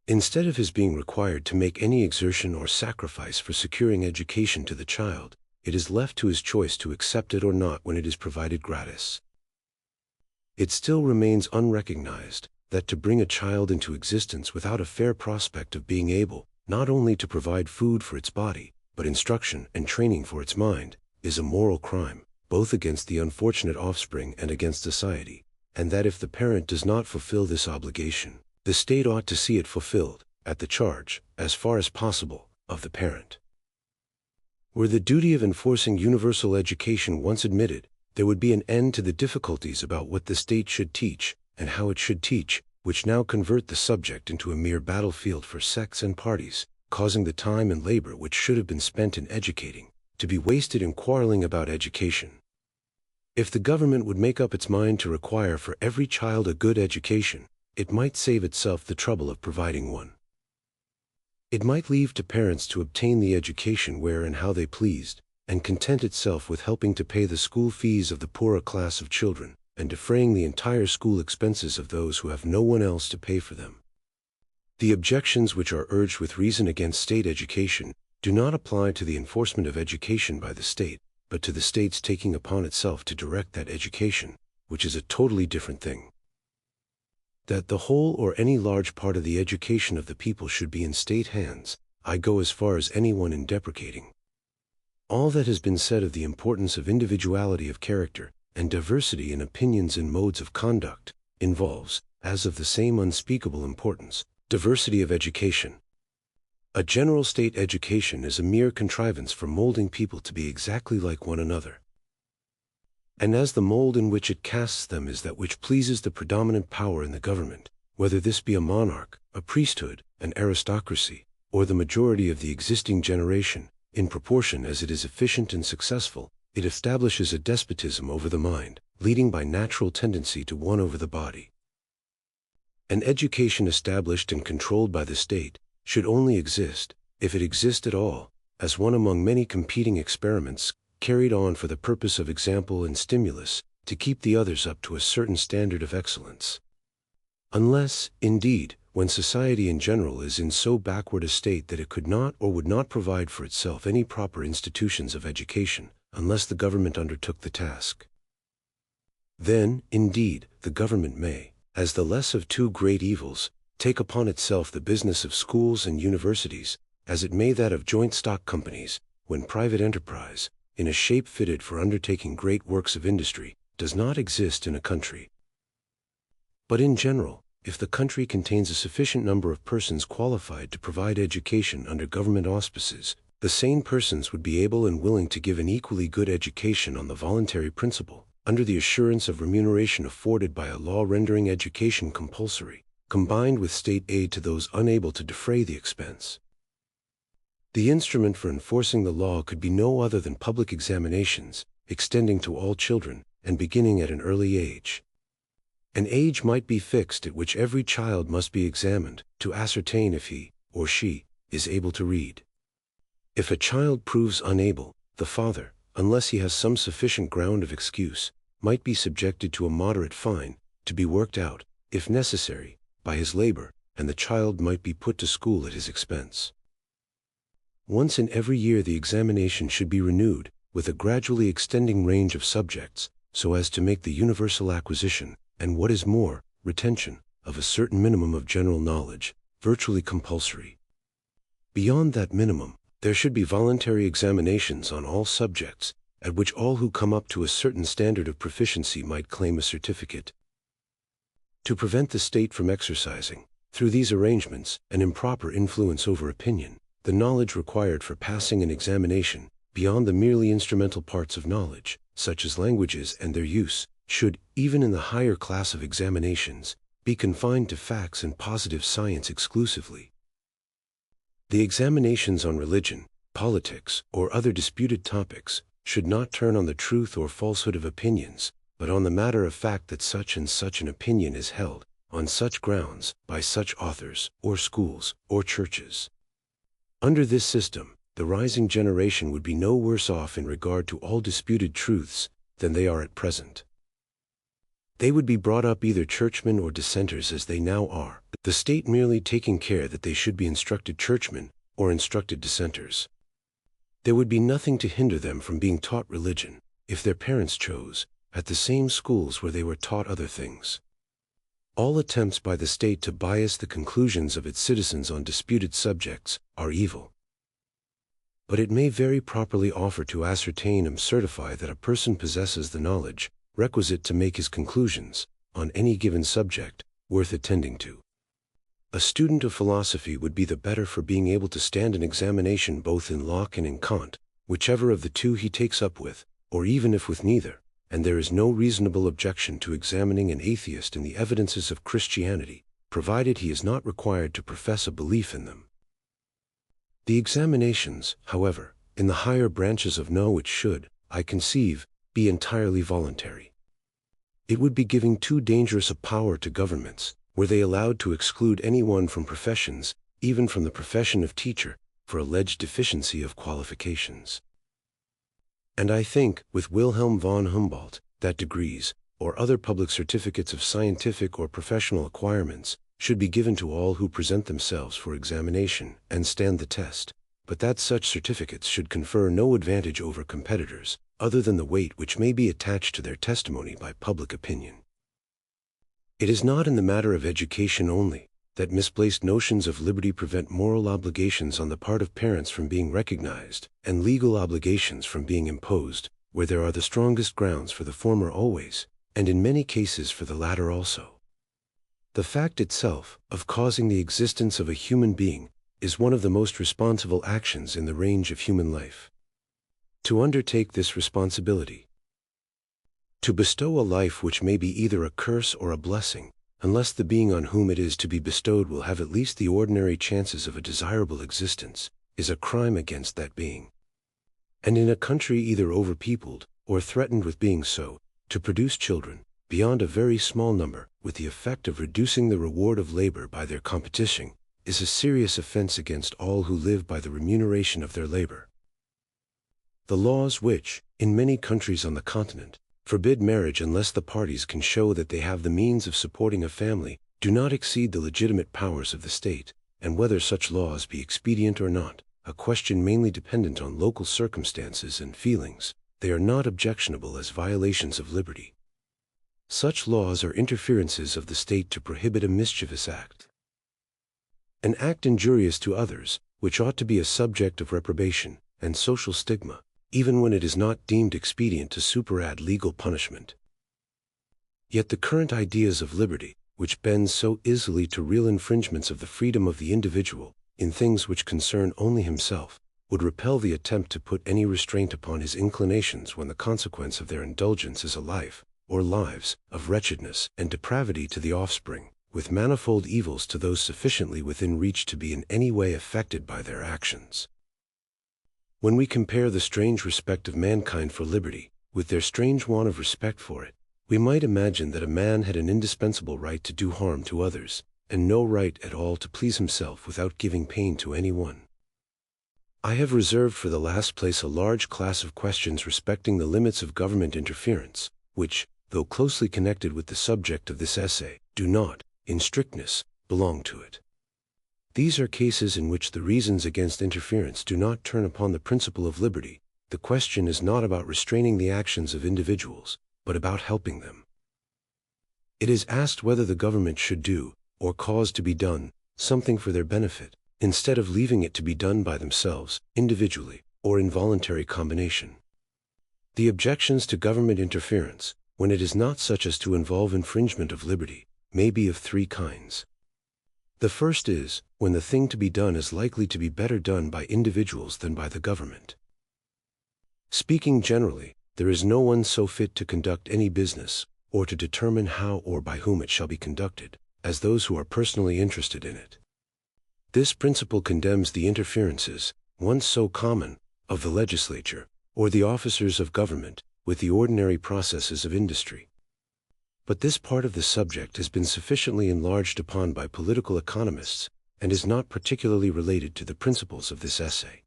Instead of his being required to make any exertion or sacrifice for securing education to the child, it is left to his choice to accept it or not when it is provided gratis. it still remains unrecognized that to bring a child into existence without a fair prospect of being able not only to provide food for its body, but instruction and training for its mind, is a moral crime, both against the unfortunate offspring and against society, and that if the parent does not fulfill this obligation, the state ought to see it fulfilled, at the charge, as far as possible, of the parent. Were the duty of enforcing universal education once admitted, there would be an end to the difficulties about what the state should teach, and how it should teach, which now convert the subject into a mere battlefield for sects and parties, causing the time and labor which should have been spent in educating, to be wasted in quarreling about education. If the government would make up its mind to require for every child a good education, it might save itself the trouble of providing one. It might leave to parents to obtain the education where and how they pleased, and content itself with helping to pay the school fees of the poorer class of children, and defraying the entire school expenses of those who have no one else to pay for them. The objections which are urged with reason against state education do not apply to the enforcement of education by the state, but to the state's taking upon itself to direct that education, which is a totally different thing. That the whole or any large part of the education of the people should be in state hands, I go as far as anyone in deprecating. All that has been said of the importance of individuality of character and diversity in opinions and modes of conduct involves, as of the same unspeakable importance, diversity of education. A general state education is a mere contrivance for molding people to be exactly like one another. And as the mold in which it casts them is that which pleases the predominant power in the government, whether this be a monarch, a priesthood, an aristocracy, or the majority of the existing generation, in proportion as it is efficient and successful, it establishes a despotism over the mind, leading by natural tendency to one over the body. An education established and controlled by the state should only exist, if it exist at all, as one among many competing experiments carried on for the purpose of example and stimulus, to keep the others up to a certain standard of excellence. Unless, indeed, when society in general is in so backward a state that it could not or would not provide for itself any proper institutions of education, unless the government undertook the task. Then, indeed, the government may, as the less of two great evils, take upon itself the business of schools and universities, as it may that of joint stock companies, when private enterprise, in a shape fitted for undertaking great works of industry, does not exist in a country. But in general, if the country contains a sufficient number of persons qualified to provide education under government auspices, the sane persons would be able and willing to give an equally good education on the voluntary principle, under the assurance of remuneration afforded by a law rendering education compulsory, combined with state aid to those unable to defray the expense. The instrument for enforcing the law could be no other than public examinations, extending to all children, and beginning at an early age. An age might be fixed at which every child must be examined, to ascertain if he, or she, is able to read. If a child proves unable, the father, unless he has some sufficient ground of excuse, might be subjected to a moderate fine, to be worked out, if necessary, by his labor, and the child might be put to school at his expense. Once in every year the examination should be renewed, with a gradually extending range of subjects, so as to make the universal acquisition, and what is more, retention, of a certain minimum of general knowledge, virtually compulsory. Beyond that minimum, there should be voluntary examinations on all subjects, at which all who come up to a certain standard of proficiency might claim a certificate. To prevent the state from exercising, through these arrangements, an improper influence over opinion, the knowledge required for passing an examination, beyond the merely instrumental parts of knowledge, such as languages and their use, should, even in the higher class of examinations, be confined to facts and positive science exclusively. The examinations on religion, politics, or other disputed topics, should not turn on the truth or falsehood of opinions, but on the matter of fact that such and such an opinion is held, on such grounds, by such authors, or schools, or churches. Under this system, the rising generation would be no worse off in regard to all disputed truths than they are at present. They would be brought up either churchmen or dissenters as they now are, the state merely taking care that they should be instructed churchmen or instructed dissenters. There would be nothing to hinder them from being taught religion, if their parents chose, at the same schools where they were taught other things. All attempts by the state to bias the conclusions of its citizens on disputed subjects are evil. But it may very properly offer to ascertain and certify that a person possesses the knowledge requisite to make his conclusions, on any given subject, worth attending to. A student of philosophy would be the better for being able to stand an examination both in Locke and in Kant, whichever of the two he takes up with, or even if with neither, and there is no reasonable objection to examining an atheist in the evidences of Christianity, provided he is not required to profess a belief in them. The examinations, however, in the higher branches of knowledge should, I conceive, be entirely voluntary. It would be giving too dangerous a power to governments, were they allowed to exclude anyone from professions, even from the profession of teacher, for alleged deficiency of qualifications. And I think, with Wilhelm von Humboldt, that degrees, or other public certificates of scientific or professional acquirements, should be given to all who present themselves for examination and stand the test, but that such certificates should confer no advantage over competitors, other than the weight which may be attached to their testimony by public opinion. It is not in the matter of education only that misplaced notions of liberty prevent moral obligations on the part of parents from being recognized, and legal obligations from being imposed, where there are the strongest grounds for the former always, and in many cases for the latter also. The fact itself of causing the existence of a human being is one of the most responsible actions in the range of human life. To undertake this responsibility, to bestow a life which may be either a curse or a blessing, unless the being on whom it is to be bestowed will have at least the ordinary chances of a desirable existence, is a crime against that being. And in a country either overpeopled, or threatened with being so, to produce children, beyond a very small number, with the effect of reducing the reward of labor by their competition, is a serious offense against all who live by the remuneration of their labor. The laws which, in many countries on the continent, forbid marriage unless the parties can show that they have the means of supporting a family, do not exceed the legitimate powers of the state, and whether such laws be expedient or not, a question mainly dependent on local circumstances and feelings, they are not objectionable as violations of liberty. Such laws are interferences of the state to prohibit a mischievous act. An act injurious to others, which ought to be a subject of reprobation and social stigma, even when it is not deemed expedient to superadd legal punishment. Yet the current ideas of liberty, which bend so easily to real infringements of the freedom of the individual, in things which concern only himself, would repel the attempt to put any restraint upon his inclinations when the consequence of their indulgence is a life, or lives, of wretchedness and depravity to the offspring, with manifold evils to those sufficiently within reach to be in any way affected by their actions. When we compare the strange respect of mankind for liberty, with their strange want of respect for it, we might imagine that a man had an indispensable right to do harm to others, and no right at all to please himself without giving pain to any one. I have reserved for the last place a large class of questions respecting the limits of government interference, which, though closely connected with the subject of this essay, do not, in strictness, belong to it. These are cases in which the reasons against interference do not turn upon the principle of liberty. The question is not about restraining the actions of individuals, but about helping them. It is asked whether the government should do, or cause to be done, something for their benefit, instead of leaving it to be done by themselves, individually, or in voluntary combination. The objections to government interference, when it is not such as to involve infringement of liberty, may be of three kinds. The first is, when the thing to be done is likely to be better done by individuals than by the government. Speaking generally, there is no one so fit to conduct any business, or to determine how or by whom it shall be conducted, as those who are personally interested in it. This principle condemns the interferences, once so common, of the legislature, or the officers of government, with the ordinary processes of industry. But this part of the subject has been sufficiently enlarged upon by political economists, and is not particularly related to the principles of this essay.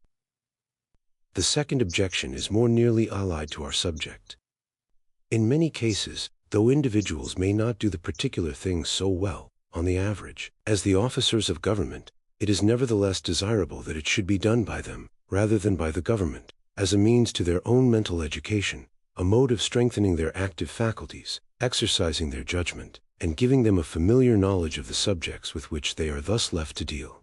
The second objection is more nearly allied to our subject. In many cases, though individuals may not do the particular thing so well, on the average, as the officers of government, it is nevertheless desirable that it should be done by them, rather than by the government, as a means to their own mental education, a mode of strengthening their active faculties, exercising their judgment, and giving them a familiar knowledge of the subjects with which they are thus left to deal.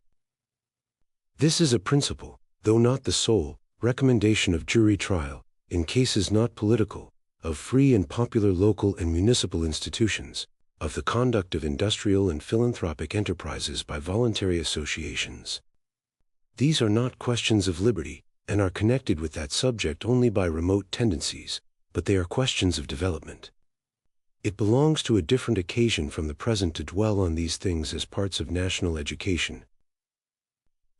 This is a principle, though not the sole, recommendation of jury trial, in cases not political, of free and popular local and municipal institutions, of the conduct of industrial and philanthropic enterprises by voluntary associations. These are not questions of liberty, and are connected with that subject only by remote tendencies, but they are questions of development. It belongs to a different occasion from the present to dwell on these things as parts of national education,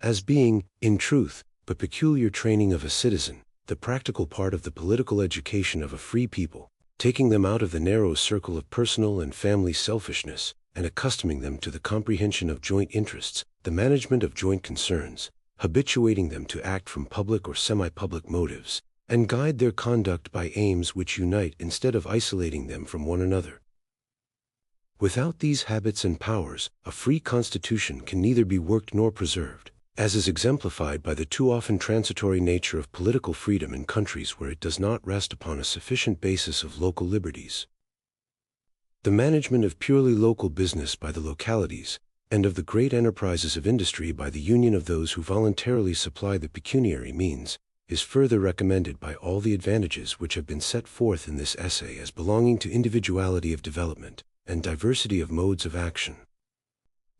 as being, in truth, but peculiar training of a citizen, the practical part of the political education of a free people, taking them out of the narrow circle of personal and family selfishness, and accustoming them to the comprehension of joint interests, the management of joint concerns, habituating them to act from public or semi-public motives, and guide their conduct by aims which unite instead of isolating them from one another. Without these habits and powers, a free constitution can neither be worked nor preserved, as is exemplified by the too often transitory nature of political freedom in countries where it does not rest upon a sufficient basis of local liberties. The management of purely local business by the localities, and of the great enterprises of industry by the union of those who voluntarily supply the pecuniary means, is further recommended by all the advantages which have been set forth in this essay as belonging to individuality of development and diversity of modes of action.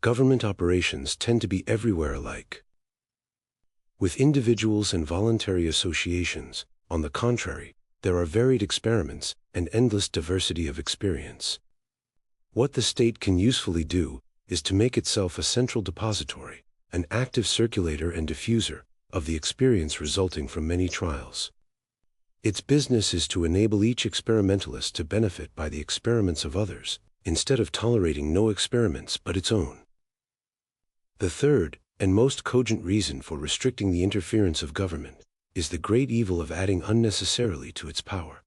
Government operations tend to be everywhere alike. With individuals and voluntary associations, on the contrary, there are varied experiments and endless diversity of experience. What the state can usefully do is to make itself a central depository, an active circulator and diffuser, of the experience resulting from many trials. Its business is to enable each experimentalist to benefit by the experiments of others, instead of tolerating no experiments but its own. The third, and most cogent reason for restricting the interference of government, is the great evil of adding unnecessarily to its power.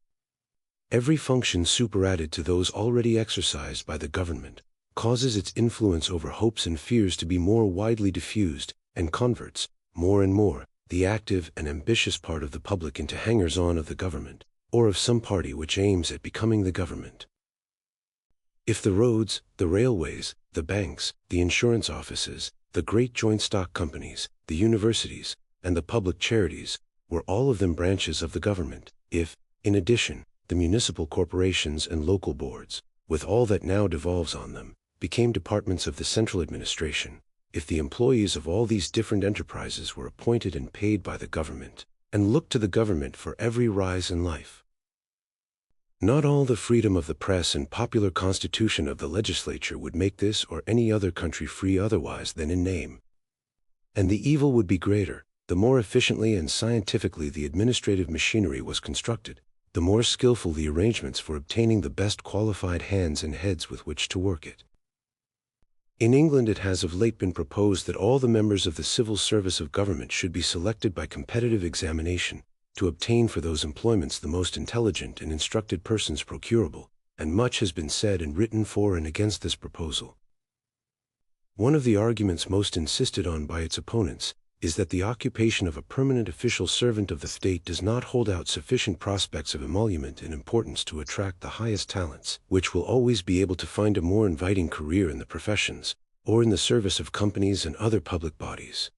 Every function superadded to those already exercised by the government causes its influence over hopes and fears to be more widely diffused, and converts, more and more, the active and ambitious part of the public into hangers-on of the government, or of some party which aims at becoming the government. If the roads, the railways, the banks, the insurance offices, the great joint stock companies, the universities, and the public charities were all of them branches of the government, if, in addition, the municipal corporations and local boards, with all that now devolves on them, became departments of the central administration, if the employees of all these different enterprises were appointed and paid by the government, and looked to the government for every rise in life. Not all the freedom of the press and popular constitution of the legislature would make this or any other country free otherwise than in name. And the evil would be greater, the more efficiently and scientifically the administrative machinery was constructed, the more skillful the arrangements for obtaining the best qualified hands and heads with which to work it. In England it has of late been proposed that all the members of the civil service of government should be selected by competitive examination, to obtain for those employments the most intelligent and instructed persons procurable, and much has been said and written for and against this proposal. One of the arguments most insisted on by its opponents is that the occupation of a permanent official servant of the state does not hold out sufficient prospects of emolument and importance to attract the highest talents, which will always be able to find a more inviting career in the professions, or in the service of companies and other public bodies.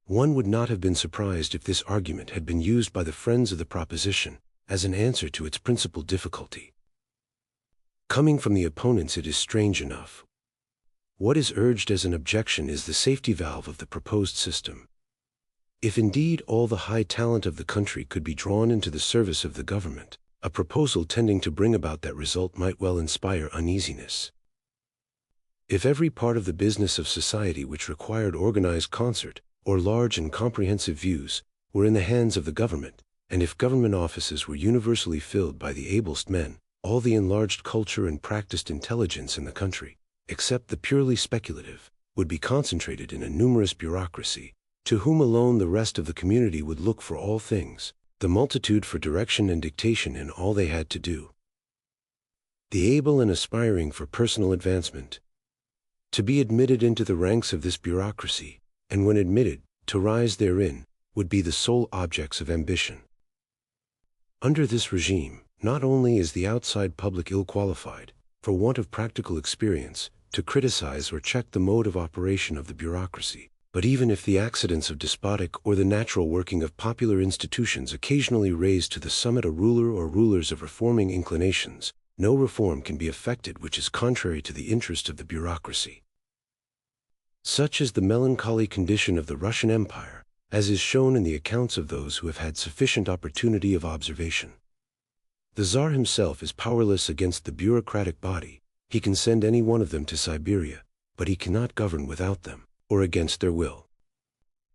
One would not have been surprised if this argument had been used by the friends of the proposition as an answer to its principal difficulty. Coming from the opponents, it is strange enough. What is urged as an objection is the safety valve of the proposed system. If indeed all the high talent of the country could be drawn into the service of the government, a proposal tending to bring about that result might well inspire uneasiness. If every part of the business of society which required organized concert, or large and comprehensive views, were in the hands of the government, and if government offices were universally filled by the ablest men, all the enlarged culture and practiced intelligence in the country, except the purely speculative, would be concentrated in a numerous bureaucracy, to whom alone the rest of the community would look for all things, the multitude for direction and dictation in all they had to do. The able and aspiring for personal advancement, to be admitted into the ranks of this bureaucracy, and when admitted, to rise therein, would be the sole objects of ambition. Under this regime, not only is the outside public ill-qualified, for want of practical experience, to criticize or check the mode of operation of the bureaucracy, but even if the accidents of despotic or the natural working of popular institutions occasionally raise to the summit a ruler or rulers of reforming inclinations, no reform can be effected which is contrary to the interest of the bureaucracy. Such is the melancholy condition of the Russian Empire, as is shown in the accounts of those who have had sufficient opportunity of observation. The Tsar himself is powerless against the bureaucratic body. He can send any one of them to Siberia, but he cannot govern without them, or against their will.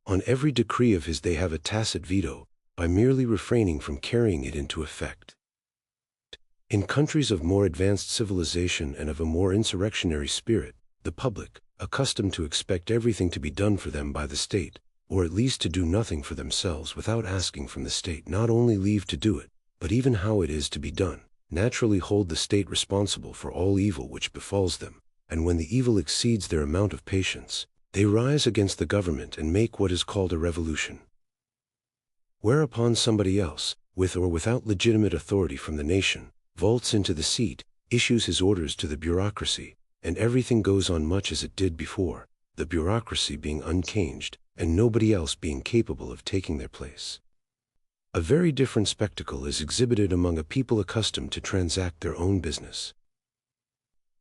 On every decree of his they have a tacit veto, by merely refraining from carrying it into effect. In countries of more advanced civilization and of a more insurrectionary spirit, the public, accustomed to expect everything to be done for them by the state, or at least to do nothing for themselves without asking from the state not only leave to do it, but even how it is to be done, naturally hold the state responsible for all evil which befalls them, and when the evil exceeds their amount of patience, they rise against the government and make what is called a revolution. Whereupon somebody else, with or without legitimate authority from the nation, vaults into the seat, issues his orders to the bureaucracy, and everything goes on much as it did before, the bureaucracy being unchanged, and nobody else being capable of taking their place. A very different spectacle is exhibited among a people accustomed to transact their own business.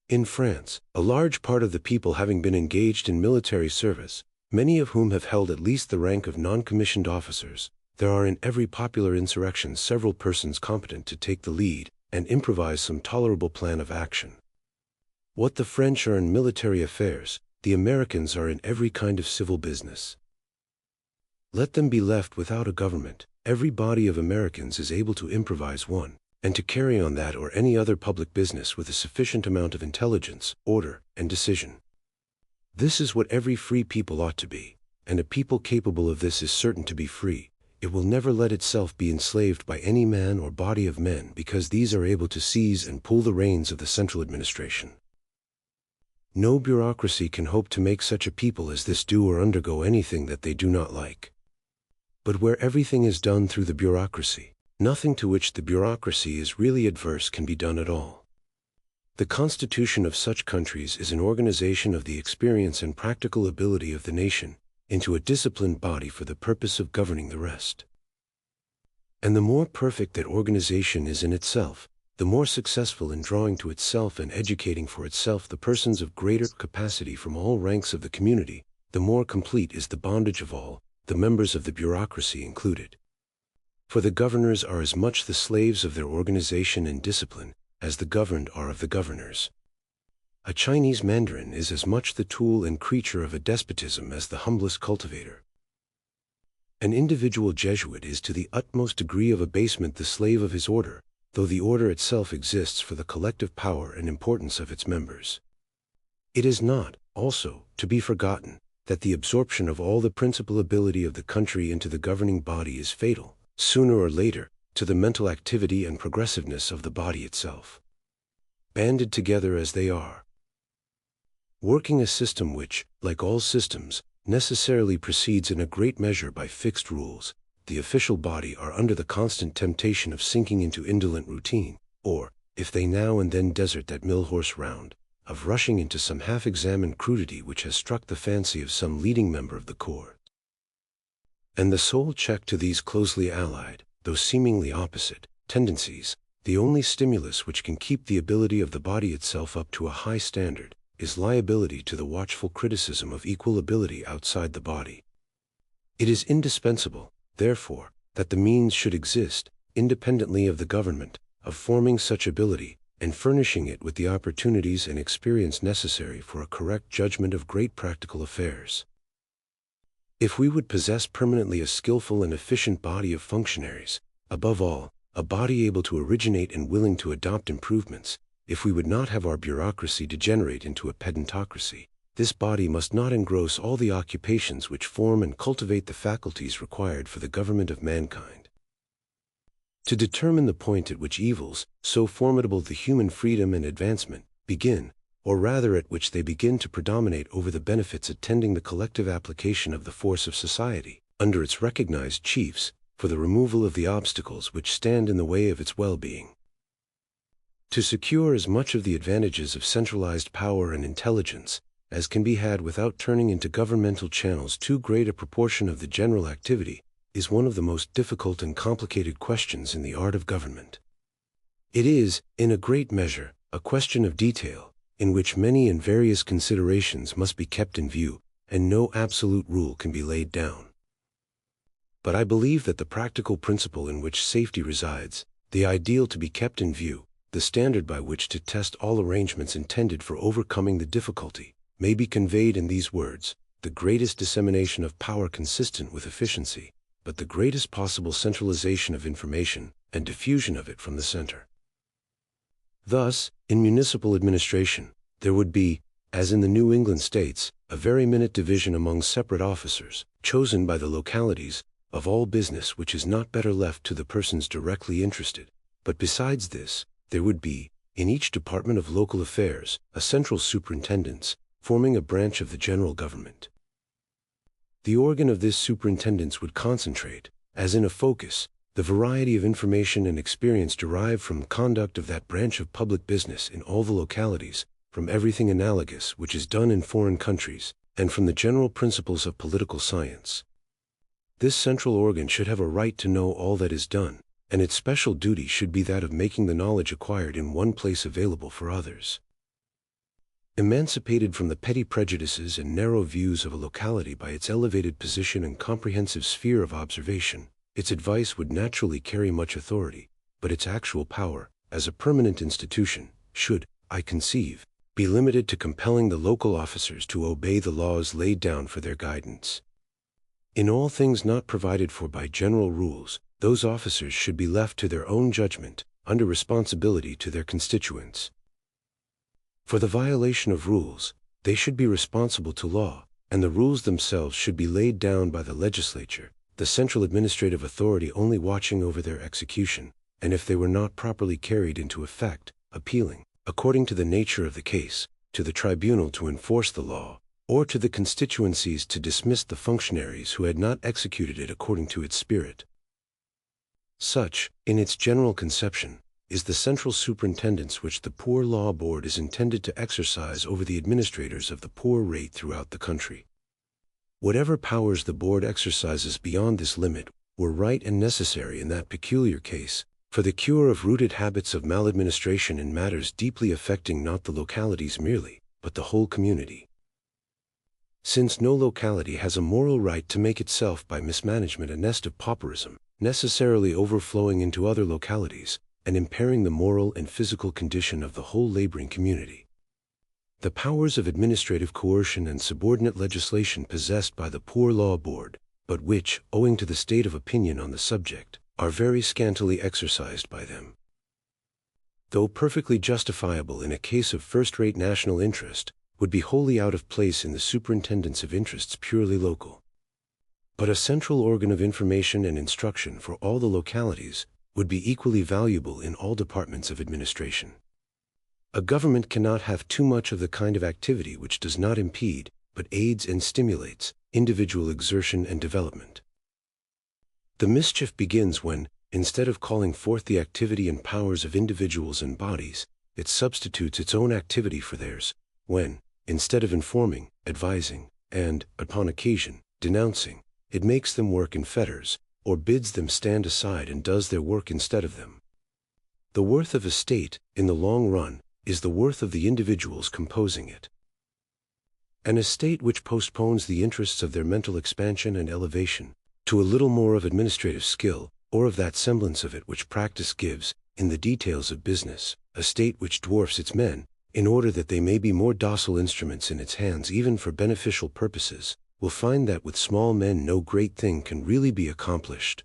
In France, a large part of the people having been engaged in military service, many of whom have held at least the rank of non-commissioned officers, there are in every popular insurrection several persons competent to take the lead and improvise some tolerable plan of action. What the French are in military affairs, the Americans are in every kind of civil business. Let them be left without a government, every body of Americans is able to improvise one, and to carry on that or any other public business with a sufficient amount of intelligence, order, and decision. This is what every free people ought to be, and a people capable of this is certain to be free. It will never let itself be enslaved by any man or body of men because these are able to seize and pull the reins of the central administration. No bureaucracy can hope to make such a people as this do or undergo anything that they do not like. But where everything is done through the bureaucracy, nothing to which the bureaucracy is really adverse can be done at all. The constitution of such countries is an organization of the experience and practical ability of the nation into a disciplined body for the purpose of governing the rest. And the more perfect that organization is in itself, the more successful in drawing to itself and educating for itself the persons of greater capacity from all ranks of the community, the more complete is the bondage of all, the members of the bureaucracy included. For the governors are as much the slaves of their organization and discipline as the governed are of the governors. A Chinese mandarin is as much the tool and creature of a despotism as the humblest cultivator. An individual Jesuit is to the utmost degree of abasement the slave of his order, though the order itself exists for the collective power and importance of its members. It is not, also, to be forgotten, that the absorption of all the principal ability of the country into the governing body is fatal, sooner or later, to the mental activity and progressiveness of the body itself. Banded together as they are, working a system which, like all systems, necessarily proceeds in a great measure by fixed rules, the official body are under the constant temptation of sinking into indolent routine, or, if they now and then desert that mill-horse round, of rushing into some half-examined crudity which has struck the fancy of some leading member of the corps. And the sole check to these closely allied, though seemingly opposite, tendencies, the only stimulus which can keep the ability of the body itself up to a high standard, is liability to the watchful criticism of equal ability outside the body. It is indispensable, therefore, that the means should exist, independently of the government, of forming such ability, and furnishing it with the opportunities and experience necessary for a correct judgment of great practical affairs. If we would possess permanently a skillful and efficient body of functionaries, above all, a body able to originate and willing to adopt improvements, if we would not have our bureaucracy degenerate into a pedantocracy, this body must not engross all the occupations which form and cultivate the faculties required for the government of mankind. To determine the point at which evils, so formidable to human freedom and advancement, begin, or rather at which they begin to predominate over the benefits attending the collective application of the force of society, under its recognized chiefs, for the removal of the obstacles which stand in the way of its well-being. To secure as much of the advantages of centralized power and intelligence as can be had without turning into governmental channels too great a proportion of the general activity is one of the most difficult and complicated questions in the art of government. It is, in a great measure, a question of detail, in which many and various considerations must be kept in view, and no absolute rule can be laid down. But I believe that the practical principle in which safety resides, the ideal to be kept in view, the standard by which to test all arrangements intended for overcoming the difficulty, may be conveyed in these words: the greatest dissemination of power consistent with efficiency, but the greatest possible centralization of information and diffusion of it from the center. Thus, in municipal administration, there would be, as in the New England states, a very minute division among separate officers, chosen by the localities, of all business which is not better left to the persons directly interested. But besides this, there would be, in each department of local affairs, a central superintendence, forming a branch of the general government. The organ of this superintendence would concentrate, as in a focus, the variety of information and experience derived from the conduct of that branch of public business in all the localities, from everything analogous which is done in foreign countries, and from the general principles of political science. This central organ should have a right to know all that is done, and its special duty should be that of making the knowledge acquired in one place available for others. Emancipated from the petty prejudices and narrow views of a locality by its elevated position and comprehensive sphere of observation, its advice would naturally carry much authority, but its actual power, as a permanent institution, should, I conceive, be limited to compelling the local officers to obey the laws laid down for their guidance. In all things not provided for by general rules, those officers should be left to their own judgment, under responsibility to their constituents. For the violation of rules, they should be responsible to law, and the rules themselves should be laid down by the legislature, the central administrative authority only watching over their execution, and if they were not properly carried into effect, appealing, according to the nature of the case, to the tribunal to enforce the law, or to the constituencies to dismiss the functionaries who had not executed it according to its spirit. Such, in its general conception, is the central superintendence which the Poor Law Board is intended to exercise over the administrators of the poor rate throughout the country. Whatever powers the board exercises beyond this limit were right and necessary in that peculiar case, for the cure of rooted habits of maladministration in matters deeply affecting not the localities merely, but the whole community. Since no locality has a moral right to make itself by mismanagement a nest of pauperism, necessarily overflowing into other localities, and impairing the moral and physical condition of the whole laboring community. The powers of administrative coercion and subordinate legislation possessed by the Poor Law Board, but which, owing to the state of opinion on the subject, are very scantily exercised by them. Though perfectly justifiable in a case of first-rate national interest, would be wholly out of place in the superintendence of interests purely local. But a central organ of information and instruction for all the localities would be equally valuable in all departments of administration. A government cannot have too much of the kind of activity which does not impede, but aids and stimulates, individual exertion and development. The mischief begins when, instead of calling forth the activity and powers of individuals and bodies, it substitutes its own activity for theirs, when, instead of informing, advising, and, upon occasion, denouncing, it makes them work in fetters, or bids them stand aside and does their work instead of them. The worth of a state, in the long run, is the worth of the individuals composing it. An estate which postpones the interests of their mental expansion and elevation to a little more of administrative skill, or of that semblance of it which practice gives, in the details of business, a state which dwarfs its men, in order that they may be more docile instruments in its hands even for beneficial purposes, will find that with small men no great thing can really be accomplished,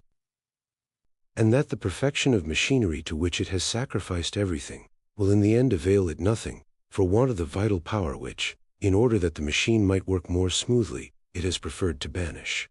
and that the perfection of machinery to which it has sacrificed everything will in the end avail it nothing, for want of the vital power which, in order that the machine might work more smoothly, it has preferred to banish.